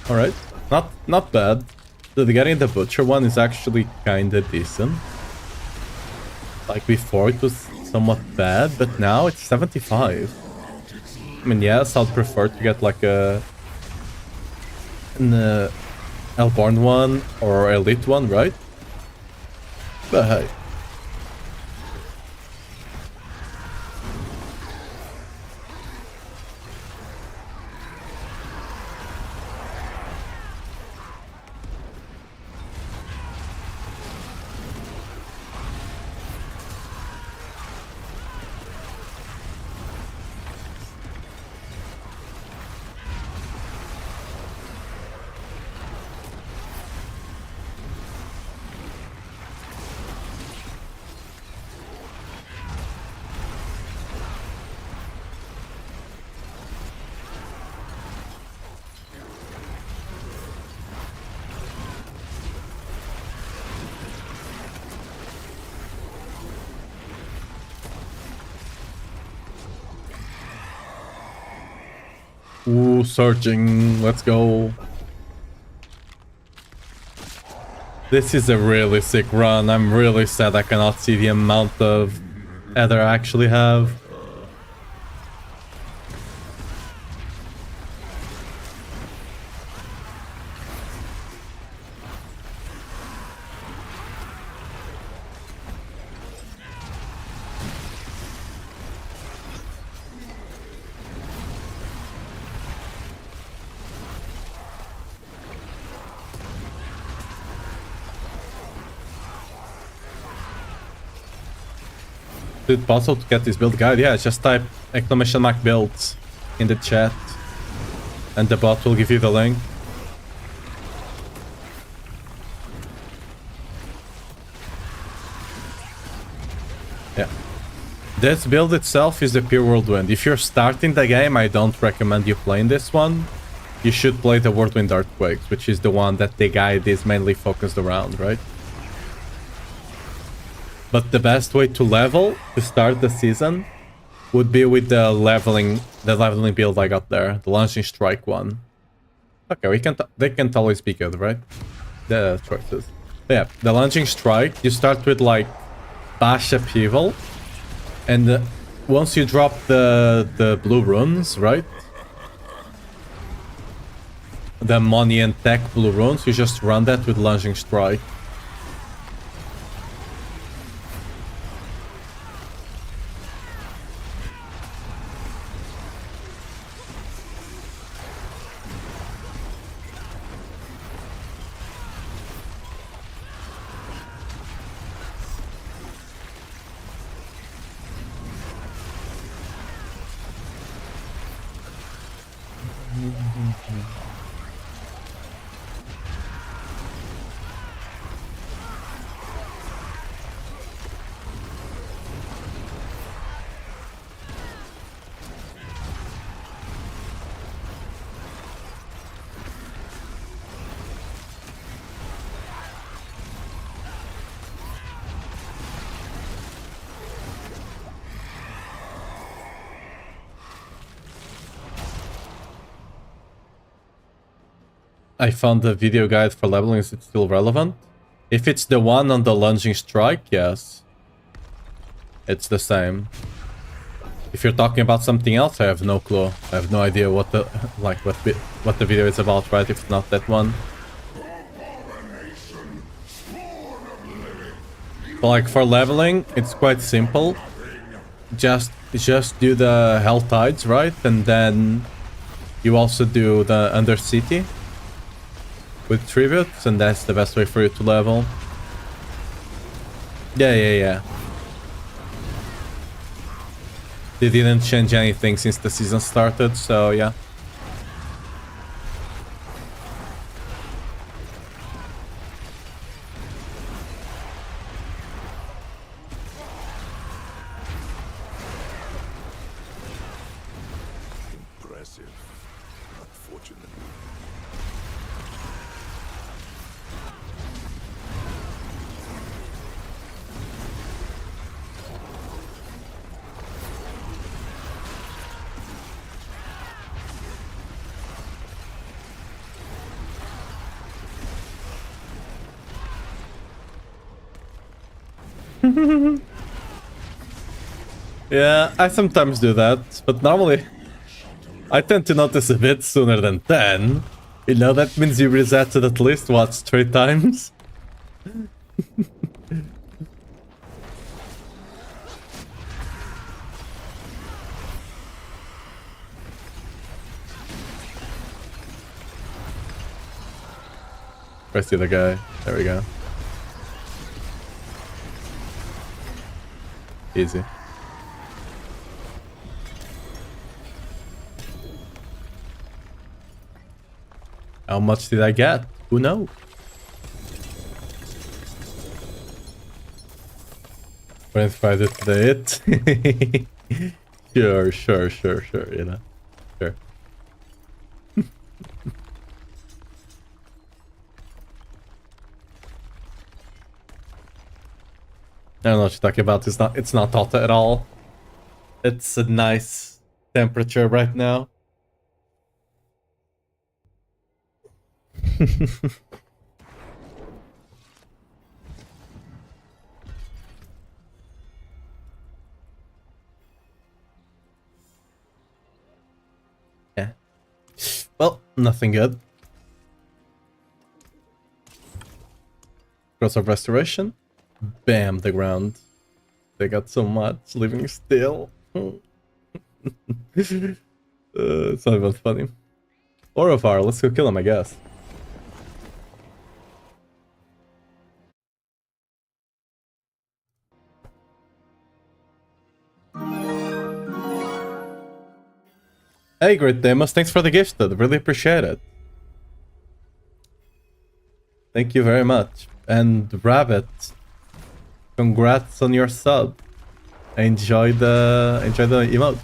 S3: Alright. Not bad. The getting the butcher one is actually kinda decent. Like before it was somewhat bad, but now it's 75. I mean, yes, I'd prefer to get like an Hellborn one or Elite one, right? But hey. Ooh, searching. Let's go. This is a really sick run. I'm really sad I cannot see the amount of Ether I actually have. Is it possible to get this build guide? Yeah, just type !mark builds in the chat and the bot will give you the link. Yeah. This build itself is the pure Whirlwind. If you're starting the game, I don't recommend you playing this one. You should play the Whirlwind Earthquakes, which is the one that the guide is mainly focused around, right? But the best way to level to start the season would be with the leveling build I got there, the launching strike one. Okay, they can always be good, right? The choices. But yeah, the launching strike, you start with like bash upheaval, and once you drop the blue runes, right? The money and tech blue runes, you just run that with launching strike. I found the video guide for leveling. Is it still relevant? If it's the one on the lunging strike, yes. It's the same. If you're talking about something else, I have no clue. I have no idea what the what the video is about, right? If it's not that one. But like for leveling, it's quite simple. Just do the Hell Tides, right? And then you also do the Undercity with tributes, and that's the best way for you to level. Yeah. They didn't change anything since the season started, so yeah.
S1: Impressive. Unfortunately.
S3: Yeah, I sometimes do that, but normally I tend to notice a bit sooner than 10. You know, that means you resetted at least, what, 3 times? Where's the other guy? There we go. Easy. How much did I get? Who knows? When I did the hit. Sure, you know. Sure. I don't know what you're talking about. It's not hot at all. It's a nice temperature right now. Yeah. Well, nothing good. Cross of Restoration. Bam, the ground. They got so much living still. It's not even funny. Orofar, let's go kill him, I guess. Hey, Great Demos, thanks for the gift, though. Really appreciate it. Thank you very much. And Rabbit, congrats on your sub. Enjoy the emote.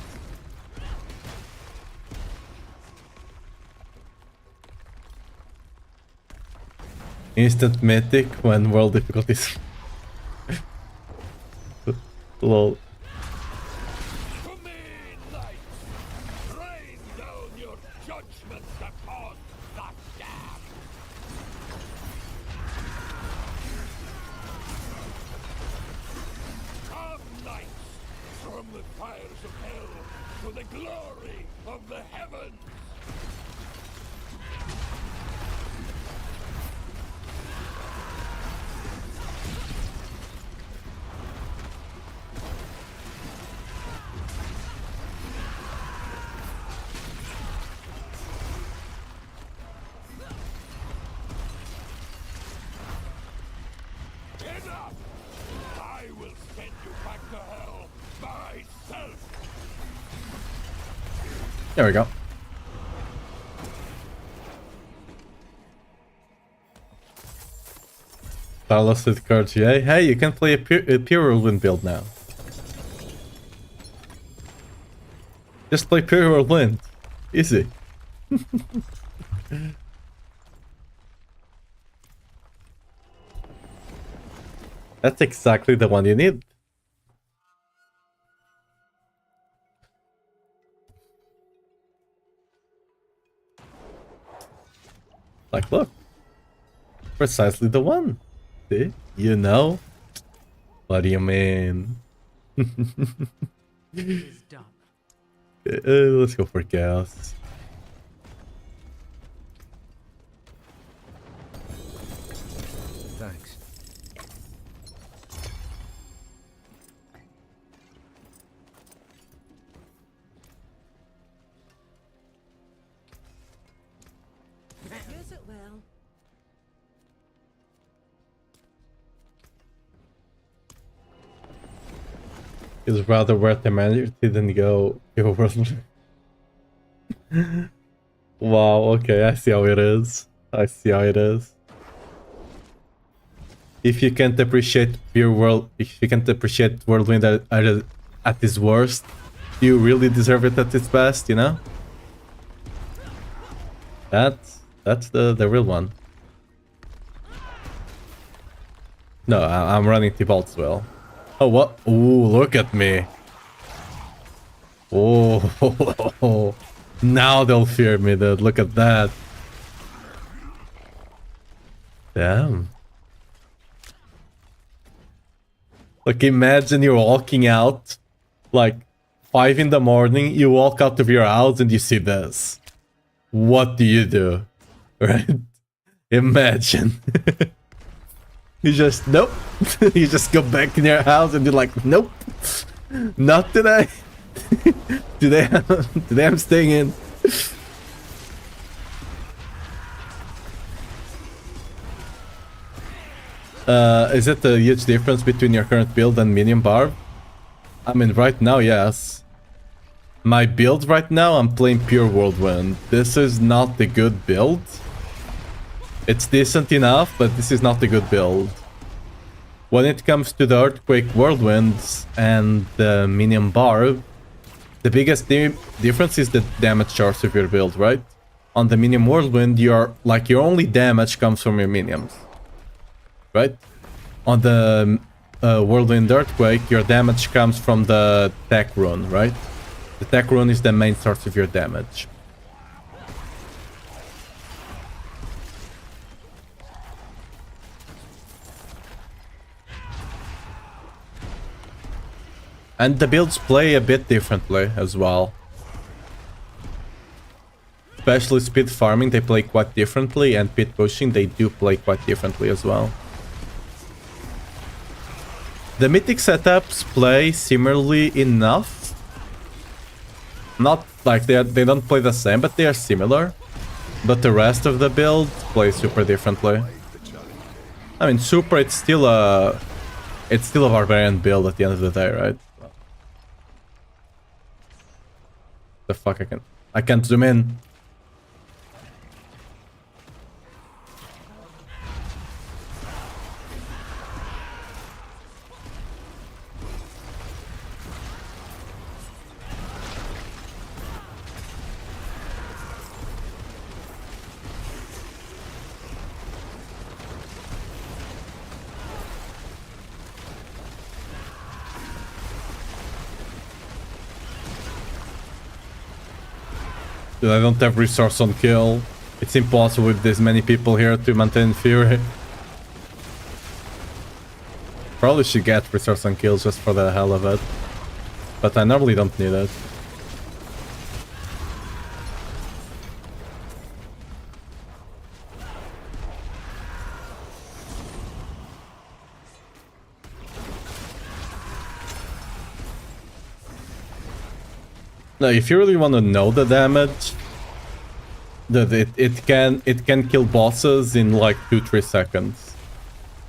S3: Instant mythic when world difficulties. Lol.
S1: To me, knights, rain down your judgment upon the damned. Come, knights, from the fires of hell to the glory of the heavens. Enough! I will send you back to hell myself!
S3: There we go. Starless with GA. Hey, you can play a pure Whirlwind build now. Just play pure Whirlwind. Easy. That's exactly the one you need. Like, look. Precisely the one. See? You know? What do you mean?
S4: It's done.
S3: Let's go for chaos.
S4: Thanks.
S2: Use it well.
S3: It's rather worth the humanity than go world. Wow, okay, I see how it is. I see how it is. If you can't appreciate pure world, if you can't appreciate Whirlwind at its worst, you really deserve it at its best, you know? That's the real one. No, I'm running T-Bolt as well. Oh, what? Ooh, look at me. Oh, now they'll fear me, dude. Look at that. Damn. Like, imagine you're walking out, like, 5 in the morning, you walk out of your house and you see this. What do you do? Right? Imagine. You just, nope. You just go back in your house and you're like, nope. Not today. Today I'm staying in. Is it a huge difference between your current build and Minion Barb? I mean, right now, yes. My build right now, I'm playing pure Whirlwind. This is not the good build. It's decent enough, but this is not the good build. When it comes to the Earthquake Whirlwinds and the Minion Barb, the biggest difference is the damage charge of your build, right? On the Minion Whirlwind, your only damage comes from your minions, right? On the Whirlwind Earthquake, your damage comes from the tech rune, right? The tech rune is the main source of your damage. And the builds play a bit differently as well. Especially speed farming, they play quite differently, and pit pushing, they do play quite differently as well. The mythic setups play similarly enough. Not like they don't play the same, but they are similar. But the rest of the build plays super differently. I mean, super, it's still a barbarian build at the end of the day, right? The fuck, I can't zoom in. Dude, I don't have resource on kill. It's impossible with this many people here to maintain fury. Probably should get resource on kills just for the hell of it. But I normally don't need it. Now, if you really want to know the damage, that it can kill bosses in like 2-3 seconds.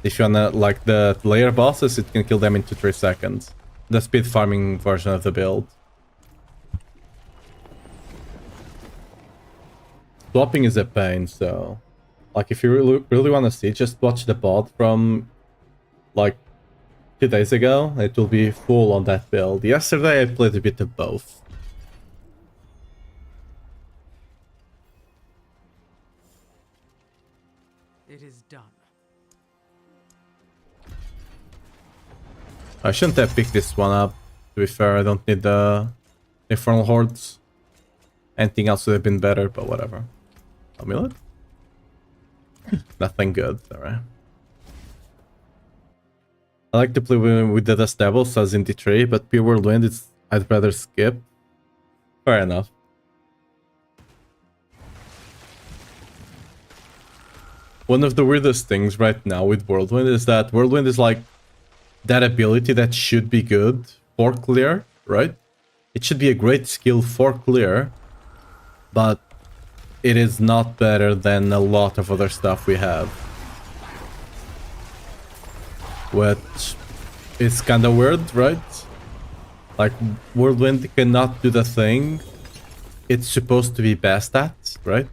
S3: If you wanna like the layer bosses, it can kill them in 2-3 seconds. The speed farming version of the build. Swapping is a pain, so like if you really want to see, just watch the bot from like 2 days ago. It will be full on that build. Yesterday I played a bit of both.
S4: It is done.
S3: I shouldn't have picked this one up. To be fair, I don't need the Infernal Hordes. Anything else would have been better, but whatever. Amulet? Nothing good, alright. I like to play with the Dust Devils as in D3, but pure Whirlwind I'd rather skip. Fair enough. One of the weirdest things right now with Whirlwind is that Whirlwind is like that ability that should be good for clear, right? It should be a great skill for clear, but it is not better than a lot of other stuff we have. Which is kinda weird, right? Like, Whirlwind cannot do the thing it's supposed to be best at, right?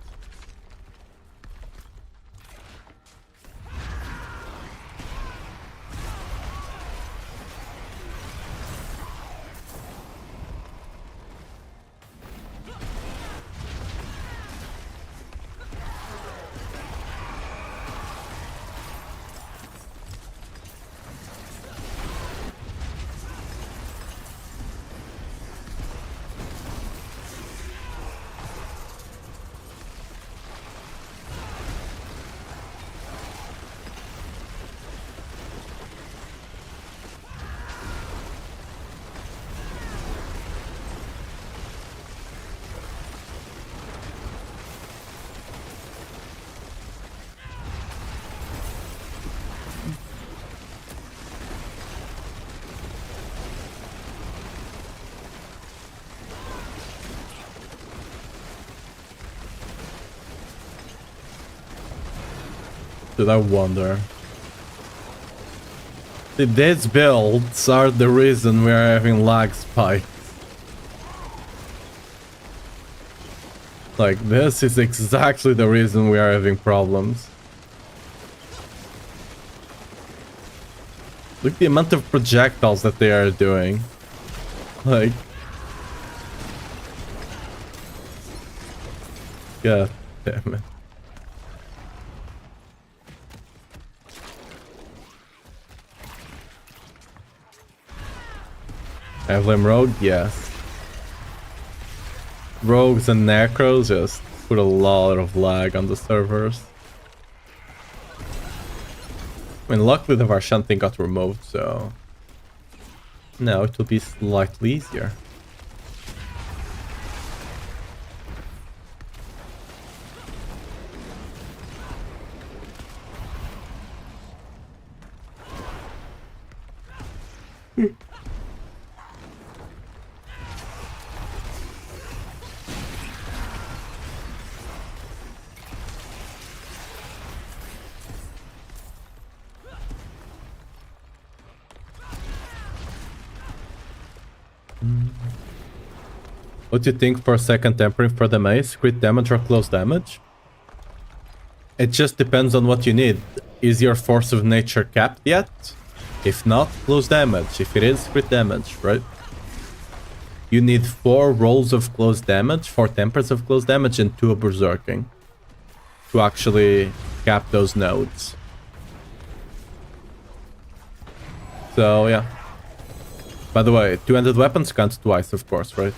S3: Dude, I wonder. These builds are the reason we are having lag spikes. Like, this is exactly the reason we are having problems. Look at the amount of projectiles that they are doing. Like... God damn it. Emblem Rogue? Yes. Rogues and Necros just put a lot of lag on the servers. I mean, luckily the Varshan thing got removed, so... now it will be slightly easier. What do you think for second tempering for the mace? Crit damage or close damage? It just depends on what you need. Is your force of nature capped yet? If not, close damage. If it is, crit damage, right? You need 4 rolls of close damage, 4 tempers of close damage, and 2 of berserking to actually cap those nodes. So, yeah. By the way, two-handed weapons count twice, of course, right?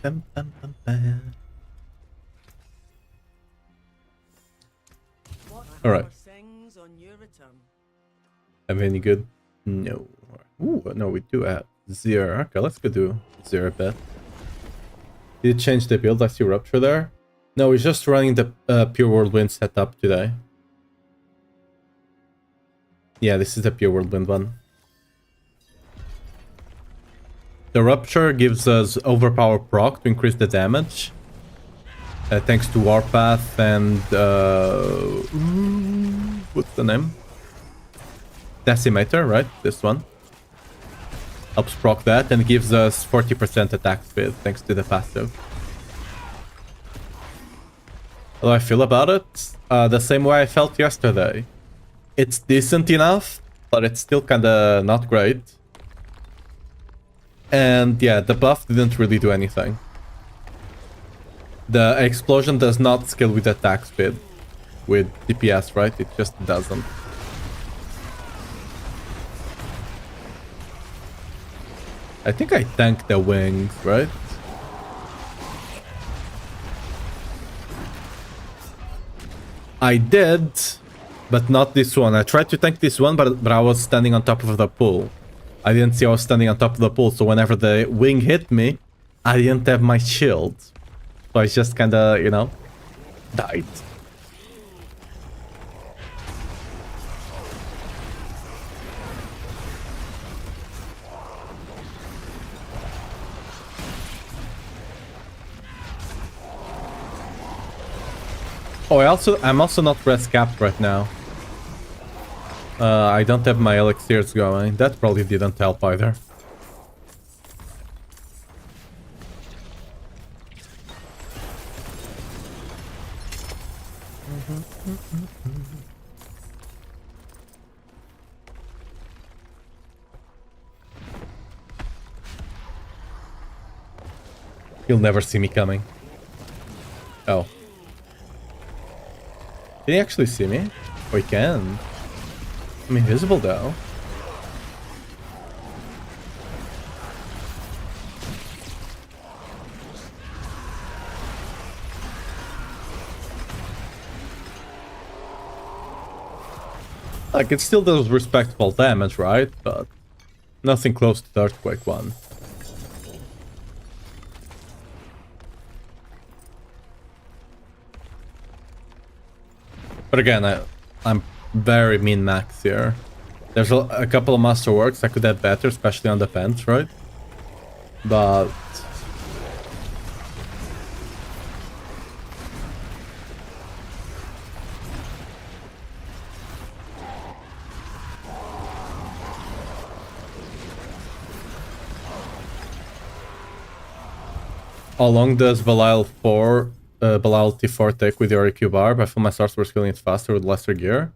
S3: Bum, bum, bum, bum. All right. Have any good? No. Ooh, no, we do have Zero. Okay, let's go do Zero bet. Did it change the build? I see Rupture there. No, we're just running the pure Whirlwind setup today. Yeah, this is the pure Whirlwind one. The Rupture gives us overpower proc to increase the damage. Thanks to Warpath and... what's the name? Decimator, right? This one. Helps proc that and gives us 40% attack speed thanks to the passive. How do I feel about it? The same way I felt yesterday. It's decent enough, but it's still kinda not great. And yeah, the buff didn't really do anything. The explosion does not scale with attack speed. With DPS, right? It just doesn't. I think I tanked the wings, right? I did, but not this one. I tried to tank this one, but I was standing on top of the pool. I didn't see I was standing on top of the pool, so whenever the wing hit me, I didn't have my shield. So I just kinda, you know, died. Oh, I'm also not res capped right now. I don't have my elixirs going. That probably didn't help either. You'll never see me coming. Oh. Can he actually see me? Oh, he can. I'm invisible though. Like, it still does respectable damage, right? But nothing close to the Earthquake one. But again, I'm very min-max here. There's a couple of masterworks I could add better, especially on defense, right? But how long does Belial T4 take with your EQ barb? I feel my stars were scaling it faster with lesser gear.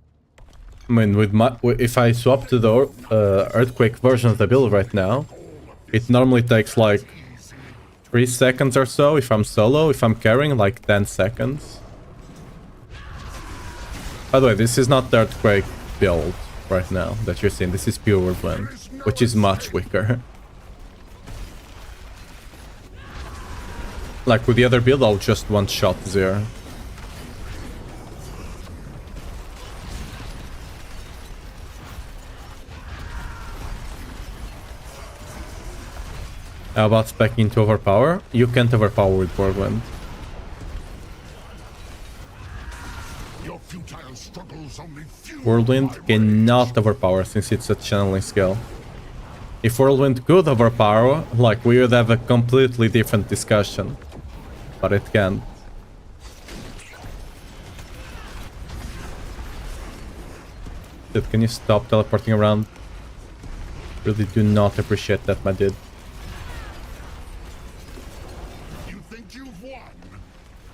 S3: I mean, if I swap to the Earthquake version of the build right now, it normally takes like 3 seconds or so if I'm solo. If I'm carrying, like 10 seconds. By the way, this is not the Earthquake build right now that you're seeing. This is pure Whirlwind, which is much weaker. Like with the other build, I'll just one-shot Zero. How about specking to overpower? You can't overpower with Whirlwind.
S1: Your futile struggles only fuel
S3: Whirlwind
S1: my
S3: cannot overpower since it's a channeling skill. If Whirlwind could overpower, like, we would have a completely different discussion. But it can't. Dude, can you stop teleporting around? Really do not appreciate that, my dude.
S1: You think you've won?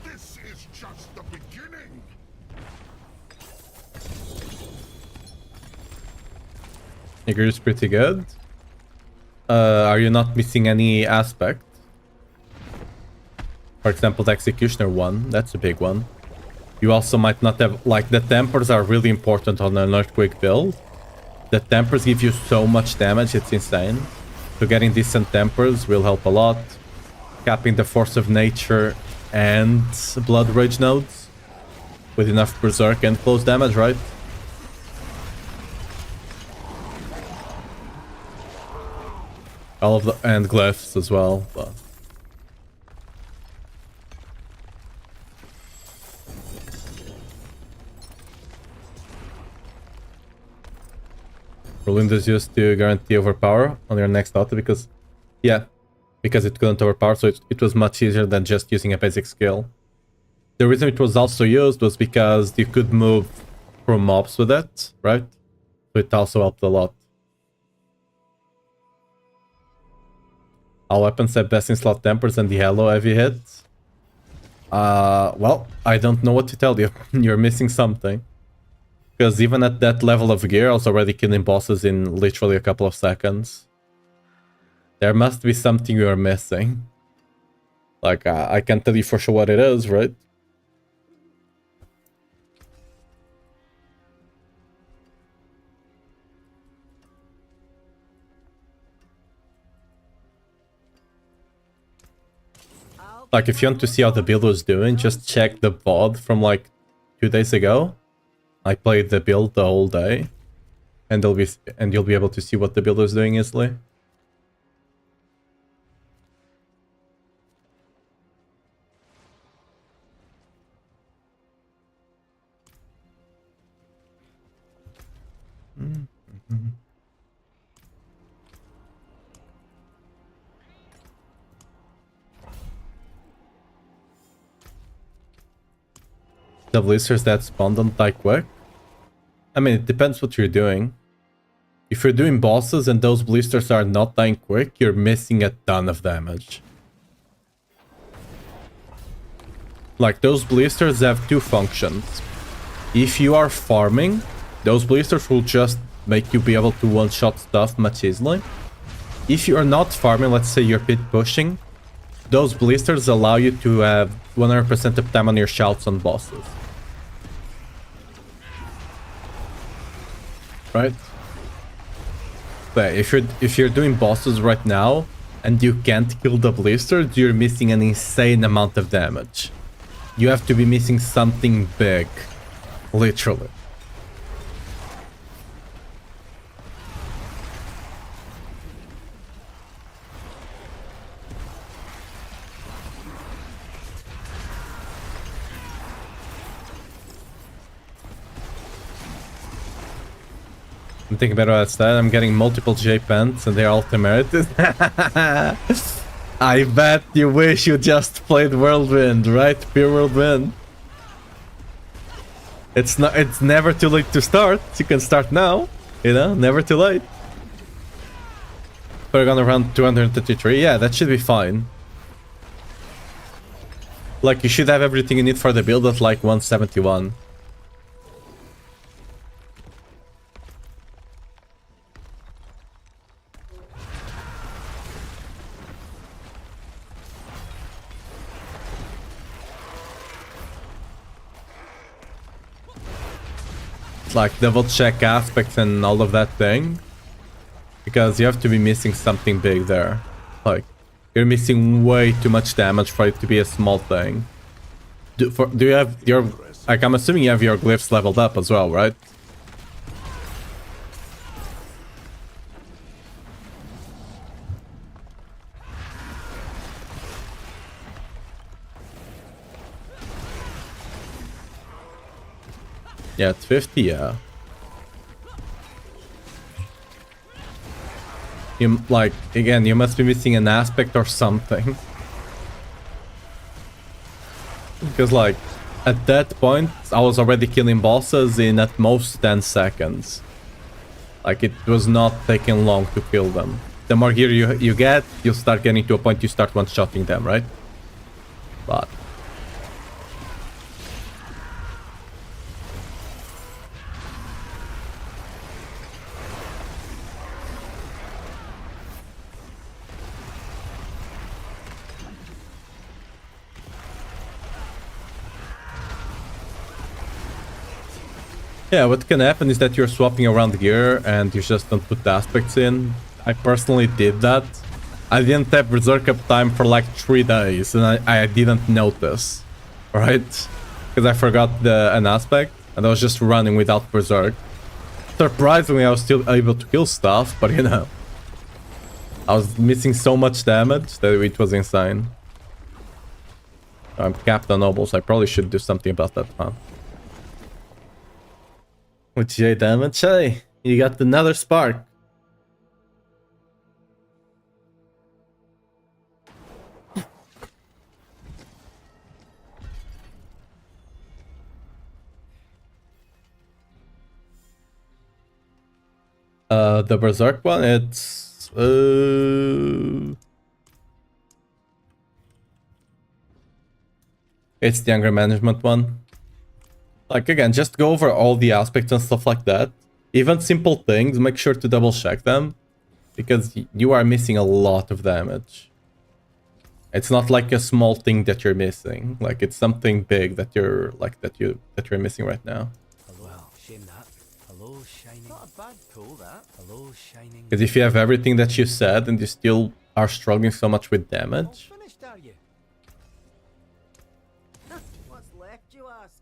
S1: This is just the beginning.
S3: Nigger's pretty good. Are you not missing any aspect? For example, the Executioner one, that's a big one. You also might not have, like, the Tempers are really important on an Earthquake build. The Tempers give you so much damage, it's insane. So getting decent Tempers will help a lot. Capping the Force of Nature and Blood Rage nodes with enough Berserk and close damage, right? All of the, and Glyphs as well, but... Whirlwind is used to guarantee overpower on your next auto because, yeah, because it couldn't overpower, so it was much easier than just using a basic skill. The reason it was also used was because you could move from mobs with it, right? So it also helped a lot. All weapons have best in slot Tempers and the Halo heavy hits. Well, I don't know what to tell you. You're missing something. Because even at that level of gear, I was already killing bosses in literally a couple of seconds. There must be something you are missing. Like, I can't tell you for sure what it is, right? Like, if you want to see how the build was doing, just check the VOD from like 2 days ago. I played the build the whole day, and you'll be able to see what the build is doing easily. The blisters that spawn don't die quick? I mean, it depends what you're doing. If you're doing bosses and those blisters are not dying quick, you're missing a ton of damage. Like, those blisters have two functions. If you are farming, those blisters will just make you be able to one-shot stuff much easily. If you are not farming, let's say you're pit pushing, those blisters allow you to have 100% of time on your shouts on bosses. Right? But if you're doing bosses right now and you can't kill the blisters, you're missing an insane amount of damage. You have to be missing something big. Literally. I'm thinking better instead. I'm getting multiple J-Pens and they're all temerities. I bet you wish you just played Whirlwind, right? Pure Whirlwind. It's never too late to start. You can start now. You know, never too late. Paragon around 233. Yeah, that should be fine. Like, you should have everything you need for the build at like 171. Like double check aspects and all of that thing, because you have to be missing something big there. Like, you're missing way too much damage for it to be a small thing. Do you have your, like, I'm assuming you have your glyphs leveled up as well, right? Yeah, it's 50, yeah. You, like, again, you must be missing an aspect or something. Because, like, at that point, I was already killing bosses in at most 10 seconds. Like, it was not taking long to kill them. The more gear you get, you start getting to a point you start one-shotting them, right? But... yeah, what can happen is that you're swapping around gear and you just don't put the aspects in. I personally did that. I didn't have berserk uptime for like 3 days and I didn't notice, right? Because I forgot an aspect and I was just running without berserk. Surprisingly, I was still able to kill stuff, but you know, I was missing so much damage that it was insane. I'm capped on nobles. I probably should do something about that, huh? With J damage, hey, you got another spark. The berserk one, it's the anger management one. Like, again, just go over all the aspects and stuff like that. Even simple things, make sure to double check them, because you are missing a lot of damage. It's not like a small thing that you're missing. Like, it's something big that you're like that you're missing right now.
S5: Well, shame that. Hello, shining.
S4: Not a bad pull, that.
S5: Hello, shining.
S3: Because if you have everything that you said and you still are struggling so much with
S4: All
S3: damage,
S4: finished, are you? What's left, you ask?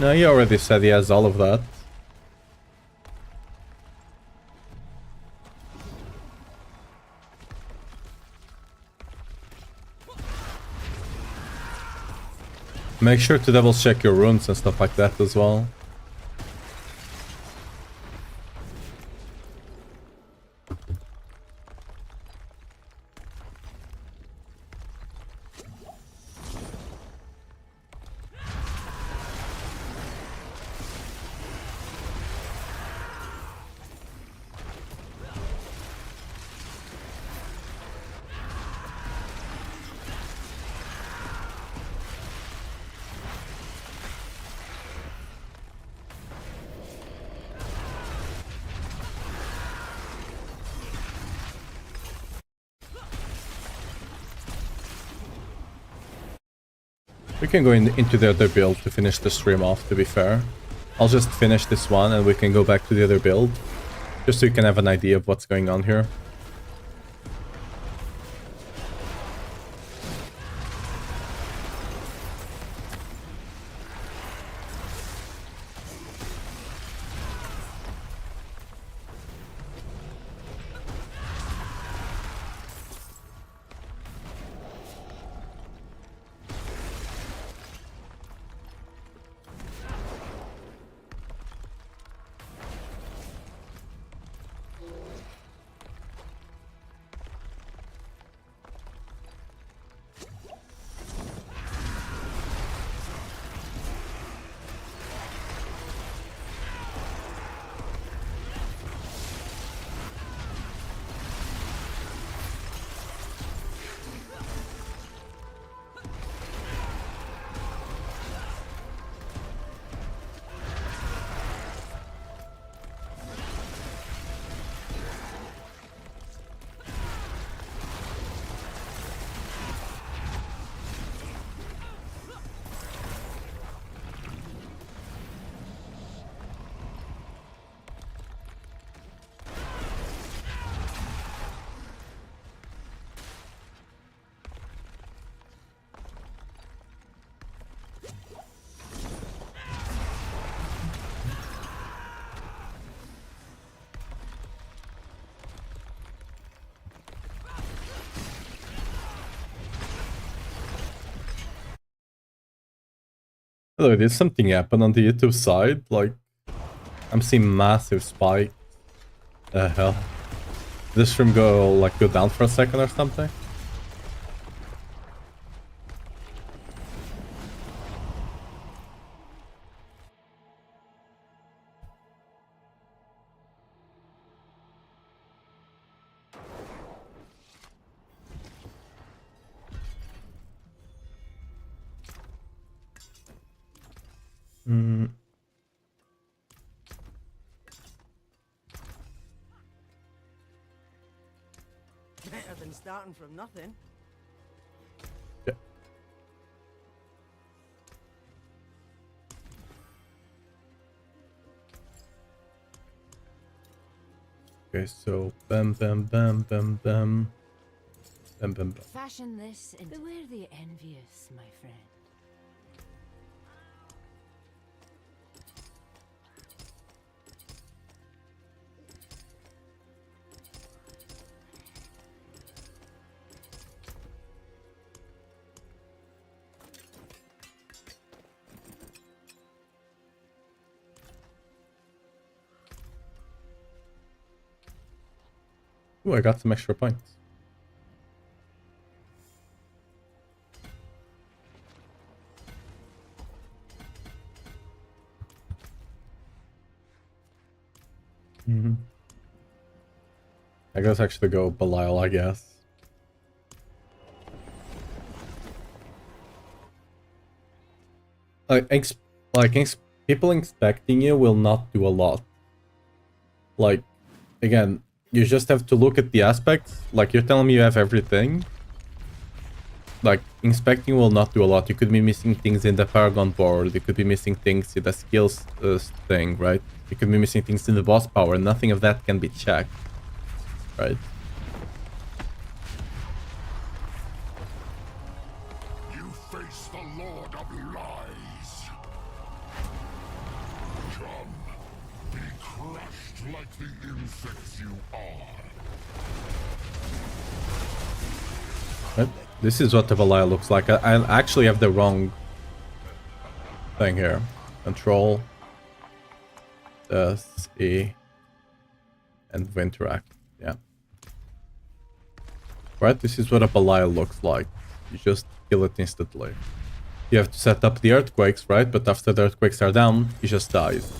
S3: no, you already said he has all of that. Make sure to double check your runes and stuff like that as well. We can go into the other build to finish the stream off, to be fair. I'll just finish this one and we can go back to the other build. Just so you can have an idea of what's going on here. Look, did something happen on the YouTube side? Like, I'm seeing massive spike. The hell? Did this stream go down for a second or something? Hmm.
S4: Better than starting from nothing.
S3: Yeah. Okay, so bam, bam, bam, bam, bam, bam, bam, bam.
S2: Fashion this and beware the envious, my friend.
S3: Ooh, I got some extra points. I guess actually go Belial, I guess. People expecting you will not do a lot. Like, again, you just have to look at the aspects. Like, you're telling me you have everything. Like, inspecting will not do a lot. You could be missing things in the Paragon board. You could be missing things in the skills thing, right? You could be missing things in the boss power. Nothing of that can be checked, right?
S1: You face the Lord of Lies. Come, be crushed like the insects you are.
S3: Right? This is what the Belial looks like. I actually have the wrong thing here. Control, E, and interact. Yeah. Right, this is what a Belial looks like. You just kill it instantly. You have to set up the earthquakes, right? But after the earthquakes are down, he just dies.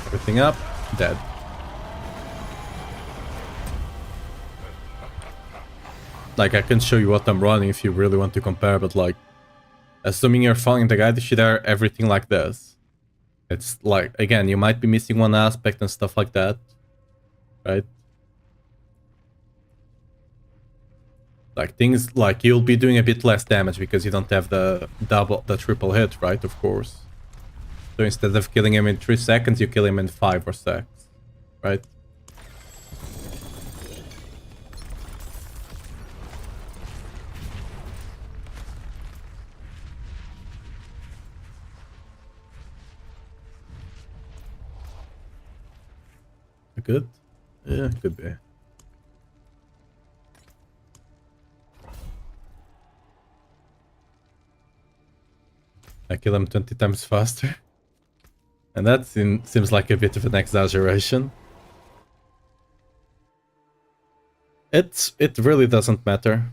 S3: Everything up, dead. Like, I can show you what I'm running if you really want to compare, but like, assuming you're following the guide, you should have everything like this. It's like, again, you might be missing one aspect and stuff like that, right? Like, things like you'll be doing a bit less damage because you don't have the triple hit, right? Of course. So instead of killing him in 3 seconds, you kill him in 5 or 6, right? Good? Yeah, could be. I kill him 20 times faster. And that seems like a bit of an exaggeration. It really doesn't matter.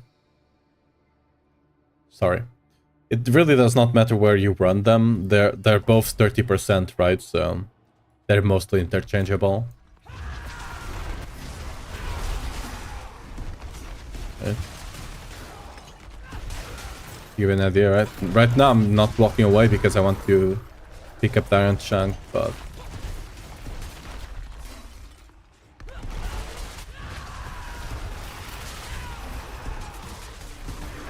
S3: Sorry. It really does not matter where you run them. They're both 30%, right? So they're mostly interchangeable. Okay. Give you an idea, right? Right now I'm not walking away because I want to pick up the iron chunk, but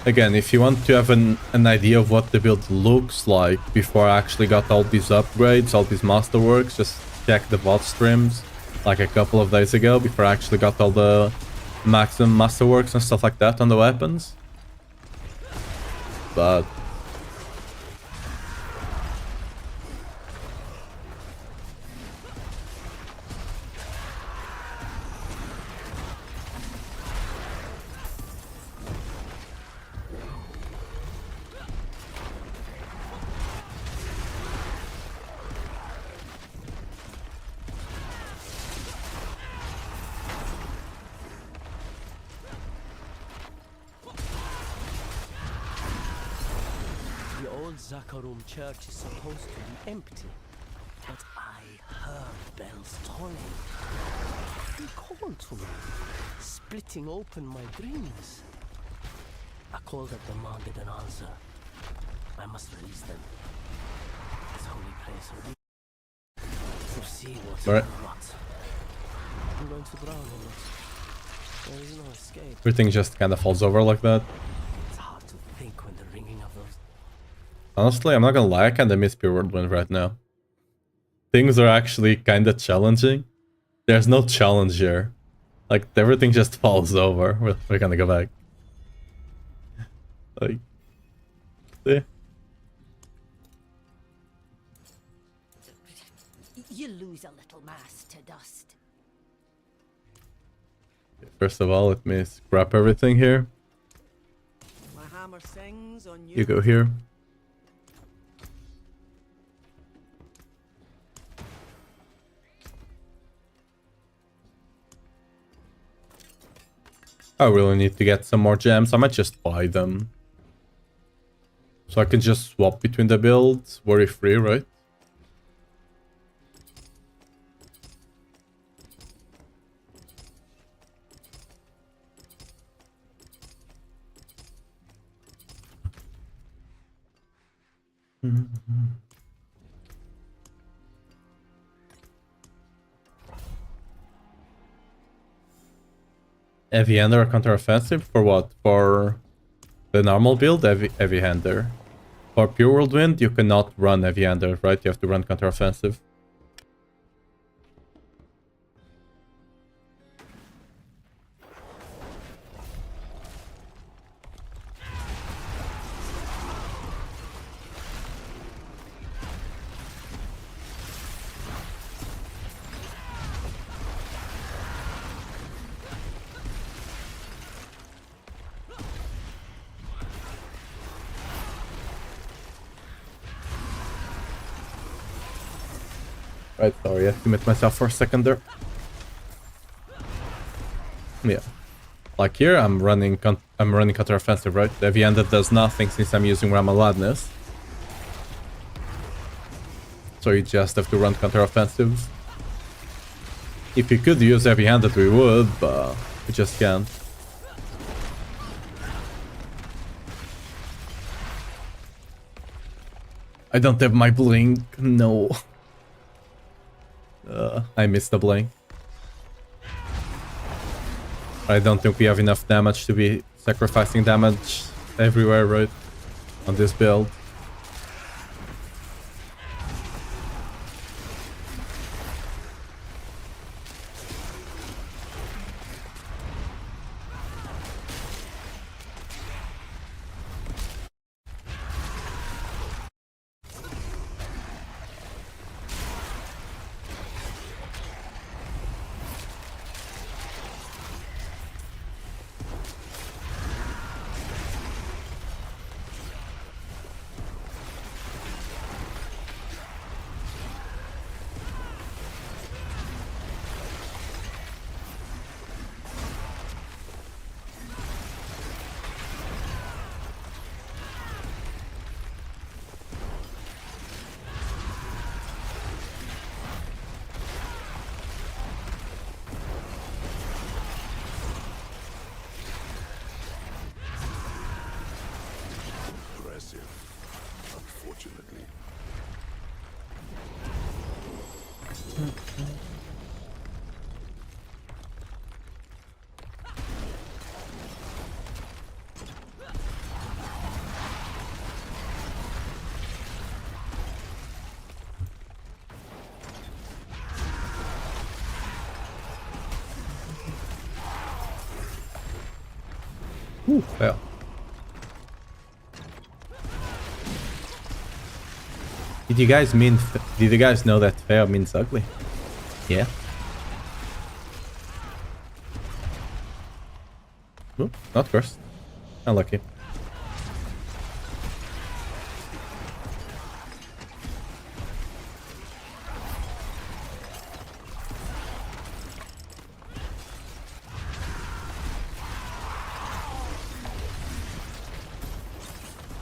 S3: again, if you want to have an idea of what the build looks like before I actually got all these upgrades, all these masterworks, just check the VOD streams like a couple of days ago before I actually got all the maximum masterworks and stuff like that on the weapons. But
S5: The old Zakarum church is supposed to be empty, but I heard bells tolling. They called to me, splitting open my dreams. A call that demanded an answer. I must release them. This holy place will see what's
S3: Right.
S5: what. I'm going to drown in it. There is no escape.
S3: everything just kind of falls over like that.
S5: It's hard to think when the ringing of those.
S3: Honestly, I'm not gonna lie, I kinda miss pure Whirlwind right now. Things are actually kinda challenging. There's no challenge here. Like, everything just falls over. We're gonna go back. Like, see?
S2: You lose a little mass to dust.
S3: First of all, let me scrap everything here.
S4: My hammer sings on
S3: You go here. I really need to get some more gems. I might just buy them. So I can just swap between the builds. Worry free, right? Heavy hander or counter-offensive? For what? For the normal build? Heavy hander. For pure whirlwind, you cannot run heavy hander, right? You have to run counter-offensive. Right, sorry, I have to mute myself for a second there. Yeah. Like here, I'm running counter-offensive, right? The heavy handed does nothing since I'm using Realm of Gladness. So you just have to run counter-offensive. If we could use heavy-handed, we would, but we just can't. I don't have my blink, no. I missed the blink. I don't think we have enough damage to be sacrificing damage everywhere, right? On this build.
S1: Impressive, unfortunately.
S3: Ooh, fail. Did you guys know that fail means ugly? Yeah. Ooh, not cursed. Unlucky.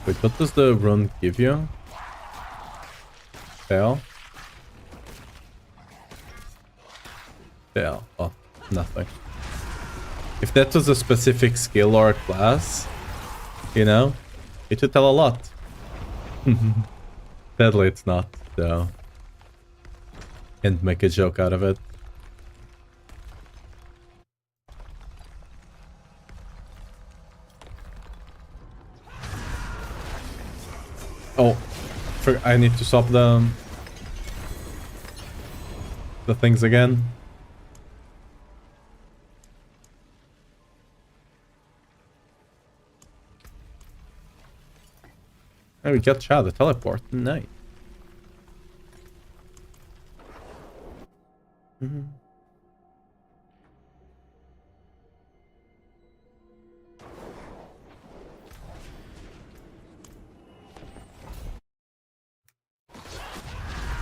S3: Wait, what does the rune give you? Fail? Fail. Oh, nothing. If that was a specific skill or a class, you know, it would tell a lot. Sadly, it's not, so can't make a joke out of it. Oh, I need to swap the things again. Oh, we got Chad, the teleport. Nice.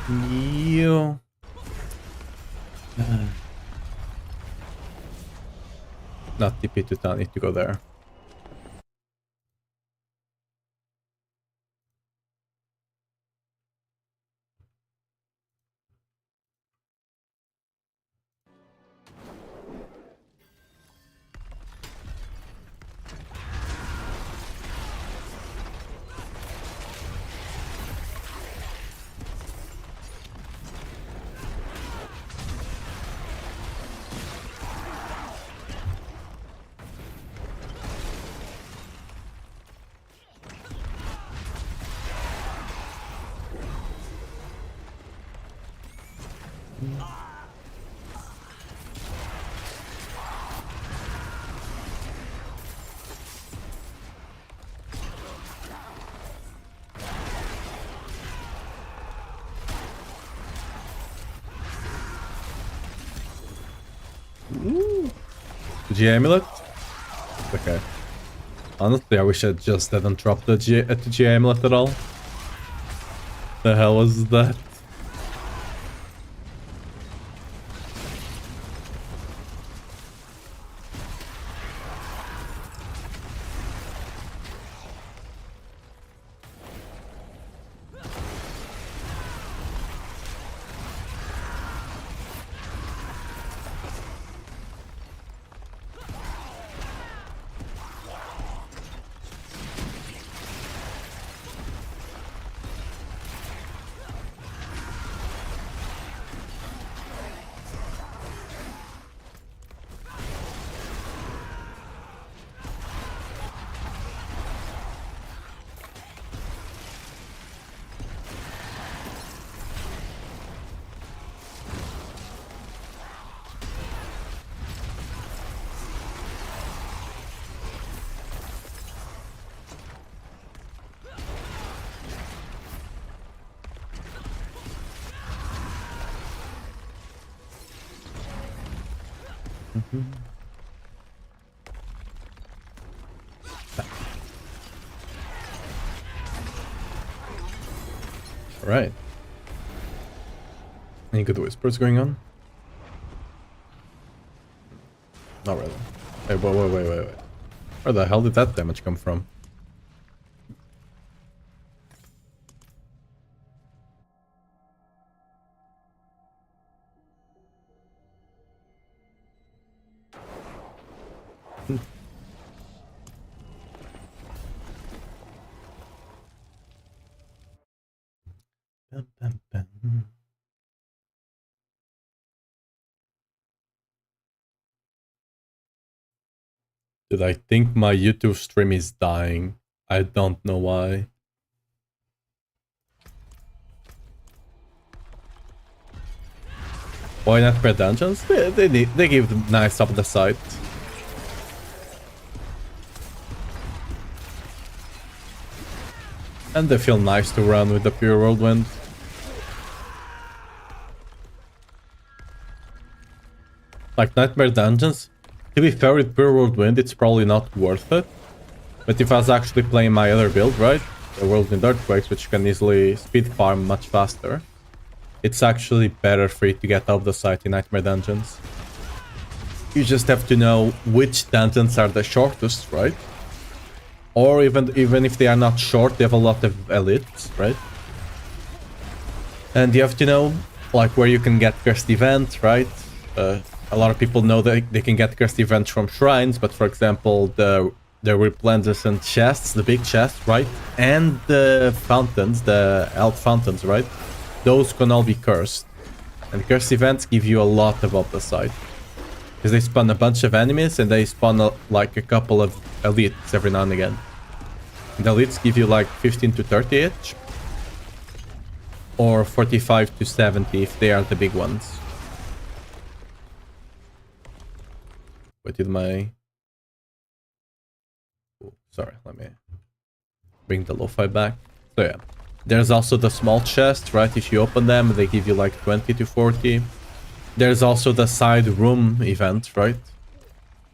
S3: You. Not TP to town, need to go there. G amulet? Okay. Honestly, I wish I just didn't drop the G amulet at all. The hell was that? Alright. Any good whispers going on? Not really. Hey, wait. Where the hell did that damage come from? Dude, I think my YouTube stream is dying. I don't know why. Why not Red Dungeons? They give them nice up the side. And they feel nice to run with the pure Whirlwind. Like Nightmare Dungeons, to be fair with pure Whirlwind, it's probably not worth it. But if I was actually playing my other build, right? The Whirlwind Earthquakes, which can easily speed farm much faster. It's actually better for you to get out of the site in Nightmare Dungeons. You just have to know which dungeons are the shortest, right? Or even if they are not short, they have a lot of elites, right? And you have to know, like, where you can get cursed events, right? A lot of people know that they can get cursed events from shrines, but for example, the resplendent chests, the big chests, right? And the fountains, the elf fountains, right? Those can all be cursed. And cursed events give you a lot above the site. Because they spawn a bunch of enemies and they spawn like a couple of elites every now and again. And the elites give you like 15 to 30 each. Or 45 to 70 if they are the big ones. What did my... Oh, sorry, let me bring the lo-fi back. So yeah. There's also the small chest, right? If you open them, they give you like 20 to 40. There's also the side room event, right?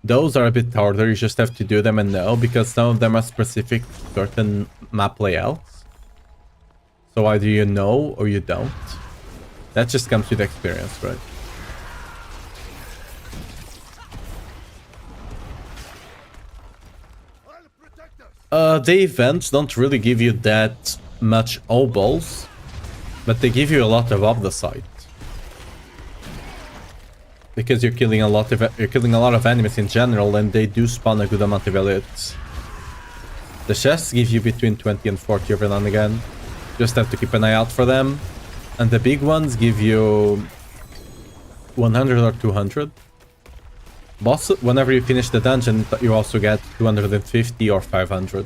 S3: Those are a bit harder, you just have to do them and know, because some of them are specific to certain map layouts. So either you know or you don't. That just comes with experience, right? The events don't really give you that much obols, but they give you a lot of the site. Because you're killing a lot of enemies in general, and they do spawn a good amount of elites. The chests give you between 20 and 40 every now and again. Just have to keep an eye out for them. And the big ones give you 100 or 200. Boss, whenever you finish the dungeon, you also get 250 or 500.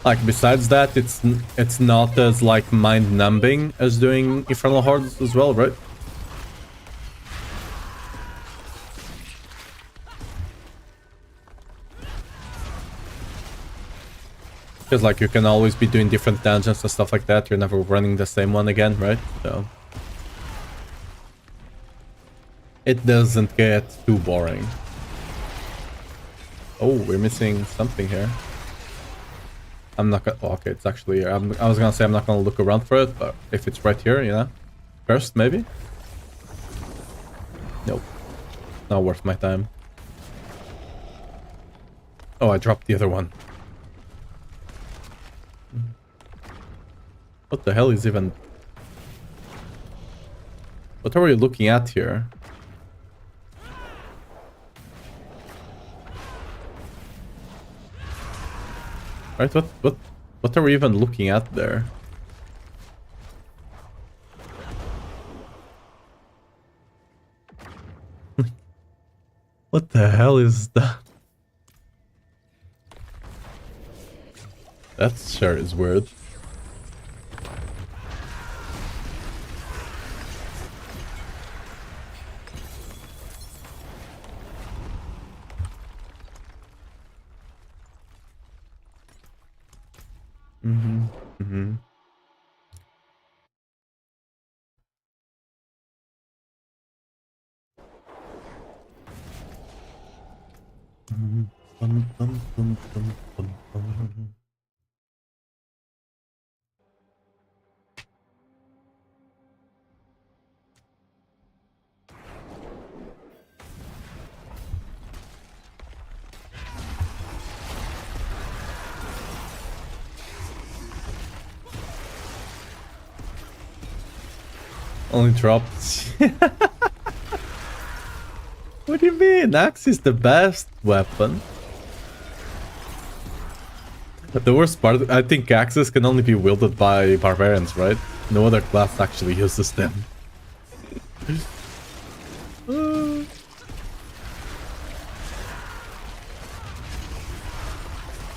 S3: Like, besides that, it's not as, like, mind-numbing as doing Infernal Hordes as well, right? Because, like, you can always be doing different dungeons and stuff like that. You're never running the same one again, right? So... it doesn't get too boring. Oh, we're missing something here. I'm not gonna... oh, okay, it's actually here. I was gonna say I'm not gonna look around for it, but if it's right here, you know? First, maybe? Nope. Not worth my time. Oh, I dropped the other one. What the hell is even... what are we looking at here? Right, what are we even looking at there? What the hell is that? That sure is weird. Only dropped. What do you mean? Axe is the best weapon. But the worst part, I think axes can only be wielded by barbarians, right? No other class actually uses them.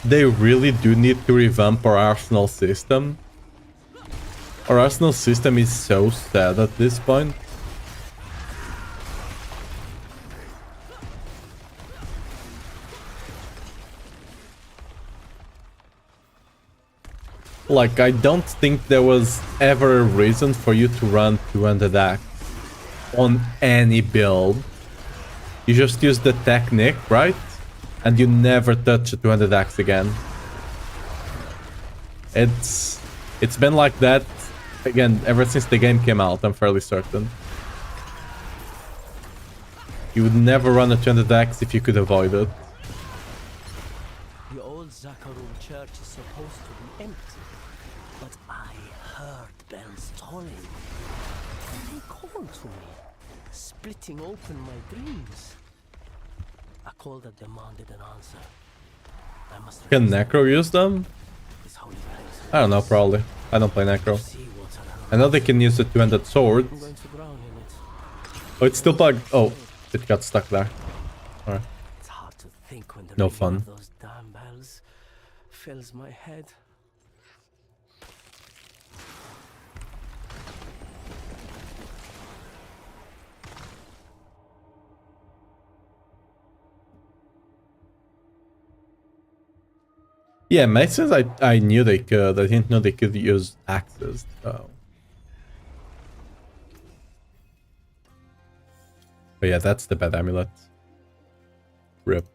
S3: They really do need to revamp our arsenal system. Our arsenal system is so sad at this point. like, I don't think there was ever a reason for you to run 200 axe on any build. You just use the technique, right? And you never touch a 200 axe again. It's been like that, again, ever since the game came out, I'm fairly certain. You would never run a 200 axe if you could avoid it.
S5: The old Zakharum church is supposed to be empty, but I heard bells tolling. They called to me, splitting open my dreams. A call that demanded an answer. I must
S3: Can Necro use them?
S5: this holy place.
S3: I don't know, probably. I don't play Necro.
S5: See what's around.
S3: I know they can use the 200 swords.
S5: I'm going to drown in it.
S3: Oh, it's still bugged. Oh, it got stuck there. Alright.
S5: It's hard to think when the
S3: No
S5: ringing
S3: fun.
S5: of those damn bells fills my head.
S3: Yeah, Masons, I knew they could. I didn't know they could use axes, though. But yeah, that's the bad amulet. Rip.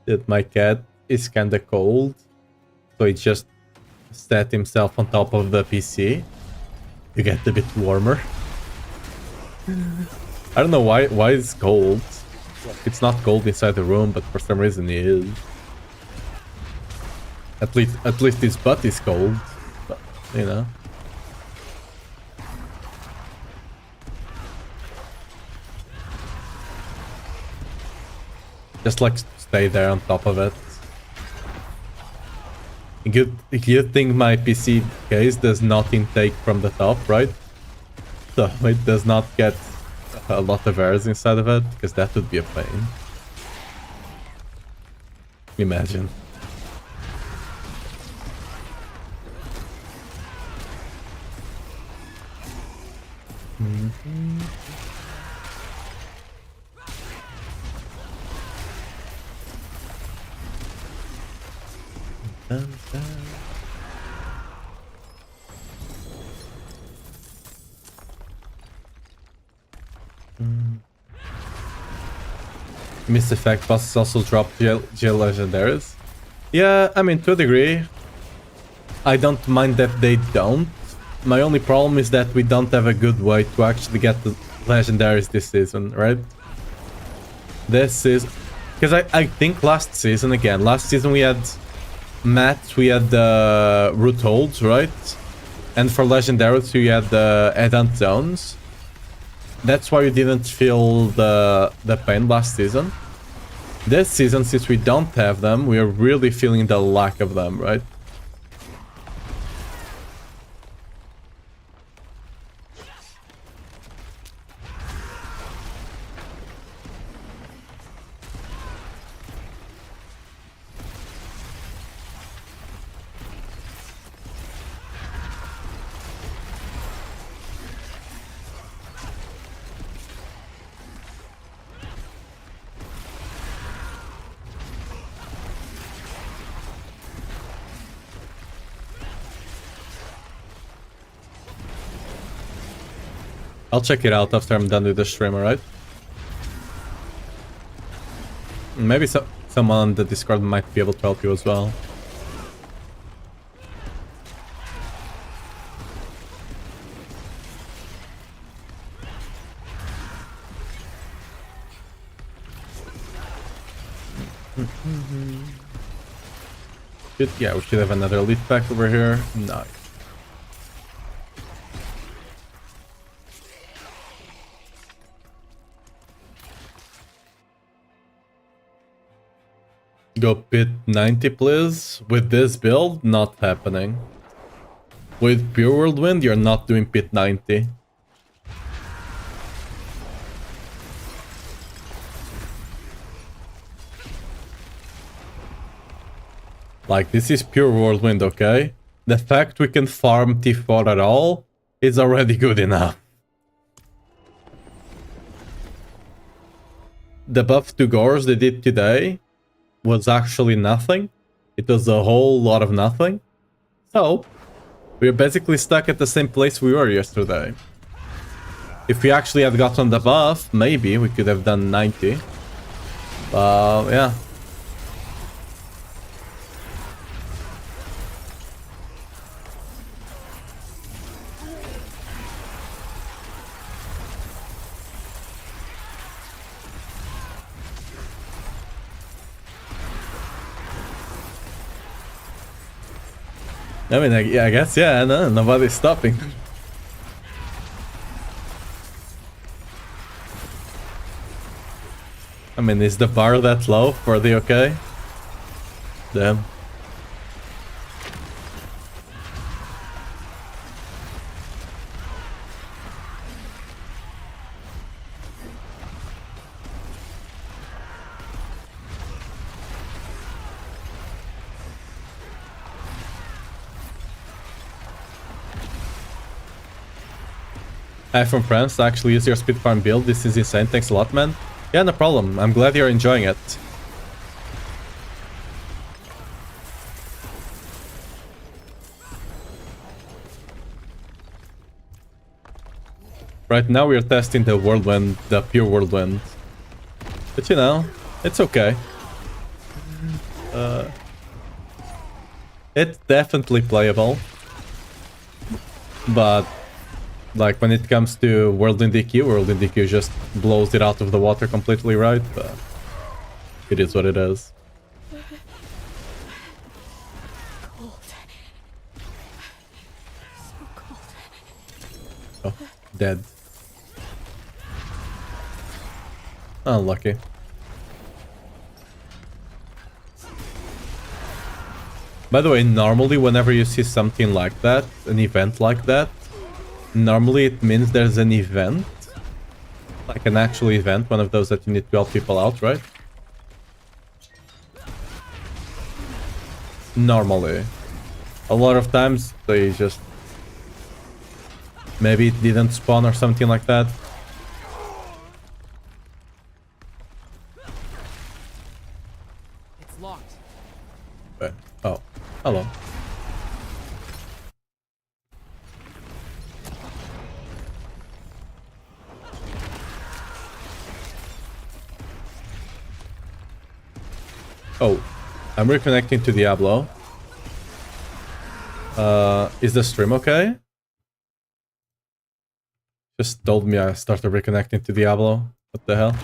S3: That my cat is kinda cold, so he just set himself on top of the PC to get a bit warmer. I don't know why it's cold. It's not cold inside the room, but for some reason it is. At least his butt is cold, but, you know. Just like stay there on top of it. Good thing my PC case does not intake from the top, right? So it does not get a lot of errors inside of it, because that would be a pain. Imagine. Dun, dun. Missed effect bosses also drop jail legendaries. Yeah, I mean, to a degree. I don't mind that they don't. My only problem is that we don't have a good way to actually get the legendaries this season, right? This is... Because I think last season we had mats, we had the root holds, right? And for legendaries we had the add-on zones. That's why we didn't feel the pain last season. This season, since we don't have them, we are really feeling the lack of them, right? I'll check it out after I'm done with the stream, alright? Maybe someone on the Discord might be able to help you as well. Yeah, we should have another elite pack over here. Nice. Go pit 90 please. With this build, not happening. With pure Whirlwind, you're not doing pit 90. Like, this is pure Whirlwind, okay? The fact we can farm T4 at all is already good enough. The buff to Gores they did today was actually nothing. It was a whole lot of nothing. So, we're basically stuck at the same place we were yesterday. If we actually had gotten the buff, maybe we could have done 90. Yeah. I mean, I guess, yeah, no, nobody's stopping. I mean, is the bar that low for the okay? Damn. Hi from France, actually use your speed farm build. This is insane. Thanks a lot, man. Yeah, no problem. I'm glad you're enjoying it. Right now we're testing the Whirlwind, the pure Whirlwind. But you know, it's okay. It's definitely playable. But like when it comes to Whirlwind DQ just blows it out of the water completely, right? But it is what it is.
S2: Cold. So cold.
S3: Oh, dead. Unlucky. By the way, normally whenever you see something like that, an event like that, normally it means there's an event. Like an actual event, one of those that you need to help people out, right? Normally. A lot of times they just... maybe it didn't spawn or something like that.
S4: It's locked.
S3: Wait. Oh, hello. Oh, I'm reconnecting to Diablo. Is the stream okay? Just told me I started reconnecting to Diablo. What the hell?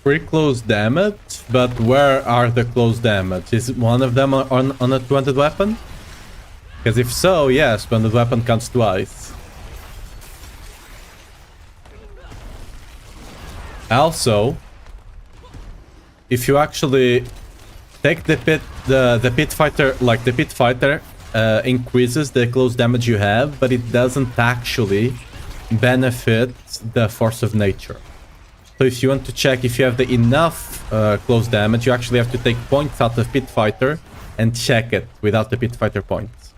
S3: Free close damage, but where are the close damage? Is one of them on a 200 weapon? Because if so, yes, 200 weapon counts twice. Also, if you actually take the pit fighter, like the pit fighter increases the close damage you have, but it doesn't actually benefit the force of nature. So if you want to check if you have the enough close damage, you actually have to take points out of Pit Fighter and check it without the Pit Fighter points.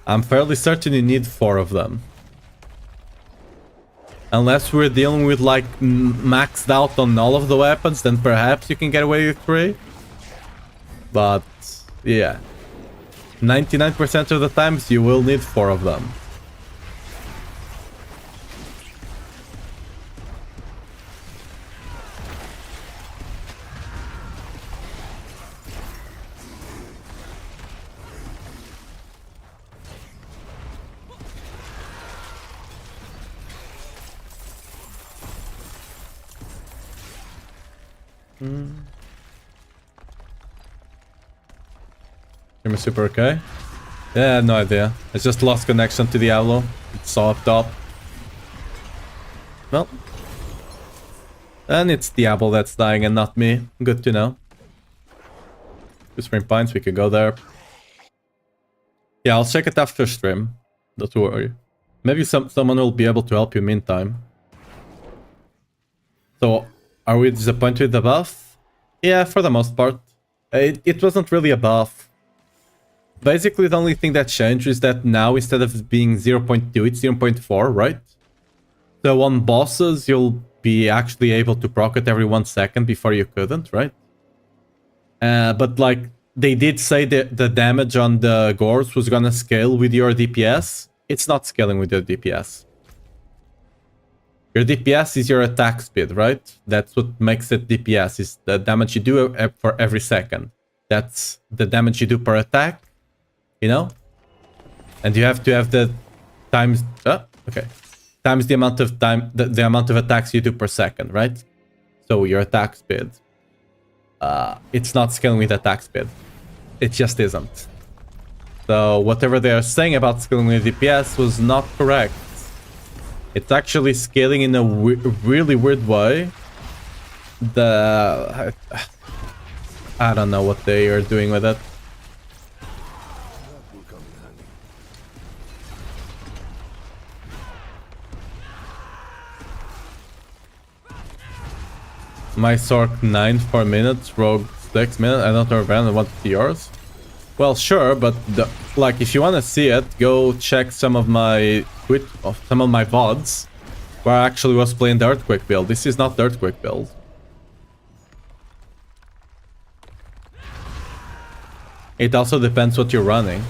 S3: I'm fairly certain you need 4 of them. Unless we're dealing with like maxed out on all of the weapons, then perhaps you can get away with 3. But yeah, 99% of the times you will need 4 of them. stream is super okay. Yeah, no idea. I just lost connection to Diablo. It's all up top. Well. And it's Diablo that's dying and not me. Good to know. 2 stream points, we could go there. Yeah, I'll check it after stream. Don't worry. Maybe someone will be able to help you meantime. So, are we disappointed with the buff? Yeah, for the most part. It wasn't really a buff. Basically, the only thing that changed is that now, instead of being 0.2, it's 0.4, right? So on bosses, you'll be actually able to proc it every 1 second before you couldn't, right? But like, they did say that the damage on the gores was gonna scale with your DPS. It's not scaling with your DPS. Your DPS is your attack speed, right? That's what makes it DPS, is the damage you do for every second. That's the damage you do per attack, you know? And you have to have the times... okay. Times the amount of time, the amount of attacks you do per second, right? So your attack speed. It's not scaling with attack speed. It just isn't. So whatever they are saying about scaling with DPS was not correct. It's actually scaling in a really weird way. I don't know what they are doing with it. My Sork 9 4 minutes, Rogue 6 minutes. I don't know if I want to see yours. Well, sure, but like if you want to see it, go check some of my VODs where I actually was playing the Earthquake build. This is not the Earthquake build. It also depends what you're running.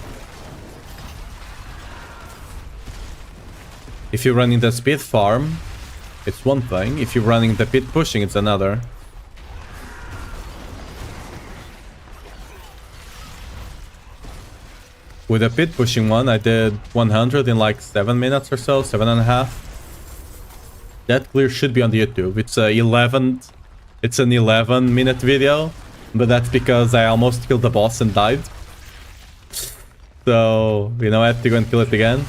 S3: If you're running the speed farm, it's one thing. If you're running the pit pushing, it's another. With the pit pushing one, I did 100 in like 7 minutes or so, 7.5. That clear should be on the YouTube. It's an 11-minute video, but that's because I almost killed the boss and died. So, you know, I have to go and kill it again.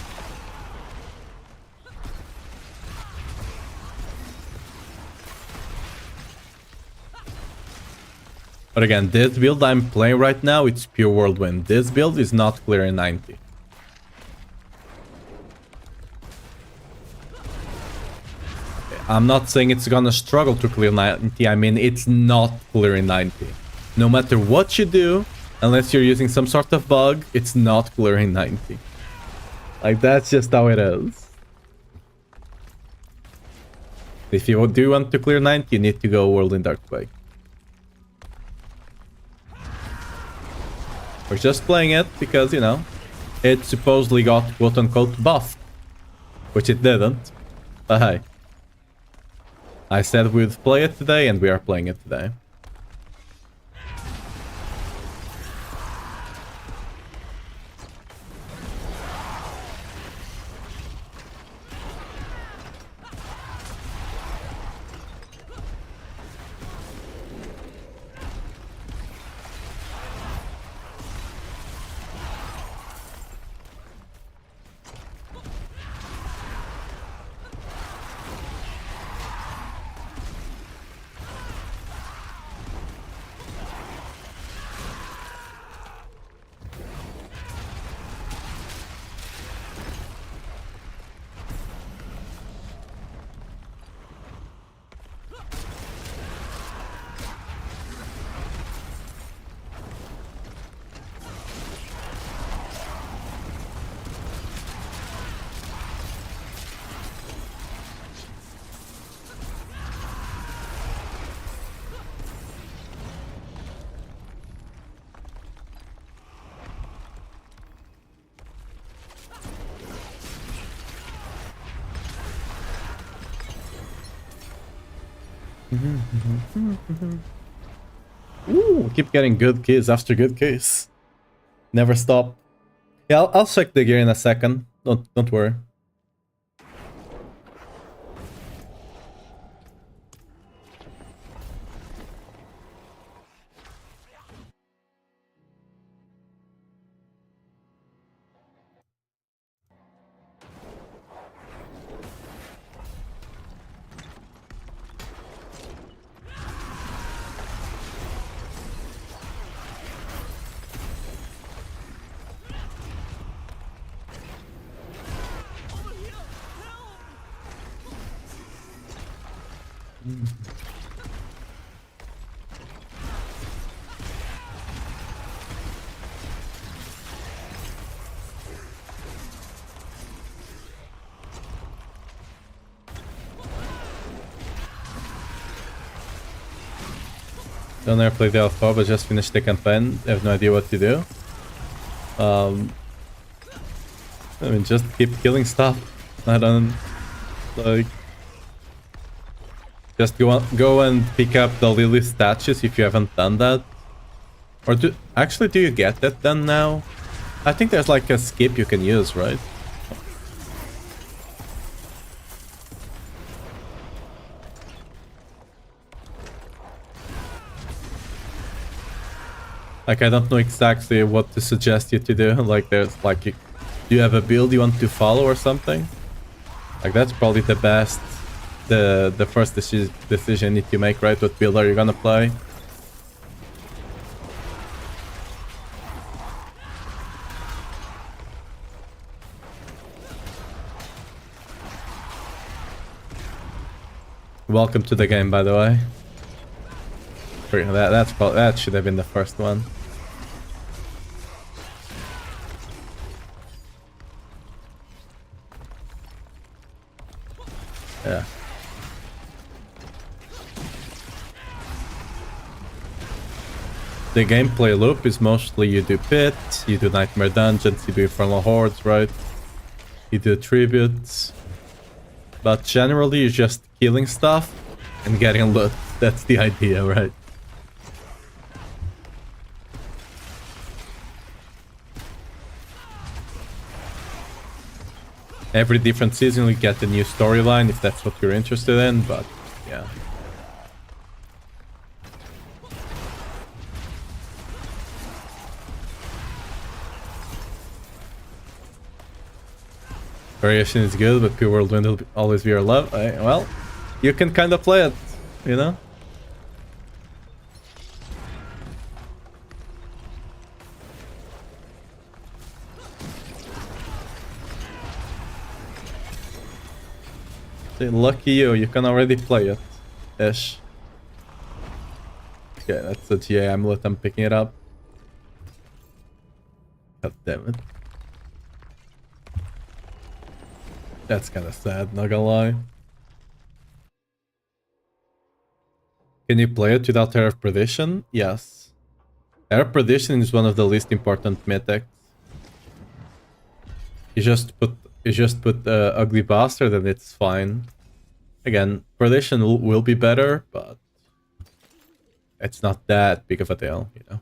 S3: But again, this build I'm playing right now, it's pure Whirlwind. This build is not clearing 90. I'm not saying it's gonna struggle to clear 90, I mean it's not clearing 90. No matter what you do, unless you're using some sort of bug, it's not clearing 90. Like, that's just how it is. If you do want to clear 90, you need to go Whirlwind Earthquake. We're just playing it because, you know, it supposedly got quote-unquote buffed. Which it didn't. But hey. I said we'd play it today, and we are playing it today. Ooh, keep getting good keys after good keys. Never stop. Yeah, I'll check the gear in a second. Don't worry. Don't ever play the alpha, but just finish the campaign. I have no idea what to do. I mean, just keep killing stuff. I don't like. Just go and pick up the Lily statues if you haven't done that. Or do you get that done now? I think there's like a skip you can use, right? Like, I don't know exactly what to suggest you to do. Like, there's like, do you have a build you want to follow or something? Like, that's probably the best, the first decision you need to make, right? What build are you gonna play? Welcome to the game, by the way. That should have been the first one. Yeah. The gameplay loop is mostly you do pit, you do nightmare dungeons, you do infernal hordes, right? You do tributes. But generally you're just killing stuff and getting loot. That's the idea, right? Every different season you get a new storyline if that's what you're interested in, but yeah. Variation is good, but pure Whirlwind will always be your love. Well, you can kind of play it, you know? Lucky you can already play it. Ish. Okay, that's the GA amulet, I'm picking it up. God damn it. That's kind of sad, not gonna lie. Can you play it without Air of Perdition? Yes. Air of Perdition is one of the least important mythics. You just put Ugly Bastard and it's fine. Again, Perdition will be better, but it's not that big of a deal, you know.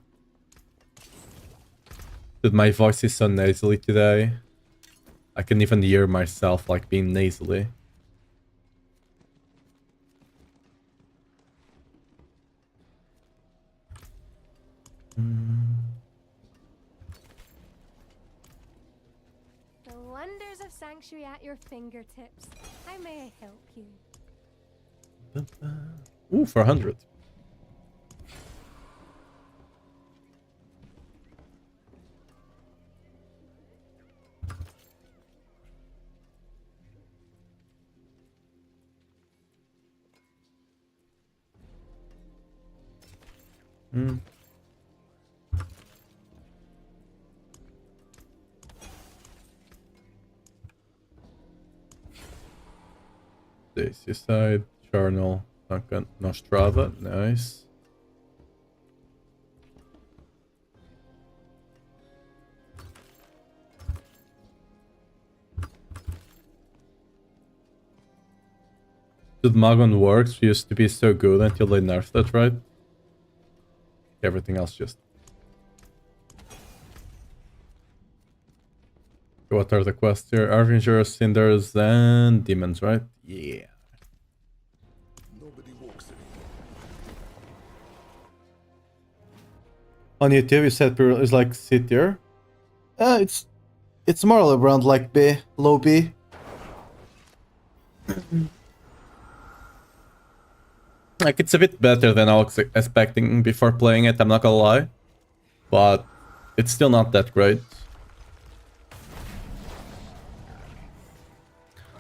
S3: Dude, my voice is so nasally today. I can even hear myself like being nasally.
S6: The wonders of Sanctuary at your fingertips. How may I help you?
S3: Ooh, 400. Suicide, Charnel, Nostrava, nice. Dude, Magon works used to be so good until they nerfed it, right? Everything else just... What are the quests here? Arvingers, Cinders, and Demons, right? Yeah.
S1: Nobody walks
S3: On YouTube, you said it's like C tier. It's more around like B, low B. Like, it's a bit better than I was expecting before playing it, I'm not gonna lie. But it's still not that great.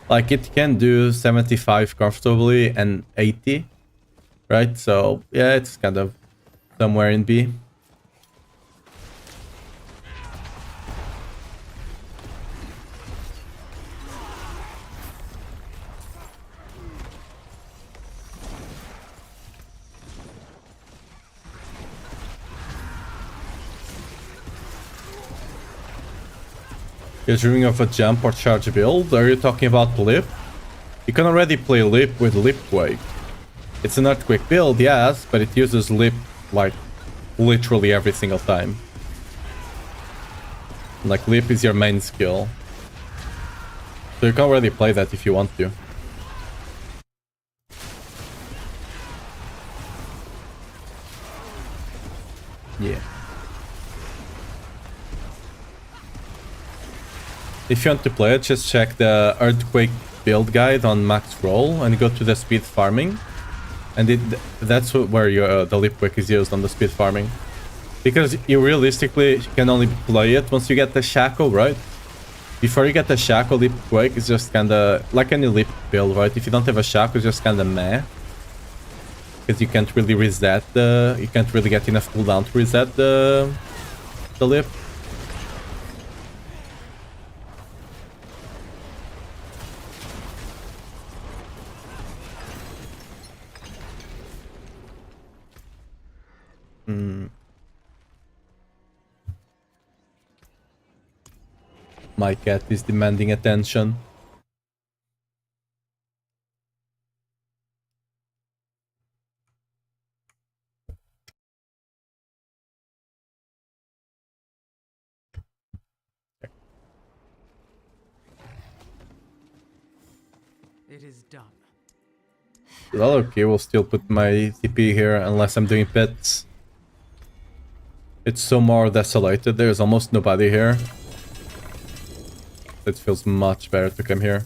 S3: Like, it can do 75 comfortably and 80 right? So yeah, it's kind of somewhere in B. You're dreaming of a jump or charge build? Are you talking about Lip? You can already play Lip with Lipquake. It's an Earthquake build, yes, but it uses Lip like literally every single time. Like Lip is your main skill. So you can already play that if you want to. Yeah. If you want to play it, just check the Earthquake build guide on max roll and go to the speed farming. And that's where your the Lipquake is used, on the speed farming. Because you realistically can only play it once you get the Shackle, right? Before you get the Shackle, Lipquake is just kinda like any Lip build, right? If you don't have a Shackle, it's just kinda meh. Because you can't really reset the... You can't really get enough cooldown to reset the Lip. My cat is demanding attention.
S4: It is done.
S3: Well, okay, we'll still put my TP here unless I'm doing pits. It's so more desolated, there's almost nobody here. It feels much better to come here.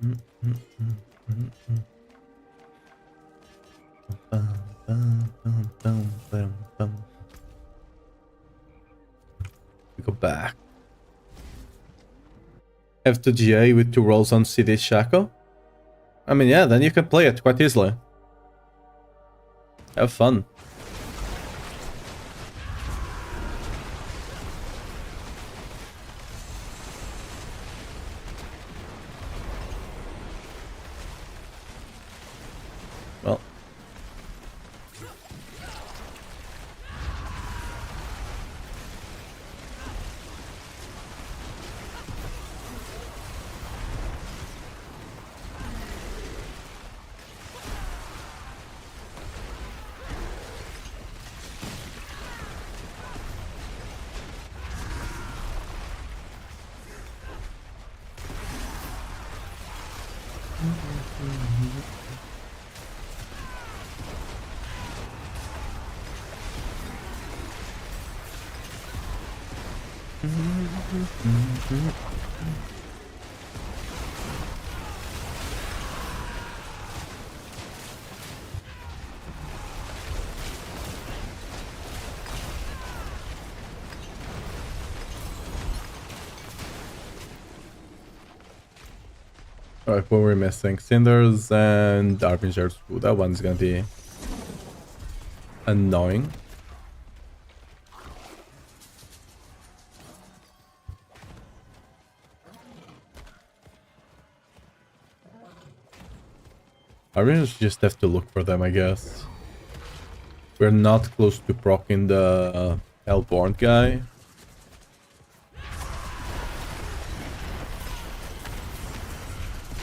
S3: We go back. F2GA with 2 rolls on CD Shaco? I mean, yeah, then you can play it quite easily. Have fun. Well. Alright, what we're missing? Cinders and Harbingers. Ooh, that one's gonna be annoying. Harbingers just have to look for them, I guess. We're not close to proccing the Hellborn guy.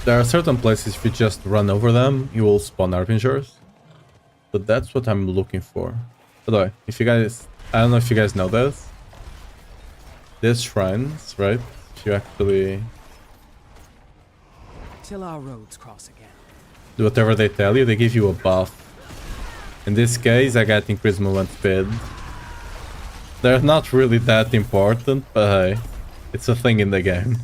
S3: There are certain places if you just run over them, you will spawn Harbingers. So that's what I'm looking for. By the way, if you guys... I don't know if you guys know this. These shrines, right? If you actually...
S4: Till our roads cross again.
S3: do whatever they tell you, they give you a buff. In this case, I got increased movement speed. They're not really that important, but hey, it's a thing in the game.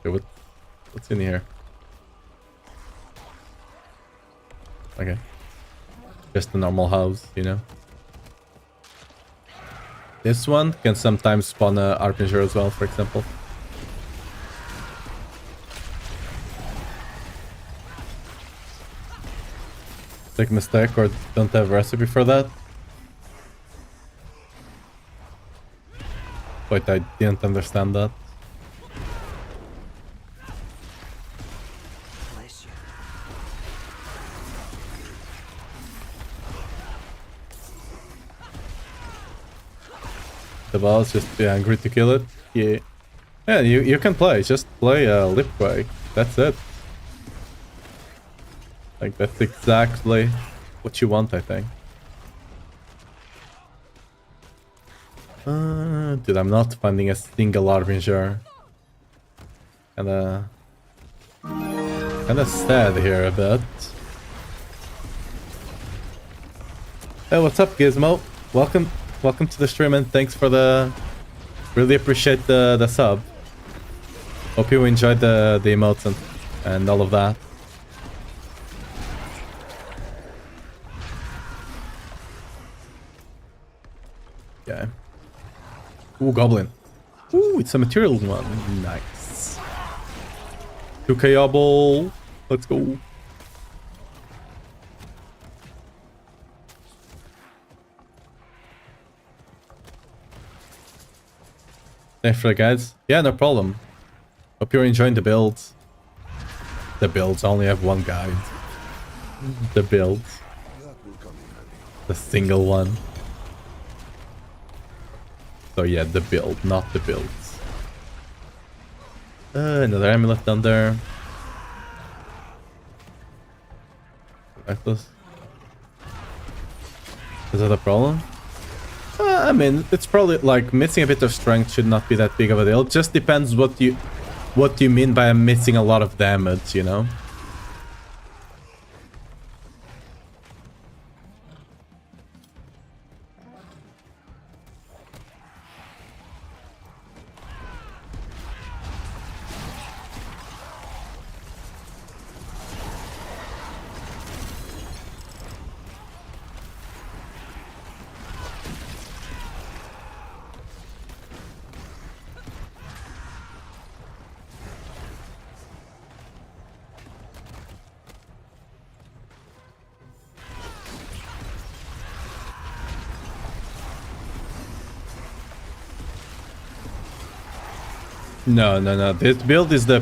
S3: Okay, what's in here? Okay. Just a normal house, you know? This one can sometimes spawn a Arpinger as well, for example. Take a mistake or don't have a recipe for that. Wait, I didn't understand that.
S4: Bless you.
S3: The boss, just be angry to kill it. Yeah. Yeah, you can play. Just play Lip Quake. That's it. Like, that's exactly what you want, I think. Dude, I'm not finding a single Harbinger. Kinda sad here a bit. Hey, what's up, Gizmo? Welcome to the stream and thanks for the... Really appreciate the sub. Hope you enjoyed the emotes and all of that. Yeah. Ooh, Goblin. Ooh, it's a material one. Nice. 2k ball. Let's go. Thanks for the guides. Yeah, no problem. Hope you're enjoying the builds. The builds, I only have one guide. The builds. The single one. So yeah, the build, not the builds. Another amulet down there. Reckless. Is that a problem? I mean, it's probably like missing a bit of strength should not be that big of a deal. It just depends what you mean by missing a lot of damage, you know? No. This build is the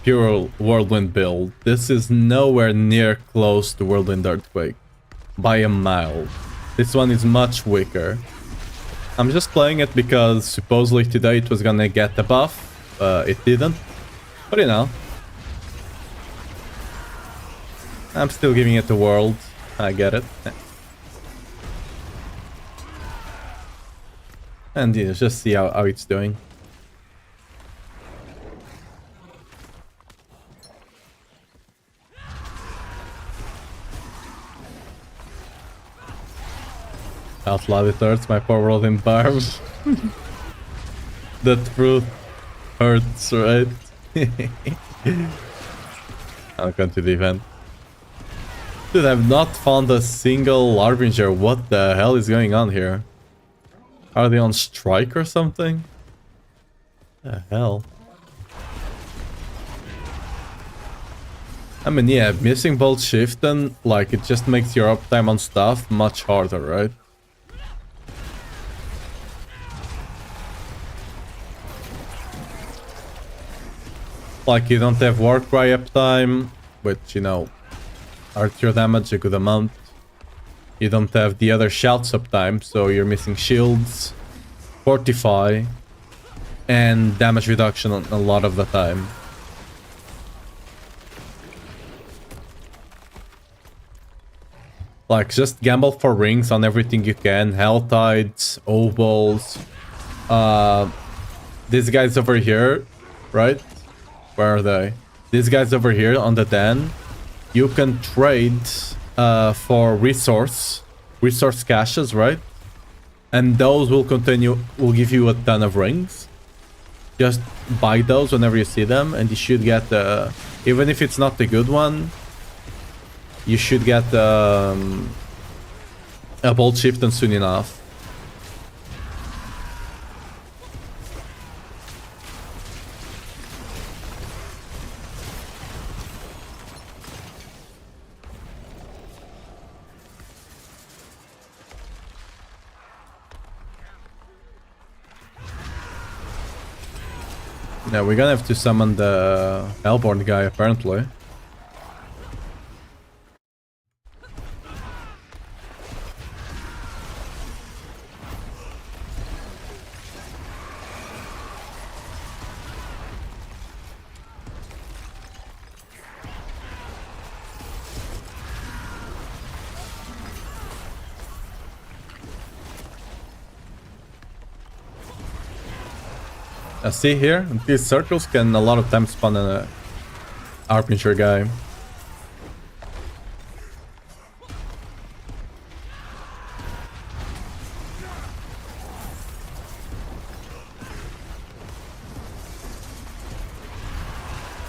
S3: pure Whirlwind build. This is nowhere near close to Whirlwind Earthquake. By a mile. This one is much weaker. I'm just playing it because supposedly today it was gonna get a buff. It didn't. But you know. I'm still giving it a world. I get it. And yeah, just see how it's doing. Out loud it hurts, my poor world in barbs. The truth hurts, right? I'll come to the event. Dude, I've not found a single Harbinger. What the hell is going on here? Are they on strike or something? The hell? I mean, yeah, missing bolt shift and like it just makes your uptime on stuff much harder, right? Like you don't have Warcry uptime, which, you know, hurts your damage a good amount. You don't have the other shouts uptime, so you're missing shields, fortify, and damage reduction a lot of the time. Like, just gamble for rings on everything you can. Helltides, ovals. These guys over here, right? Where are they? These guys over here on the den. You can trade for resource caches, right? And those will give you a ton of rings. Just buy those whenever you see them, and you should get even if it's not the good one, you should get a bolt shift and soon enough. Yeah, we're gonna have to summon the Hellborn guy, apparently. See here, these circles can a lot of times spawn an Harbinger guy.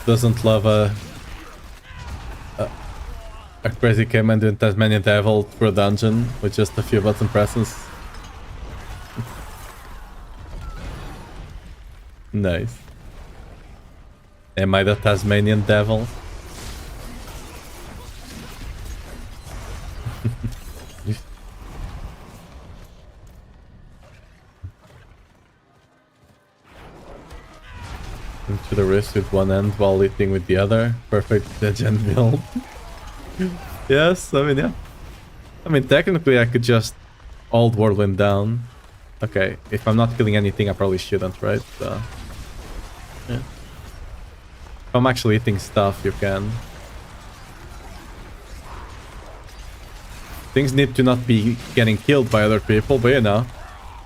S3: Doesn't love a crazy caveman doing Tasmanian Devil through a dungeon with just a few button presses. Nice. Am I the Tasmanian Devil? Into the wrist with one end while eating with the other. Perfect gen build. Yes, I mean, yeah. I mean, technically I could just ult Whirlwind down. Okay, if I'm not killing anything, I probably shouldn't, right? So, yeah. If I'm actually eating stuff, you can. Things need to not be getting killed by other people, but you know,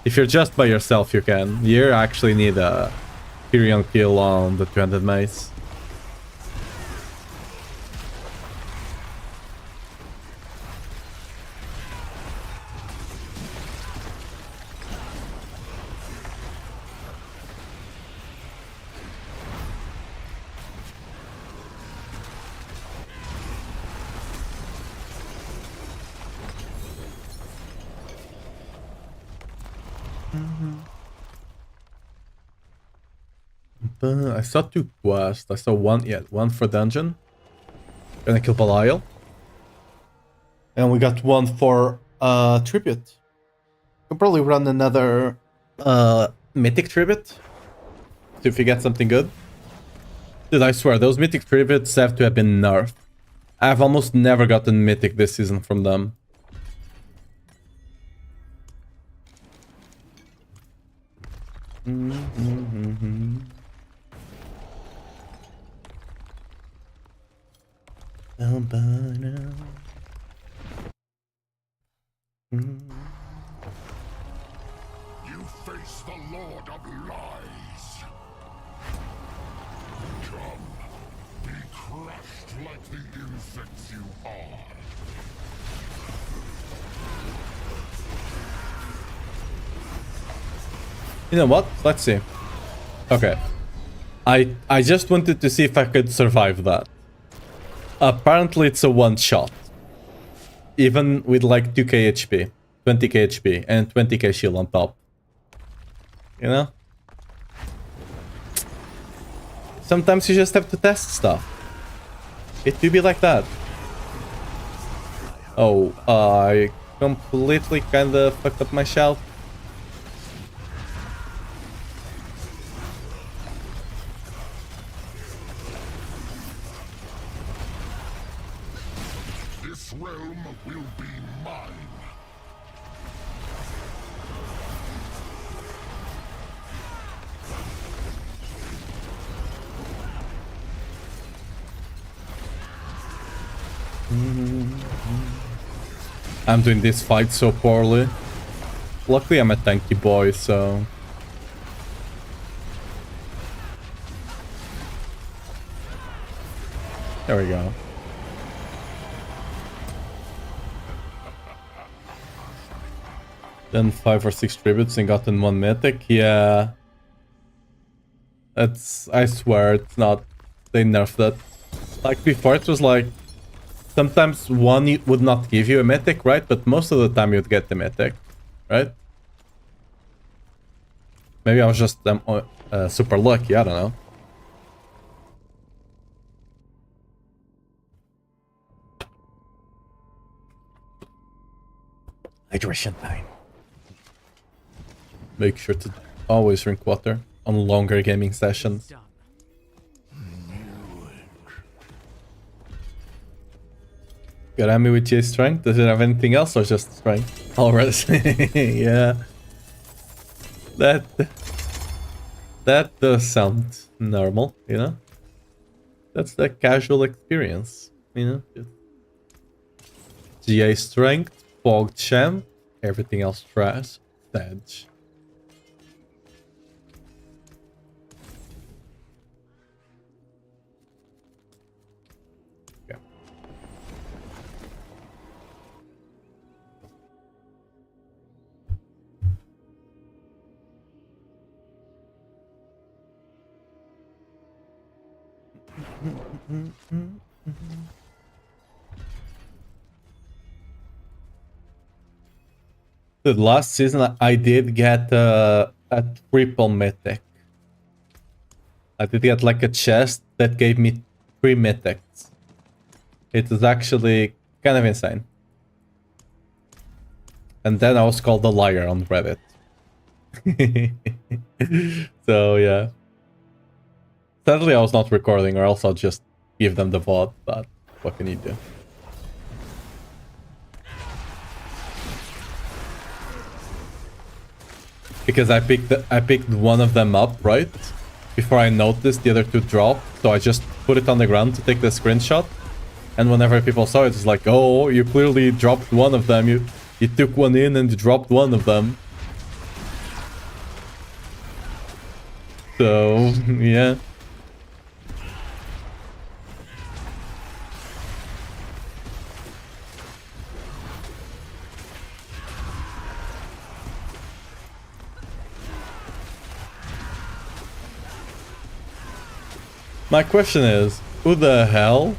S3: if you're just by yourself, you can. You actually need a Tyrion kill on the 200 mace. I saw 2 quests. I saw one, yeah, one for dungeon. Gonna kill Belial. And we got one for tribute. We'll probably run another mythic tribute. See if we get something good. Dude, I swear, those mythic tributes have to have been nerfed. I've almost never gotten mythic this season from them.
S1: You face the Lord of Lies. Come, be crushed like the insects you are.
S3: You know what? Let's see. Okay. I just wanted to see if I could survive that. Apparently it's a one-shot. Even with like 2k HP, 20k HP, and 20k shield on top. You know? Sometimes you just have to test stuff. It do be like that. Oh, I completely kinda fucked up my shout.
S1: This realm will be mine.
S3: I'm doing this fight so poorly. Luckily I'm a tanky boy, so... There we go. Then 5 or 6 tributes and gotten 1 mythic. Yeah. That's... I swear it's not... They nerfed that. Like before it was like... Sometimes one would not give you a mythic, right? But most of the time you'd get the mythic, right? Maybe I was just super lucky, I don't know. Hydration time. Make sure to always drink water on longer gaming sessions. Got Amy with J strength. Does it have anything else or just strength? Alright. Yeah. That does sound normal, you know? That's the casual experience, you know? GA strength, fog champ, everything else trash, sedge. Okay. The last season I did get a triple mythic. I did get like a chest that gave me 3 mythics. It was actually kind of insane. And then I was called a liar on Reddit. So yeah. Sadly I was not recording, or else I'll just give them the VOD, but what can you do? Because I picked one of them up, right? Before I noticed the other two drop, so I just put it on the ground to take the screenshot. And whenever people saw it, it's like, oh, you clearly dropped one of them. You took one in and you dropped one of them. So, yeah. My question is, who the hell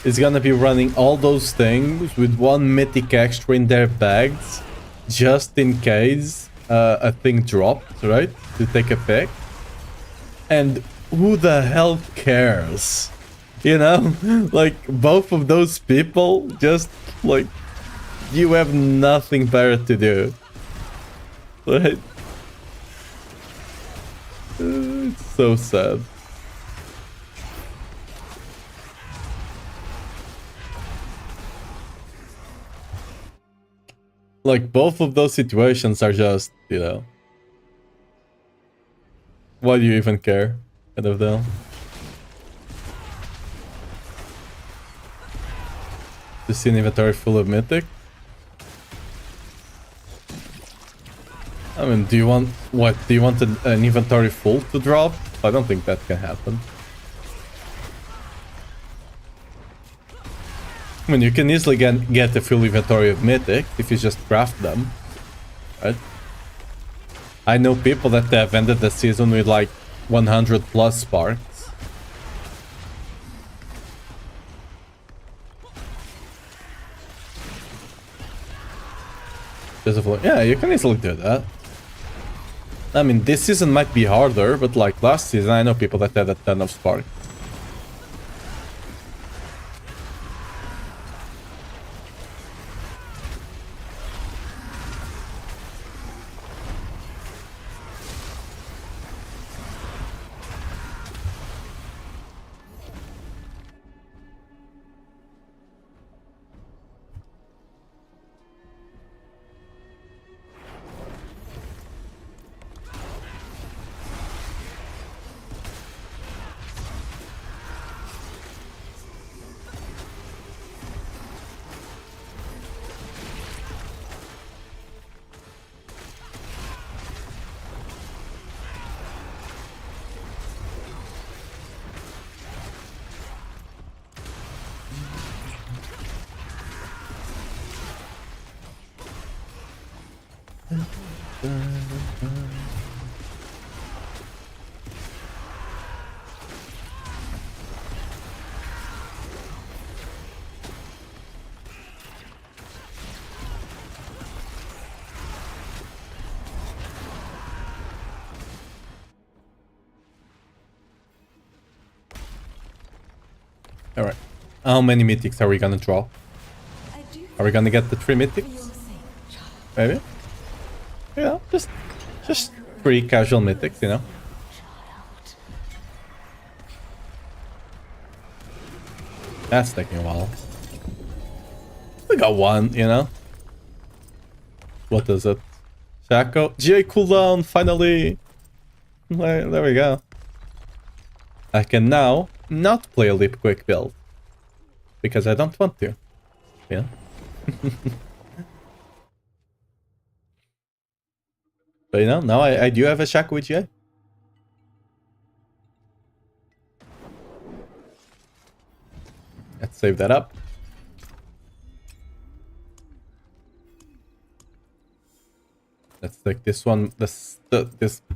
S3: is gonna be running all those things with one mythic extra in their bags just in case a thing drops, right? To take a pick. And who the hell cares? You know? Like, both of those people just, like, you have nothing better to do. Right? It's so sad. Like, both of those situations are just, you know... Why do you even care? Kind of deal. To see an inventory full of mythic? I mean, do you want... What? Do you want an inventory full to drop? I don't think that can happen. I mean, you can easily get a full inventory of mythic if you just craft them, right? I know people that have ended the season with like 100 plus sparks. Yeah, you can easily do that. I mean, this season might be harder, but like last season, I know people that had a ton of sparks. Alright. How many mythics are we gonna draw? Are we gonna get the 3 mythics? Maybe? Yeah, just 3 casual mythics, you know? That's taking a while. We got one, you know? What is it? Shaco? GA cooldown, finally! There we go. I can now not play a Leap Quick build. Because I don't want to. Yeah. But you know, now I do have a Shaco with GA. Let's save that up. Let's take this one, this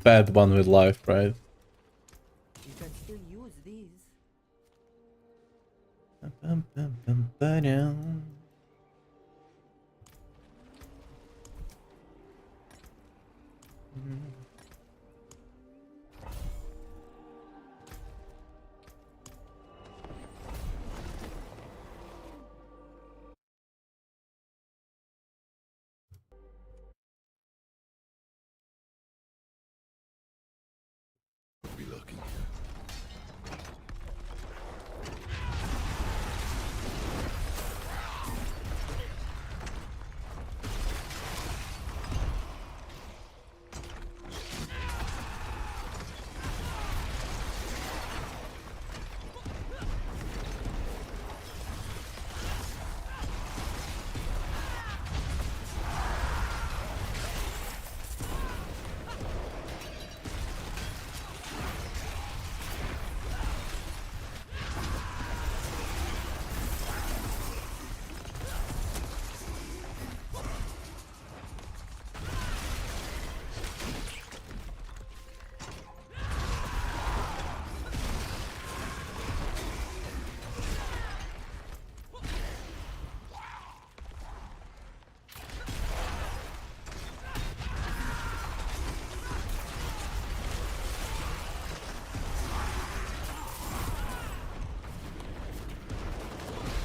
S3: bad one with life, right?
S4: You can still use these.
S1: Be looking.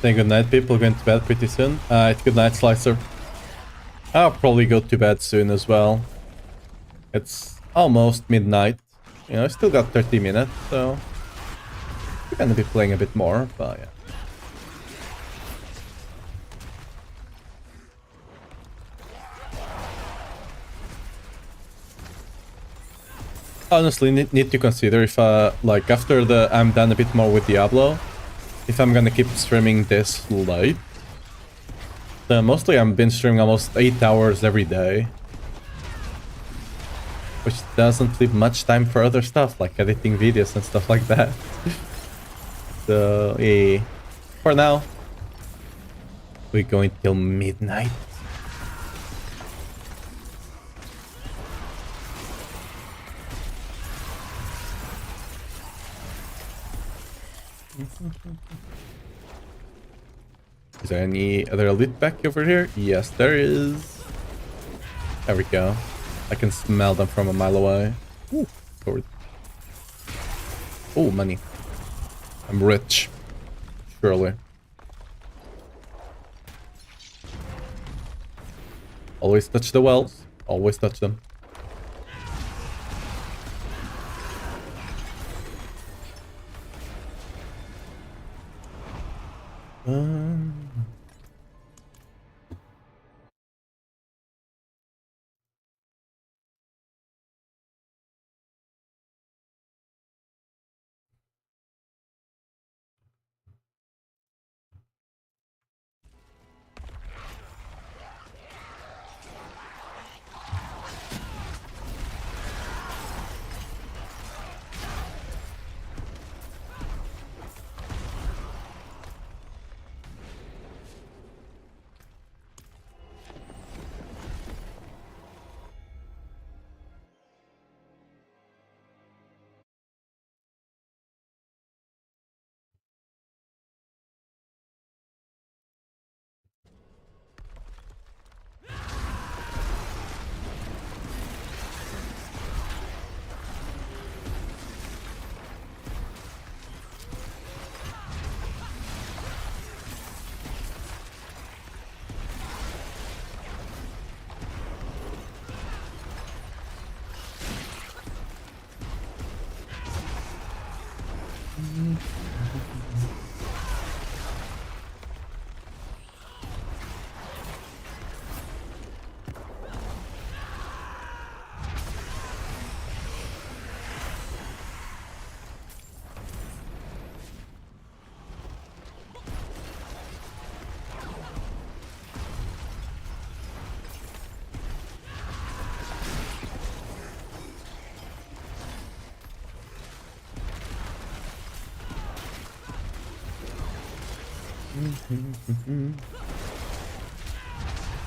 S3: Say goodnight, people. Going to bed pretty soon. Good night, Slicer. I'll probably go to bed soon as well. It's almost midnight. You know, I still got 30 minutes, so we're gonna be playing a bit more, but yeah. Honestly, need to consider if, like, after I'm done a bit more with Diablo, if I'm gonna keep streaming this late. Mostly I've been streaming almost 8 hours every day. Which doesn't leave much time for other stuff, like editing videos and stuff like that. So, yeah. For now, we're going till midnight. Is there any other elite back over here? Yes, there is. There we go. I can smell them from a mile away. Ooh, sword. Oh, money. I'm rich. Surely. Always touch the wells. Always touch them.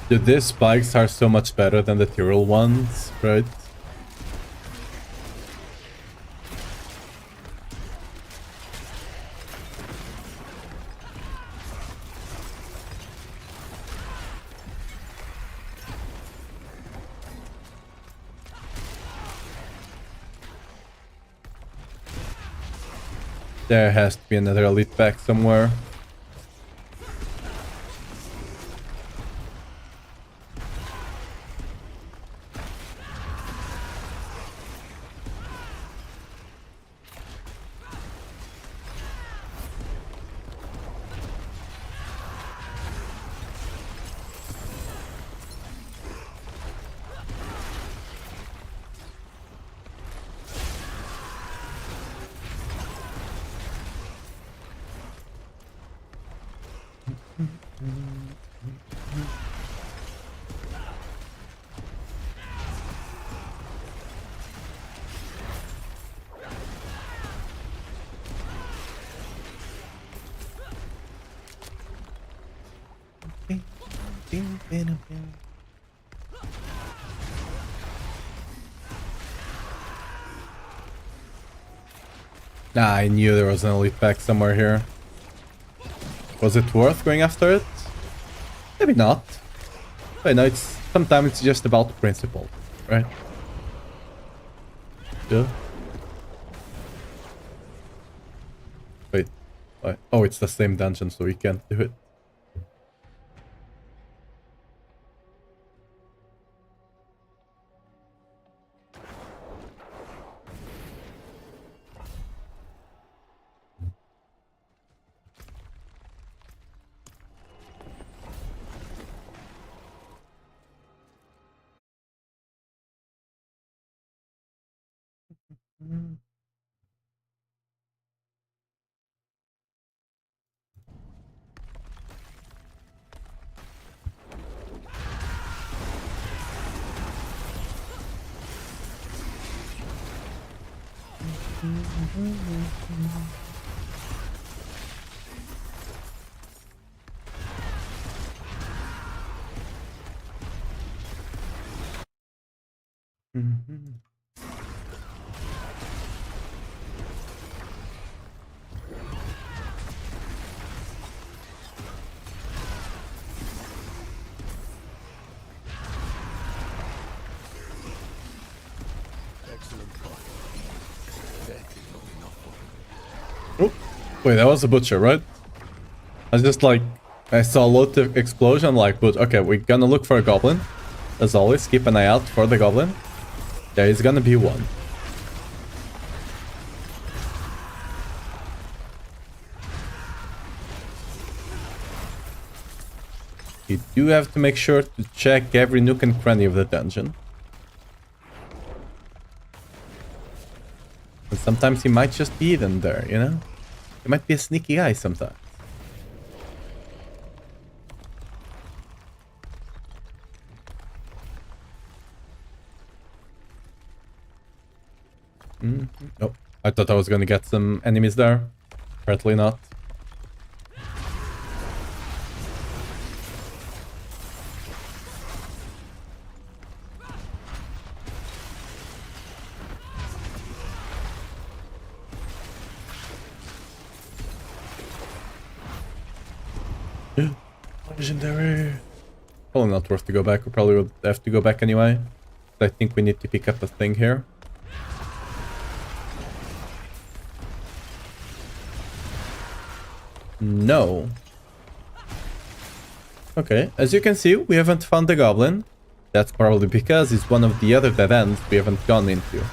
S3: Dude, these spikes are so much better than the Tyrell ones, right? There has to be another elite pack somewhere. Nah, I knew there was an elite pack somewhere here. Was it worth going after it? Maybe not. But no, sometimes it's just about principle, right? Yeah. Wait. What? Oh, it's the same dungeon, so we can't do it. Oh, wait, that was a butcher, right? I was just like, I saw a lot of explosion, like, but okay, we're gonna look for a goblin. As always, keep an eye out for the goblin. There is gonna be one. You do have to make sure to check every nook and cranny of the dungeon. And sometimes he might just be hidden there, you know? He might be a sneaky guy sometimes. Oh, I thought I was gonna get some enemies there. Apparently not. Legendary. Probably not worth to go back. We probably would have to go back anyway. I think we need to pick up a thing here. No. Okay, as you can see, we haven't found the goblin. That's probably because it's one of the other dead ends we haven't gone into.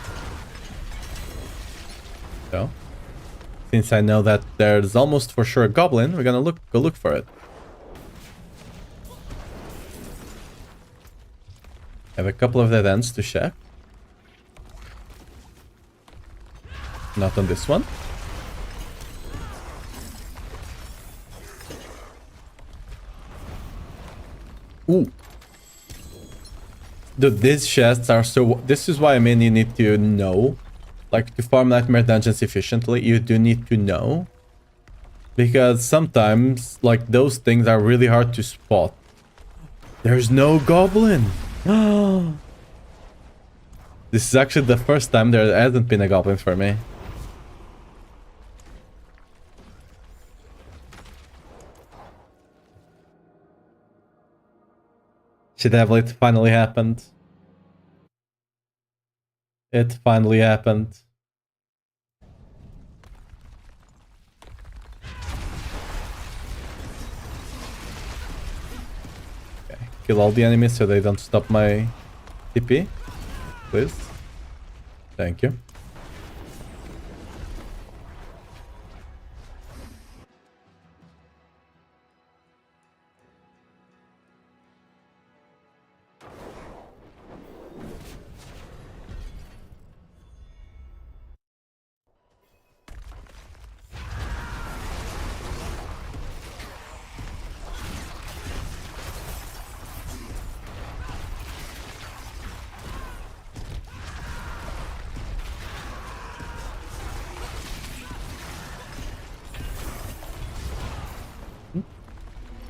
S3: So, since I know that there's almost for sure a goblin, we're gonna go look for it. Have a couple of dead ends to check. Not on this one. Ooh. Dude, these chests are so... This is why I mean you need to know. Like, to farm Nightmare Dungeons efficiently, you do need to know Because sometimes, like, those things are really hard to spot. There's no goblin! This is actually the first time there hasn't been a goblin for me. Shit, it finally happened. It finally happened. Okay, kill all the enemies so they don't stop my TP. Please. Thank you.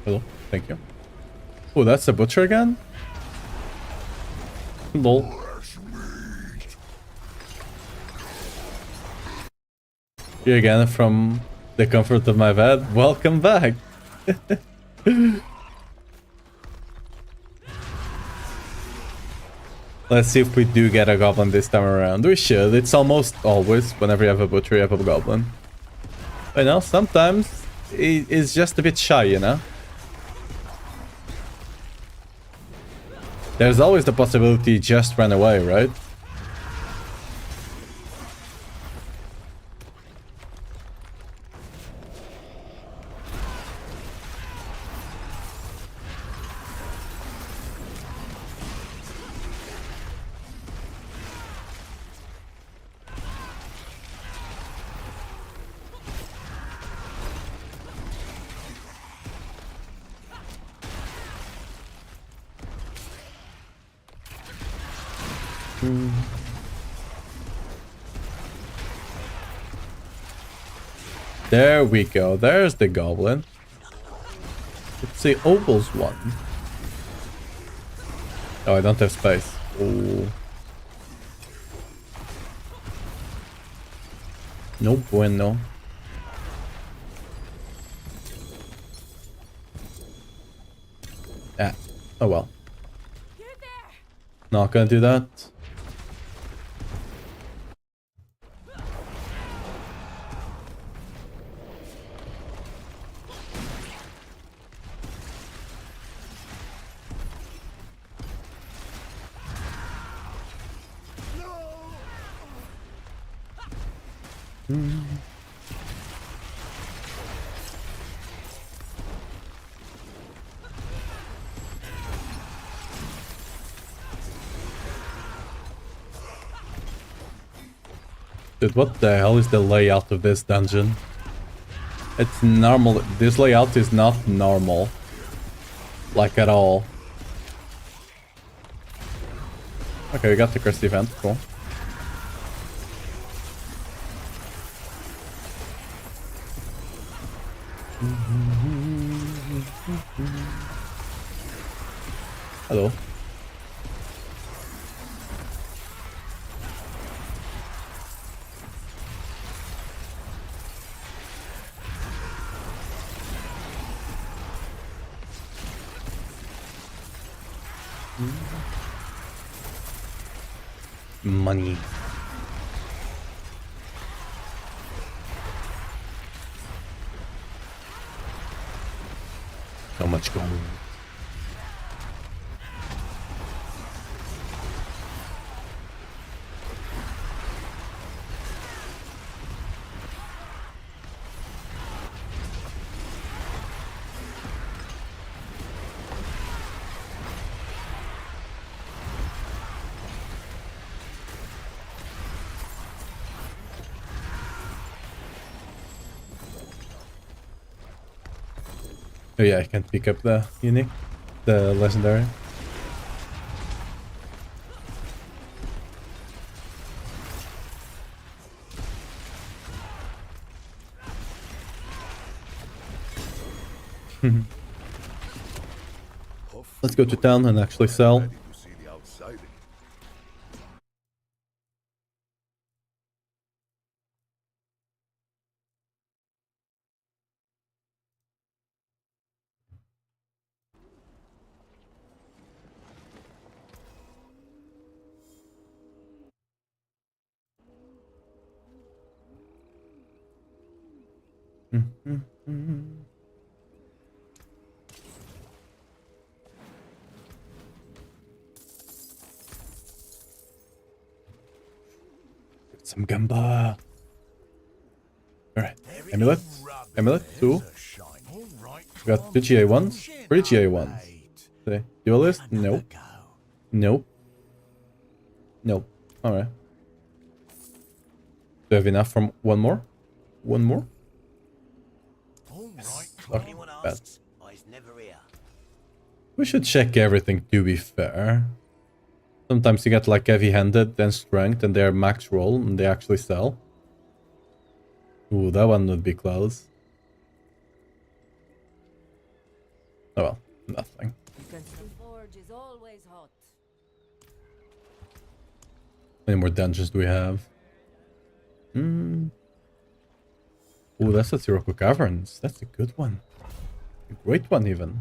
S3: Hello, thank you. Oh, that's a butcher again? Lol. Here again from the comfort of my bed. Welcome back! Let's see if we do get a goblin this time around. We should. It's almost always, whenever you have a butcher, you have a goblin. But you know, sometimes it's just a bit shy, you know? There's always the possibility just run away, right? There we go. There's the goblin. It's the Opal's one. Oh, I don't have space. Oh. No bueno. Ah. Oh well. Not gonna do that. Dude, what the hell is the layout of this dungeon? It's normal. This layout is not normal. Like at all. Okay, we got the cursed event. Cool. Hello. Money. So much gold. Oh yeah, I can pick up the unique, the legendary. Let's go to town and actually sell.
S1: Ready to see the outside.
S3: Get some gamba. Alright. Amulet. Amulet 2. We got 2 GA1s. 3 GA1s. Okay. Duelist? Nope. Nope. Nope. Alright. Do we have enough from one more? One more? Yes. Okay. Bad. We should check everything, to be fair. Sometimes you get like heavy-handed, then strength, and they're max roll, and they actually sell. Ooh, that one would be close. Oh well, nothing.
S2: The forge is always hot.
S3: How many more dungeons do we have? Ooh, that's a Sirocco Caverns. That's a good one. A great one, even.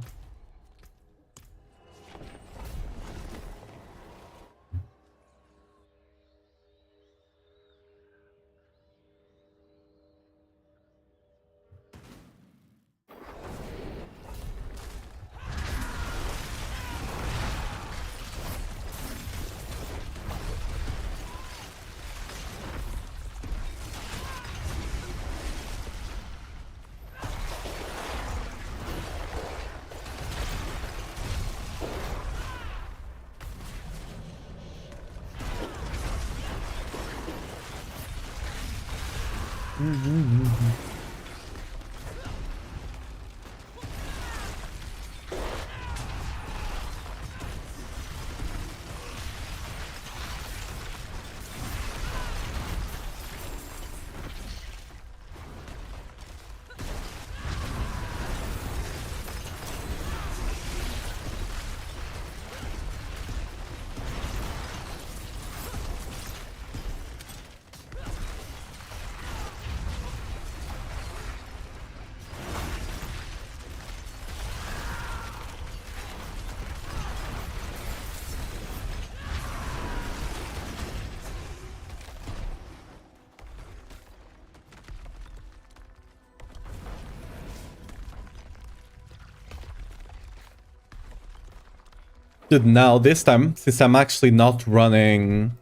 S3: Dude, now this time, since I'm actually not running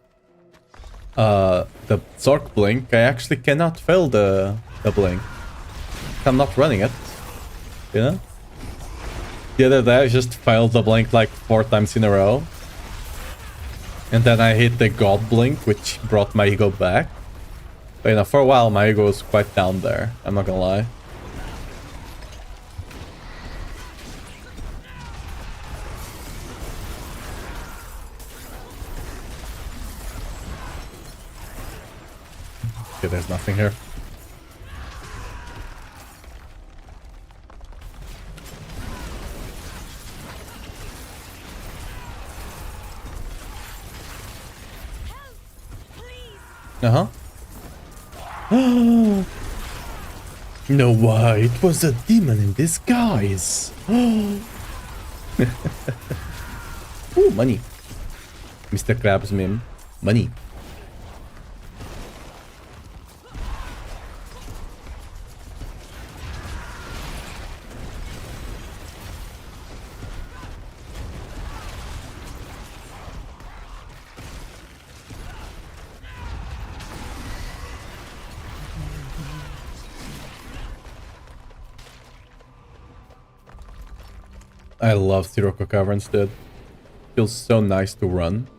S3: the Zork blink, I actually cannot fail the blink. I'm not running it. You know? The other day I just failed the blink like 4 times in a row. And then I hit the God blink, which brought my ego back. But you know, for a while my ego was quite down there, I'm not gonna lie. Okay, there's nothing here. Uh-huh. No way, it was a demon in disguise. Ooh, money. Mr. Krabs meme. Money. I love Sirocco Caverns, dude. Feels so nice to run.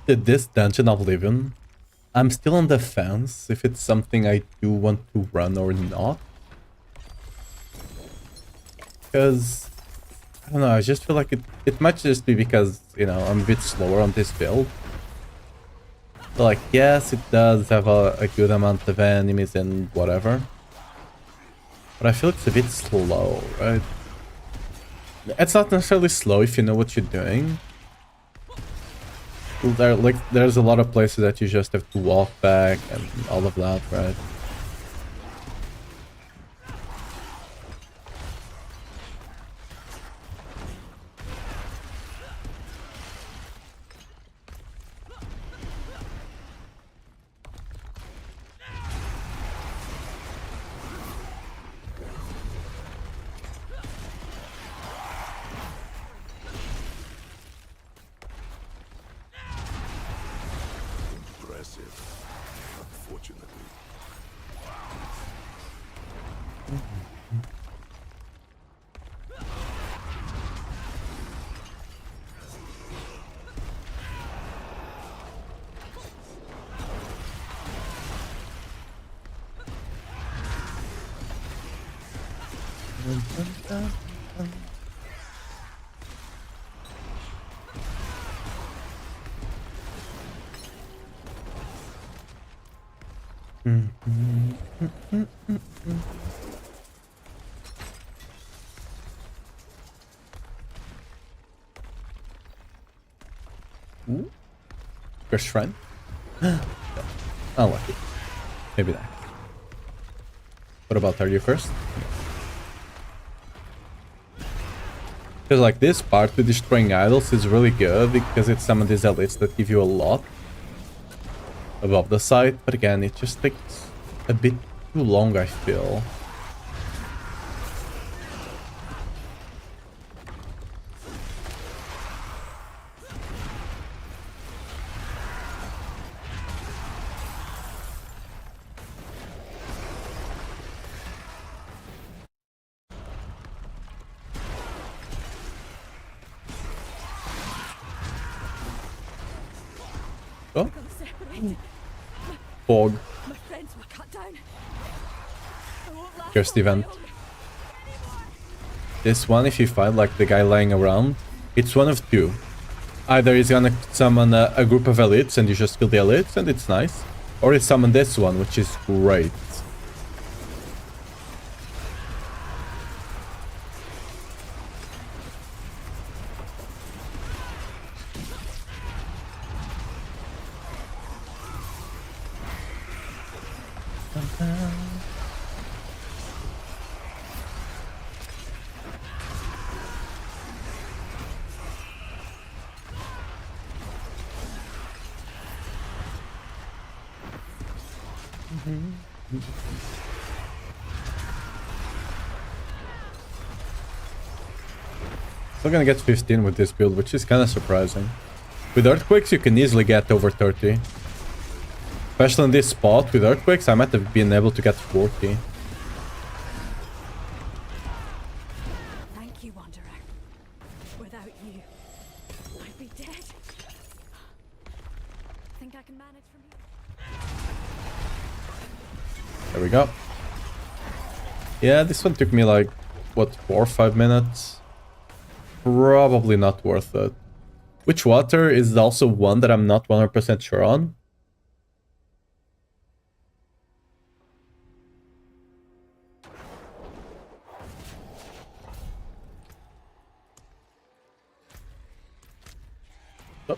S3: This Dungeon Oblivion, I'm still on the fence if it's something I do want to run or not. Because, I don't know, I just feel like it might just be because, you know, I'm a bit slower on this build. So like, yes, it does have a good amount of enemies and whatever. But I feel it's a bit slow, right? It's not necessarily slow if you know what you're doing. There's a lot of places that you just have to walk back and all of that, right?
S1: Impressive, unfortunately.
S3: Ooh. First shrine? Unlucky. Maybe that. What about, are you first? Because like this part with destroying idols is really good because it's some of these elites that give you a lot above the site, but again it just takes a bit too long, I feel. Oh. Fog.
S2: My friends were cut down.
S3: Cursed event. This one, if you find like the guy lying around, it's one of two. Either he's gonna summon a group of elites and you just kill the elites and it's nice, or he summon this one, which is great. Still gonna get 15 with this build, which is kind of surprising. With earthquakes, you can easily get over 30. Especially in this spot, with earthquakes, I might have been able to get 40.
S2: Thank you, Wanderer. Without you, I'd be dead. Think I can manage from here?
S3: There we go. Yeah, this one took me like, what, 4 or 5 minutes? Probably not worth it. Which water is also one that I'm not 100% sure on. Oh.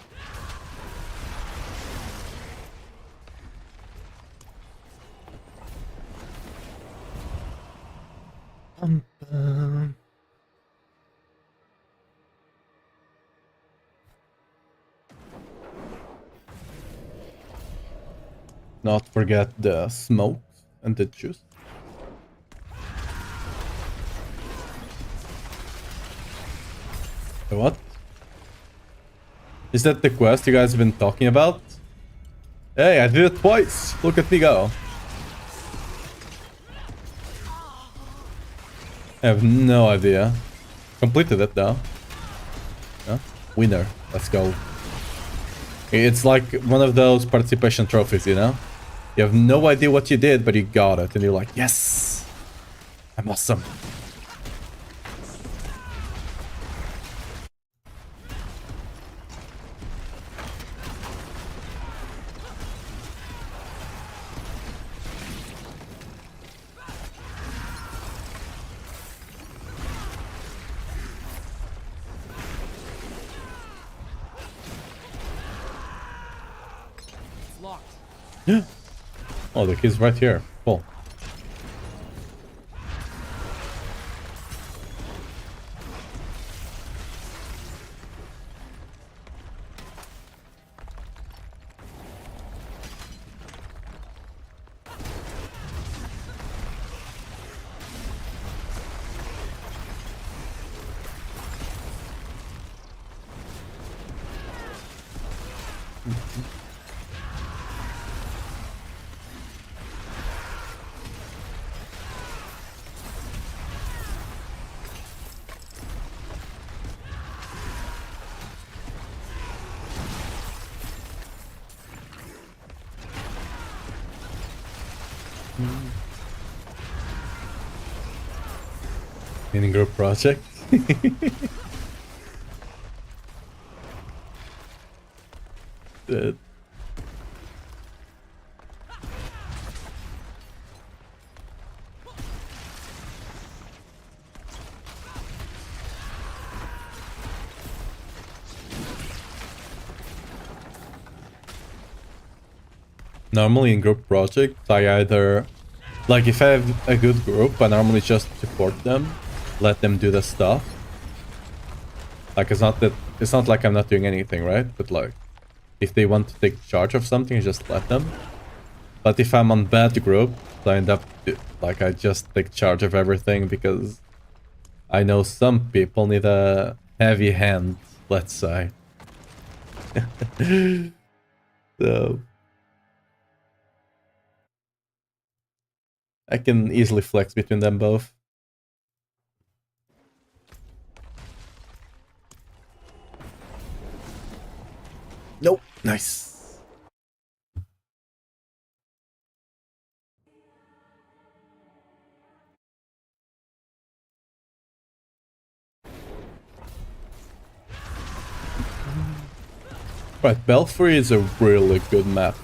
S3: not forget the smoke and the juice. What? Is that the quest you guys have been talking about? Hey, I did it twice. Look at me go. I have no idea. Completed it though. Yeah? Winner. Let's go. It's like one of those participation trophies, you know? You have no idea what you did, but you got it. And you're like, yes! I'm awesome. Oh, the key's right here. Cool. Mini group project. Dead. Normally in group projects, I either... Like, if I have a good group, I normally just support them, let them do the stuff. Like, it's not like I'm not doing anything, right? But like, if they want to take charge of something, I just let them. But if I'm on bad group, I end up, like, I just take charge of everything because I know some people need a heavy hand, let's say. So... I can easily flex between them both. Nope. Nice. Right, Belfry is a really good map.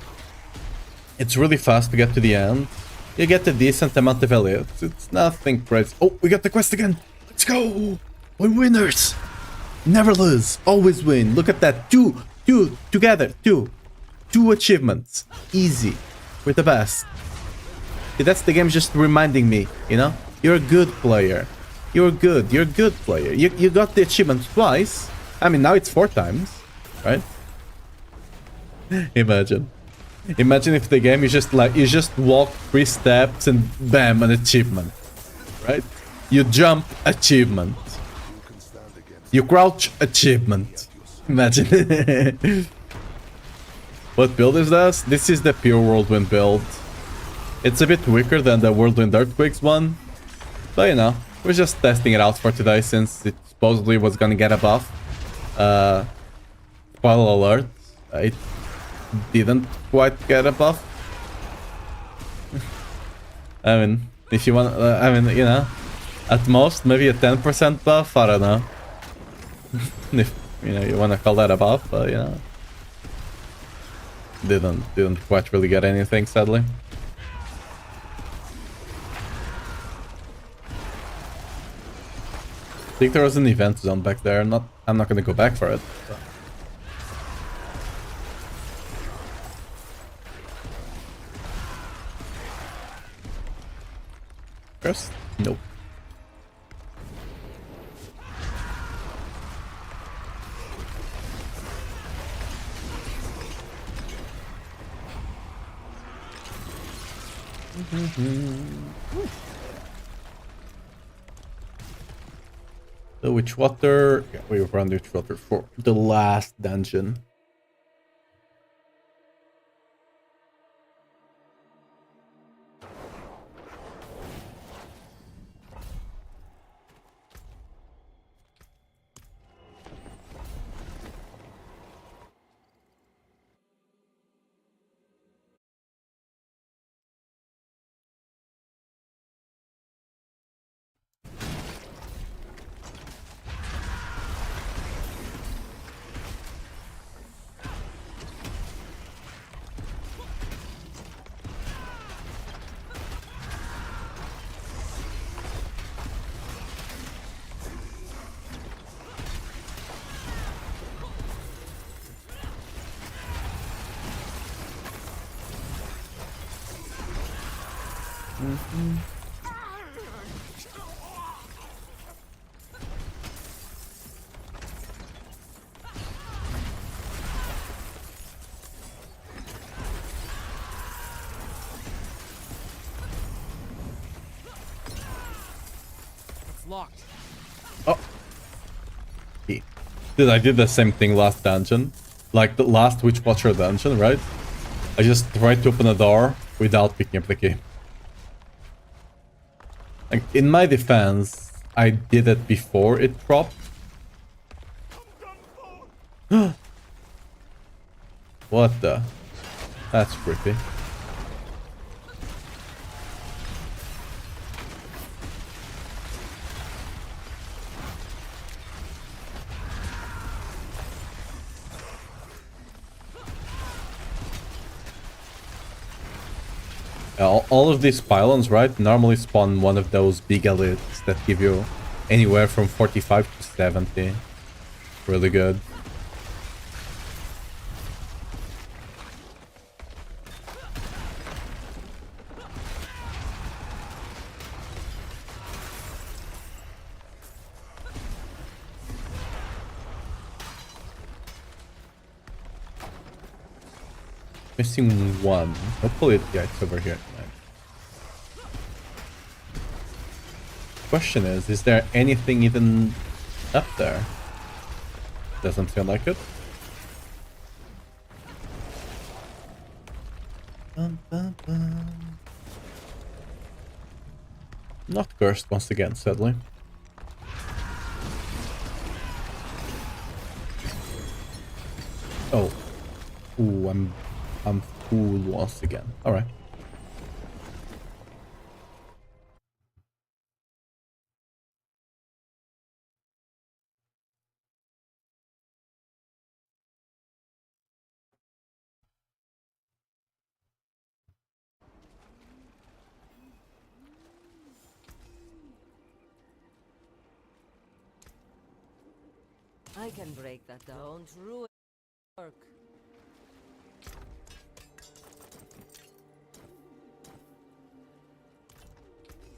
S3: It's really fast to get to the end. You get a decent amount of Elliot. It's nothing crazy. Oh, we got the quest again. Let's go. We're winners. Never lose. Always win. Look at that. Two together. Two achievements. Easy. We're the best. See, that's the game just reminding me, you know? You're a good player. You're good. You're a good player. You got the achievement twice. I mean, now it's 4 times, right? Imagine. Imagine if the game is just like, you just walk 3 steps and bam, an achievement, right? You jump, achievement. You crouch, achievement. Imagine. What build is this? This is the pure Whirlwind build. It's a bit weaker than the Whirlwind Earthquakes one. But you know, we're just testing it out for today since it supposedly was gonna get a buff. Spoiler alert. It didn't quite get a buff. I mean, if you want, I mean, you know, at most maybe a 10% buff. I don't know. If you know you want to call that a buff, but you know, didn't quite really get anything, sadly. I think there was an event zone back there. I'm not gonna go back for it. So. First? Nope. The Witch Water. Yeah, we run the Witch Water for the last dungeon.
S7: It's locked.
S3: Oh. Dude, I did the same thing last dungeon. Like the last Witch Watcher dungeon, right? I just tried to open a door without picking up the key. Like, in my defense, I did it before it dropped. What the? That's creepy. All of these pylons, right, normally spawn one of those big elites that give you anywhere from 45 to 70. Really good. Missing one. Hopefully, yeah, it's over here. Question is there anything even up there? Doesn't feel like it. Bum, bum, bum. Not cursed once again, sadly. Oh. Ooh, I'm fool once again. Alright.
S2: I can break that down. Don't ruin work.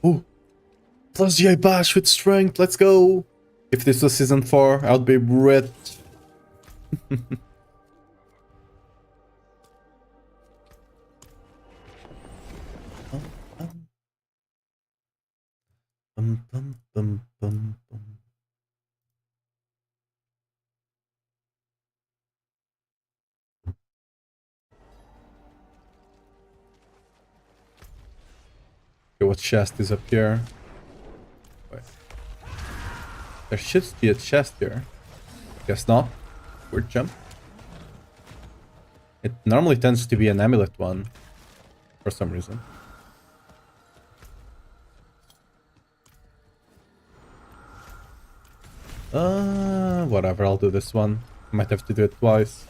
S3: Ooh. Plus GI bash with strength, let's go! If this was season 4, I would be rich. Bum, bum, bum, bum, bum. Okay, what chest is up here? Wait. There should be a chest here. Guess not. Weird jump. It normally tends to be an amulet one. For some reason. Whatever, I'll do this one. Might have to do it twice.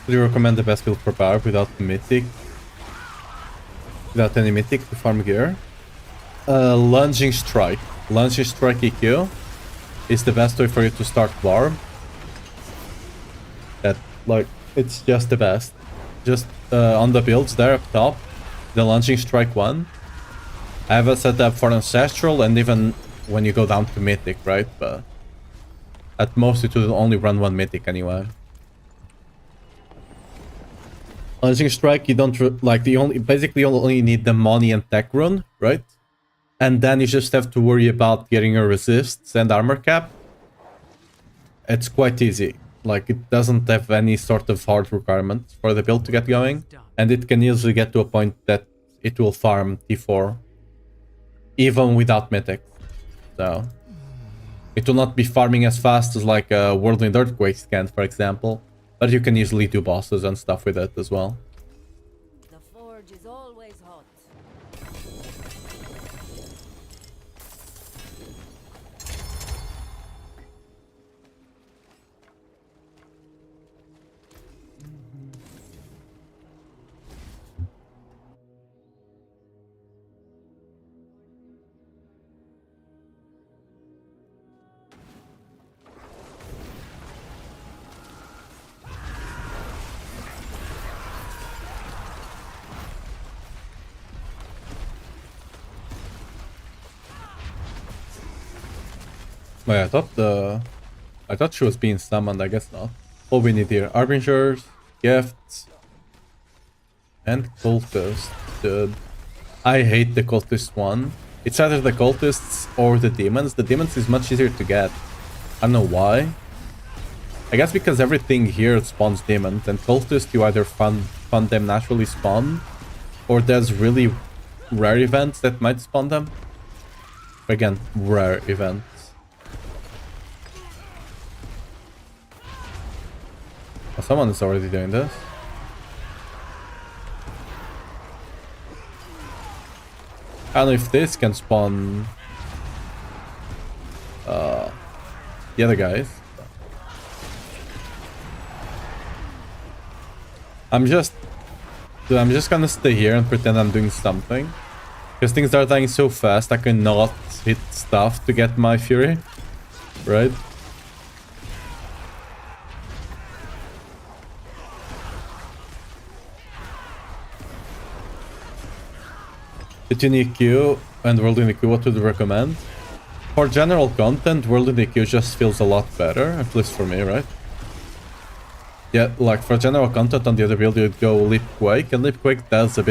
S3: Would you recommend the best build for power without mythic? Without any mythic to farm gear? Lunging strike. Lunging strike EQ is the best way for you to start war. That, like, it's just the best. Just on the builds there up top, the lunging strike one. I have a setup for ancestral and even when you go down to mythic, right? But at most it will only run one mythic anyway. Lunging strike, you don't like basically you only need the money and tech rune, right? And then you just have to worry about getting your resists and armor cap. It's quite easy. Like, it doesn't have any sort of hard requirements for the build to get going. And it can easily get to a point that it will farm T4 even without mythic. So it will not be farming as fast as like a Whirlwind Earthquake can, for example. But you can easily do bosses and stuff with it as well.
S2: The forge is always hot.
S3: Wait, I thought she was being summoned, I guess not. What we need here, Harbingers, Gifts, and Cultists, dude. I hate the Cultist one. It's either the Cultists or the Demons. The Demons is much easier to get. I don't know why. I guess because everything here spawns Demons, and Cultists you either fund them naturally spawn, or there's really rare events that might spawn them. Again, rare events. Oh, someone is already doing this. I don't know if this can spawn the other guys. I'm just gonna stay here and pretend I'm doing something. Because things are dying so fast, I cannot hit stuff to get my fury. Right? Between EQ and Whirlwind EQ, what would you recommend? For general content, Whirlwind EQ just feels a lot better, at least for me, right? Yeah, like for general content on the other build, you'd go Leap Quake, and Leap Quake does a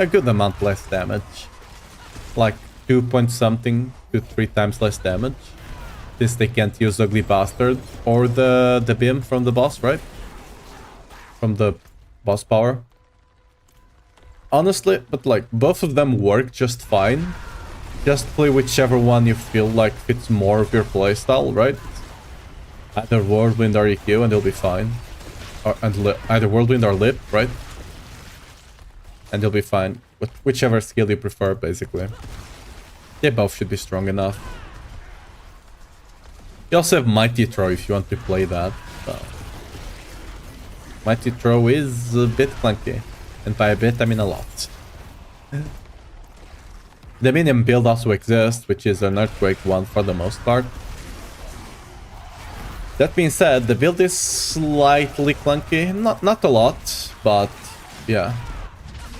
S3: good amount less damage. Like 2 point something to 3 times less damage. Since they can't use Ugly Bastard or the beam from the boss, right? From the boss power. Honestly, but like, both of them work just fine. Just play whichever one you feel like fits more of your playstyle, right? Either Whirlwind or EQ and they'll be fine. Or, either Whirlwind or Lip, right? And they'll be fine. With whichever skill you prefer, basically. They both should be strong enough. You also have Mighty Throw if you want to play that. So. Mighty Throw is a bit clunky. And by a bit, I mean a lot. The minion build also exists, which is an Earthquake one for the most part. That being said, the build is slightly clunky. Not a lot, but yeah.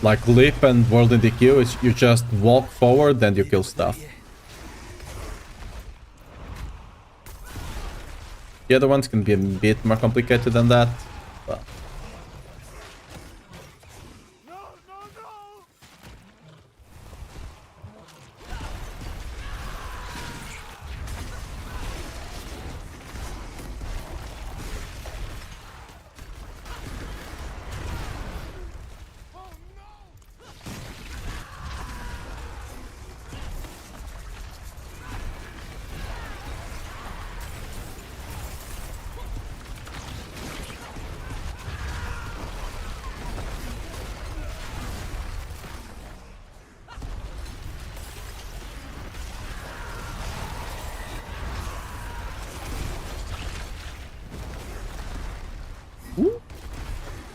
S3: Like Leap and Whirlwind EQ, is you just walk forward and you kill stuff. The other ones can be a bit more complicated than that, but...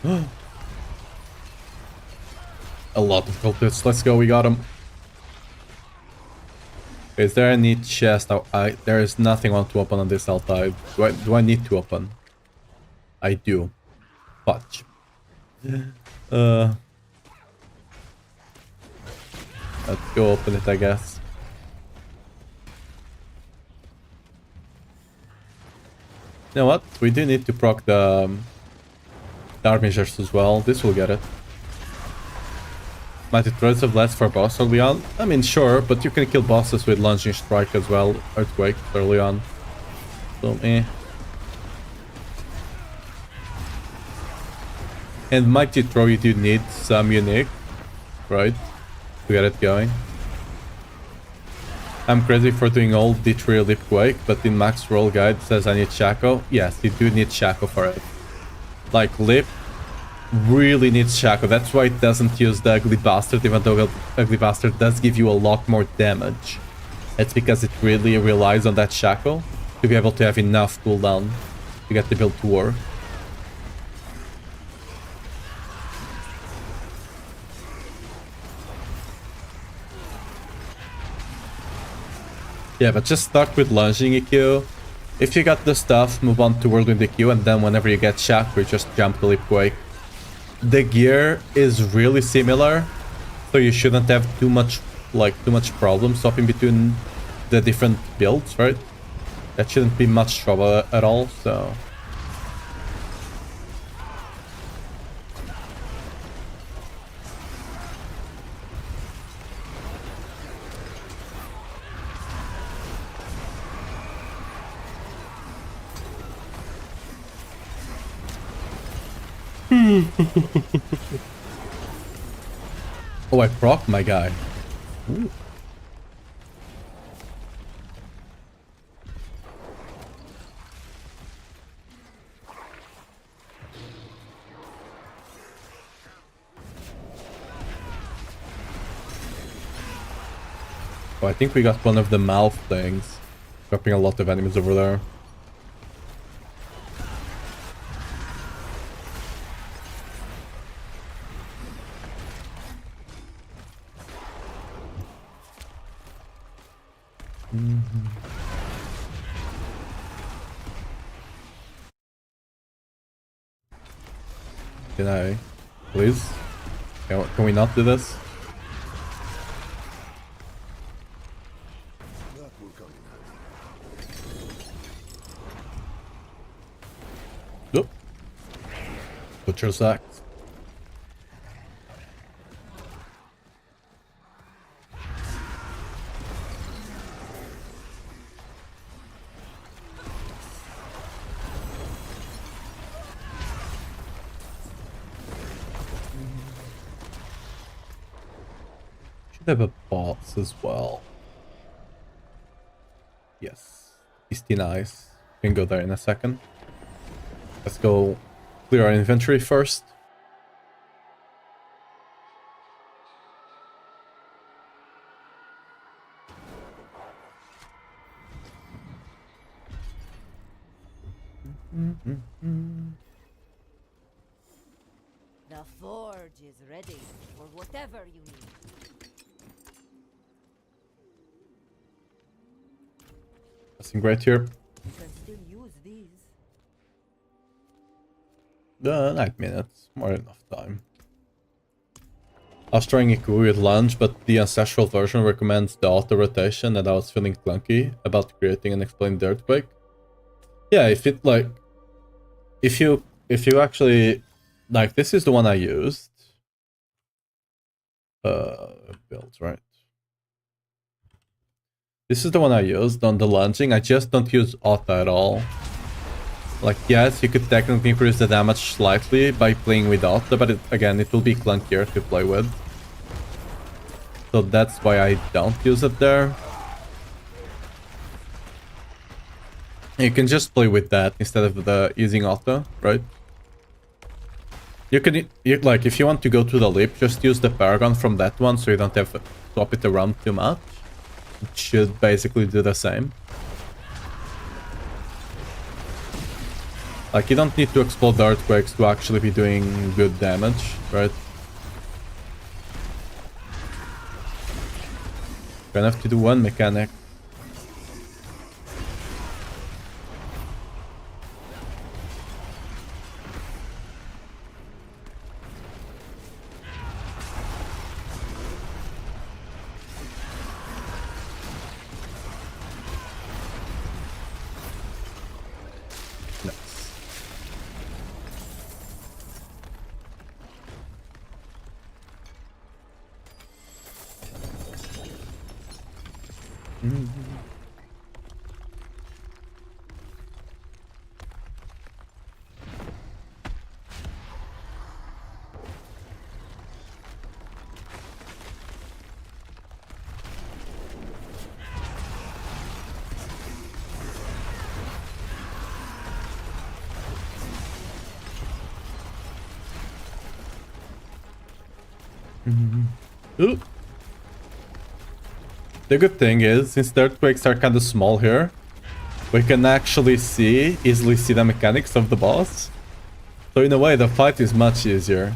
S3: A lot of cultists. Let's go, we got him. Is there any chest? Oh, there is nothing on to open on this altar. Do I need to open? I do. Fudge. Let's go open it, I guess. You know what? We do need to proc the armigers as well. This will get it. Mighty Threads of Blast for boss early on. I mean, sure, but you can kill bosses with Lunging Strike as well. Earthquake early on. So, And Mighty Throw, you do need some unique, right? To get it going. I'm crazy for doing all D3 Lip Quake, but in Max Roll Guide it says I need Shaco. Yes, you do need Shaco for it. Like, Lip really needs Shaco. That's why it doesn't use the Ugly Bastard, even though Ugly Bastard does give you a lot more damage. It's because it really relies on that Shaco to be able to have enough cooldown to get the build to work. Yeah, but just stuck with lunging EQ. If you got the stuff, move on to Whirlwind EQ, and then whenever you get Shaco, just jump to Leap Quake. The gear is really similar, so you shouldn't have too much problem swapping between the different builds, right? That shouldn't be much trouble at all, so... Oh, I proc my guy. Ooh. Oh, I think we got one of the mouth things. Dropping a lot of enemies over there. Can I, please? Can we not do this?
S1: That will come in handy.
S3: Nope. Butcher's Axe. Have a boss as well. Yes. Beastie nice. We can go there in a second. Let's go clear our inventory first.
S2: The forge is ready for whatever you need.
S3: Nothing great here.
S2: You can still use these.
S3: 9 minutes. More than enough time. I was trying Ikui with lunge, but the ancestral version recommends the auto rotation, and I was feeling clunky about creating an explained earthquake. Yeah, if it like if you actually like, this is the one I used. Builds, right? This is the one I used on the lunging. I just don't use auto at all. Like, yes, you could technically increase the damage slightly by playing with auto, but again, it will be clunkier to play with. So that's why I don't use it there. You can just play with that instead of using auto, right? You can, like, if you want to go to the leap, just use the Paragon from that one, so you don't have to swap it around too much. It should basically do the same. Like, you don't need to explode the earthquakes to actually be doing good damage, right? Gonna have to do one mechanic. Ooh. The good thing is, since the earthquakes are kind of small here, we can actually easily see the mechanics of the boss. So in a way, the fight is much easier.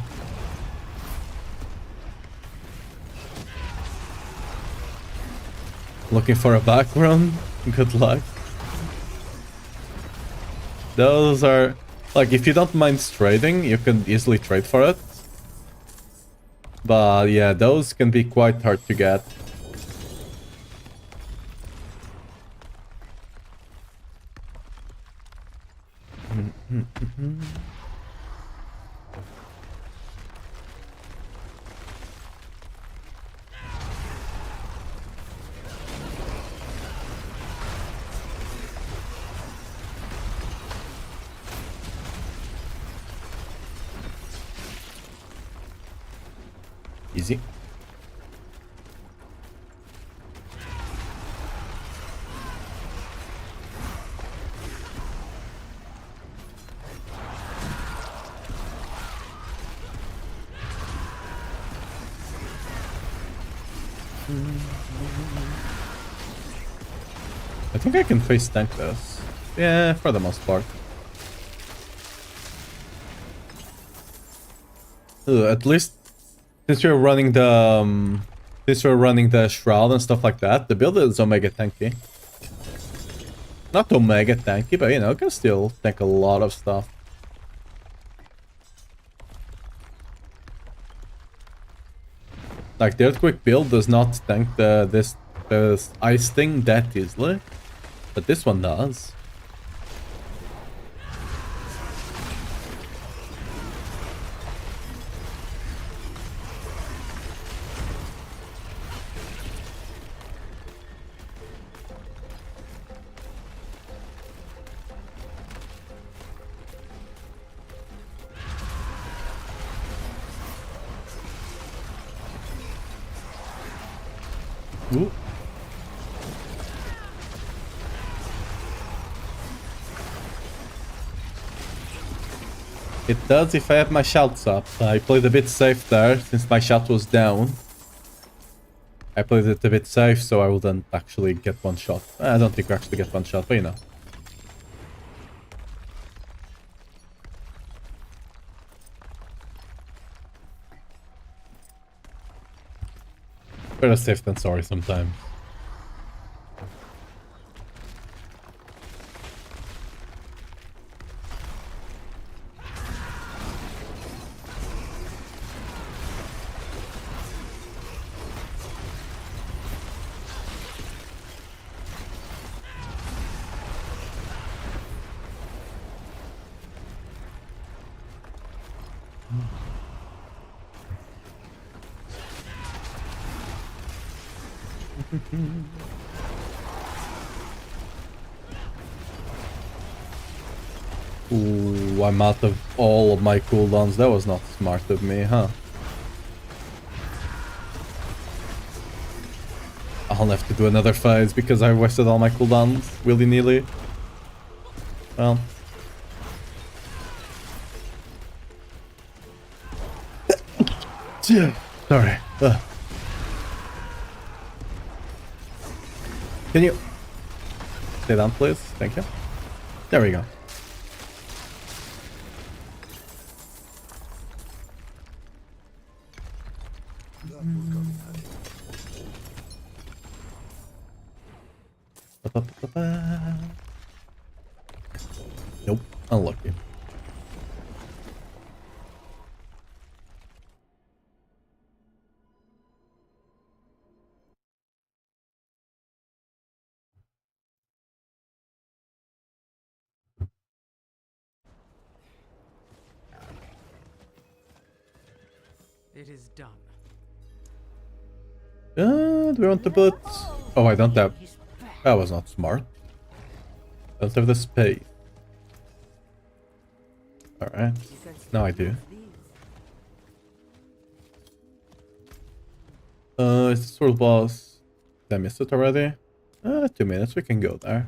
S3: Looking for a background? Good luck. Those are... Like, if you don't mind trading, you can easily trade for it. But yeah, those can be quite hard to get. Easy. I think I can face tank this. Yeah, for the most part. At least since you're running the shroud and stuff like that, the build is omega tanky. Not omega tanky, but you know, it can still tank a lot of stuff. Like the earthquake build does not tank this ice thing that easily, but this one does. Ooh. It does if I have my shouts up. I played a bit safe there, since my shout was down. I played it a bit safe, so I wouldn't actually get one shot. I don't think we actually get one shot, but you know. Better safe than sorry sometimes. Ooh, I'm out of all of my cooldowns. That was not smart of me, huh? I'll have to do another phase because I wasted all my cooldowns willy-nilly. Well. Sorry. Can you stay down, please? Thank you. There we go. Ba-ba-ba-ba. Nope, unlucky.
S7: It is done.
S3: Do we want to put... Oh, I don't have... That was not smart. Don't have the space. Alright. Now I do. Is this world boss? Did I miss it already? 2 minutes, we can go there.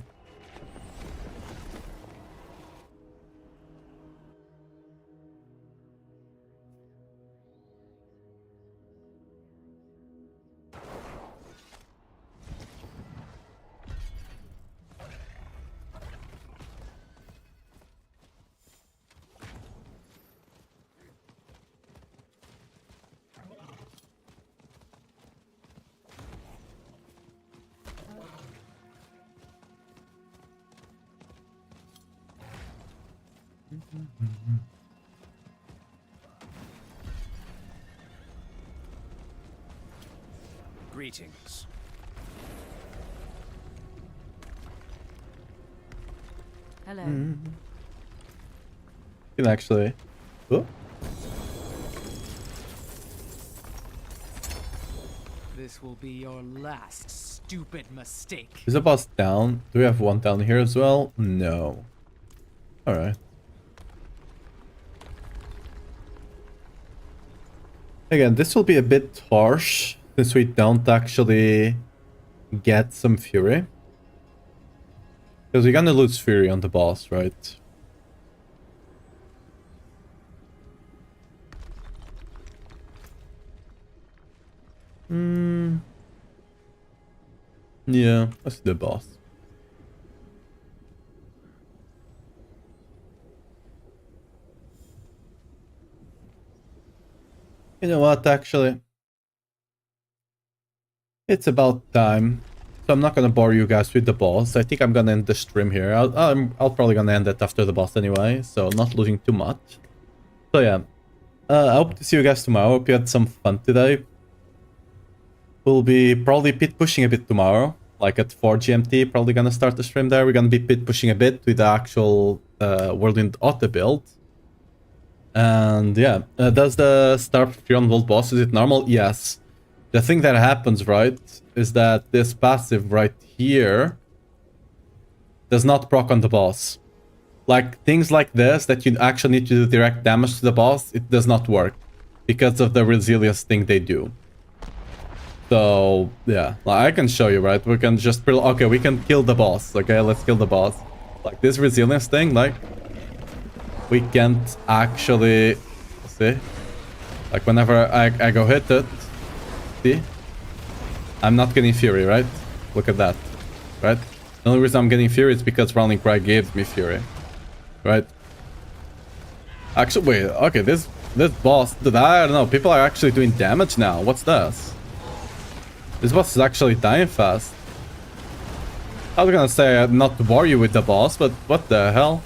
S1: Greetings.
S2: Hello.
S3: Can actually... Oh,
S7: This will be your last stupid mistake.
S3: is the boss down? Do we have one down here as well? No. Alright. Again, this will be a bit harsh since we don't actually get some fury. Because we're gonna lose fury on the boss, right? Yeah, that's the boss. You know what, actually? It's about time. So I'm not gonna bore you guys with the boss. I think I'm gonna end the stream here. I'll probably gonna end it after the boss anyway, so not losing too much. So yeah, I hope to see you guys tomorrow. Hope you had some fun today. We'll be probably pit pushing a bit tomorrow, like at 4 GMT. Probably gonna start the stream there. We're gonna be pit pushing a bit with the actual Whirlwind auto build. And yeah, does the start 3 on world boss, is it normal? Yes. The thing that happens, right, is that this passive right here does not proc on the boss. Like, things like this that you actually need to do direct damage to the boss, it does not work because of the resilience thing they do. So, yeah, I can show you, right? We can just... Okay, we can kill the boss. Okay, let's kill the boss. Like, this resilience thing, like... We can't actually... See? Like, whenever I go hit it... See? I'm not getting fury, right? Look at that. Right? The only reason I'm getting fury is because Rolling Cry gave me fury. Right? Actually, wait. Okay, this boss... I don't know. People are actually doing damage now. What's this? This boss is actually dying fast. I was gonna say not to bore you with the boss, but what the hell?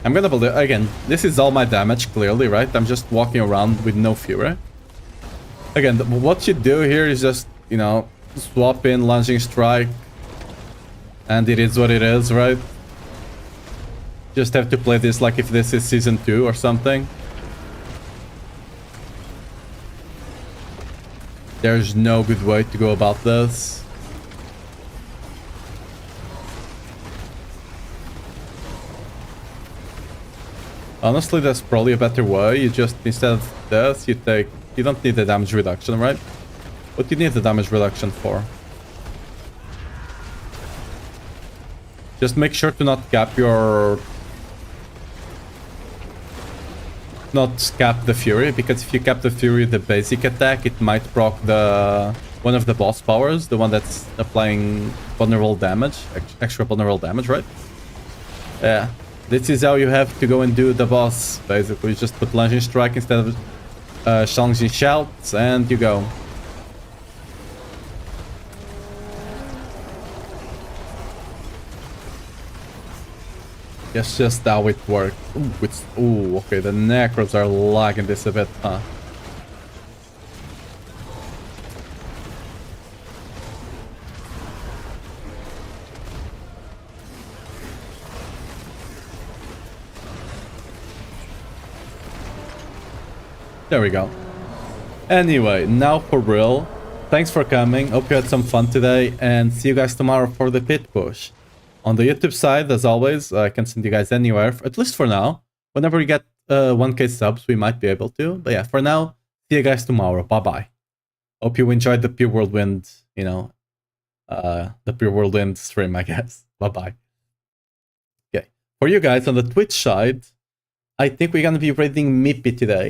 S3: I'm gonna believe... Again, this is all my damage, clearly, right? I'm just walking around with no fury. Again, what you do here is just, you know, swap in lunging strike. And it is what it is, right? Just have to play this like if this is season 2 or something. There's no good way to go about this. Honestly, that's probably a better way. You just, instead of this, you take... You don't need the damage reduction, right? What do you need the damage reduction for? Just make sure to not cap your... Not cap the fury, because if you cap the fury, the basic attack, it might proc the... One of the boss powers, the one that's applying vulnerable damage, extra vulnerable damage, right? Yeah. This is how you have to go and do the boss, basically. Just put lunging strike instead of challenging shouts, and you go. Yes, just how it worked. Ooh, okay, the necros are lagging this a bit, huh? There we go. Anyway, now for real. Thanks for coming. Hope you had some fun today, and see you guys tomorrow for the pit push. On the YouTube side, as always, I can send you guys anywhere, at least for now. Whenever we get 1k subs, we might be able to. But yeah, for now, see you guys tomorrow. Bye-bye. Hope you enjoyed the Pure Whirlwind, you know, the Pure Whirlwind stream, I guess. Bye-bye. Okay. For you guys on the Twitch side, I think we're going to be raiding Mippy today.